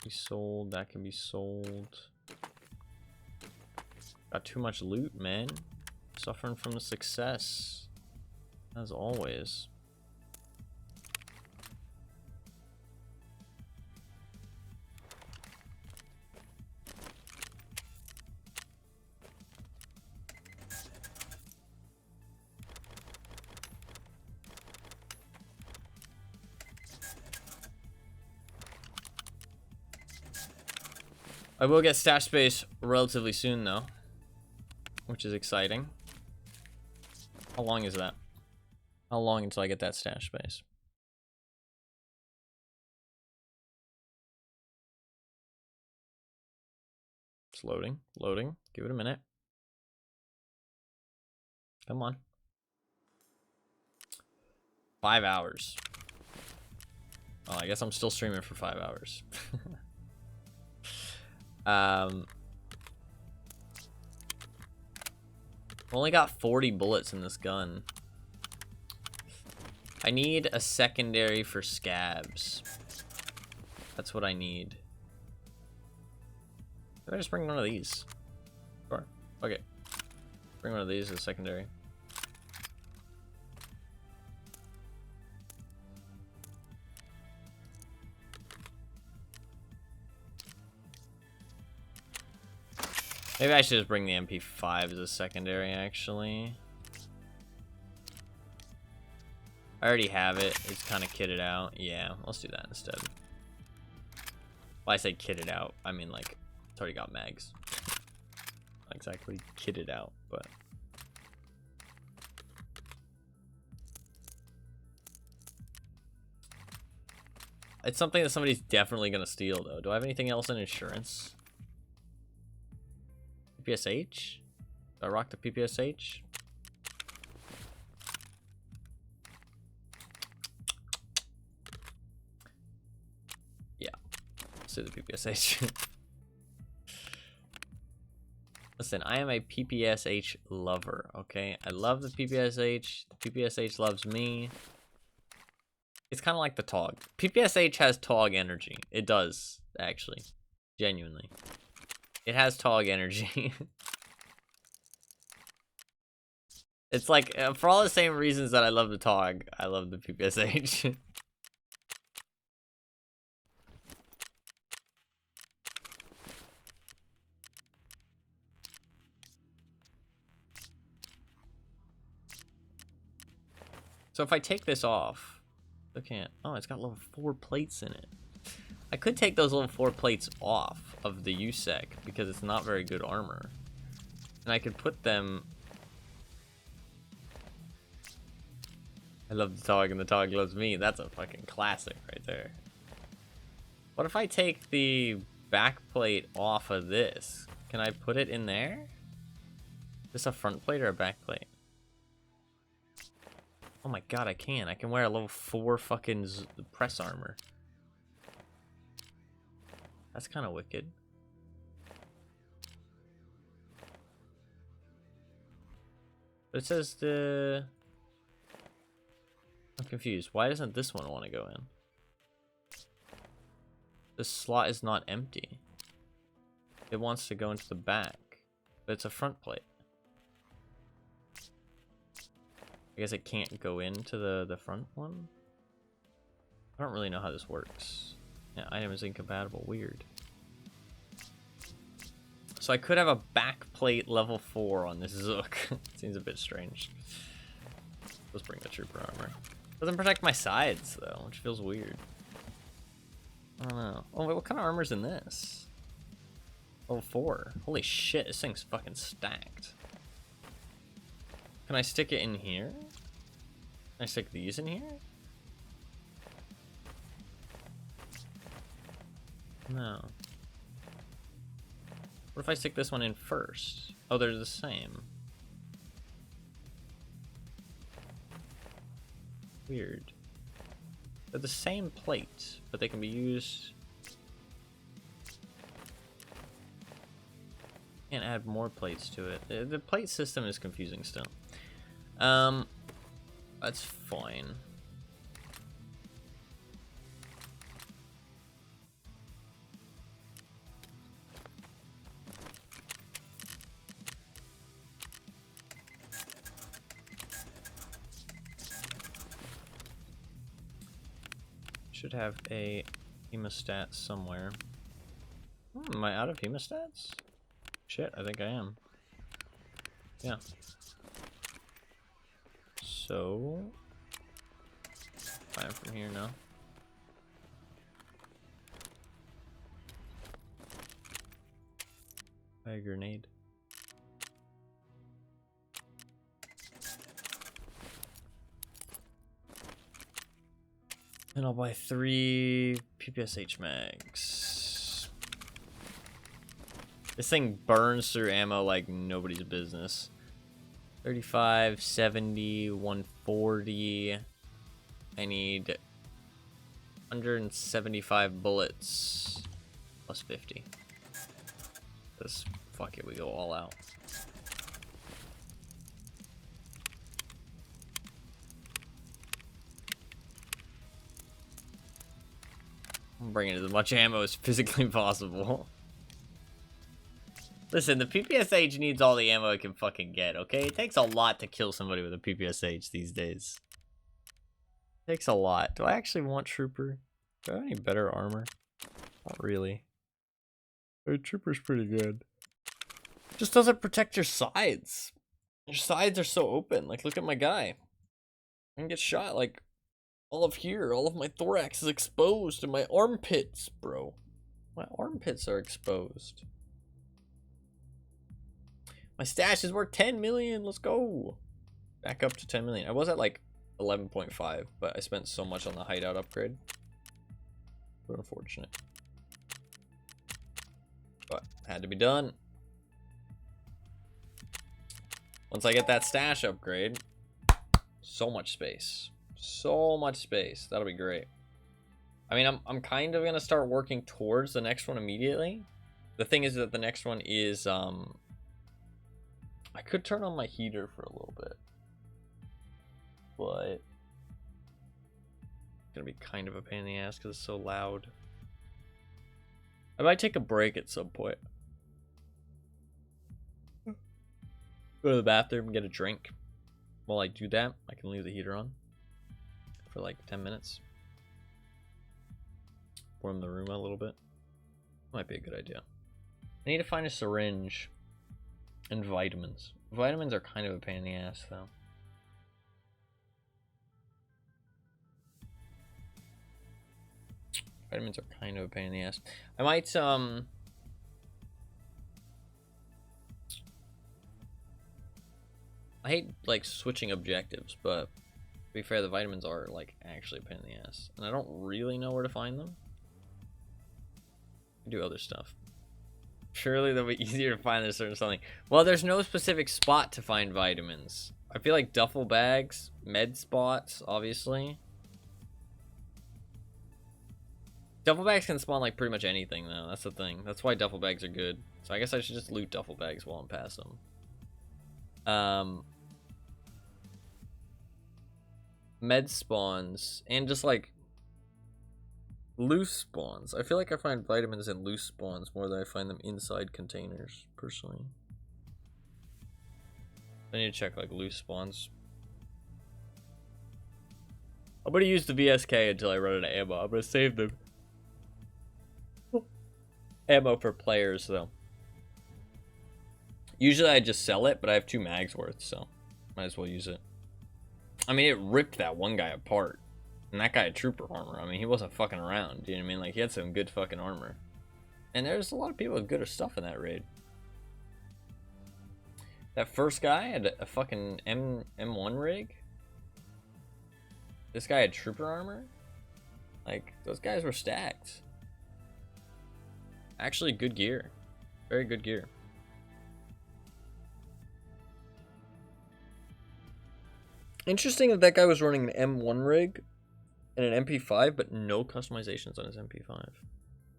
Be sold, that can be sold. Got too much loot, man. Suffering from the success, as always. I will get stash space relatively soon, though, which is exciting. How long is that? How long until I get that stash space? It's loading, loading. Give it a minute. Come on. 5 hours. Well, I guess I'm still streaming for 5 hours. Only got 40 bullets in this gun. I need a secondary for scabs. That's what I need. Maybe I just bring one of these. Sure. Okay. Bring one of these as a secondary. Maybe I should just bring the MP5 as a secondary, actually. I already have it. It's kind of kitted out. Yeah, let's do that instead. Well, I say kitted out. I mean, like, it's already got mags. Not exactly kitted out, but... It's something that somebody's definitely going to steal, though. Do I have anything else in insurance? PPSH? Do I rock the PPSH? Yeah. Let's do the PPSH. Listen, I am a PPSH lover, okay? I love the PPSH. The PPSH loves me. It's kind of like the TOG. PPSH has TOG energy. It does, actually. Genuinely. It has TOG energy. It's like, for all the same reasons that I love the TOG, I love the PPSH. So if I take this off, I can't. Oh, it's got level 4 plates in it. I could take those level 4 plates off of the USEC because it's not very good armor. And I could put them... I love the TOG and the TOG loves me. That's a fucking classic right there. What if I take the back plate off of this? Can I put it in there? Is this a front plate or a back plate? Oh my god, I can. I can wear a level 4 fucking press armor. That's kind of wicked. But it says the... I'm confused. Why doesn't this one want to go in? This slot is not empty. It wants to go into the back. But it's a front plate. I guess it can't go into the front one? I don't really know how this works. Yeah, item is incompatible. Weird. So I could have a back plate level 4 on this Zook. Seems a bit strange. Let's bring the trooper armor. Doesn't protect my sides though, which feels weird. I don't know. Oh wait, what kind of armor's in this? Level 4. Holy shit, this thing's fucking stacked. Can I stick it in here? Can I stick these in here? No. What if I stick this one in first? Oh, they're the same. Weird. They're the same plate, but they can be used... Can't add more plates to it. The plate system is confusing still. That's fine. Should have a hemostat somewhere. Am I out of hemostats? Shit, I think I am. Yeah. So... I'm from here now. Buy a grenade. And I'll buy 3 PPSH mags. This thing burns through ammo like nobody's business. 35, 70, 140. I need 175 bullets plus 50. Just fuck it, we go all out. I'm bringing as much ammo as physically possible. Listen, the PPSH needs all the ammo it can fucking get, okay? It takes a lot to kill somebody with a PPSH these days. It takes a lot. Do I actually want Trooper? Do I have any better armor? Not really. Trooper's pretty good. Just doesn't protect your sides. Your sides are so open. Like, look at my guy. I can get shot, like, all of here. All of my thorax is exposed and my armpits, bro. My armpits are exposed. My stash is worth 10 million. Let's go. Back up to 10 million. I was at like 11.5, but I spent so much on the hideout upgrade. But unfortunate. But had to be done. Once I get that stash upgrade, so much space. So much space. That'll be great. I mean, I'm kind of gonna start working towards the next one immediately. The thing is that the next one is I could turn on my heater for a little bit, but it's gonna be kind of a pain in the ass because it's so loud. I might take a break at some point. Go to the bathroom, get a drink. While I do that, I can leave the heater on for like 10 minutes. Warm the room a little bit. Might be a good idea. I need to find a syringe and vitamins. Vitamins are kind of a pain in the ass though. Vitamins are kind of a pain in the ass. I might I hate like switching objectives, but to be fair, the vitamins are like actually a pain in the ass. And I don't really know where to find them. I do other stuff. Surely they'll be easier to find than a certain something. Well, there's no specific spot to find vitamins. I feel like duffel bags, med spots, obviously. Duffel bags can spawn like pretty much anything though. That's the thing. That's why duffel bags are good. So I guess I should just loot duffel bags while I'm past them. med spawns and just like loose spawns. I feel like I find vitamins in loose spawns more than I find them inside containers, personally. I need to check like loose spawns. I'm gonna use the VSK until I run out of ammo. I'm gonna save them. Ammo for players though. Usually I just sell it, but I have 2 mags worth, so might as well use it. I mean, it ripped that one guy apart. And that guy had trooper armor. I mean, he wasn't fucking around. You know what I mean? Like, he had some good fucking armor. And there's a lot of people with good stuff in that raid. That first guy had a fucking M1 rig. This guy had trooper armor. Like, those guys were stacked. Actually, good gear. Very good gear. Interesting that that guy was running an M1 rig and an MP5, but no customizations on his MP5.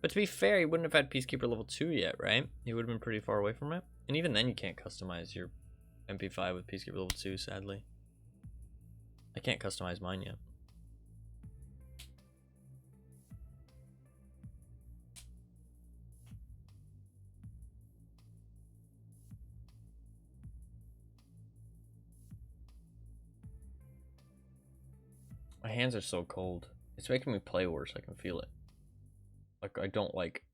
But to be fair, he wouldn't have had Peacekeeper level 2 yet, right? He would have been pretty far away from it. And even then, you can't customize your MP5 with Peacekeeper level 2, sadly. I can't customize mine yet. My hands are so cold. It's making me play worse. I can feel it. Like, I don't like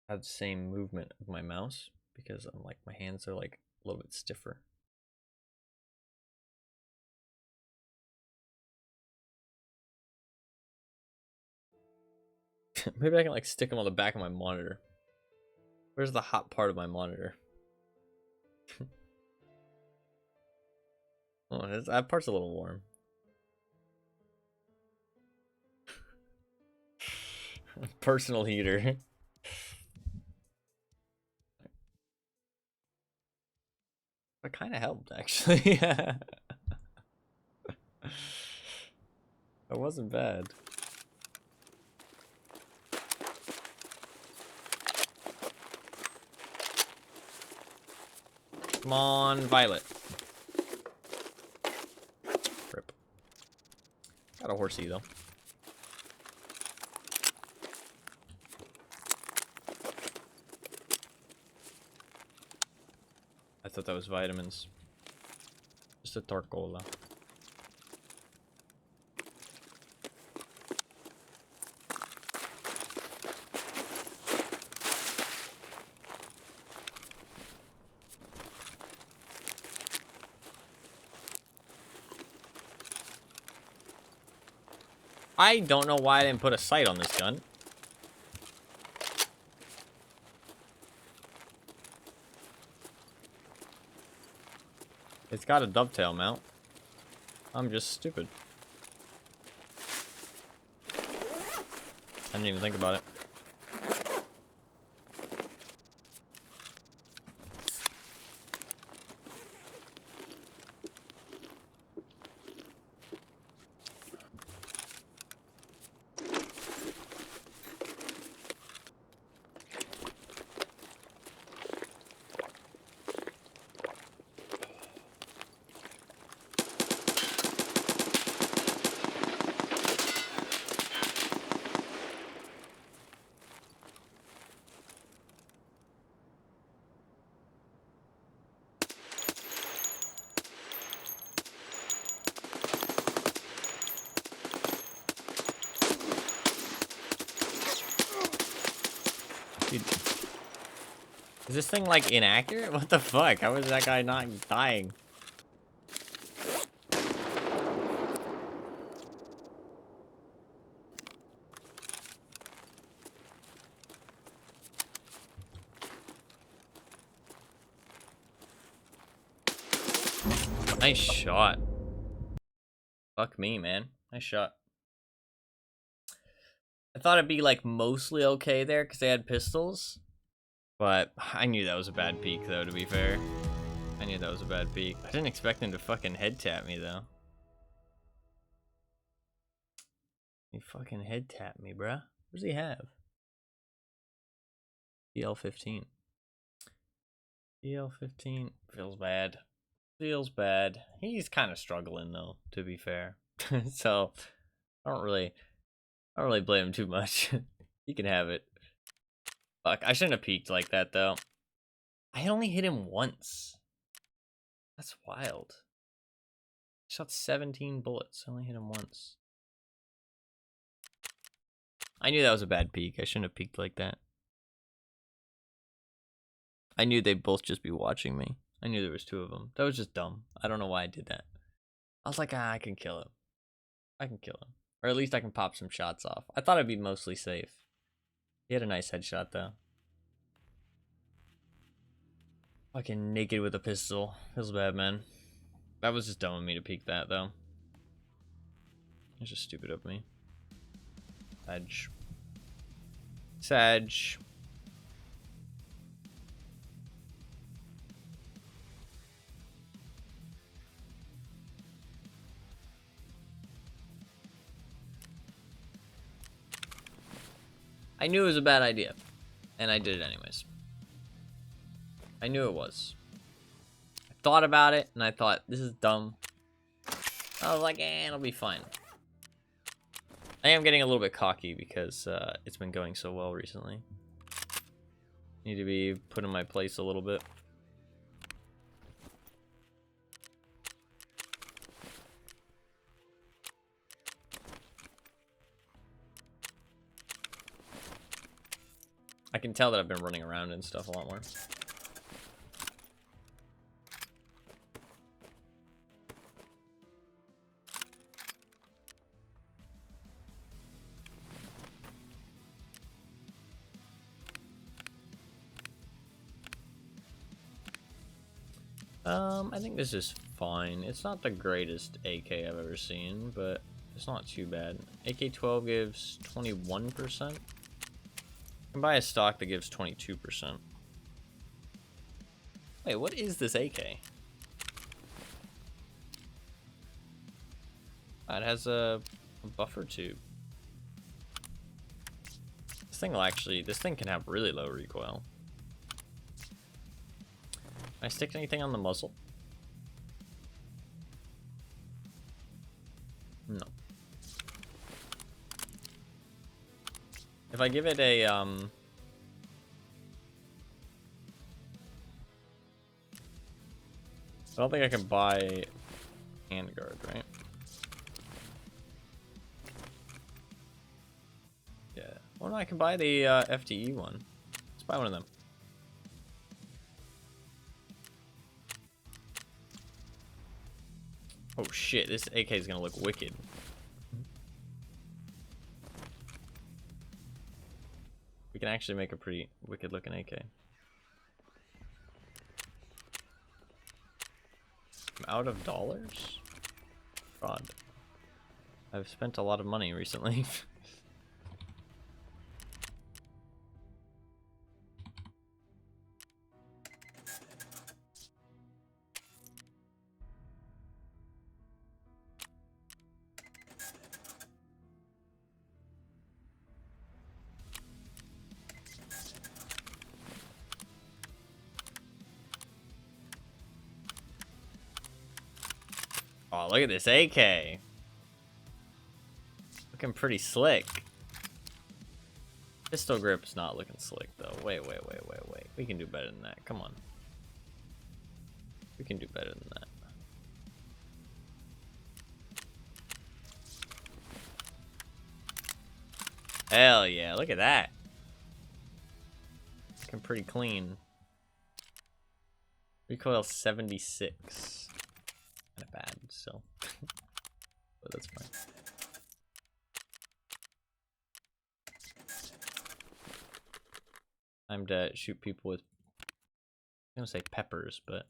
have the same movement of my mouse because I'm like, my hands are like a little bit stiffer. Maybe I can like stick them on the back of my monitor. Where's the hot part of my monitor? Oh, that part's a little warm. Personal heater. That kind of helped, actually. It wasn't bad. Come on, Violet. Rip. Got a horsey, though. I thought that was vitamins. Just a Torcola. I don't know why I didn't put a sight on this gun. It's got a dovetail mount. I'm just stupid. I didn't even think about it. Dude. Is this thing like inaccurate? What the fuck? How is that guy not dying? Nice shot. Fuck me, man. Nice shot. I thought it'd be like mostly okay there because they had pistols. But I knew that was a bad peek though, to be fair. I knew that was a bad peek. I didn't expect him to fucking head tap me though. He fucking head tapped me, bruh. What does he have? EL-15. EL-15 feels bad. Feels bad. He's kind of struggling though, to be fair. So I don't really blame him too much. He can have it. Fuck, I shouldn't have peeked like that though. I only hit him once. That's wild. I shot 17 bullets. I only hit him once. I knew that was a bad peek. I shouldn't have peeked like that. I knew they'd both just be watching me. I knew there was two of them. That was just dumb. I don't know why I did that. I was like, I can kill him. I can kill him. Or at least I can pop some shots off. I thought I'd be mostly safe. He had a nice headshot, though. Fucking naked with a pistol. Feels bad, man. That was just dumb of me to peek that, though. It's just stupid of me. Sag. Sag. I knew it was a bad idea, and I did it anyways. I knew it was. I thought about it, and I thought, this is dumb. I was like, it'll be fine. I am getting a little bit cocky because it's been going so well recently. Need to be put in my place a little bit. I can tell that I've been running around and stuff a lot more. I think this is fine. It's not the greatest AK I've ever seen, but it's not too bad. AK-12 gives 21%. I can buy a stock that gives 22%. Wait, what is this AK? It has a buffer tube. This thing can have really low recoil. Can I stick anything on the muzzle? No. If I give it a, I don't think I can buy handguard, right? Yeah. Well, no, I can buy the FTE one. Let's buy one of them. Oh shit, this AK is gonna look wicked. We can actually make a pretty wicked looking AK. I'm out of dollars? Fraud. I've spent a lot of money recently. Oh, look at this AK. Looking pretty slick. Pistol grip's not looking slick, though. Wait. We can do better than that. Come on. We can do better than that. Hell yeah, look at that. Looking pretty clean. Recoil 76. Kind of bad, still. But that's fine. Time to shoot people with, I'm gonna say peppers, but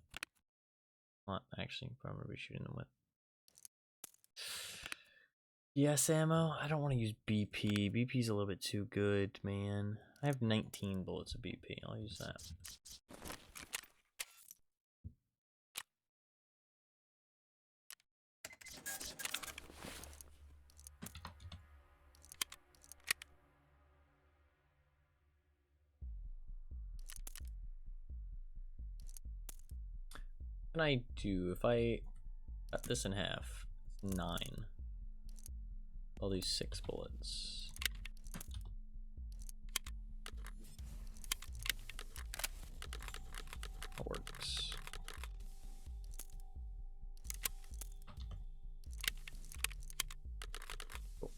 not actually probably shooting them with. Yes, ammo. I don't want to use BP. BP's a little bit too good, man. I have 19 bullets of BP. I'll use that. can I do if I cut this in half? 9. All these 6 bullets. That works. Cool.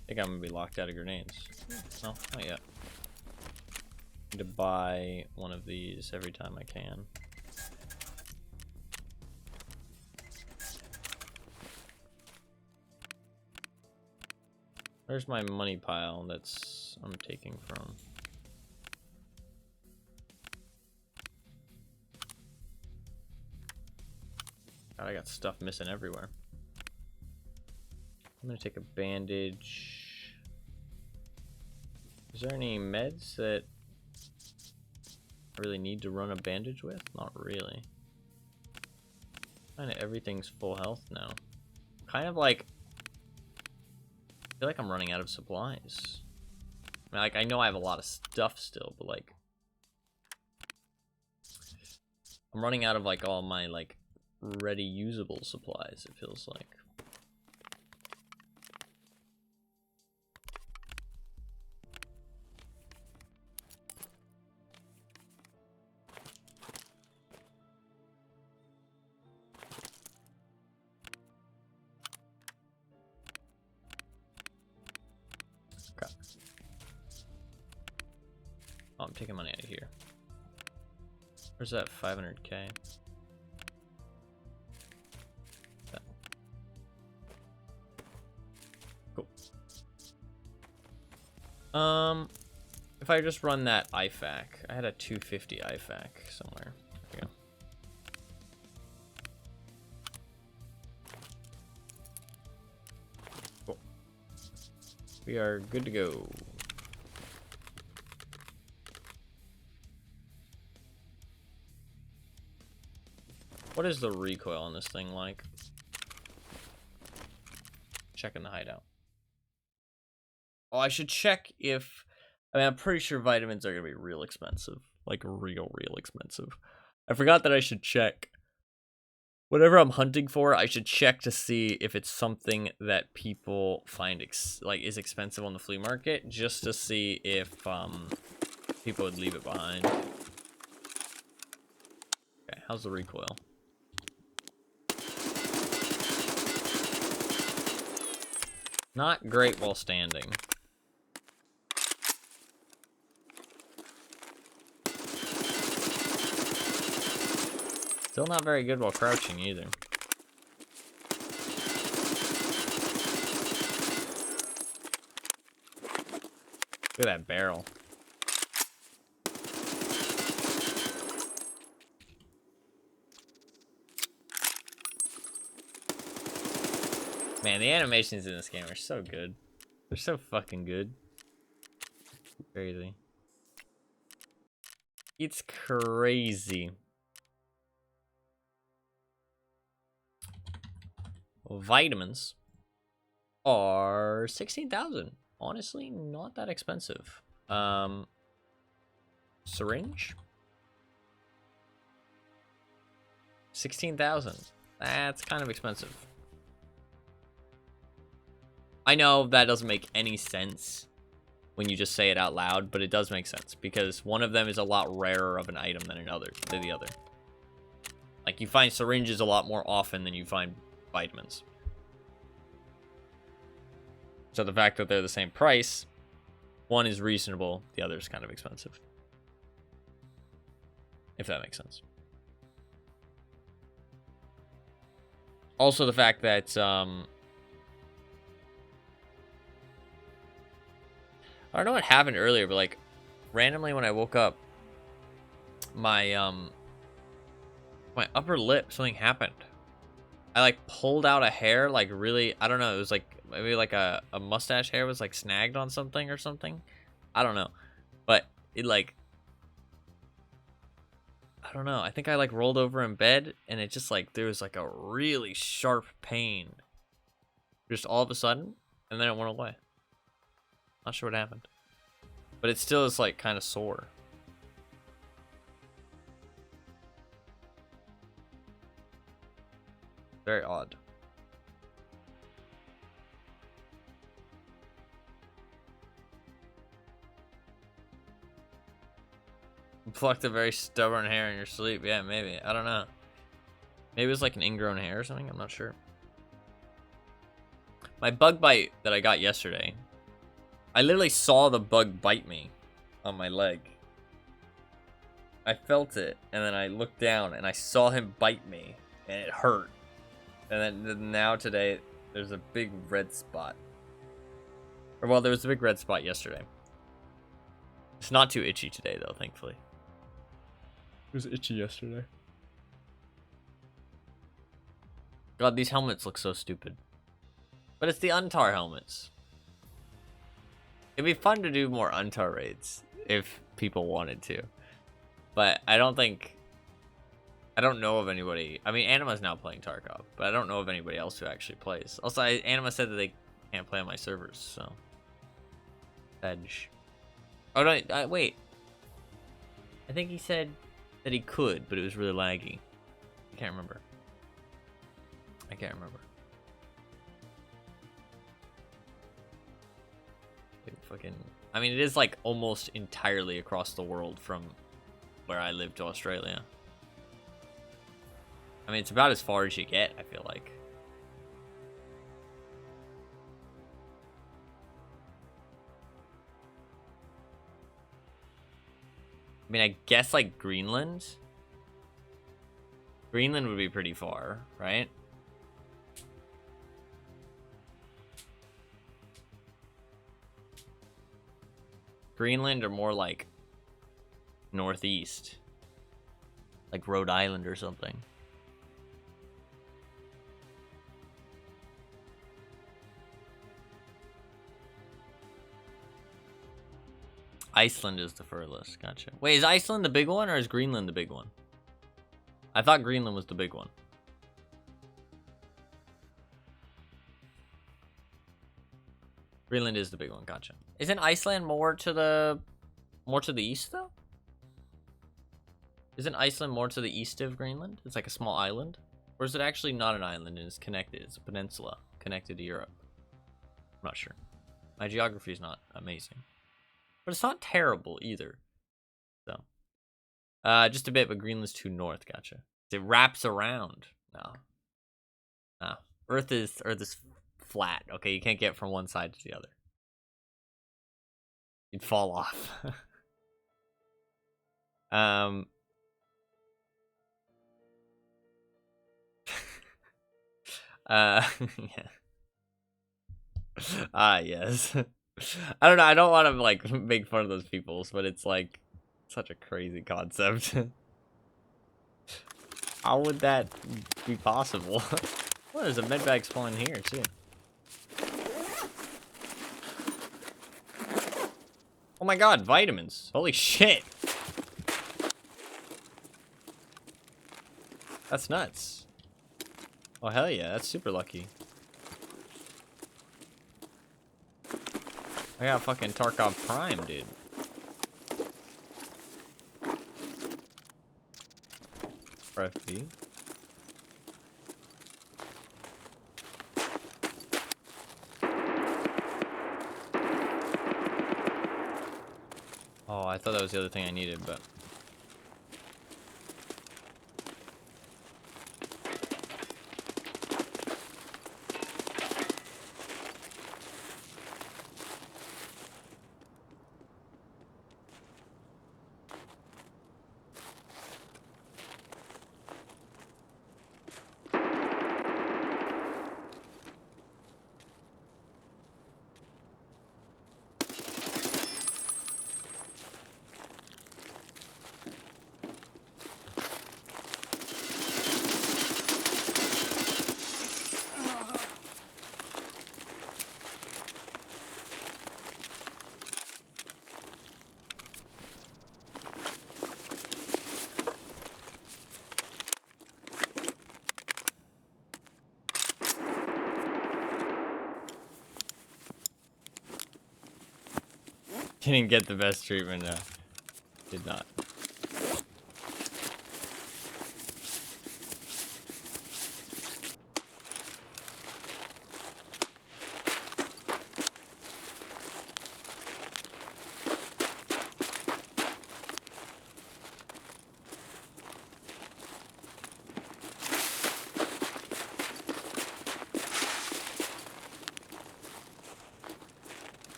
I think I'm gonna be locked out of grenades. No, not yet. Need to buy one of these every time I can. Where's my money pile that's I'm taking from? God, I got stuff missing everywhere. I'm gonna take a bandage. Is there any meds that I really need to run a bandage with? Not really. Kinda everything's full health now. Kind of like, I feel like I'm running out of supplies. I mean, like, I know I have a lot of stuff still, but like, I'm running out of like all my like ready usable supplies, it feels like. Okay. Oh, I'm taking money out of here. Where's that 500k? That. Cool. If I just run that IFAC, I had a 250 IFAC somewhere. There we go. Cool. We are good to go. What is the recoil on this thing like? Checking the hideout. Oh, I should check if... I mean, I'm pretty sure vitamins are going to be real expensive. Like, real expensive. I forgot that I should check. Whatever I'm hunting for, I should check to see if it's something that people find, is expensive on the flea market. Just to see if, people would leave it behind. Okay, how's the recoil? Not great while standing. Still not very good while crouching either. Look at that barrel. Man, the animations in this game are so good. They're so fucking good. Crazy. It's crazy. Vitamins are 16,000. Honestly, not that expensive. Syringe? 16,000. That's kind of expensive. I know that doesn't make any sense when you just say it out loud, but it does make sense because one of them is a lot rarer of an item than the other. Like, you find syringes a lot more often than you find vitamins. So the fact that they're the same price, one is reasonable, the other is kind of expensive. If that makes sense. Also the fact that I don't know what happened earlier, but like randomly when I woke up, my my upper lip, something happened. I like pulled out a hair, like really, I don't know, it was like maybe like a mustache hair was like snagged on something or something. I don't know. But it like, I don't know. I think I like rolled over in bed and it just like, there was like a really sharp pain. Just all of a sudden. And then it went away. Not sure what happened. But it still is like kind of sore. Very odd. You plucked a very stubborn hair in your sleep. Yeah, maybe. I don't know. Maybe it was like an ingrown hair or something. I'm not sure. My bug bite that I got yesterday. I literally saw the bug bite me on my leg. I felt it, and then I looked down, and I saw him bite me, and it hurt. And then now today, there's a big red spot. Or, well, there was a big red spot yesterday. It's not too itchy today, though, thankfully. It was itchy yesterday. God, these helmets look so stupid. But it's the Untar helmets. It'd be fun to do more Untar raids if people wanted to. But I don't know of anybody. I mean, Anima's now playing Tarkov, but I don't know of anybody else who actually plays. Also, Anima said that they can't play on my servers, so. Edge. Oh, no, wait. I think he said that he could, but it was really laggy. I can't remember. Fucking, I mean, it is like almost entirely across the world from where I live to Australia. I mean, it's about as far as you get, I feel like. I mean, I guess like Greenland. Greenland would be pretty far, right? Greenland or more like northeast, like Rhode Island or something. Iceland is the furthest. Gotcha. Wait, is Iceland the big one or is Greenland the big one? I thought Greenland was the big one. Greenland is the big one. Gotcha. Isn't Iceland more to the east though? Isn't Iceland more to the east of Greenland? It's like a small island, or is it actually not an island and it's connected? It's a peninsula connected to Europe. I'm not sure. My geography is not amazing, but it's not terrible either. So, just a bit, but Greenland's too north. Gotcha. It wraps around. No. Earth is flat. Okay, you can't get from one side to the other. You'd fall off. Yeah. Yes. I don't know. I don't want to like make fun of those peoples, but it's like such a crazy concept. How would that be possible? Well, there's a medbag spawn here too. Oh my god, vitamins. Holy shit. That's nuts. Oh hell yeah, that's super lucky. I got fucking Tarkov Prime, dude. FB. Oh, I thought that was the other thing I needed, but... Didn't get the best treatment, no. Did not.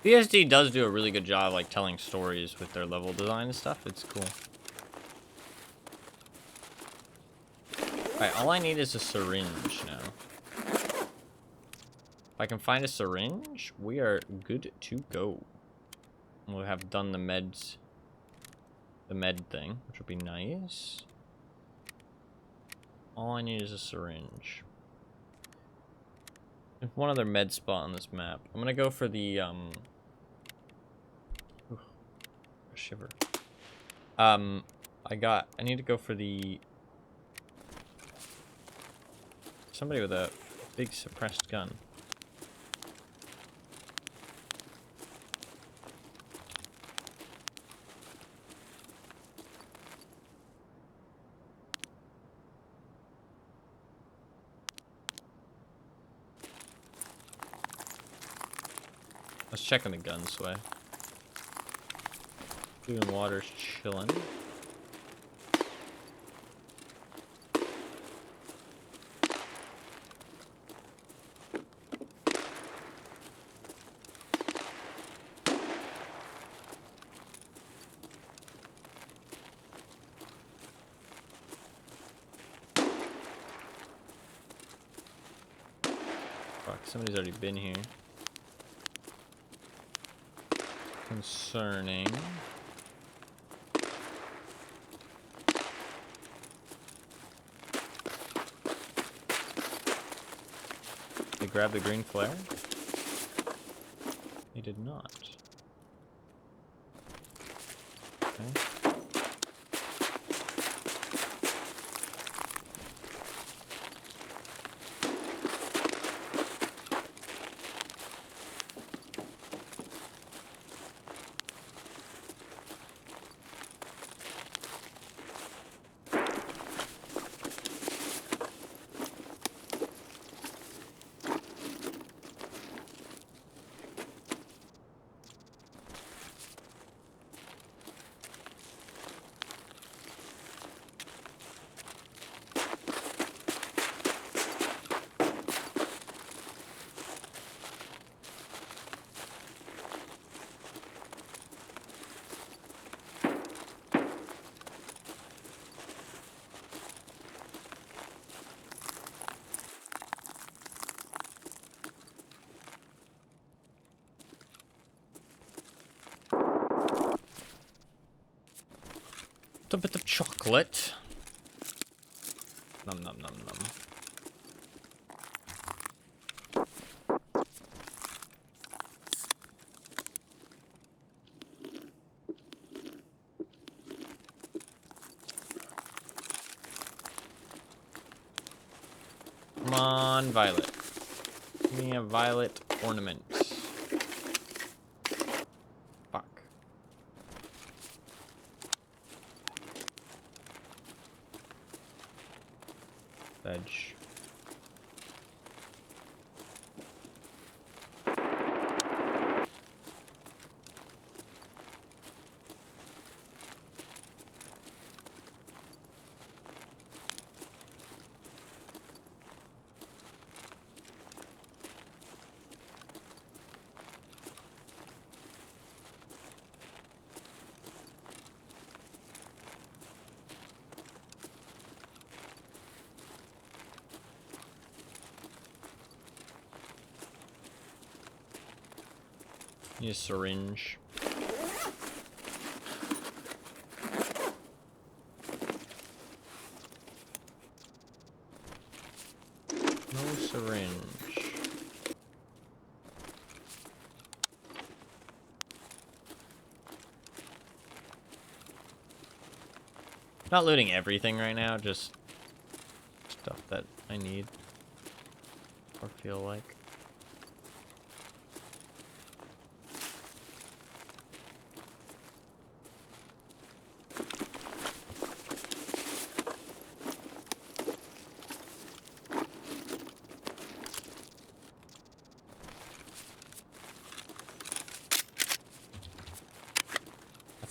VSD does do a really good job, like, telling stories with their level design and stuff. It's cool. Alright, all I need is a syringe now. If I can find a syringe, we are good to go. We'll have done the med thing, which would be nice. All I need is a syringe. There's one other med spot on this map. I'm gonna go for the, ooh, a shiver. I need to go for the... Somebody with a big suppressed gun. Let's check on the gun sway. Food and water's chilling. Fuck, somebody's already been here. Concerning. They grabbed the green flare? He did not. Okay. A bit of chocolate. Nom nom nom nom. Come on, violet. Give me a violet ornament. Edge. Need a syringe. No syringe. Not looting everything right now, just stuff that I need or feel like.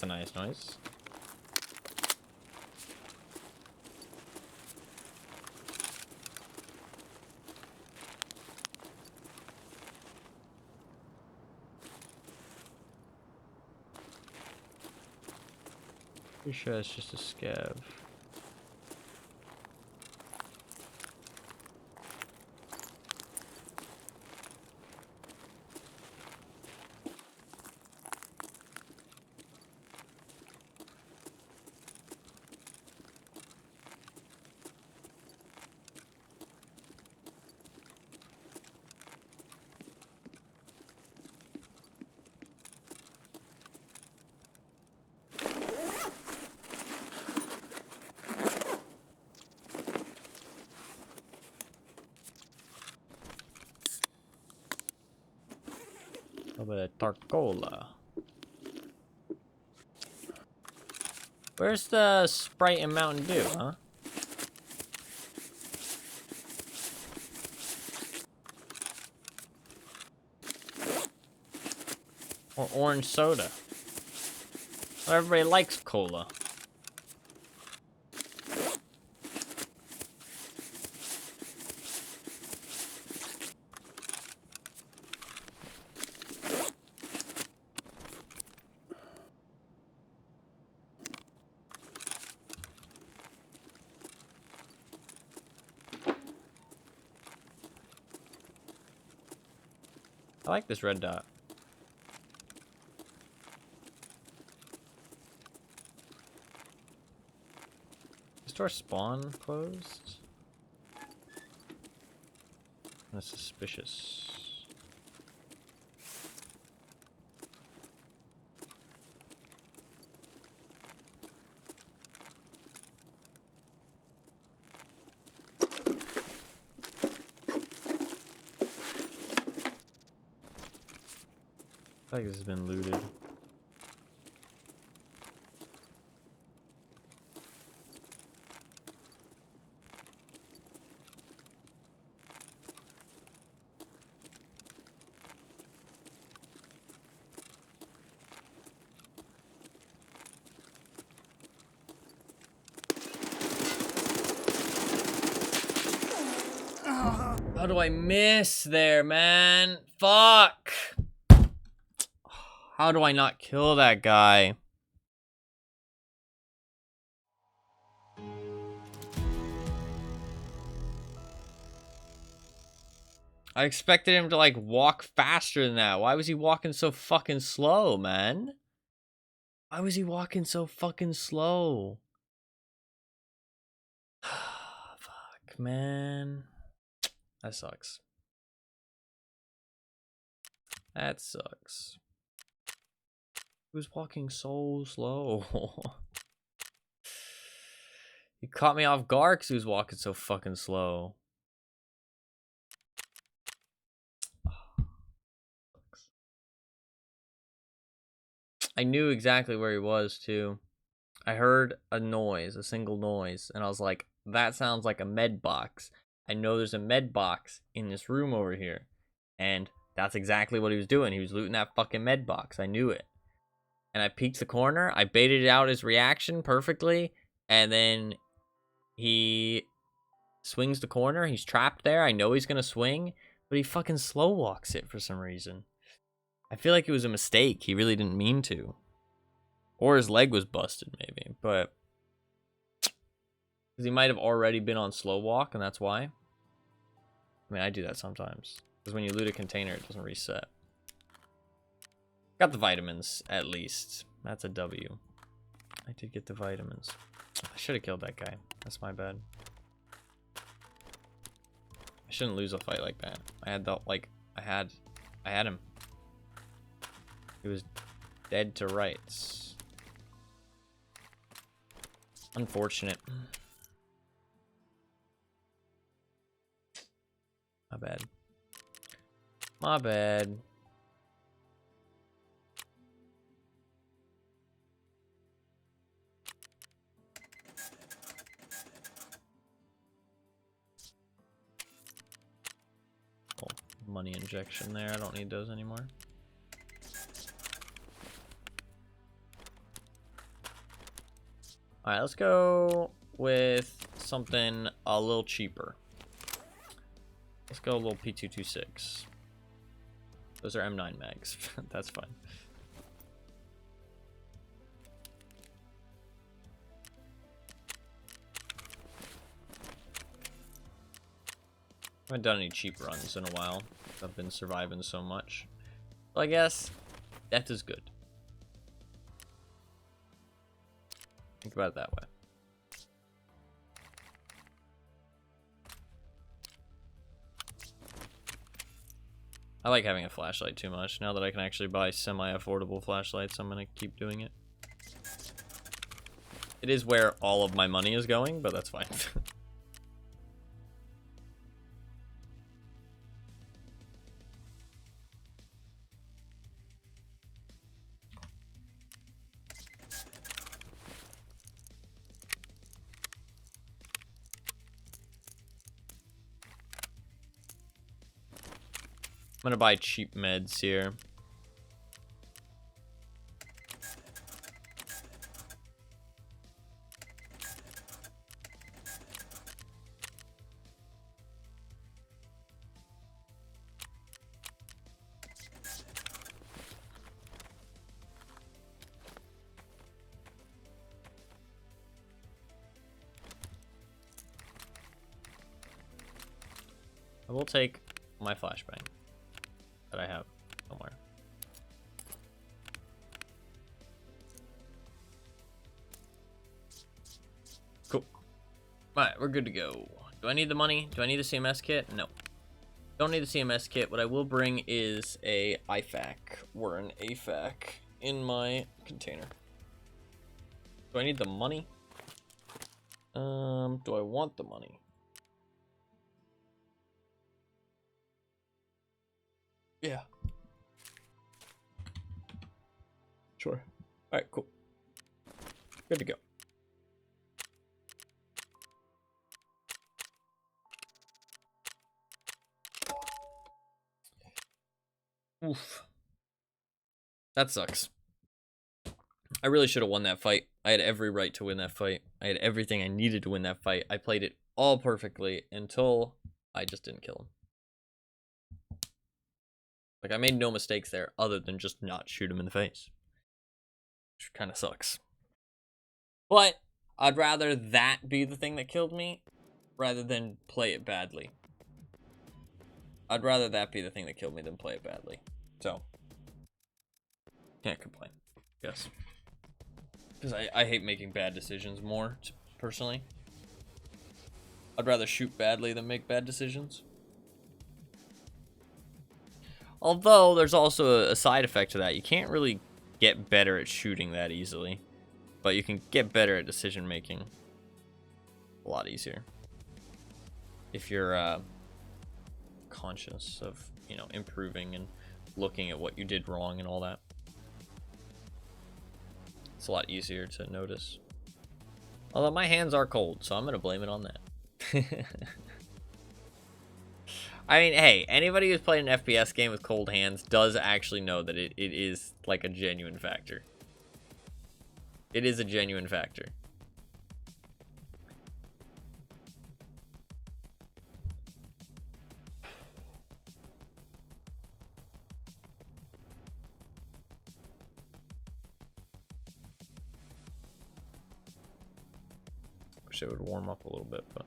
That's a nice noise. Pretty sure it's just a scav. A little bit of Tarcola. Where's the Sprite and Mountain Dew, huh? Or orange soda. Well, everybody likes cola. I like this red dot. Is store spawn closed? That's suspicious. I feel like this has been looted. How do I miss there, man? Fuck! How do I not kill that guy? I expected him to, like, walk faster than that. Why was he walking so fucking slow, man? Why was he walking so fucking slow? Fuck, man. That sucks. That sucks. He was walking so slow. He caught me off guard because he was walking so fucking slow. I knew exactly where he was, too. I heard a noise, a single noise, and I was like, that sounds like a med box. I know there's a med box in this room over here. And that's exactly what he was doing. He was looting that fucking med box. I knew it. And I peeked the corner. I baited out his reaction perfectly. And then he swings the corner. He's trapped there. I know he's going to swing. But he fucking slow walks it for some reason. I feel like it was a mistake. He really didn't mean to. Or his leg was busted, maybe. But because he might have already been on slow walk, and that's why. I mean, I do that sometimes. Because when you loot a container, it doesn't reset. Got the vitamins, at least. That's a W. I did get the vitamins. I should have killed that guy. That's my bad. I shouldn't lose a fight like that. I had the, like, I had him. He was dead to rights. Unfortunate. My bad. My bad. Oh, money injection there. I don't need those anymore. All right, let's go with something a little cheaper. Let's go a little P226. Those are M9 mags. That's fine. I haven't done any cheap runs in a while. I've been surviving so much. Well, I guess death is good. Think about it that way. I like having a flashlight too much. Now that I can actually buy semi-affordable flashlights, I'm gonna keep doing it. It is where all of my money is going, but that's fine. I'm gonna buy cheap meds here. I will take my flashbang that I have somewhere. Cool. Alright, we're good to go. Do I need the money? Do I need the CMS kit? No. Don't need the CMS kit. What I will bring is a IFAK or an AFAK in my container. Do I need the money? Do I want the money? Yeah. Sure. Alright, cool. Good to go. Oof. That sucks. I really should have won that fight. I had every right to win that fight. I had everything I needed to win that fight. I played it all perfectly until I just didn't kill him. Like, I made no mistakes there other than just not shoot him in the face. Which kind of sucks. But I'd rather that be the thing that killed me rather than play it badly. I'd rather that be the thing that killed me than play it badly. So, can't complain. Yes. Because I hate making bad decisions more, personally. I'd rather shoot badly than make bad decisions. Although, there's also a side effect to that. You can't really get better at shooting that easily. But you can get better at decision making a lot easier. If you're conscious of, you know, improving and looking at what you did wrong and all that. It's a lot easier to notice. Although my hands are cold, so I'm going to blame it on that. I mean, hey, anybody who's played an FPS game with cold hands does actually know that it is like a genuine factor. It is a genuine factor. Wish it would warm up a little bit, but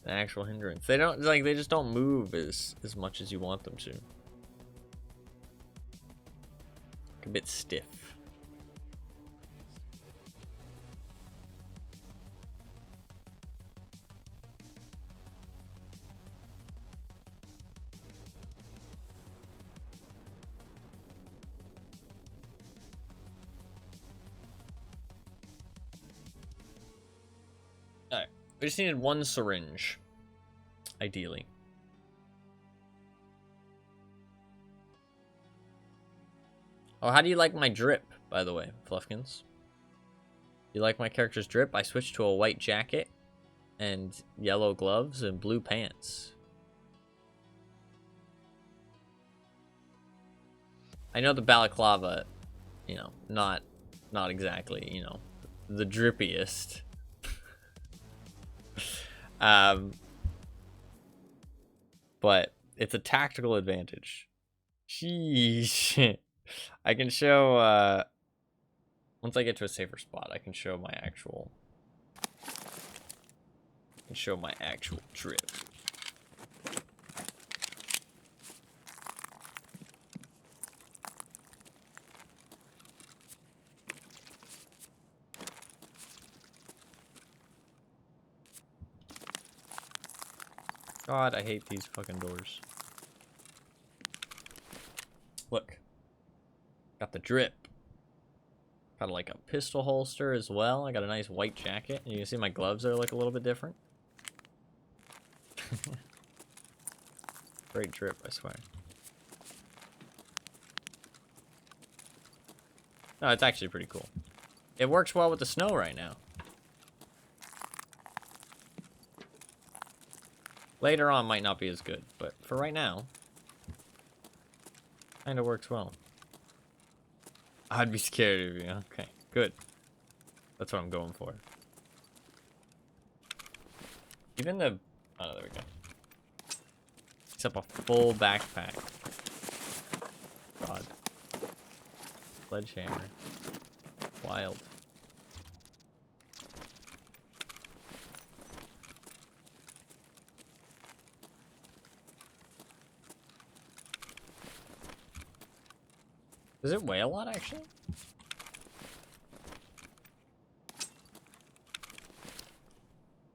the actual hindrance. They don't, like, they just don't move as much as you want them to. Like a bit stiff. Alright. We just needed one syringe. Ideally. Oh, how do you like my drip, by the way, Fluffkins? You like my character's drip? I switched to a white jacket and yellow gloves and blue pants. I know the balaclava, you know, not exactly, you know, the drippiest. But it's a tactical advantage. Sheesh. I can show, once I get to a safer spot, I can show my actual drip. God, I hate these fucking doors. Look. Got the drip. Got like a pistol holster as well. I got a nice white jacket. You can see my gloves are like a little bit different. Great drip, I swear. No, it's actually pretty cool. It works well with the snow right now. Later on might not be as good, but for right now, kinda works well. I'd be scared of you. Okay, good. That's what I'm going for. Even the... Oh, there we go. Except a full backpack. God. Sledgehammer. Wild. Does it weigh a lot, actually?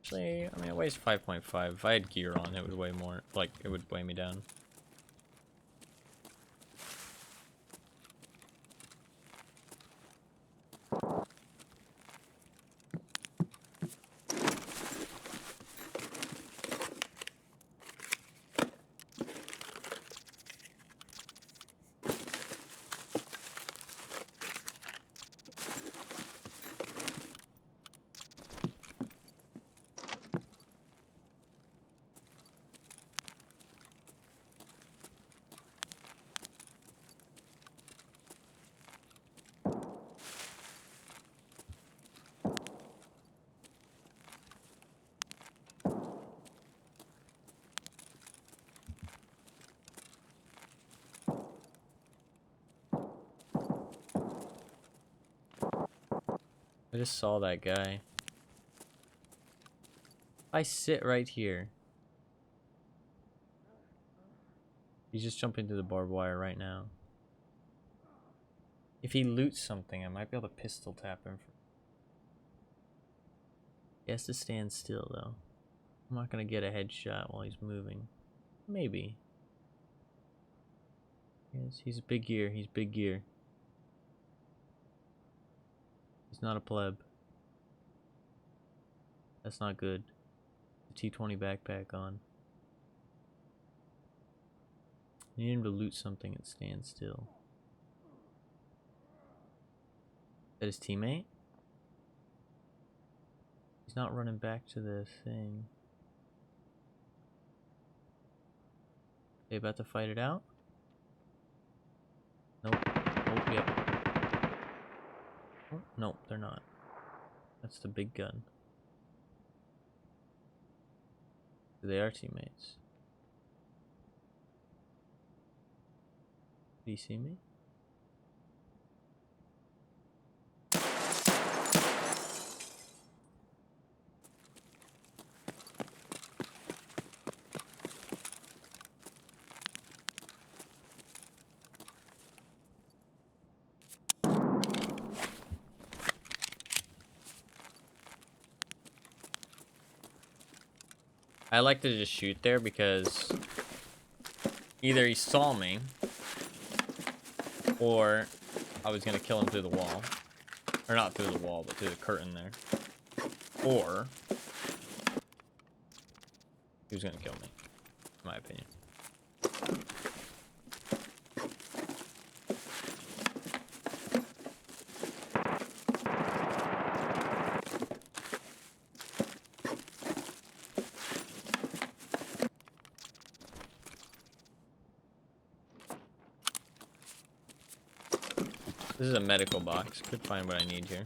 Actually, I mean, it weighs 5.5. If I had gear on, it would weigh more. Like, it would weigh me down. I just saw that guy. I sit right here. He's just jumping through the barbed wire right now. If he loots something, I might be able to pistol tap him. He has to stand still, though. I'm not gonna get a headshot while he's moving. Maybe. Yes, he's big gear. He's big gear. He's not a pleb. That's not good. The T20 backpack on. I need him to loot something and stand still. Is that his teammate? He's not running back to the thing. They about to fight it out? Nope. Oh, yep. Oh, nope, they're not. That's the big gun. They are teammates. Do you see me? I like to just shoot there because either he saw me or I was gonna kill him through the wall. Or not through the wall, but through the curtain there. Or he was gonna kill me, in my opinion. This is a medical box. Could find what I need here.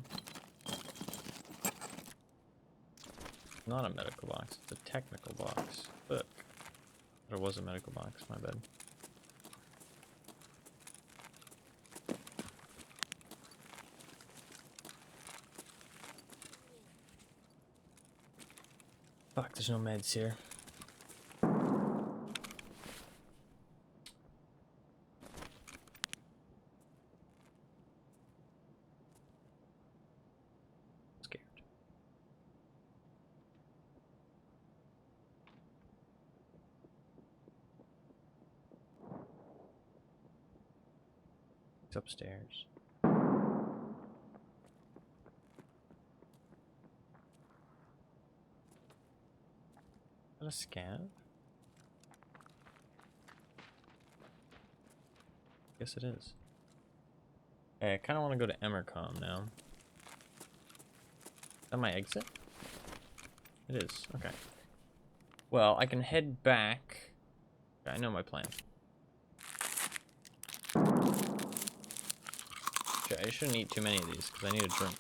Not a medical box. It's a technical box. Look. There was a medical box. My bad. Fuck, there's no meds here. Scared. It's upstairs. Is that a scav? Guess it is. Hey, I kind of want to go to Emercom now. Is that my exit? It is. Okay. Well, I can head back. Okay, I know my plan. Okay, I shouldn't eat too many of these because I need a drink.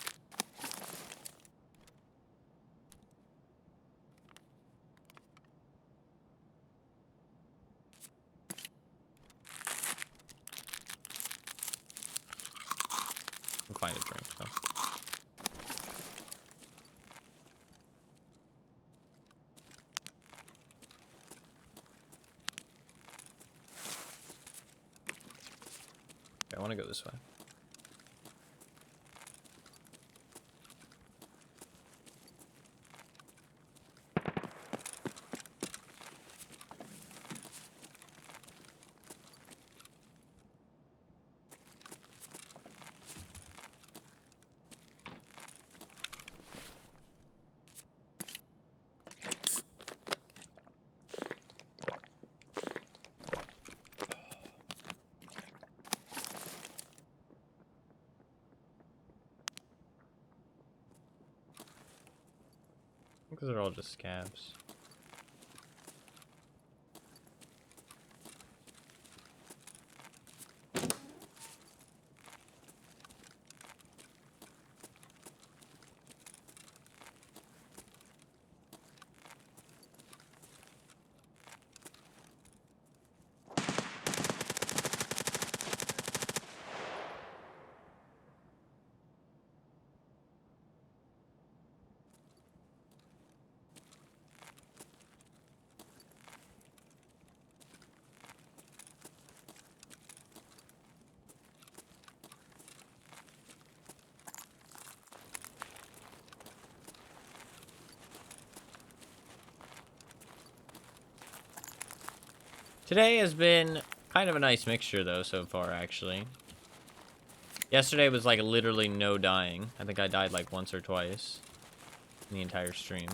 I'll find a drink though. Okay, I want to go this way. Because they're all just scabs. Today has been kind of a nice mixture, though, so far, actually. Yesterday was, like, literally no dying. I think I died, like, once or twice in the entire stream.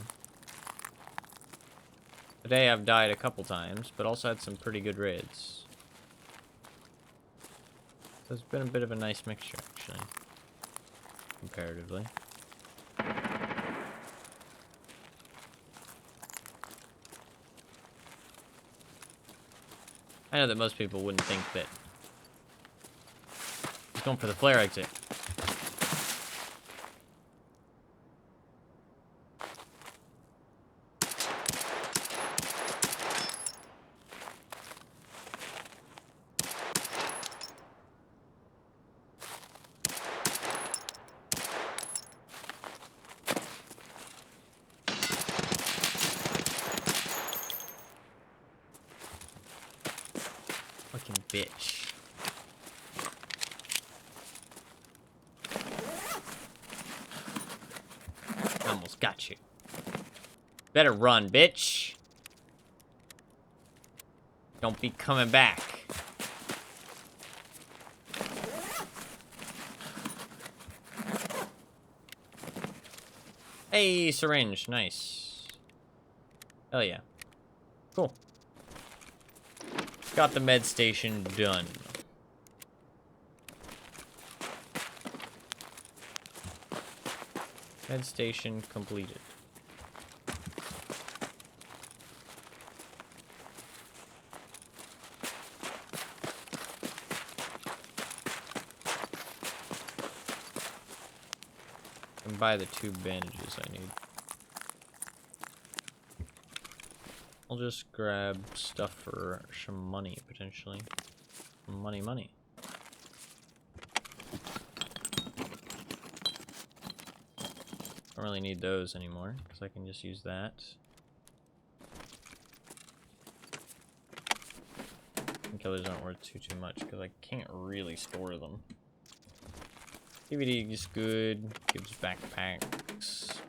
Today I've died a couple times, but also had some pretty good raids. So it's been a bit of a nice mixture, actually. Comparatively. I know that most people wouldn't think that he's going for the flare exit. Fucking bitch. Almost got you. Better run, bitch. Don't be coming back. Hey, syringe. Nice. Hell yeah. Cool. Got the med station done. Med station completed. And buy the 2 bandages I need. I'll just grab stuff for some money, potentially. Money. Don't really need those anymore, because I can just use that. Killers aren't worth too much, because I can't really store them. DVD is good, gives backpacks.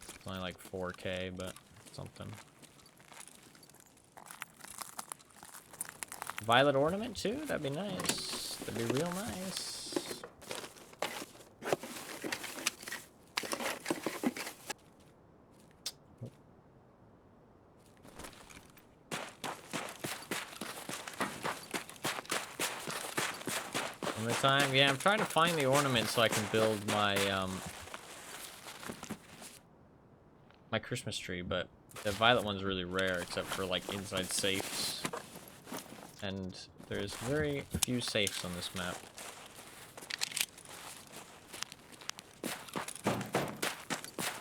It's only like 4K, but something. Violet ornament too? That'd be nice. That'd be real nice. One more time. Yeah, I'm trying to find the ornament so I can build my my Christmas tree, but the violet one's really rare except for like inside safes. And there's very few safes on this map.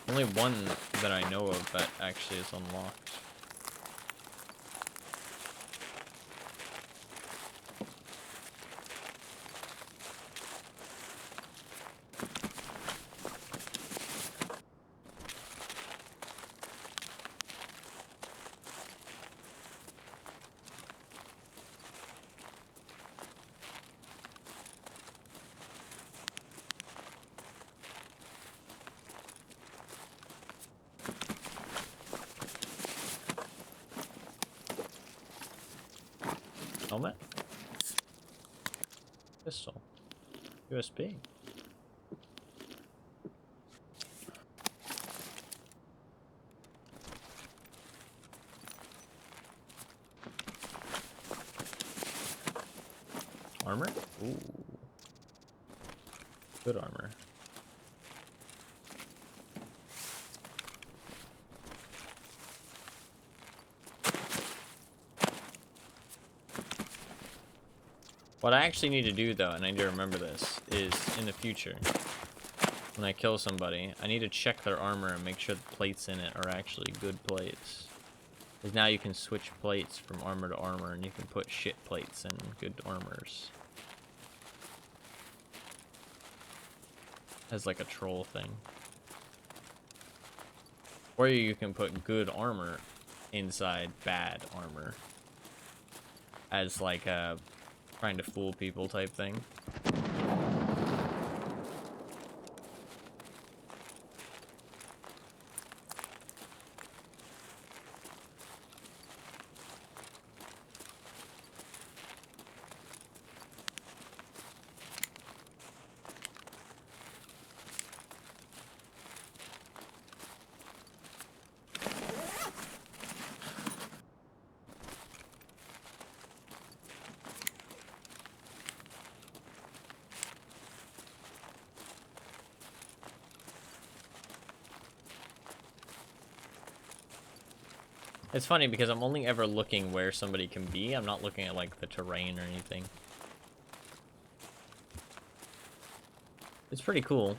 Only one that I know of that actually is unlocked. Helmet? Pistol. USB. Armor? Ooh. Good armor. What I actually need to do, though, and I need to remember this, is in the future, when I kill somebody, I need to check their armor and make sure the plates in it are actually good plates. Because now you can switch plates from armor to armor, and you can put shit plates in good armors. As like a troll thing. Or you can put good armor inside bad armor. As like a trying to fool people type thing. It's funny because I'm only ever looking where somebody can be. I'm not looking at like the terrain or anything. It's pretty cool.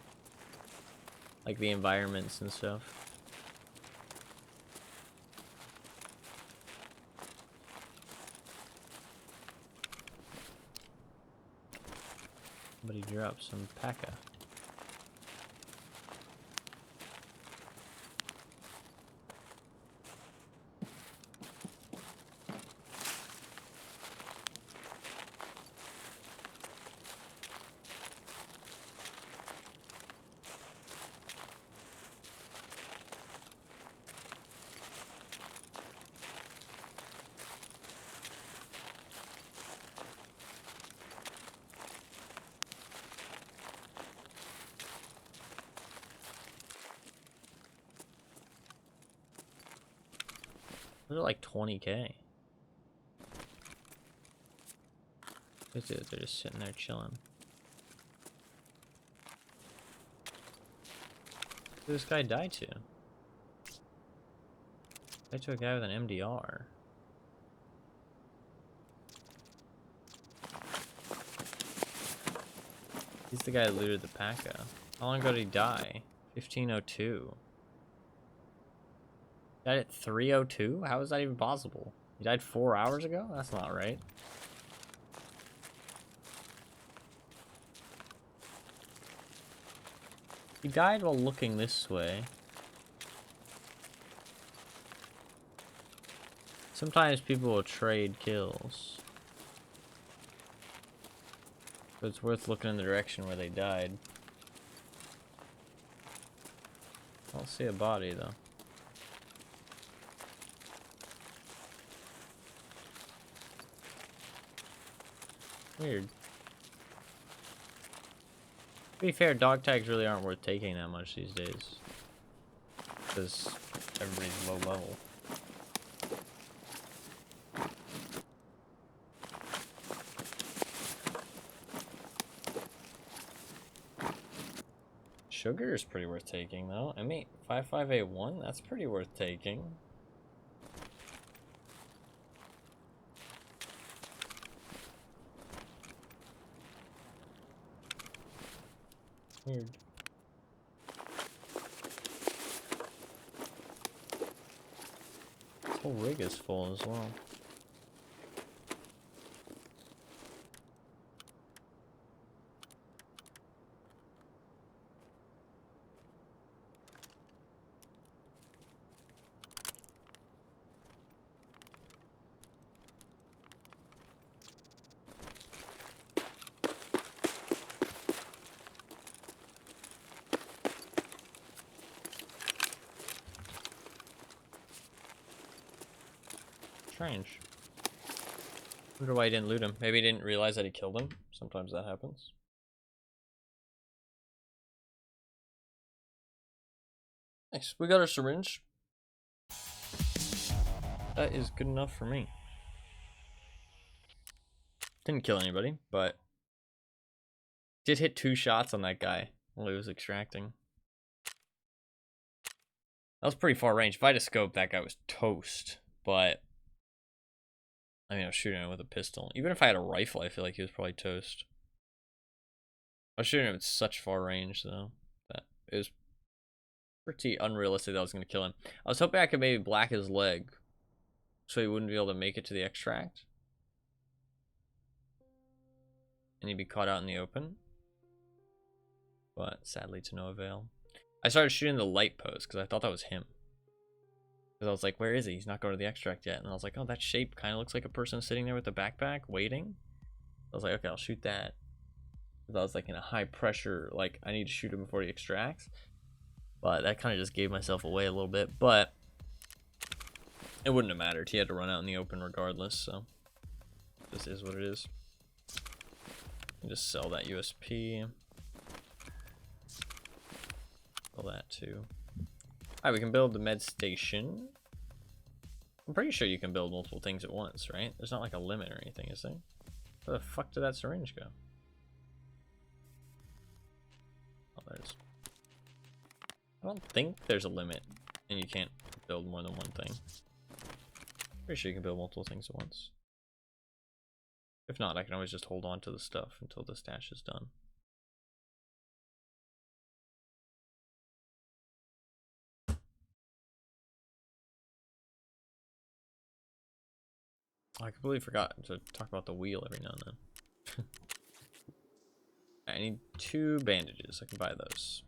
Like the environments and stuff. Somebody dropped some P.A.K.A. Those are like 20K. They're just sitting there chilling. Who did this guy die to? Died to a guy with an MDR. He's the guy that looted the P.A.K.A. How long ago did he die? 1502. Died at 3:02? How is that even possible? He died 4 hours ago? That's not right. He died while looking this way. Sometimes people will trade kills. But it's worth looking in the direction where they died. I don't see a body though. Weird. To be fair, dog tags really aren't worth taking that much these days. Because everybody's low level. Sugar is pretty worth taking though. M855A1, that's pretty worth taking. Weird. This whole rig is full as well. Strange. Wonder why he didn't loot him. Maybe he didn't realize that he killed him. Sometimes that happens. Nice. We got our syringe. That is good enough for me. Didn't kill anybody, but did hit 2 shots on that guy while he was extracting. That was pretty far range. If I had a scope, that guy was toast. But I mean, I was shooting him with a pistol. Even if I had a rifle, I feel like he was probably toast. I was shooting him at such far range, though, that it was pretty unrealistic that I was going to kill him. I was hoping I could maybe black his leg so he wouldn't be able to make it to the extract. And he'd be caught out in the open. But sadly to no avail. I started shooting the light post because I thought that was him. Because I was like, where is he? He's not going to the extract yet. And I was like, oh, that shape kind of looks like a person sitting there with a backpack waiting. I was like, okay, I'll shoot that. Because I was like in a high pressure, like I need to shoot him before he extracts. But that kind of just gave myself away a little bit. But it wouldn't have mattered. He had to run out in the open regardless. So this is what it is. You just sell that USP. Sell that too. Alright, we can build the med station. I'm pretty sure you can build multiple things at once, right? There's not like a limit or anything, is there? Where the fuck did that syringe go? Oh, there's... I don't think there's a limit, and you can't build more than one thing. Pretty sure you can build multiple things at once. If not, I can always just hold on to the stuff until the stash is done. I completely forgot to talk about the wheel every now and then. I need 2 bandages. I can buy those.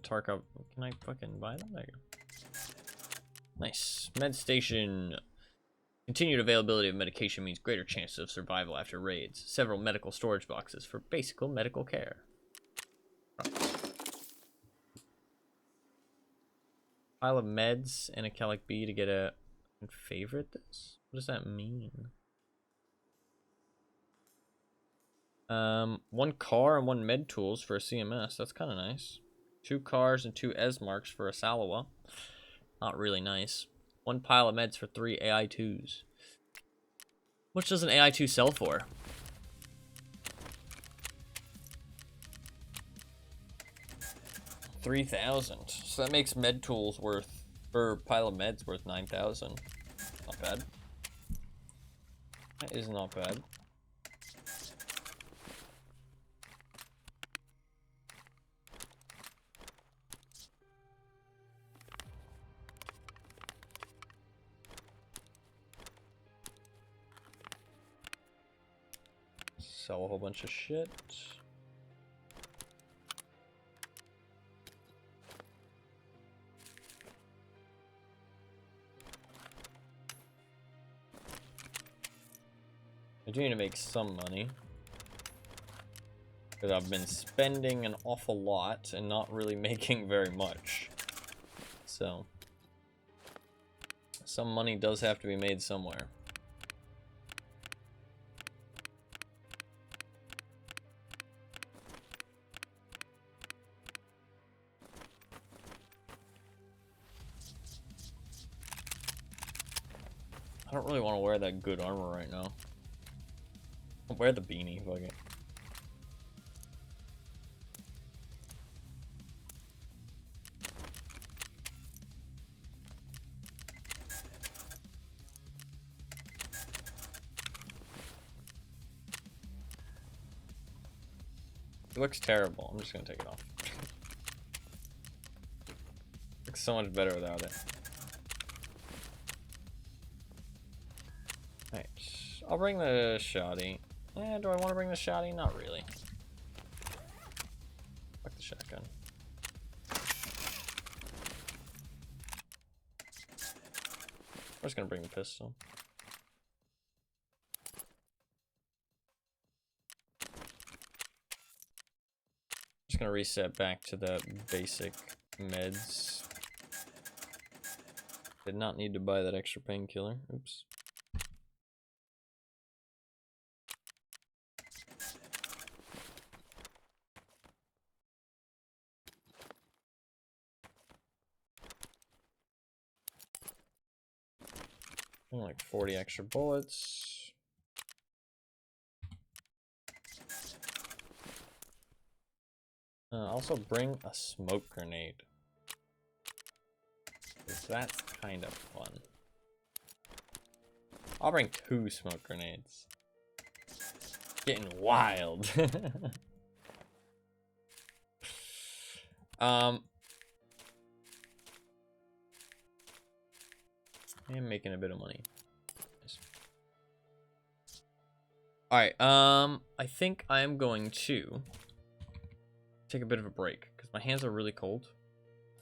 Tarkov, can I fucking buy them? There you go. Nice. Med station. Continued availability of medication means greater chances of survival after raids. Several medical storage boxes for basic medical care. Pile of meds and a Calic B to get a favorite this? What does that mean? 1 car and 1 med tools for a CMS. That's kind of nice. 2 cars and 2 ES-marks for a Salawa. Not really nice. 1 pile of meds for 3 AI2s. Which does an AI2 sell for? $3,000. So that makes med tools worth, or pile of meds worth 9,000. Not bad. That is not bad. Sell a whole bunch of shit. I do need to make some money. Because I've been spending an awful lot and not really making very much. So, some money does have to be made somewhere. I don't really want to wear that good armor right now. I'll wear the beanie, fuck it. It looks terrible. I'm just gonna take it off. Looks so much better without it. Alright. I'll bring the shoddy. Do I want to bring the shoddy? Not really. Fuck the shotgun. I'm just gonna bring the pistol. Just gonna reset back to the basic meds. Did not need to buy that extra painkiller. Oops. Like 40 extra bullets. Also bring a smoke grenade. 'Cause that's kind of fun. I'll bring 2 smoke grenades. Getting wild. I am making a bit of money. Nice. Alright, I think I am going to take a bit of a break because my hands are really cold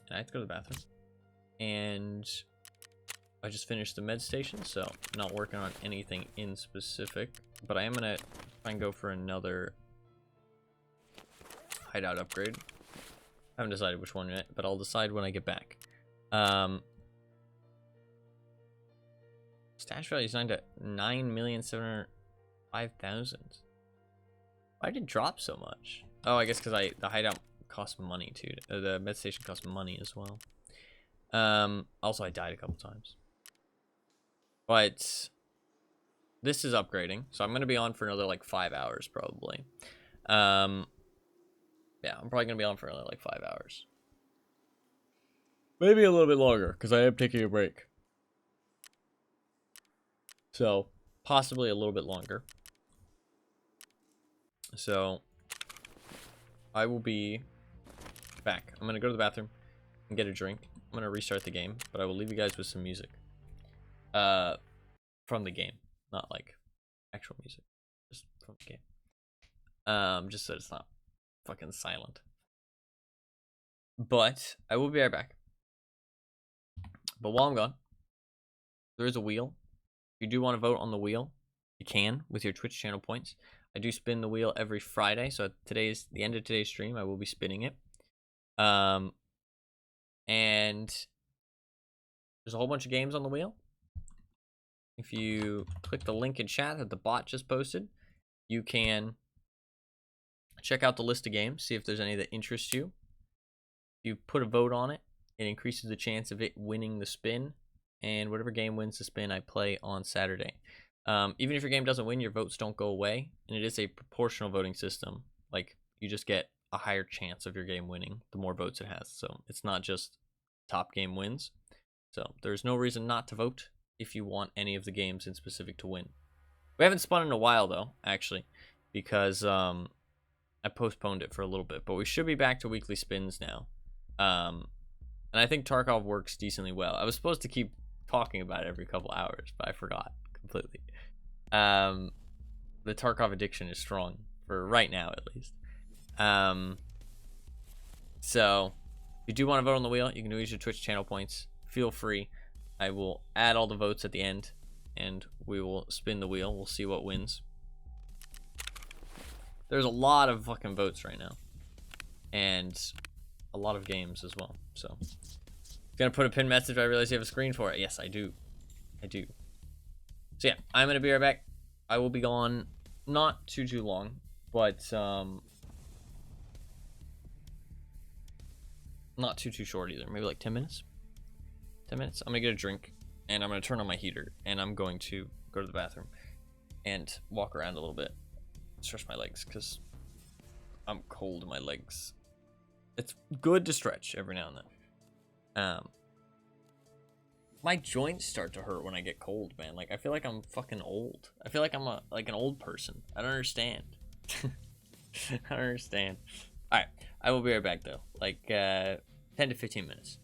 and I have to go to the bathroom. And I just finished the med station, so not working on anything in specific, but I am gonna try and go for another hideout upgrade. I haven't decided which one yet, but I'll decide when I get back. Stash value is 9,705,000. Why did it drop so much? Oh, I guess because the hideout cost money too. The med station cost money as well. Also I died a couple times. But this is upgrading, so I'm gonna be on for another like 5 hours probably. Yeah, I'm probably gonna be on for another like 5 hours. Maybe a little bit longer, because I am taking a break. So, possibly a little bit longer. So, I will be back. I'm going to go to the bathroom and get a drink. I'm going to restart the game, but I will leave you guys with some music. From the game. Not like actual music. Just from the game. Just so it's not fucking silent. But, I will be right back. But while I'm gone, there is a wheel. If you do want to vote on the wheel, you can with your Twitch channel points. I do spin the wheel every Friday, so at the end of today's stream, I will be spinning it. And there's a whole bunch of games on the wheel. If you click the link in chat that the bot just posted, you can check out the list of games, see if there's any that interest you. If you put a vote on it, it increases the chance of it winning the spin. And whatever game wins the spin, I play on Saturday. Even if your game doesn't win, your votes don't go away. And it is a proportional voting system. Like, you just get a higher chance of your game winning the more votes it has. So it's not just top game wins. So there's no reason not to vote if you want any of the games in specific to win. We haven't spun in a while, though, actually, because I postponed it for a little bit. But we should be back to weekly spins now. And I think Tarkov works decently well. I was supposed to keep talking about it every couple hours, but I forgot completely. the Tarkov addiction is strong for right now, at least. So if you do want to vote on the wheel, you can use your Twitch channel points. Feel free. I will add all the votes at the end, and we will spin the wheel. We'll see what wins. There's a lot of fucking votes right now, and a lot of games as well. So, gonna put a pin message. I realize you have a screen for it. Yes, I do. I do. So yeah, I'm gonna be right back. I will be gone, not too long, but not too short either. Maybe like 10 minutes. 10 minutes. I'm gonna get a drink, and I'm gonna turn on my heater, and I'm going to go to the bathroom and walk around a little bit, stretch my legs, because I'm cold in my legs. It's good to stretch every now and then. My joints start to hurt when I get cold, man. Like, I feel like I'm fucking old. I feel like I'm like an old person. I don't understand. I don't understand. All right, I will be right back though. Like 10 to 15 minutes.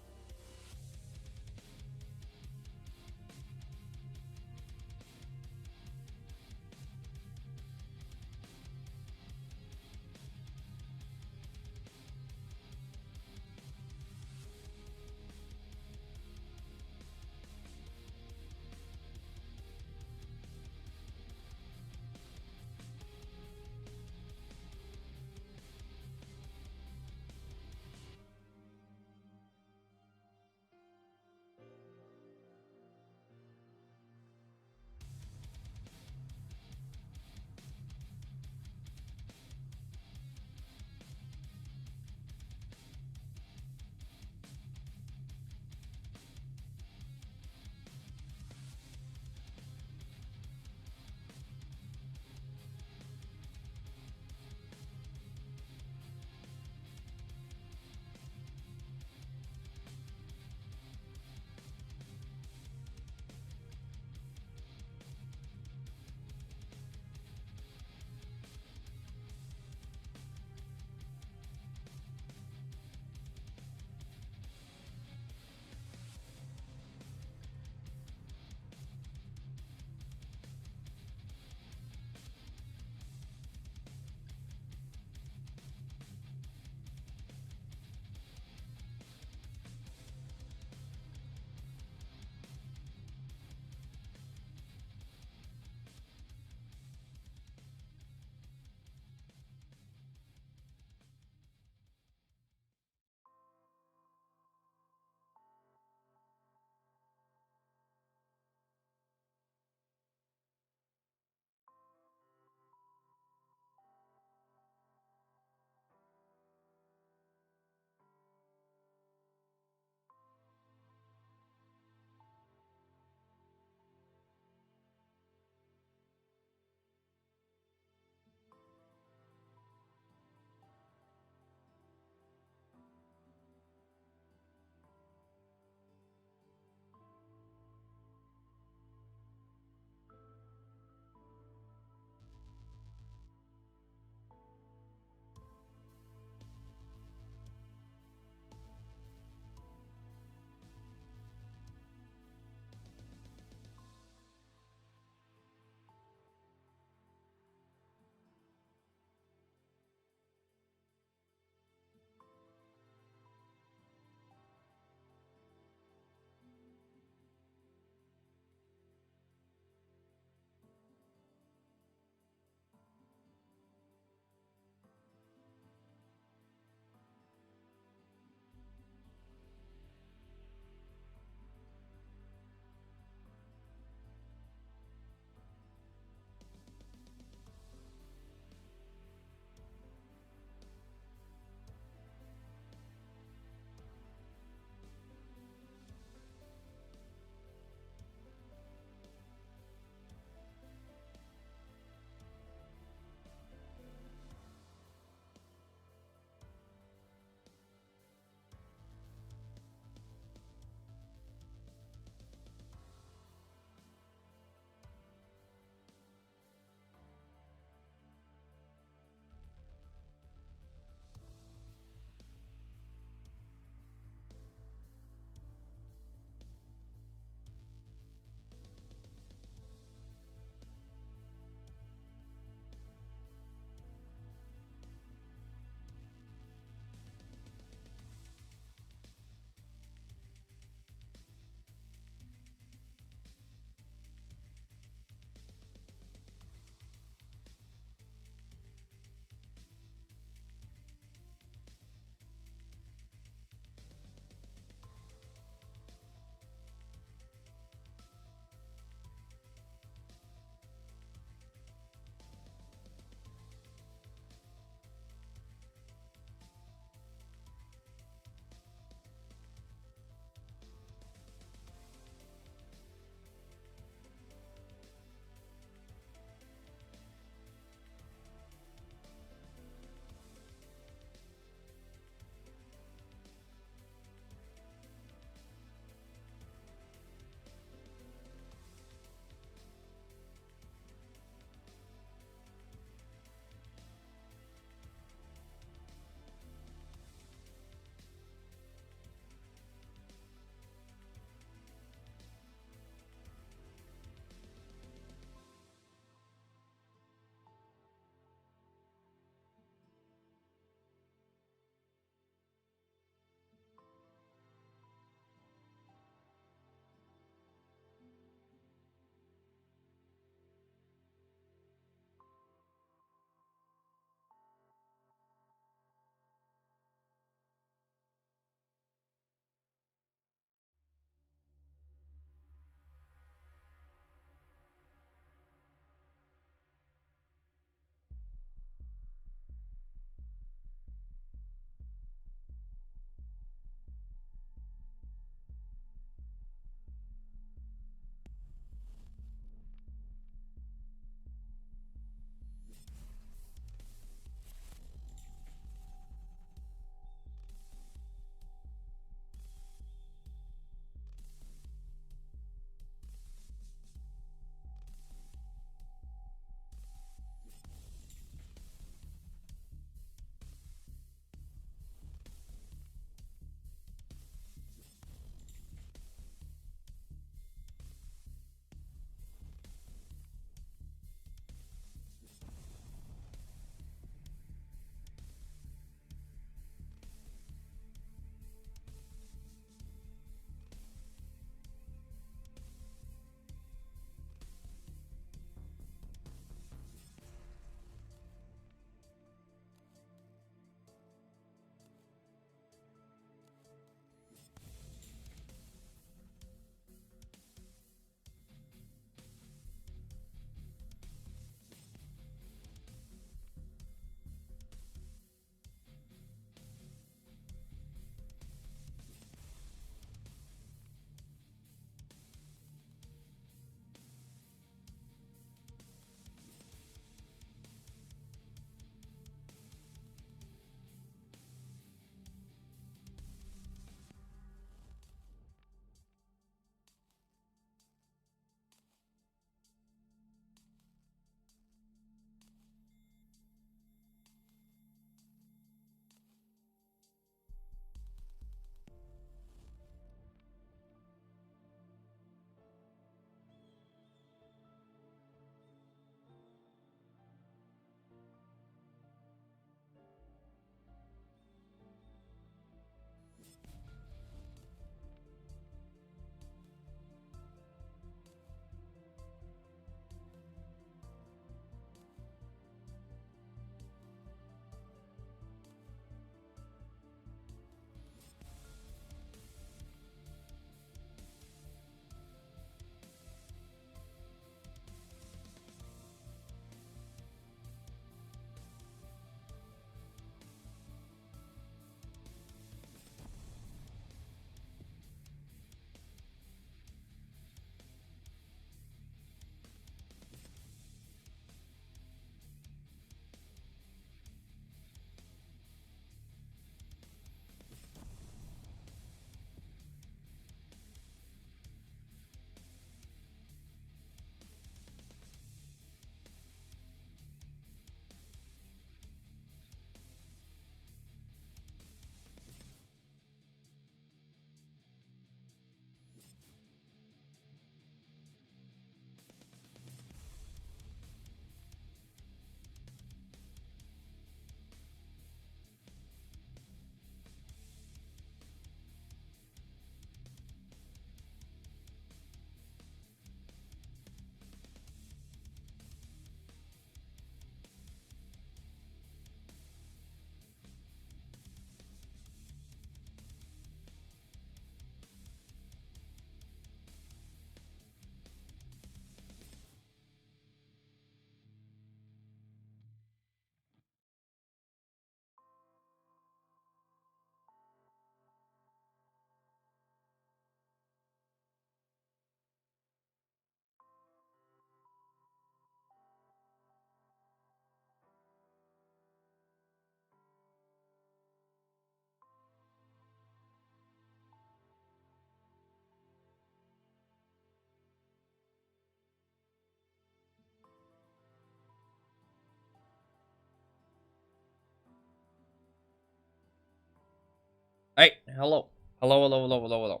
Hey, hello. Hello.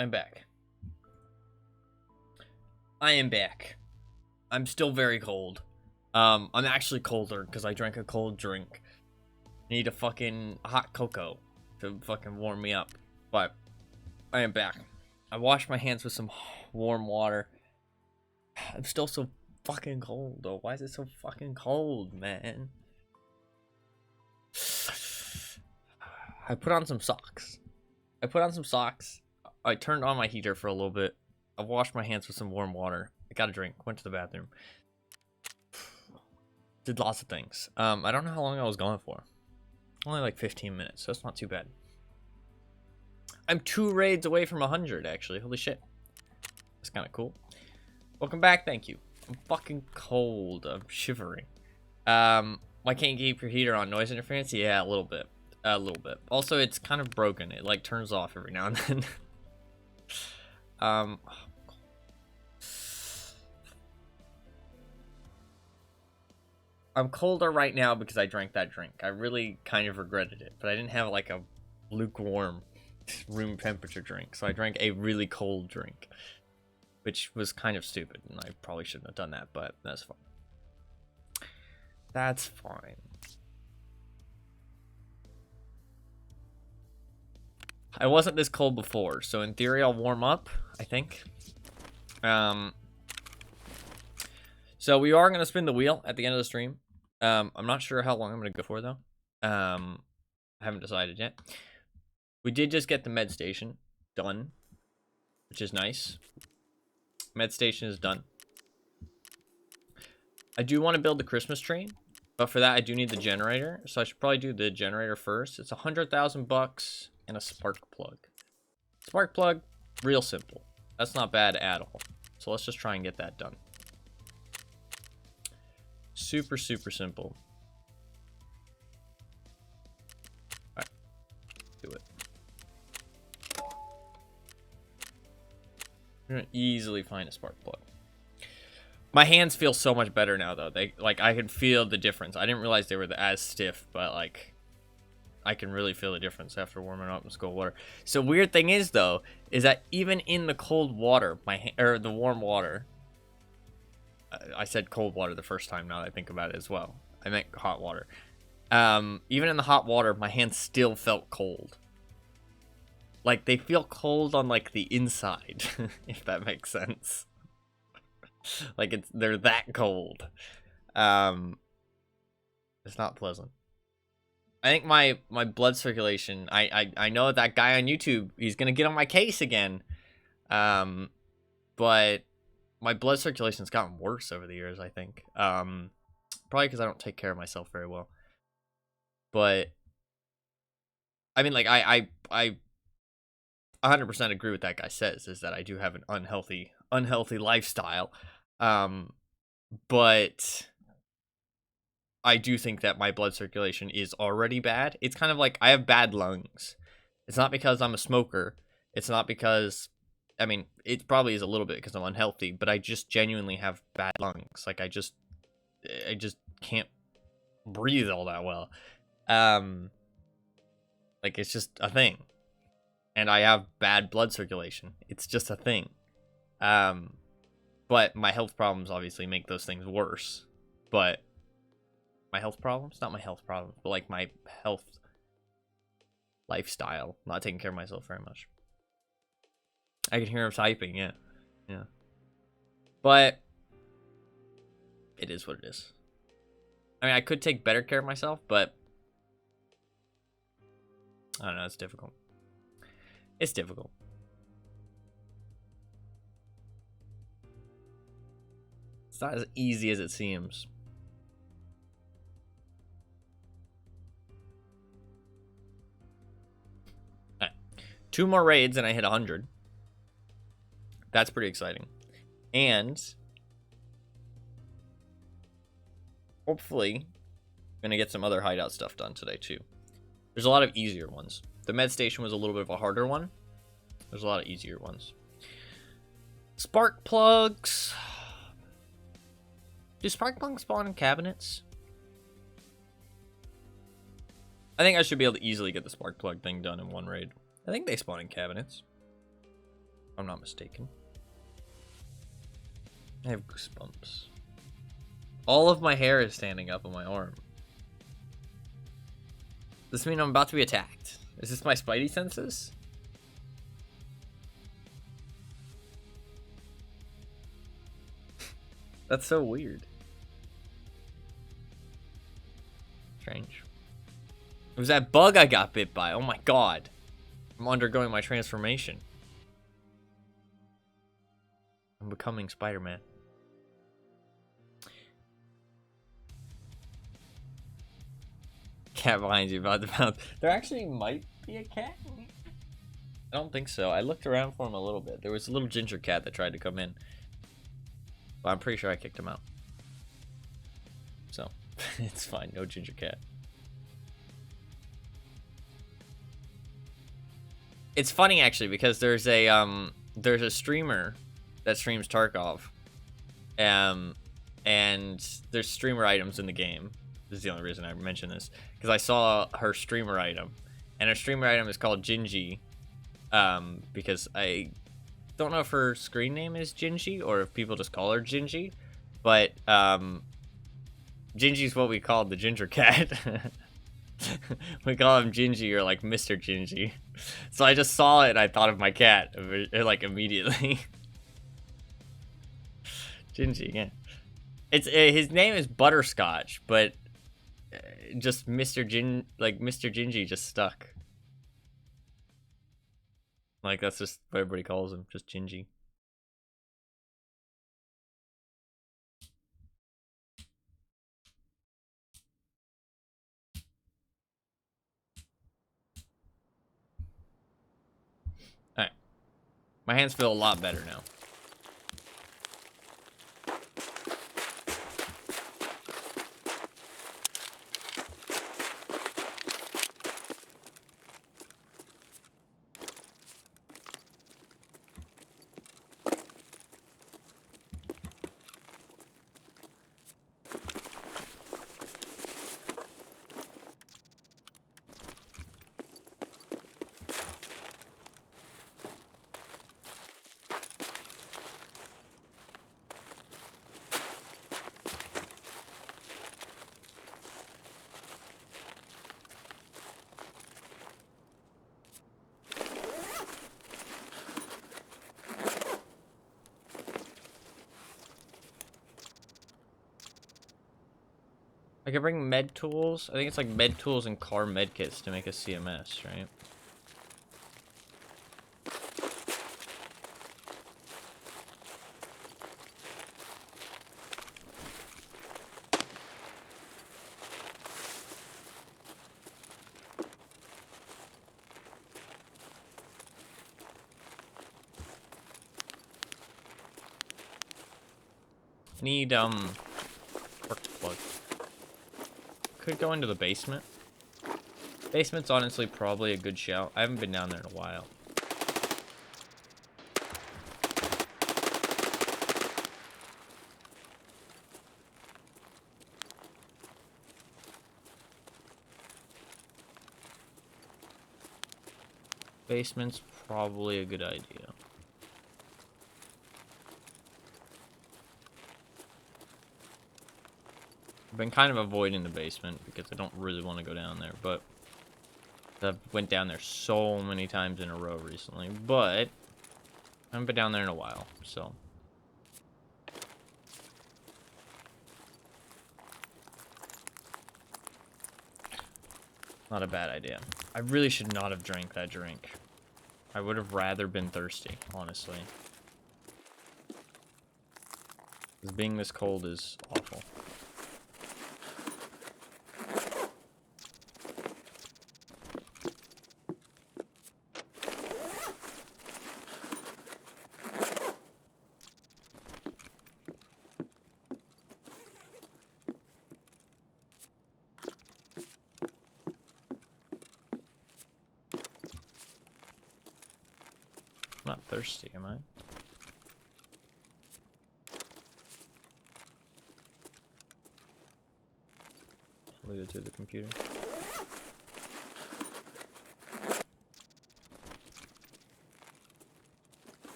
I'm back. I am back. I'm still very cold. I'm actually colder because I drank a cold drink. Need a fucking hot cocoa to fucking warm me up. But I am back. I washed my hands with some warm water. I'm still so fucking cold though. Why is it so fucking cold, man? I put on some socks. I turned on my heater for a little bit. I washed my hands with some warm water. I got a drink. Went to the bathroom. Did lots of things. I don't know how long I was gone for. Only like 15 minutes, so it's not too bad. I'm 2 raids away from 100, actually. Holy shit. That's kind of cool. Welcome back. Thank you. I'm fucking cold. I'm shivering. Why can't you keep your heater on? Noise interference? Yeah, a little bit. A little bit. Also, it's kind of broken. It like turns off every now and then. I'm colder right now because I drank that drink. I really kind of regretted it, but I didn't have like a lukewarm room temperature drink, so I drank a really cold drink, which was kind of stupid, and I probably shouldn't have done that, but that's fine. That's fine. I wasn't this cold before, so in theory I'll warm up, I think. So we are going to spin the wheel at the end of the stream. I'm not sure how long I'm going to go for, though. I haven't decided yet. We did just get the med station done, which is nice. Med station is done. I do want to build the Christmas tree, but for that I do need the generator, so I should probably do the generator first. It's 100,000 bucks and a spark plug. Spark plug, real simple. That's not bad at all. So let's just try and get that done. Super simple. Alright. Do it. We're gonna easily find a spark plug. My hands feel so much better now, though. They like I can feel the difference. I didn't realize they were as stiff, but like I can really feel the difference after warming up in cold water. So weird thing is, though, is that even in the cold water, the warm water. I said cold water the first time. Now that I think about it as well, I meant hot water. Even in the hot water, my hands still felt cold. Like they feel cold on like the inside, if that makes sense. Like they're that cold. It's not pleasant. I think my blood circulation. I know that guy on YouTube. He's gonna get on my case again. But my blood circulation's gotten worse over the years, I think. Probably because I don't take care of myself very well. But I mean, like I 100% agree with that guy says, is that I do have an unhealthy lifestyle. But I do think that my blood circulation is already bad. It's kind of like I have bad lungs. It's not because I'm a smoker. It's not because, I mean, it probably is a little bit because I'm unhealthy, but I just genuinely have bad lungs. Like I just can't breathe all that well. Like it's just a thing. And I have bad blood circulation. It's just a thing. But my health problems obviously make those things worse. But my health problems? Not my health problems, but like my health lifestyle. Not taking care of myself very much. I can hear him typing, yeah. Yeah. But it is what it is. I mean, I could take better care of myself, but I don't know, it's difficult. It's difficult. It's not as easy as it seems. All right. 2 more raids and I hit 100. That's pretty exciting. And hopefully I'm gonna get some other hideout stuff done today too. There's a lot of easier ones. The med station was a little bit of a harder one. There's a lot of easier ones. Spark plugs. Do spark plugs spawn in cabinets? I think I should be able to easily get the spark plug thing done in one raid. I think they spawn in cabinets. If I'm not mistaken. I have goosebumps. All of my hair is standing up on my arm. Does this mean I'm about to be attacked? Is this my spidey senses? That's so weird. Strange. It was that bug I got bit by. Oh my god. I'm undergoing my transformation. I'm becoming Spider-Man. Cat behind you about the mouth. There actually might be a cat. I don't think so. I looked around for him a little bit. There was a little ginger cat that tried to come in. But I'm pretty sure I kicked him out. So, it's fine. No ginger cat. It's funny actually because there's a streamer that streams Tarkov. And there's streamer items in the game. This is the only reason I mention this, because I saw her streamer item, and her streamer item is called Gingy, because I don't know if her screen name is Gingy or if people just call her Gingy, but Gingy's what we call the ginger cat. We call him Gingy, or like Mr. Gingy. So I just saw it and I thought of my cat like immediately. Gingy, yeah. It's his name is Butterscotch, but just Mr. Gingy just stuck. Like that's just what everybody calls him, just Gingy. All right, my hands feel a lot better now. I can bring med tools. I think it's like med tools and car med kits to make a CMS, right? I need spark plug. Could go into the basement. Basement's honestly probably a good shout. I haven't been down there in a while. Basement's probably a good idea. I've been kind of avoiding the basement because I don't really want to go down there, but I've went down there so many times in a row recently, but I haven't been down there in a while, so. Not a bad idea. I really should not have drank that drink. I would have rather been thirsty, honestly. Because being this cold is awful. I'm not thirsty, am I? Leave it to the computer.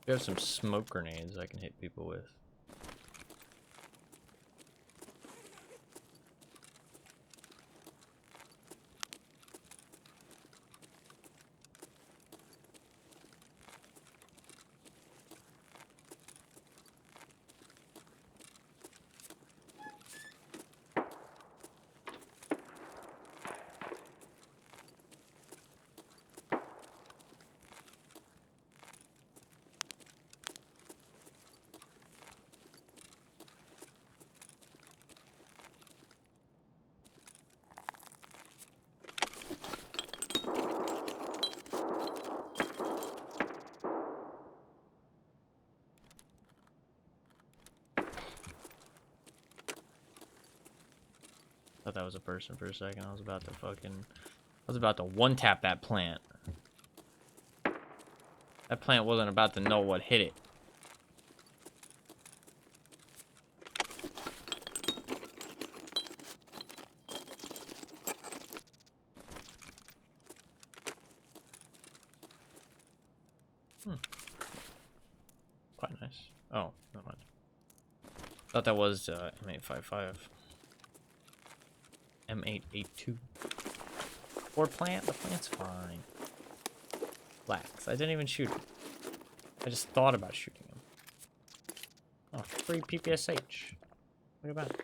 You have some smoke grenades I can hit people with. Thought that was a person for a second. I was about to one-tap that plant. That plant wasn't about to know what hit it. Quite nice. Oh, never mind. Thought that was M855. M882. Or plant? The plant's fine. Relax. I didn't even shoot him. I just thought about shooting him. Oh, free PPSH. Look at that.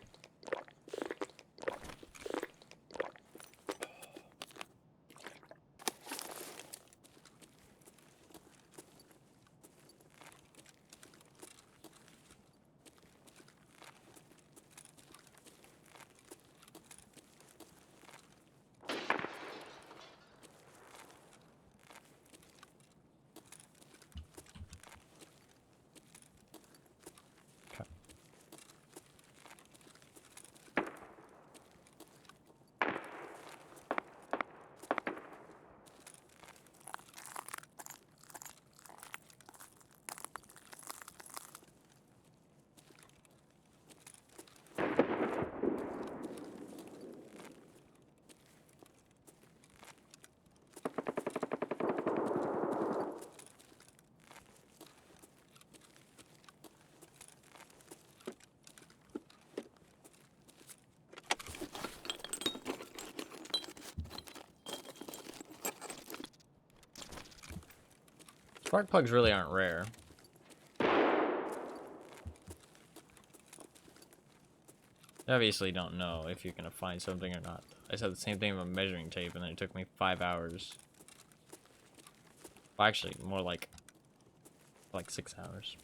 Spark plugs really aren't rare. I obviously don't know if you're gonna find something or not. I said the same thing with measuring tape, and then it took me 5 hours. Well, actually, more like 6 hours.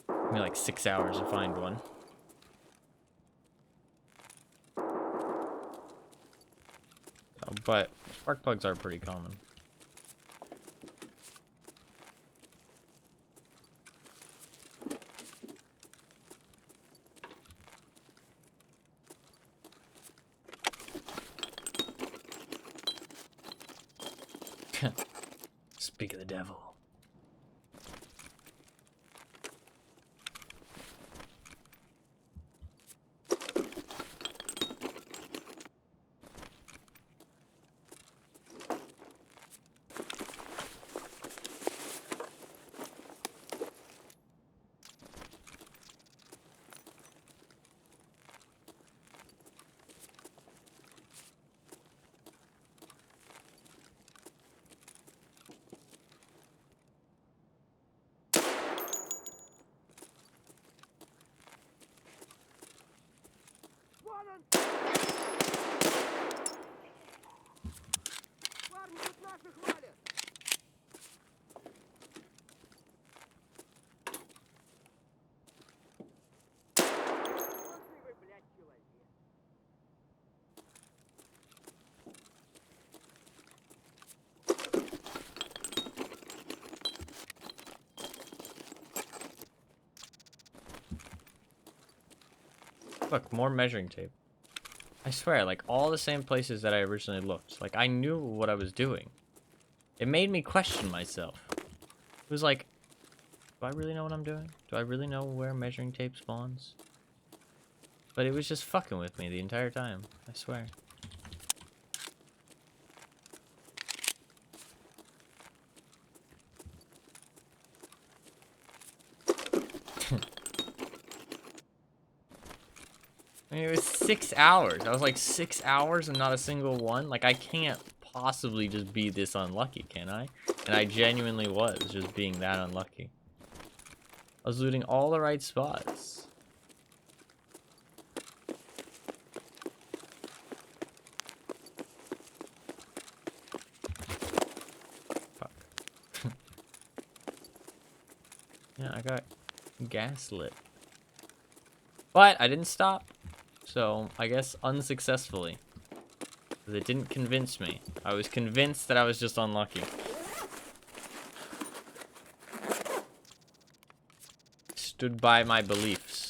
Maybe like 6 hours to find one. But spark plugs are pretty common. Speak of the devil. Вон он! Парни тут наших валят! Красивый, блядь, человек! Look, more measuring tape. I swear, like, all the same places that I originally looked. Like, I knew what I was doing. It made me question myself. It was like, do I really know what I'm doing? Do I really know where measuring tape spawns? But it was just fucking with me the entire time. I swear. I mean, it was 6 hours. I was like 6 hours and not a single one. Like, I can't possibly just be this unlucky, can I? And I genuinely was just being that unlucky. I was looting all the right spots. Fuck. Yeah, I got gaslit. But I didn't stop. So, I guess unsuccessfully. Because it didn't convince me. I was convinced that I was just unlucky. Stood by my beliefs.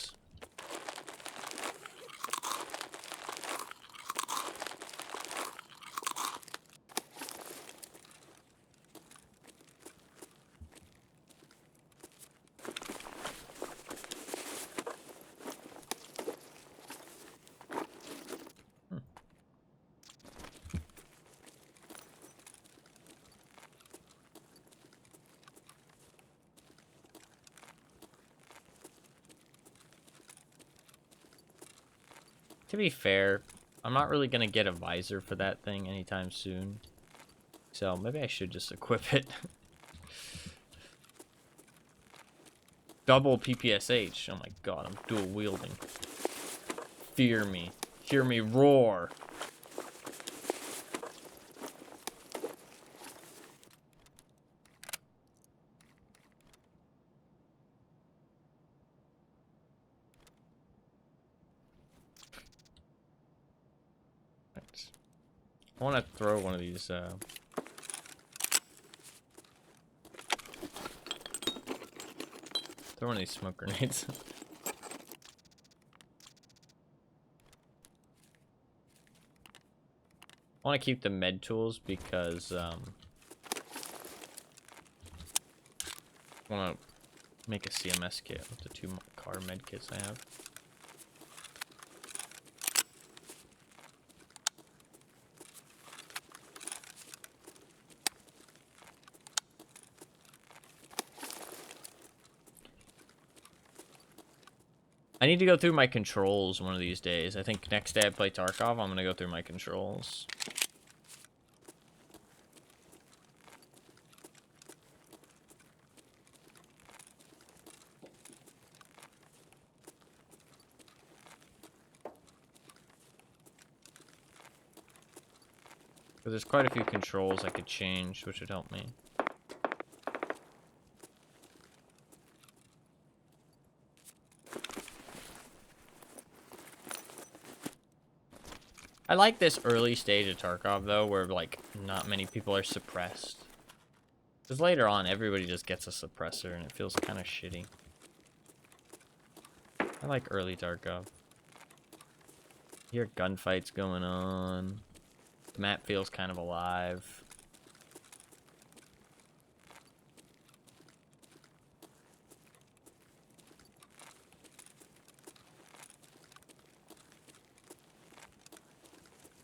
To be fair, I'm not really going to get a visor for that thing anytime soon. So maybe I should just equip it. Double PPSH. Oh my god, I'm dual wielding. Fear me. Hear me roar. Right. I want to throw one of these throw one of these smoke grenades. I want to keep the med tools because I want to make a CMS kit with the 2 car med kits I have. I need to go through my controls one of these days. I think next day I play Tarkov, I'm going to go through my controls. Because there's quite a few controls I could change, which would help me. I like this early stage of Tarkov, though, where, like, not many people are suppressed. Because later on, everybody just gets a suppressor, and it feels kind of shitty. I like early Tarkov. You hear gunfights going on. The map feels kind of alive.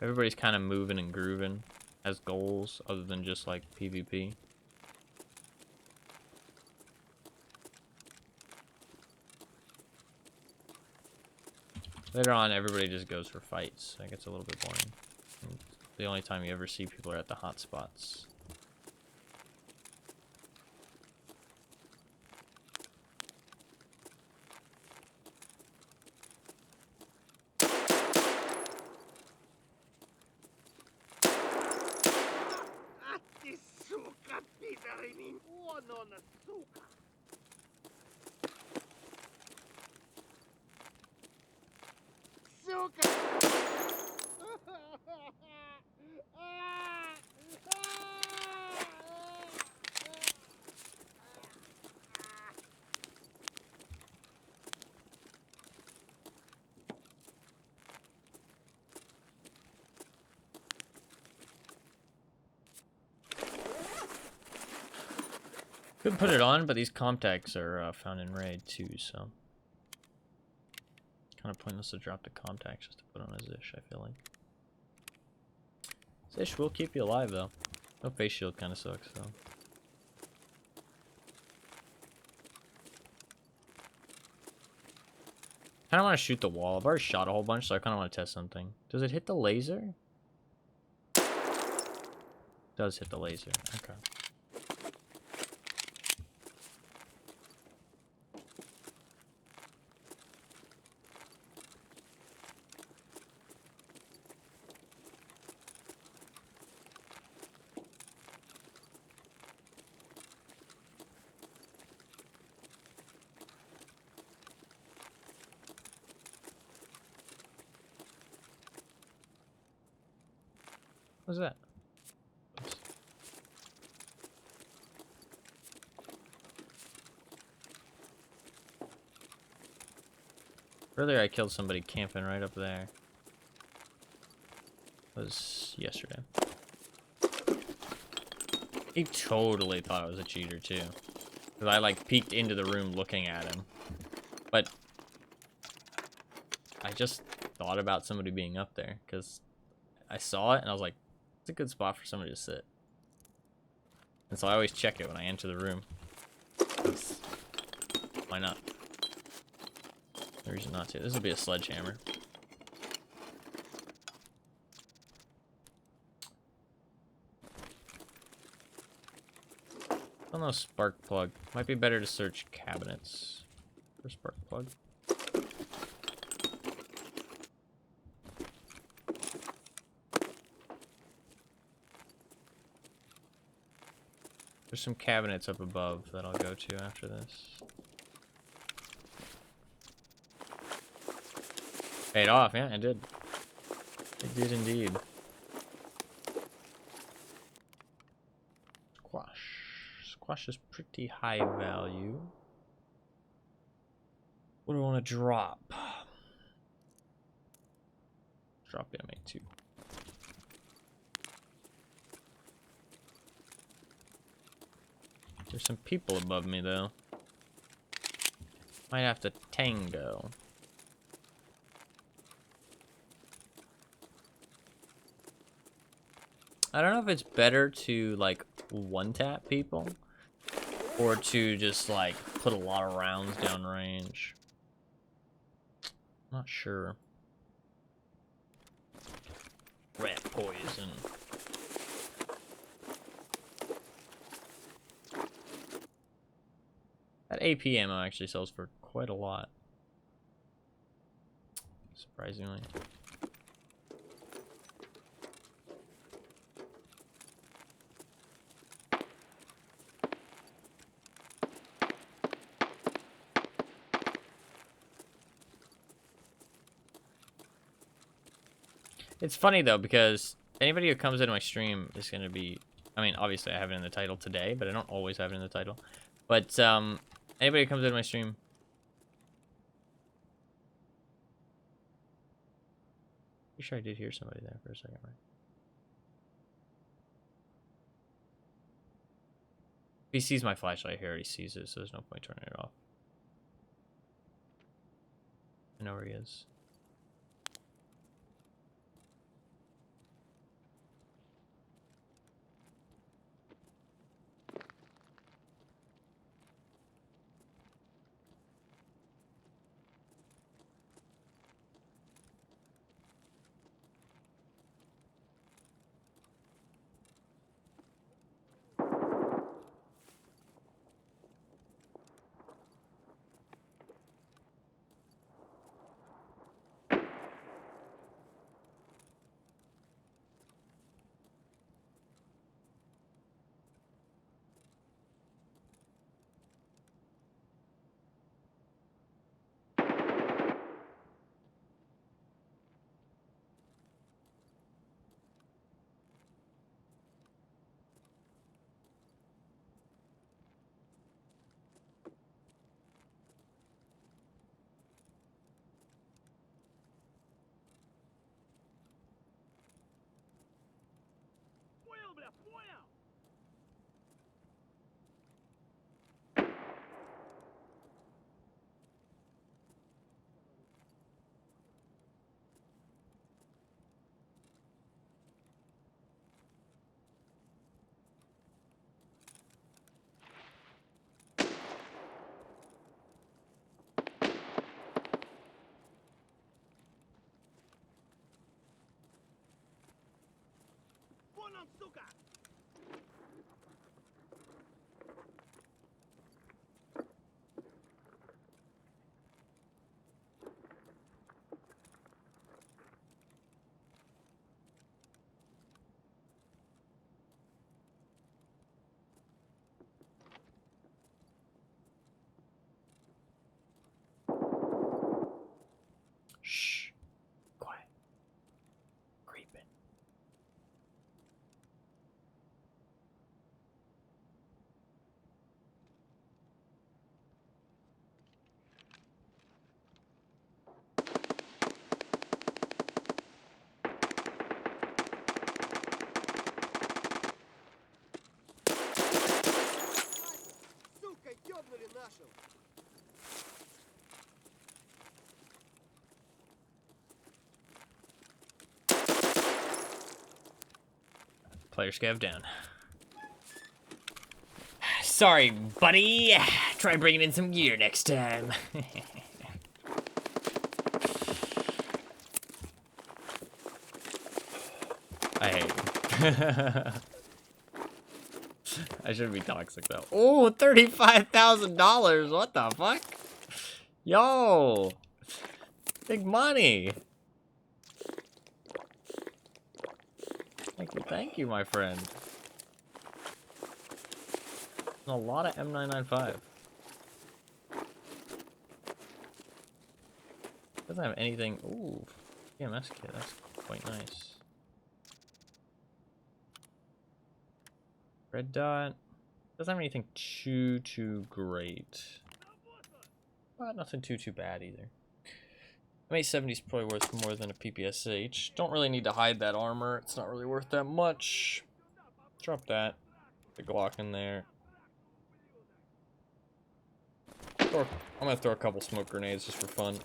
Everybody's kind of moving and grooving. Has goals other than just like PvP. Later on, everybody just goes for fights. It gets a little bit boring. And the only time you ever see people are at the hot spots. Ах ты, сука, пидоры! Вон он, сука! Сука! Could put it on, but these comptags are found in raid too, so kind of pointless to drop the comptags just to put on a Zish, I feel like. Zish will keep you alive though. No face shield kind of sucks though. kind of want to shoot the wall. I've already shot a whole bunch, so I kind of want to test something. Does it hit the laser? It does hit the laser. Okay. What's that? Oops. Earlier I killed somebody camping right up there. That was yesterday. He totally thought I was a cheater too. Because I like peeked into the room looking at him. But I just thought about somebody being up there. Because I saw it and I was like, it's a good spot for somebody to sit. And so I always check it when I enter the room. Why not? No reason not to. This will be a sledgehammer. Oh no, spark plug. Might be better to search cabinets for spark plug. There's some cabinets up above that I'll go to after this. Paid off, yeah, it did. It did indeed. Squash. Squash is pretty high value. What do I want to drop? Drop MA2. There's some people above me, though. Might have to tango. I don't know if it's better to, like, one-tap people, or to just, like, put a lot of rounds downrange. Not sure. Rat poison. That AP ammo actually sells for quite a lot. Surprisingly. It's funny though, because anybody who comes into my stream is going to be, I mean, obviously I have it in the title today, but I don't always have it in the title. But anybody who comes into my stream, pretty sure I did hear somebody there for a second, right? If he sees my flashlight, he already sees it, so there's no point turning it off. I know where he is. Shh. Quiet. Creeping. Сука, ёбнули нашу! Player scav down. Sorry, buddy. Try bringing in some gear next time. I hate him. I shouldn't be toxic though. Oh, $35,000. What the fuck? Yo, big money. Thank you, my friend. A lot of M995. Doesn't have anything. Ooh, EMS kit. That's quite nice. Red dot. Doesn't have anything too great. But nothing too bad either. M870 is probably worth more than a PPSH. Don't really need to hide that armor. It's not really worth that much. Drop that. The Glock in there. I'm gonna throw a couple smoke grenades just for fun.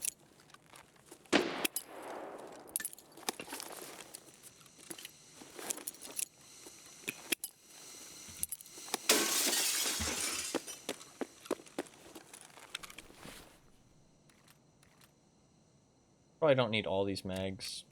Probably don't need all these mags.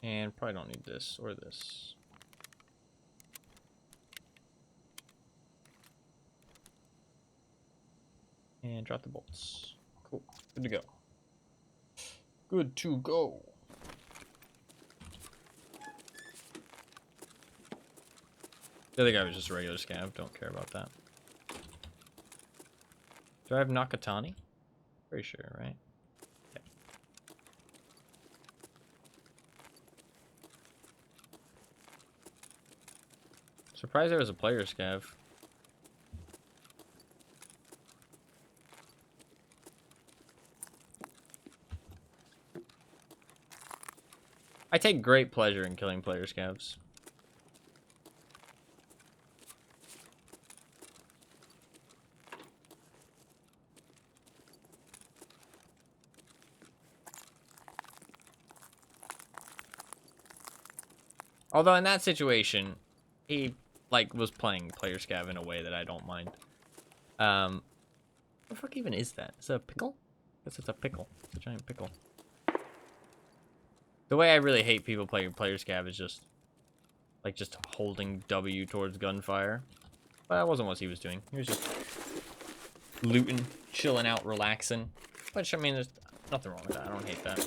And probably don't need this or this. And drop the bolts. Cool. Good to go. Good to go. The other guy was just a regular scav. Don't care about that. Do I have Nakatani? Pretty sure, right? Yeah. Surprised there was a player scav. I take great pleasure in killing player scavs. Although in that situation, he like was playing player scav in a way that I don't mind. What the fuck even is that? Is it a pickle? I guess it's a pickle. It's a giant pickle. The way I really hate people playing player scav is just holding W towards gunfire. But that wasn't what he was doing. He was just looting, chilling out, relaxing. Which, I mean, there's nothing wrong with that. I don't hate that.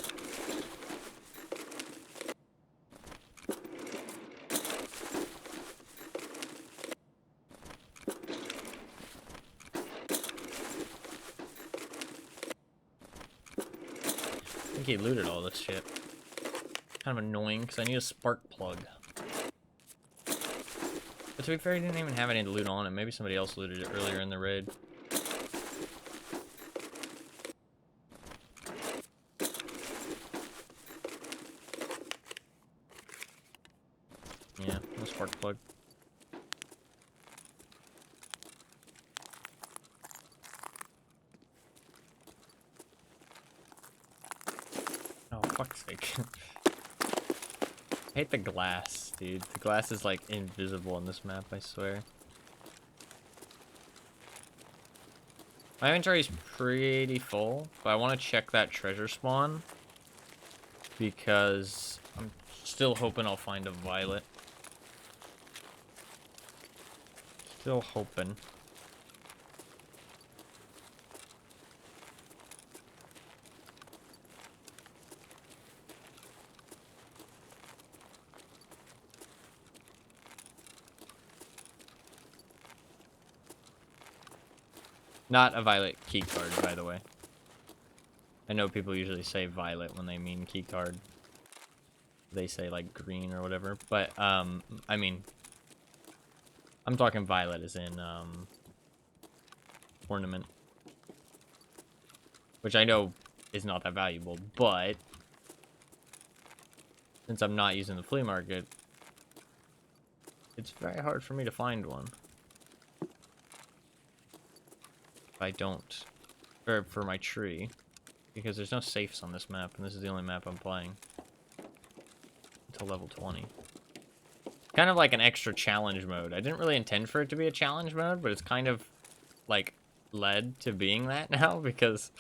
I think he looted all this shit. Kind of annoying, because I need a spark plug. But to be fair, he didn't even have any loot on it. Maybe somebody else looted it earlier in the raid. Yeah, no spark plug. Oh, fuck's sake. hate the glass, dude. The glass is like invisible on this map, I swear. My inventory is pretty full, but I want to check that treasure spawn because I'm still hoping I'll find a violet. Still hoping. Not a violet key card, by the way. I know people usually say violet when they mean key card. They say like green or whatever, but I mean, I'm talking violet as in ornament, which I know is not that valuable, but since I'm not using the flea market, it's very hard for me to find one. If I don't, or for my tree, because there's no safes on this map, and this is the only map I'm playing until level 20. Kind of like an extra challenge mode. I didn't really intend for it to be a challenge mode, but it's kind of like led to being that now because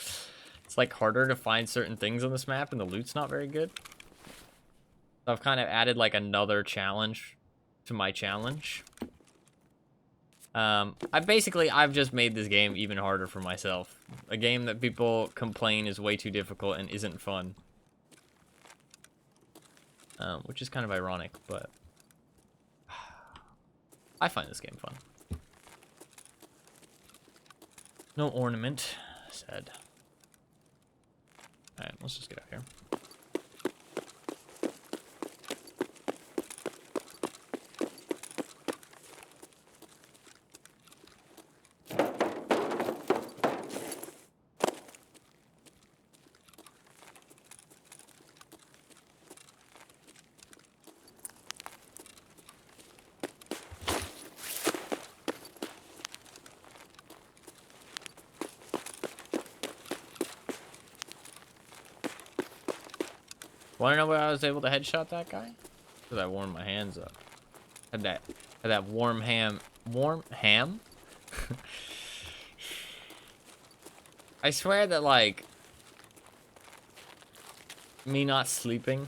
it's like harder to find certain things on this map and the loot's not very good. So I've kind of added like another challenge to my challenge. I've just made this game even harder for myself. A game that people complain is way too difficult and isn't fun. Which is kind of ironic, but I find this game fun. No ornament, said. Alright, let's just get out here. Want to know why I was able to headshot that guy? Because I warmed my hands up. Had that warm ham. I swear that like me not sleeping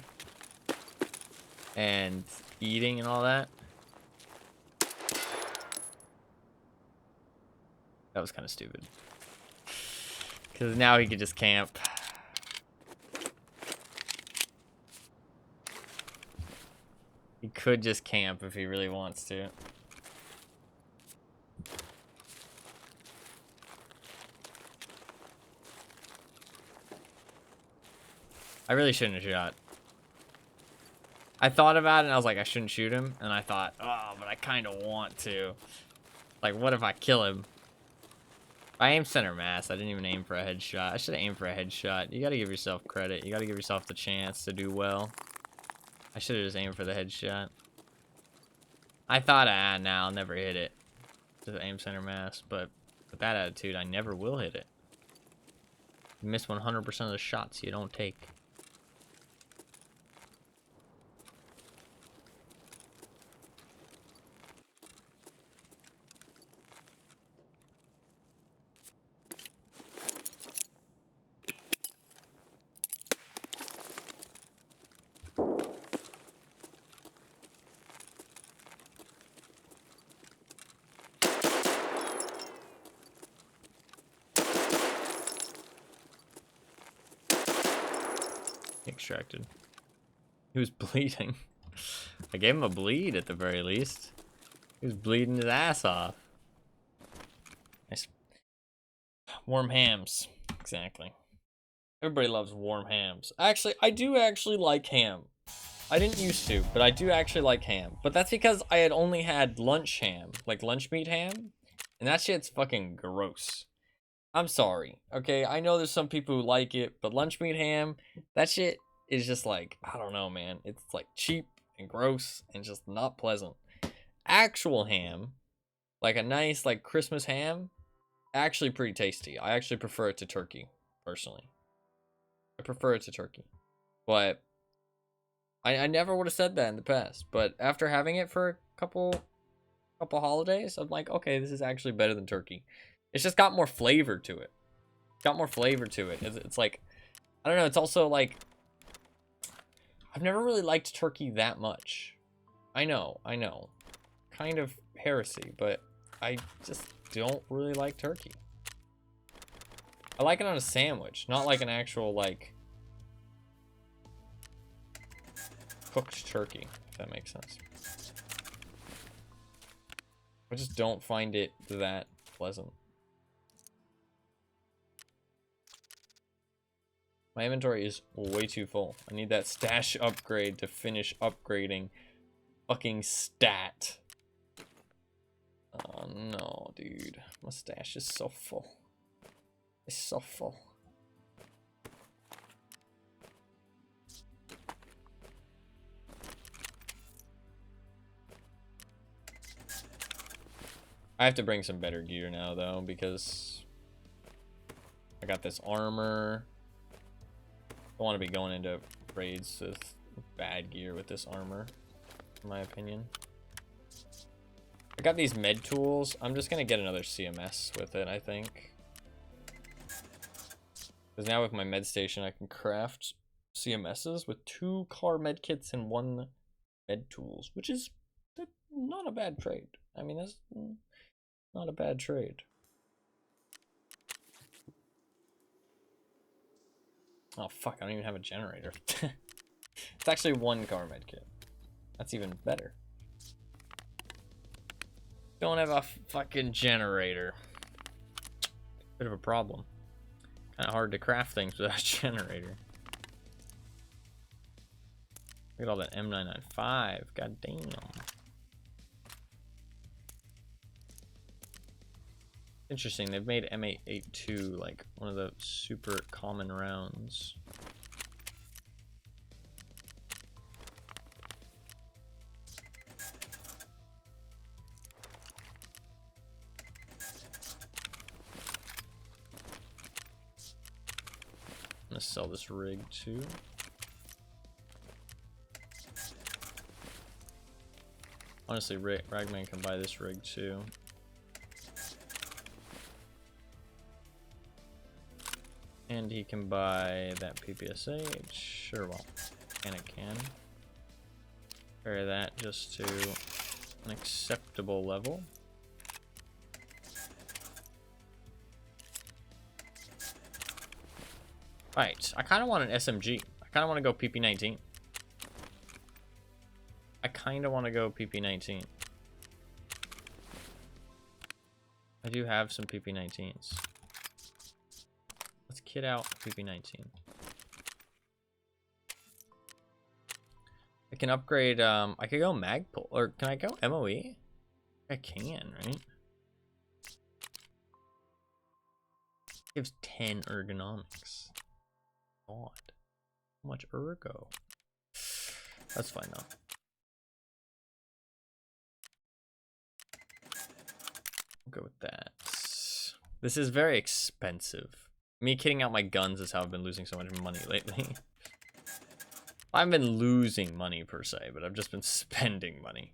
and eating and all that. That was kind of stupid. Because now he could just camp. He could just camp if he really wants to. I really shouldn't have shot. I thought about it and I was like, I shouldn't shoot him. And I thought, oh, but I kind of want to. Like, what if I kill him? I aimed center mass. I didn't even aim for a headshot. I should have aimed for a headshot. You gotta give yourself credit. You gotta give yourself the chance to do well. I should have just aimed for the headshot. I thought, nah, I'll never hit it. Just aim center mass, but with that attitude, I never will hit it. You miss 100% of the shots you don't take. Extracted. He was bleeding. I gave him a bleed at the very least. He was bleeding his ass off. Nice. Warm hams. Exactly. Everybody loves warm hams. Actually, I do actually like ham. I didn't used to, but I do actually like ham. But that's because I had only had lunch ham. Like lunch meat ham. And that shit's fucking gross. I'm sorry, okay? I know there's some people who like it, but lunch meat ham, that shit is just like, I don't know, man. It's like cheap and gross and just not pleasant. Actual ham, like a nice like Christmas ham, actually pretty tasty. I actually prefer it to turkey, personally. I prefer it to turkey. But I never would have said that in the past, but after having it for a couple holidays, I'm like, okay, this is actually better than turkey. It's just got more flavor to it. Got more flavor to it. It's like, I don't know. It's also like, I've never really liked turkey that much. I know. Kind of heresy, but I just don't really like turkey. I like it on a sandwich, not like an actual, like, cooked turkey, if that makes sense. I just don't find it that pleasant. My inventory is way too full. I need that stash upgrade to finish upgrading fucking stat. Oh no, dude. My stash is so full. It's so full. I have to bring some better gear now, though, because I got this armor. I want to be going into raids with bad gear with this armor, in my opinion. I got these med tools. I'm just going to get another CMS with it, I think. Because now with my med station, I can craft CMSs with 2 car med kits and 1 med tools, which is not a bad trade. I mean, that's not a bad trade. Oh, fuck, I don't even have a generator. It's actually 1 car med kit. That's even better. Don't have a fucking generator. Bit of a problem. Kind of hard to craft things without a generator. Look at all that M995. God damn. Interesting, they've made M882 like one of the super common rounds. I'm gonna sell this rig too. Honestly, Ragman can buy this rig too. And he can buy that PPSH. Sure, well, and it can. Carry that just to an acceptable level. Right, I kind of want an SMG. I kind of want to go PP19. I kind of want to go PP19. I do have some PP19s. Let's kit out PP19. I can upgrade, I could go Magpul, or can I go MOE? I can, right? Gives 10 ergonomics. God. How much ergo? That's fine though. I'll go with that. This is very expensive. Me kitting out my guns is how I've been losing so much money lately. I haven't been losing money per se, but I've just been spending money.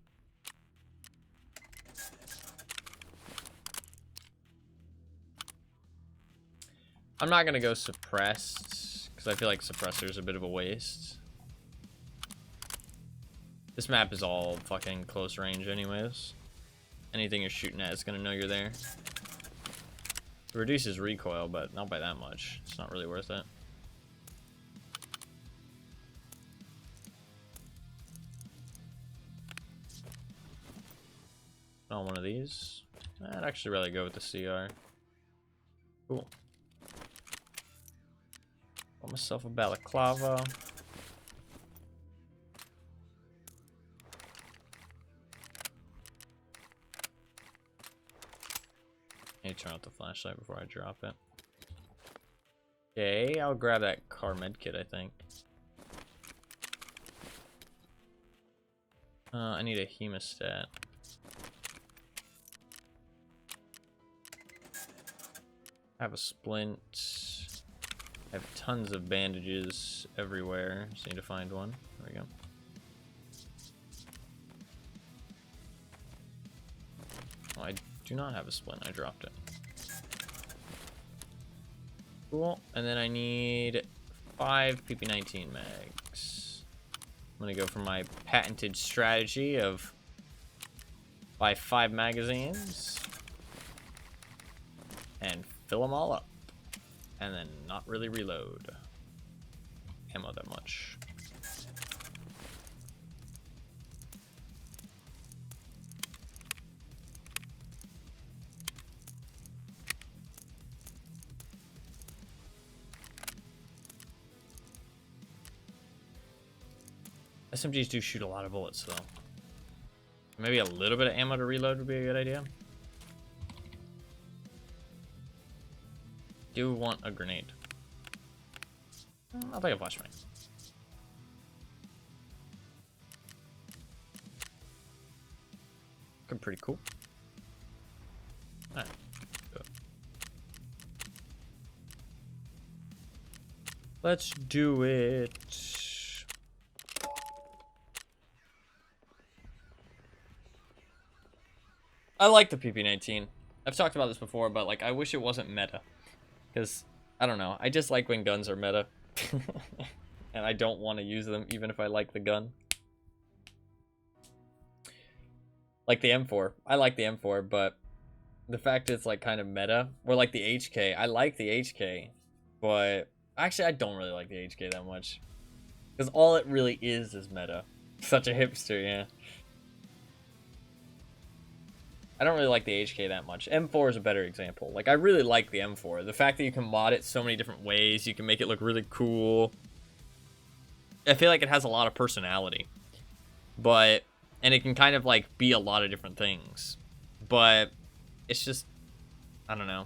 I'm not gonna go suppressed, because I feel like suppressor is a bit of a waste. This map is all fucking close range anyways. Anything you're shooting at is gonna know you're there. It reduces recoil, but not by that much. It's not really worth it. On one of these. I'd actually rather go with the CR. Cool. Got myself a balaclava. I need to turn off the flashlight before I drop it. Okay, I'll grab that car med kit, I think. I need a hemostat. I have a splint. I have tons of bandages everywhere. Just need to find one. There we go. do not have a splint. I dropped it. Cool. And then I need 5 PP19 mags. I'm going to go for my patented strategy of buy 5 magazines and fill them all up. And then not really reload ammo that much. SMGs do shoot a lot of bullets, though. Maybe a little bit of ammo to reload would be a good idea. Do want a grenade. I'll take a flashbang. Looking pretty cool. Alright. Let's do it. I like the PP19. I've talked about this before, but like I wish it wasn't meta. Because, I don't know, I just like when guns are meta. And I don't want to use them even if I like the gun. Like the M4. I like the M4, but the fact it's like kind of meta. Or like the HK. I like the HK, but actually I don't really like the HK that much. Because all it really is meta. Such a hipster, yeah. I don't really like the HK that much. M4 is a better example. Like, I really like the M4. The fact that you can mod it so many different ways, you can make it look really cool. I feel like it has a lot of personality. But, and it can kind of, like, be a lot of different things. But, it's just, I don't know.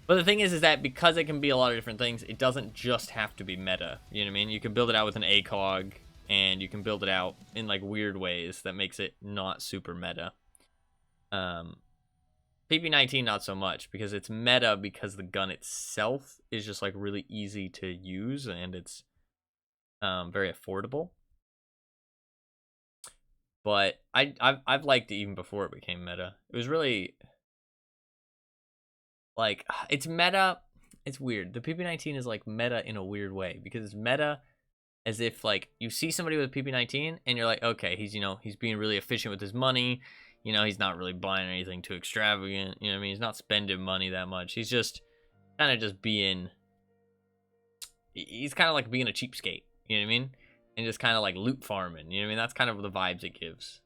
But the thing is that because it can be a lot of different things, it doesn't just have to be meta. You know what I mean? You can build it out with an ACOG, and you can build it out in, like, weird ways that makes it not super meta. PP19 not so much because it's meta because the gun itself is just like really easy to use and it's very affordable. But I've liked it even before it became meta. It was really like it's meta. It's weird. The PP19 is like meta in a weird way because it's meta as if like you see somebody with PP19 and you're like, okay, he's being really efficient with his money. You know, he's not really buying anything too extravagant. You know what I mean? He's not spending money that much. He's just kind of just being... He's kind of like being a cheapskate. You know what I mean? And just kind of like loot farming. You know what I mean? That's kind of the vibes it gives.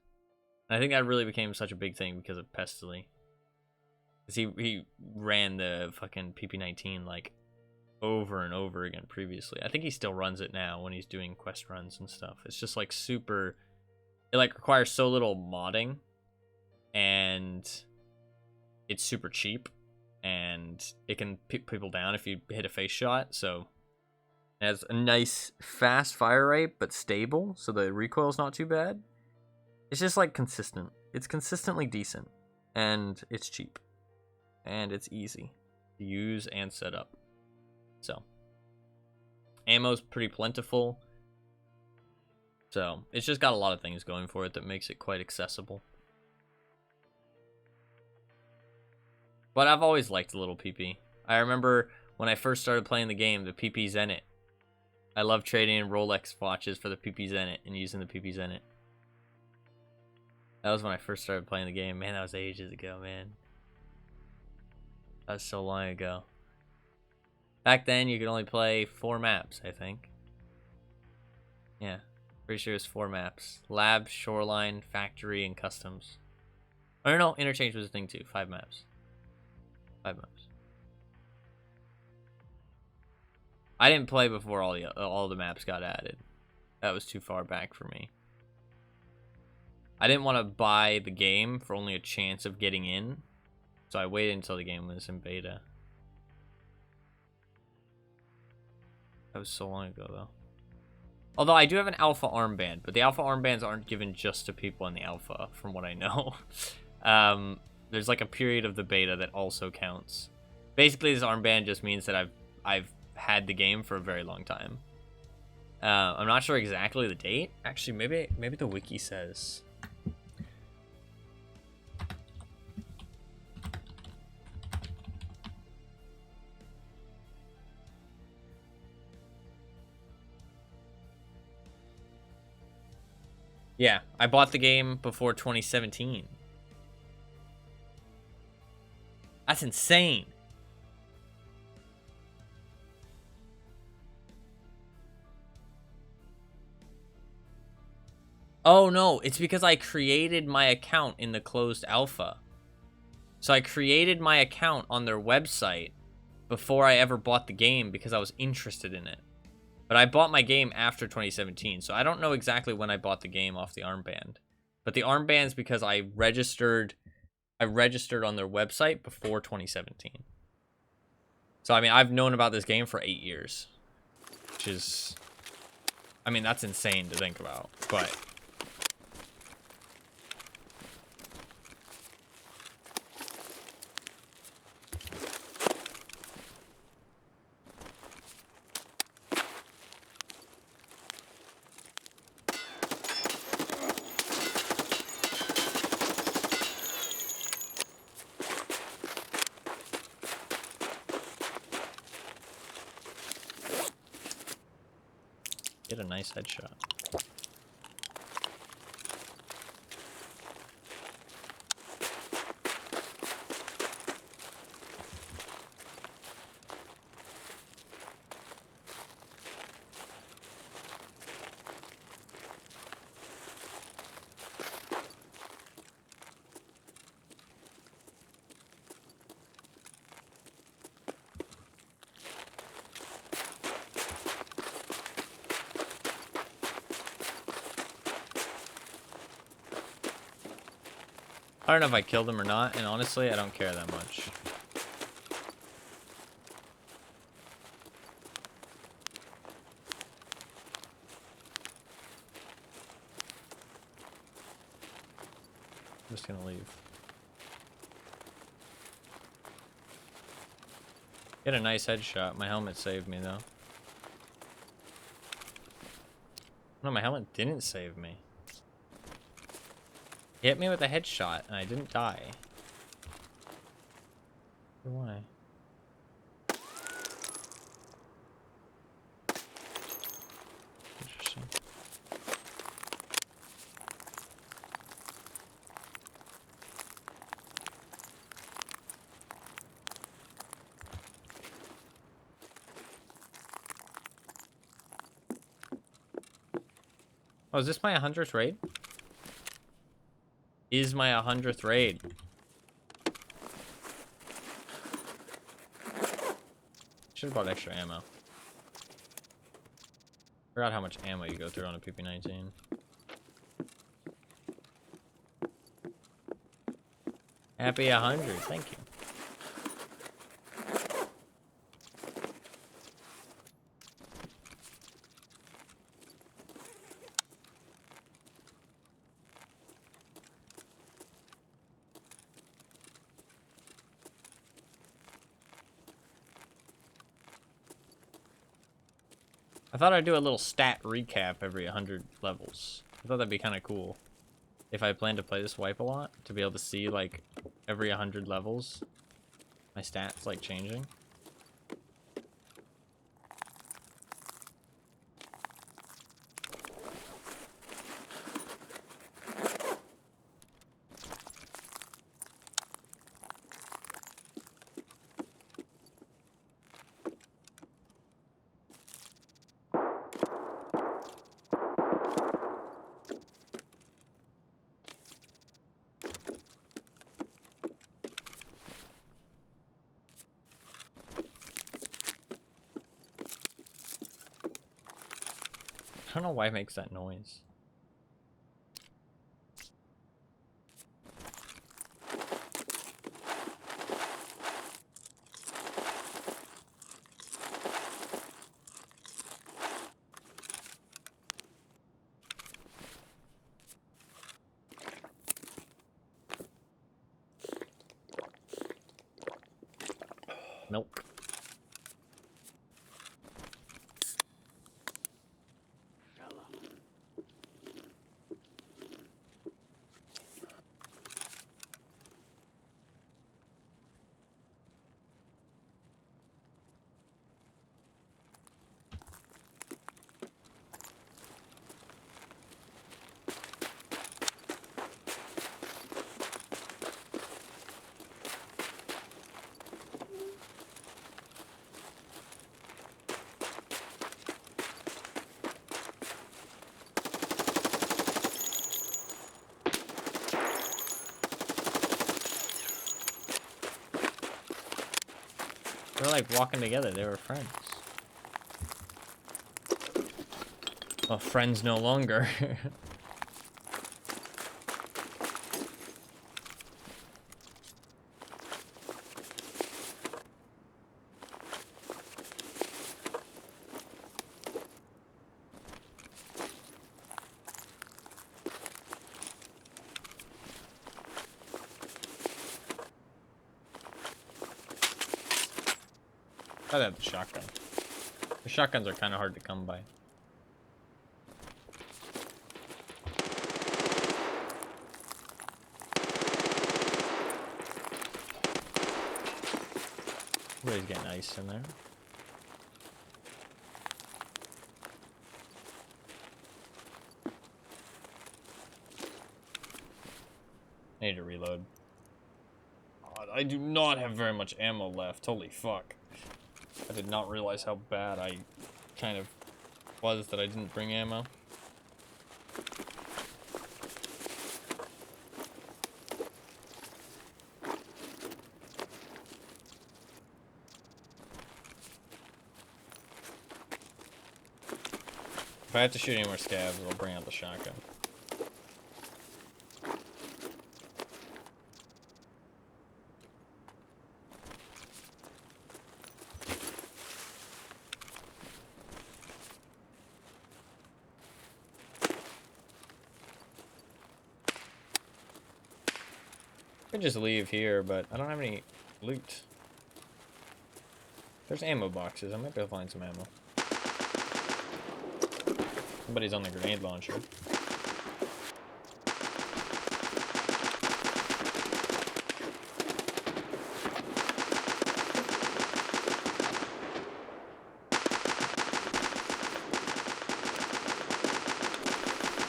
And I think that really became such a big thing because of Pestily. Because he ran the fucking PP19 like over and over again previously. I think he still runs it now when he's doing quest runs and stuff. It's just like super... It like requires so little modding. And it's super cheap and it can pick people down if you hit a face shot. So it has a nice fast fire rate but stable, so the recoil's not too bad. It's just like consistent. It's consistently decent and it's cheap and it's easy to use and set up. So ammo's pretty plentiful, so it's just got a lot of things going for it that makes it quite accessible. But I've always liked the little PP. I remember when I first started playing the game, the PP Zenit. I love trading in Rolex watches for the PP Zenit and using the PP Zenit. That was when I first started playing the game. Man, that was ages ago, man. That was so long ago. Back then, you could only play 4 maps, I think. Yeah, pretty sure it was 4 maps. Lab, Shoreline, Factory, and Customs. Oh, no, Interchange was a thing too. 5 maps. 5 maps. I didn't play before all the maps got added. That was too far back for me. I didn't want to buy the game for only a chance of getting in, so I waited until the game was in beta. That was so long ago, though. Although I do have an alpha armband, but the alpha armbands aren't given just to people in the alpha, from what I know. There's like a period of the beta that also counts. Basically, this armband just means that I've had the game for a very long time. I'm not sure exactly the date. Actually, maybe the wiki says. Yeah, I bought the game before 2017. That's insane. Oh no, it's because I created my account in the closed alpha. So I created my account on their website before I ever bought the game because I was interested in it. But I bought my game after 2017, so I don't know exactly when I bought the game off the armband. But the armband's because I registered on their website before 2017. So I mean, I've known about this game for 8 years, which is, I mean, that's insane to think about, but get a nice headshot. I don't know if I killed him or not, and honestly, I don't care that much. I'm just gonna leave. Get a nice headshot. My helmet saved me, though. No, my helmet didn't save me. He hit me with a headshot, and I didn't die. Why? Interesting. Oh, is this my 100th raid? Is my 100th raid? Should have bought extra ammo. Forgot how much ammo you go through on a PP-19. Happy 100, thank you. I thought I'd do a little stat recap every 100 levels. I thought that'd be kind of cool. If I plan to play this wipe a lot, to be able to see, like, every 100 levels, my stats, like, changing. I don't know why it makes that noise. Milk. They were like walking together. They were friends. Well, friends no longer. I'd have the shotgun. The shotguns are kind of hard to come by. Everybody's getting ice in there. I need to reload. God, I do not have very much ammo left. Holy fuck. I did not realize how bad I kind of was that I didn't bring ammo. If I have to shoot any more scavs, I'll bring out the shotgun. I could just leave here, but I don't have any loot. There's ammo boxes. I might be able to find some ammo. Somebody's on the grenade launcher.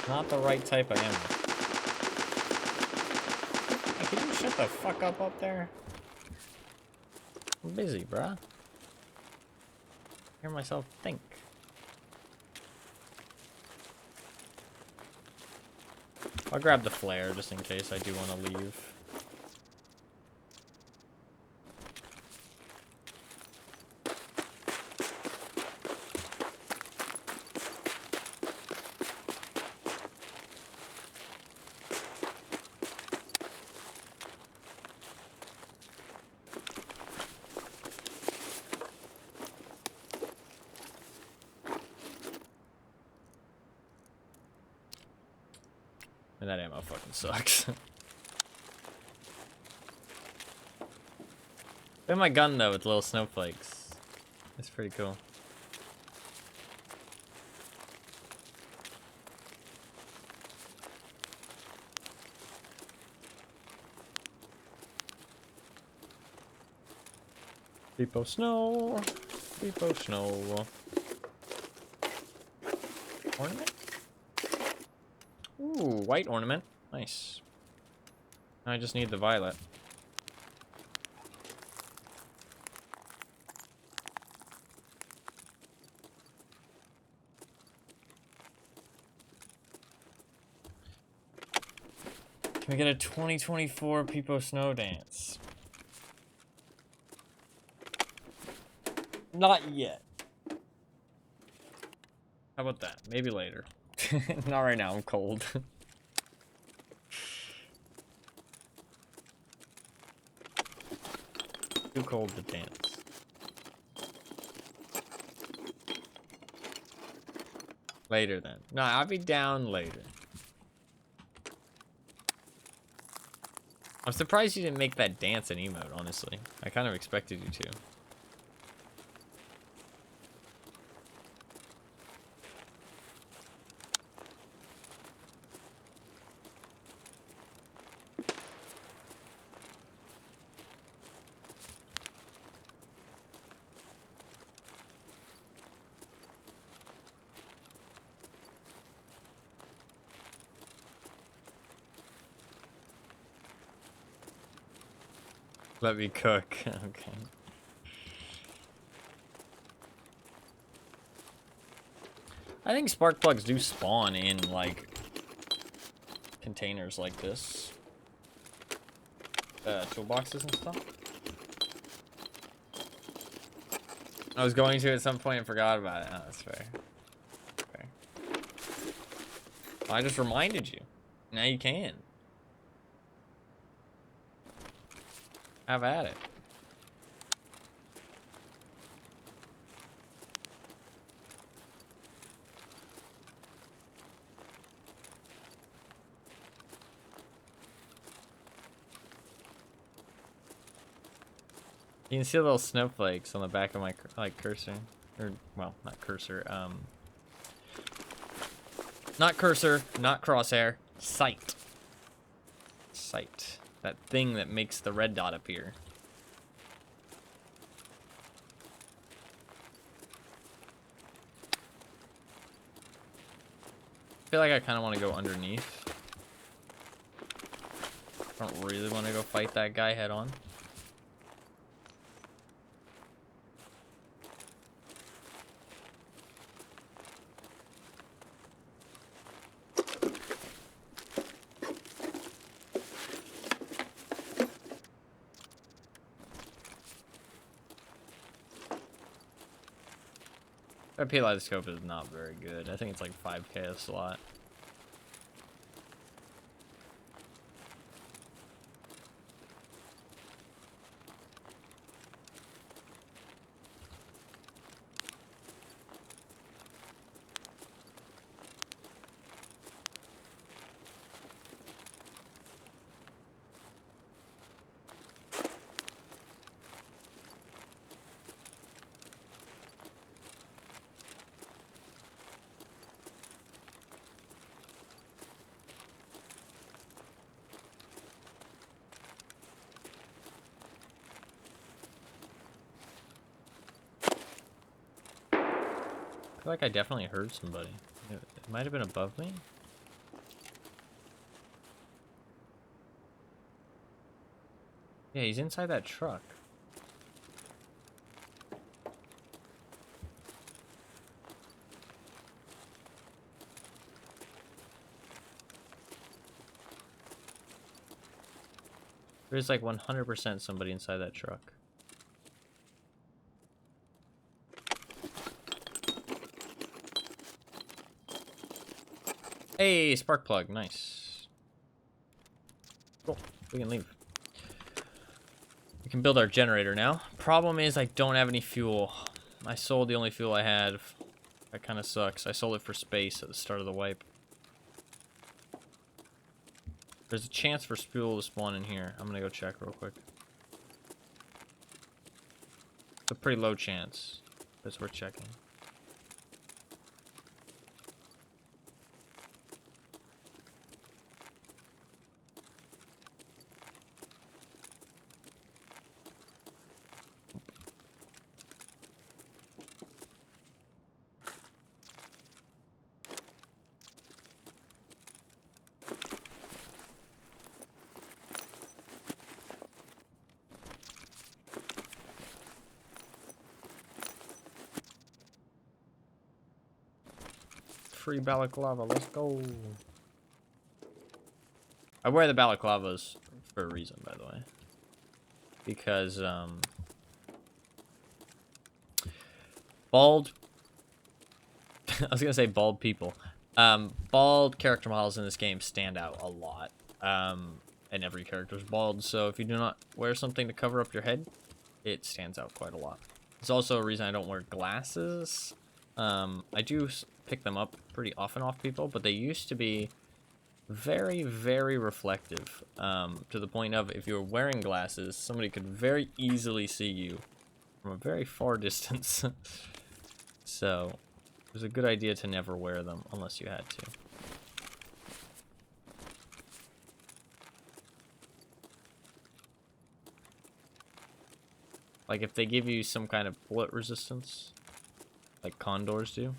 Not the right type of ammo. Hey, can you shut the fuck up there? I'm busy, bruh. Hear myself think. I'll grab the flare just in case I do want to leave. And that ammo fucking sucks. Look at my gun though with little snowflakes. That's pretty cool. People snow. People snow. Ornament? Ooh, white ornament. Nice. I just need the violet. Can we get a 2024 Peepo Snow Dance? Not yet. How about that? Maybe later. Not right now, I'm cold. Too cold to dance. Later then. No, I'll be down later. I'm surprised you didn't make that dance an emote, honestly. I kind of expected you to. Let me cook. Okay. I think spark plugs do spawn in, like, containers like this. Toolboxes and stuff. I was going to at some point and forgot about it. Oh, that's fair. Fair. I just reminded you. Now you can. Have at it. You can see the little snowflakes on the back of my cursor, or well, not cursor, not cursor, not crosshair, sight. Sight. That thing that makes the red dot appear. I feel like I kind of want to go underneath. I don't really want to go fight that guy head on. Our Kaleidoscope is not very good. I think it's like 5k a slot. I feel like I definitely heard somebody. It might have been above me. Yeah, he's inside that truck. There's like 100% somebody inside that truck. Hey, spark plug, nice. Cool, we can leave. We can build our generator now. Problem is I don't have any fuel. I sold the only fuel I had. That kind of sucks. I sold it for space at the start of the wipe. There's a chance for fuel to spawn in here. I'm gonna go check real quick. It's a pretty low chance. That's worth checking. Free balaclava, let's go. I wear the balaclavas for a reason, by the way. Because, bald... I was gonna say bald people. Bald character models in this game stand out a lot. And every character's bald, so if you do not wear something to cover up your head, it stands out quite a lot. It's also a reason I don't wear glasses. I do pick them up pretty often off people, but they used to be very, very reflective, to the point of if you were wearing glasses, somebody could very easily see you from a very far distance. So it was a good idea to never wear them unless you had to. Like if they give you some kind of bullet resistance, like condors do.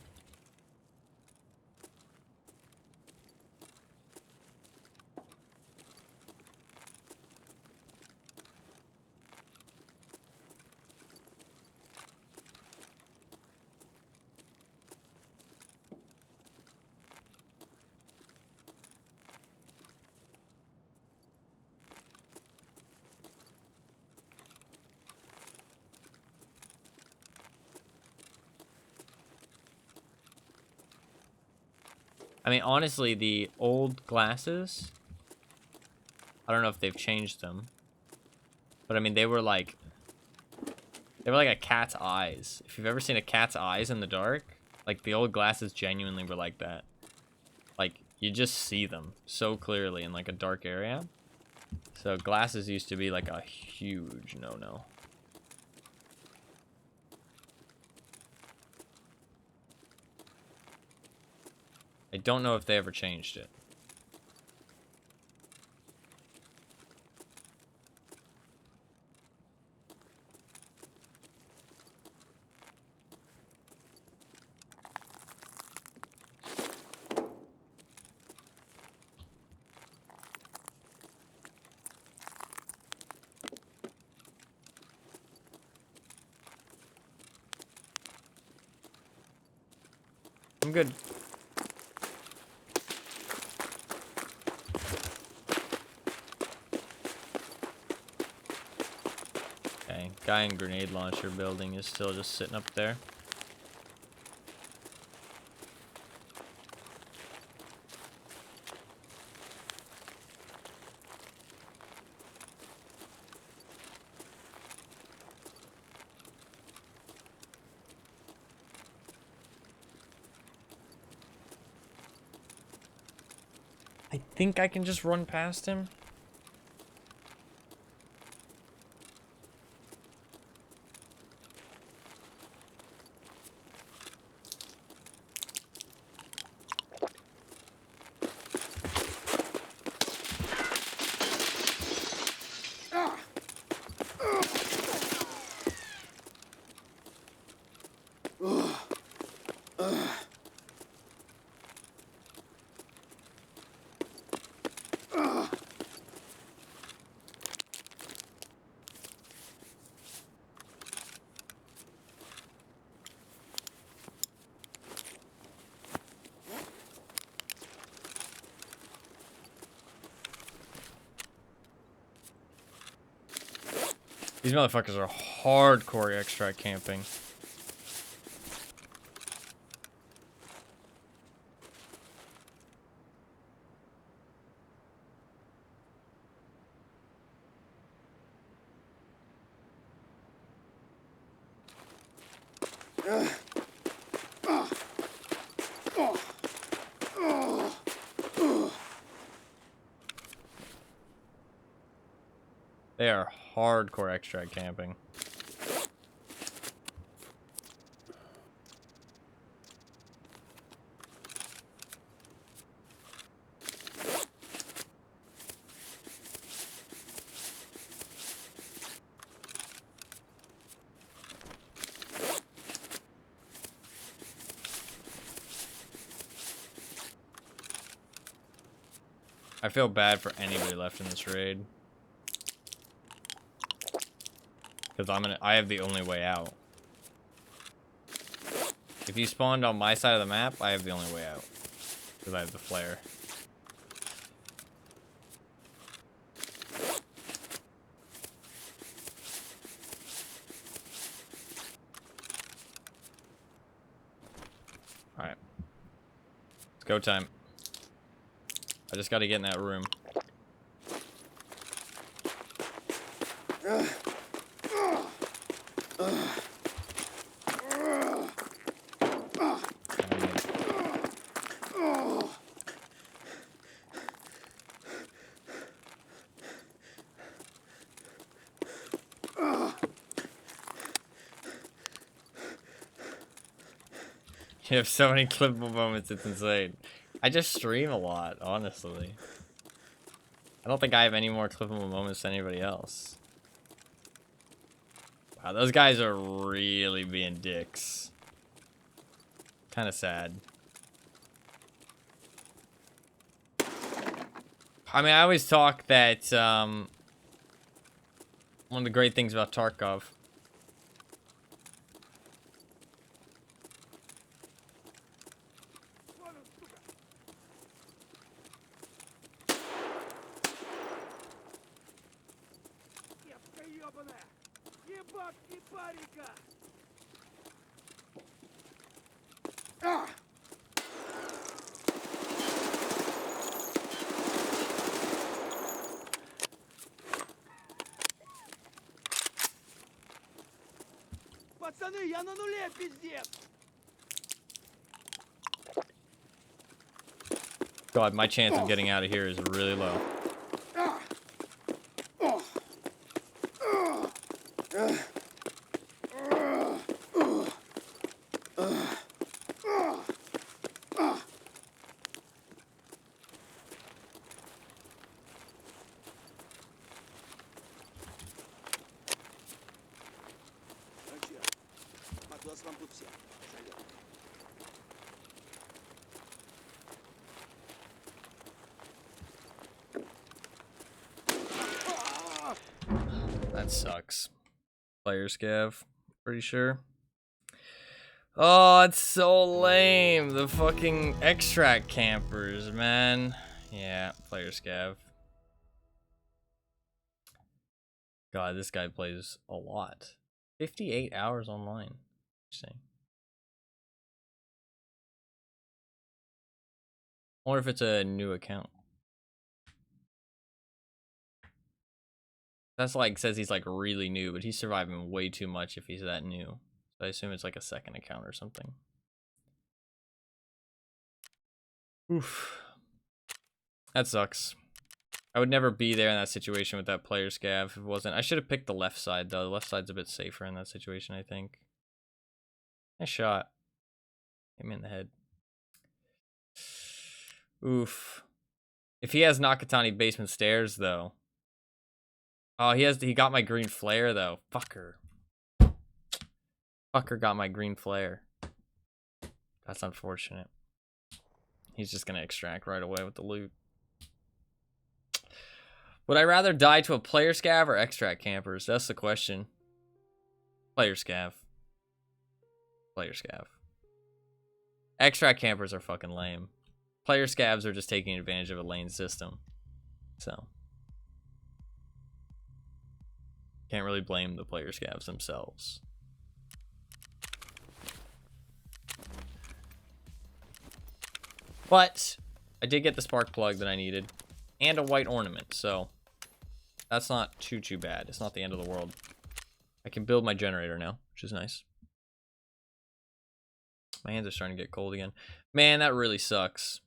I mean, honestly, the old glasses, I don't know if they've changed them, but I mean, they were like a cat's eyes. If you've ever seen a cat's eyes in the dark, like the old glasses genuinely were like that. Like, you just see them so clearly in like a dark area. So glasses used to be like a huge no-no. I don't know if they ever changed it. I'm good. Okay, guy in grenade launcher building is still just sitting up there. I think I can just run past him. These motherfuckers are hardcore extract camping. They are hardcore extract camping. I feel bad for anybody left in this raid. Because I have the only way out. If you spawned on my side of the map, I have the only way out. Because I have the flare. Alright. It's go time. I just gotta get in that room. You have so many clippable moments, it's insane. I just stream a lot, honestly. I don't think I have any more clippable moments than anybody else. Wow, those guys are really being dicks. Kind of sad. I mean, I always talk that one of the great things about Tarkov пацаны, я на нуле, пиздец! God, my chance of getting out of here is really low. That sucks. Player scav, pretty sure. Oh, it's so lame. The fucking extract campers, man. Yeah, player scav. God, this guy plays a lot. 58 hours online. Interesting. I wonder if it's a new account. That's like, says he's like really new, but he's surviving way too much if he's that new. So I assume it's like a second account or something. Oof. That sucks. I would never be there in that situation with that player scav if it wasn't. I should have picked the left side though. The left side's a bit safer in that situation, I think. Nice shot. Hit me in the head. Oof. If he has Nakatani basement stairs though. Oh, he got my green flare though. Fucker. Fucker got my green flare. That's unfortunate. He's just gonna extract right away with the loot. Would I rather die to a player scav or extract campers? That's the question. Player scav. Player scav. Extract campers are fucking lame. Player scavs are just taking advantage of a lane system. So. Can't really blame the player scavs themselves. But I did get the spark plug that I needed. And a white ornament, so that's not too bad. It's not the end of the world. I can build my generator now, which is nice. My hands are starting to get cold again. Man, that really sucks.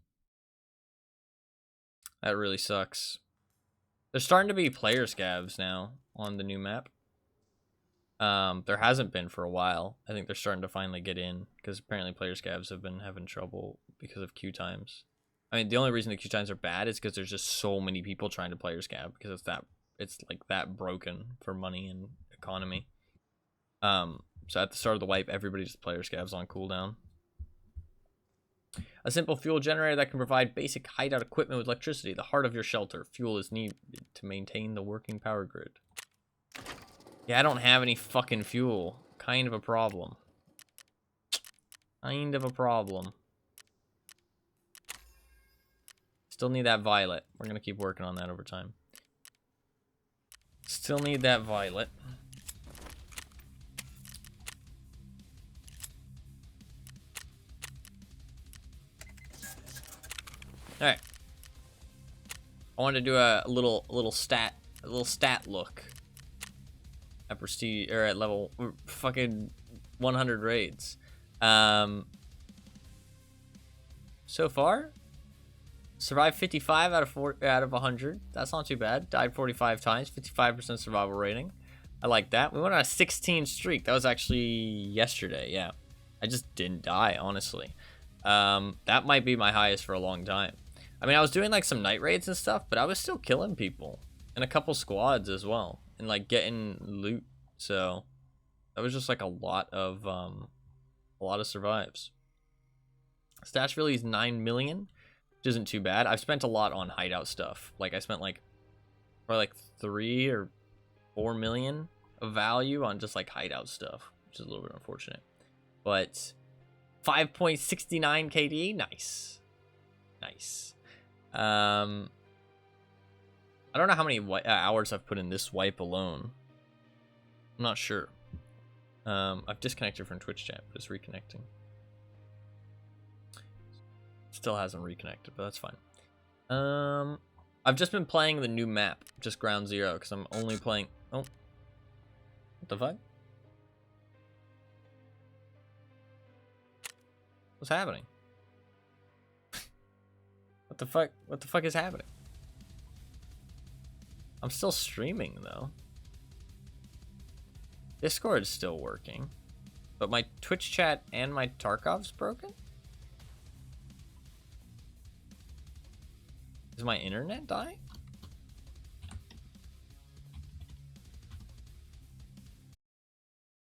That really sucks. There's starting to be player scavs now on the new map. There hasn't been for a while. I think they're starting to finally get in because apparently player scavs have been having trouble because of queue times. I mean, the only reason the queue times are bad is because there's just so many people trying to player scav because it's like that broken for money and economy. So at the start of the wipe, everybody just player scavs on cooldown. A simple fuel generator that can provide basic hideout equipment with electricity. The heart of your shelter. Fuel is needed to maintain the working power grid. Yeah, I don't have any fucking fuel. Kind of a problem. Kind of a problem. Still need that violet. We're gonna keep working on that over time. Still need that violet. All right. I want to do a little stat look at prestige or at level fucking 100 raids. So far, survived 55 out of 100. That's not too bad. Died 45 times, 55% survival rating. I like that. We went on a 16 streak. That was actually yesterday. Yeah, I just didn't die, honestly. That might be my highest for a long time. I mean, I was doing like some night raids and stuff, but I was still killing people and a couple squads as well, and like getting loot. So that was just like a lot of survives. Stats really is 9 million, which isn't too bad. I've spent a lot on hideout stuff. Like I spent like probably like 3 or 4 million of value on just like hideout stuff, which is a little bit unfortunate. But 5.69 KD, nice. I don't know how many hours I've put in this wipe alone. I'm not sure. I've disconnected from Twitch chat, but it's reconnecting. Still hasn't reconnected, but that's fine. I've just been playing the new map, just Ground Zero, because I'm only playing... Oh. What the fuck? What's happening? What the fuck? What the fuck is happening? I'm still streaming though. Discord's still working. But my Twitch chat and my Tarkov's broken? Is my internet dying?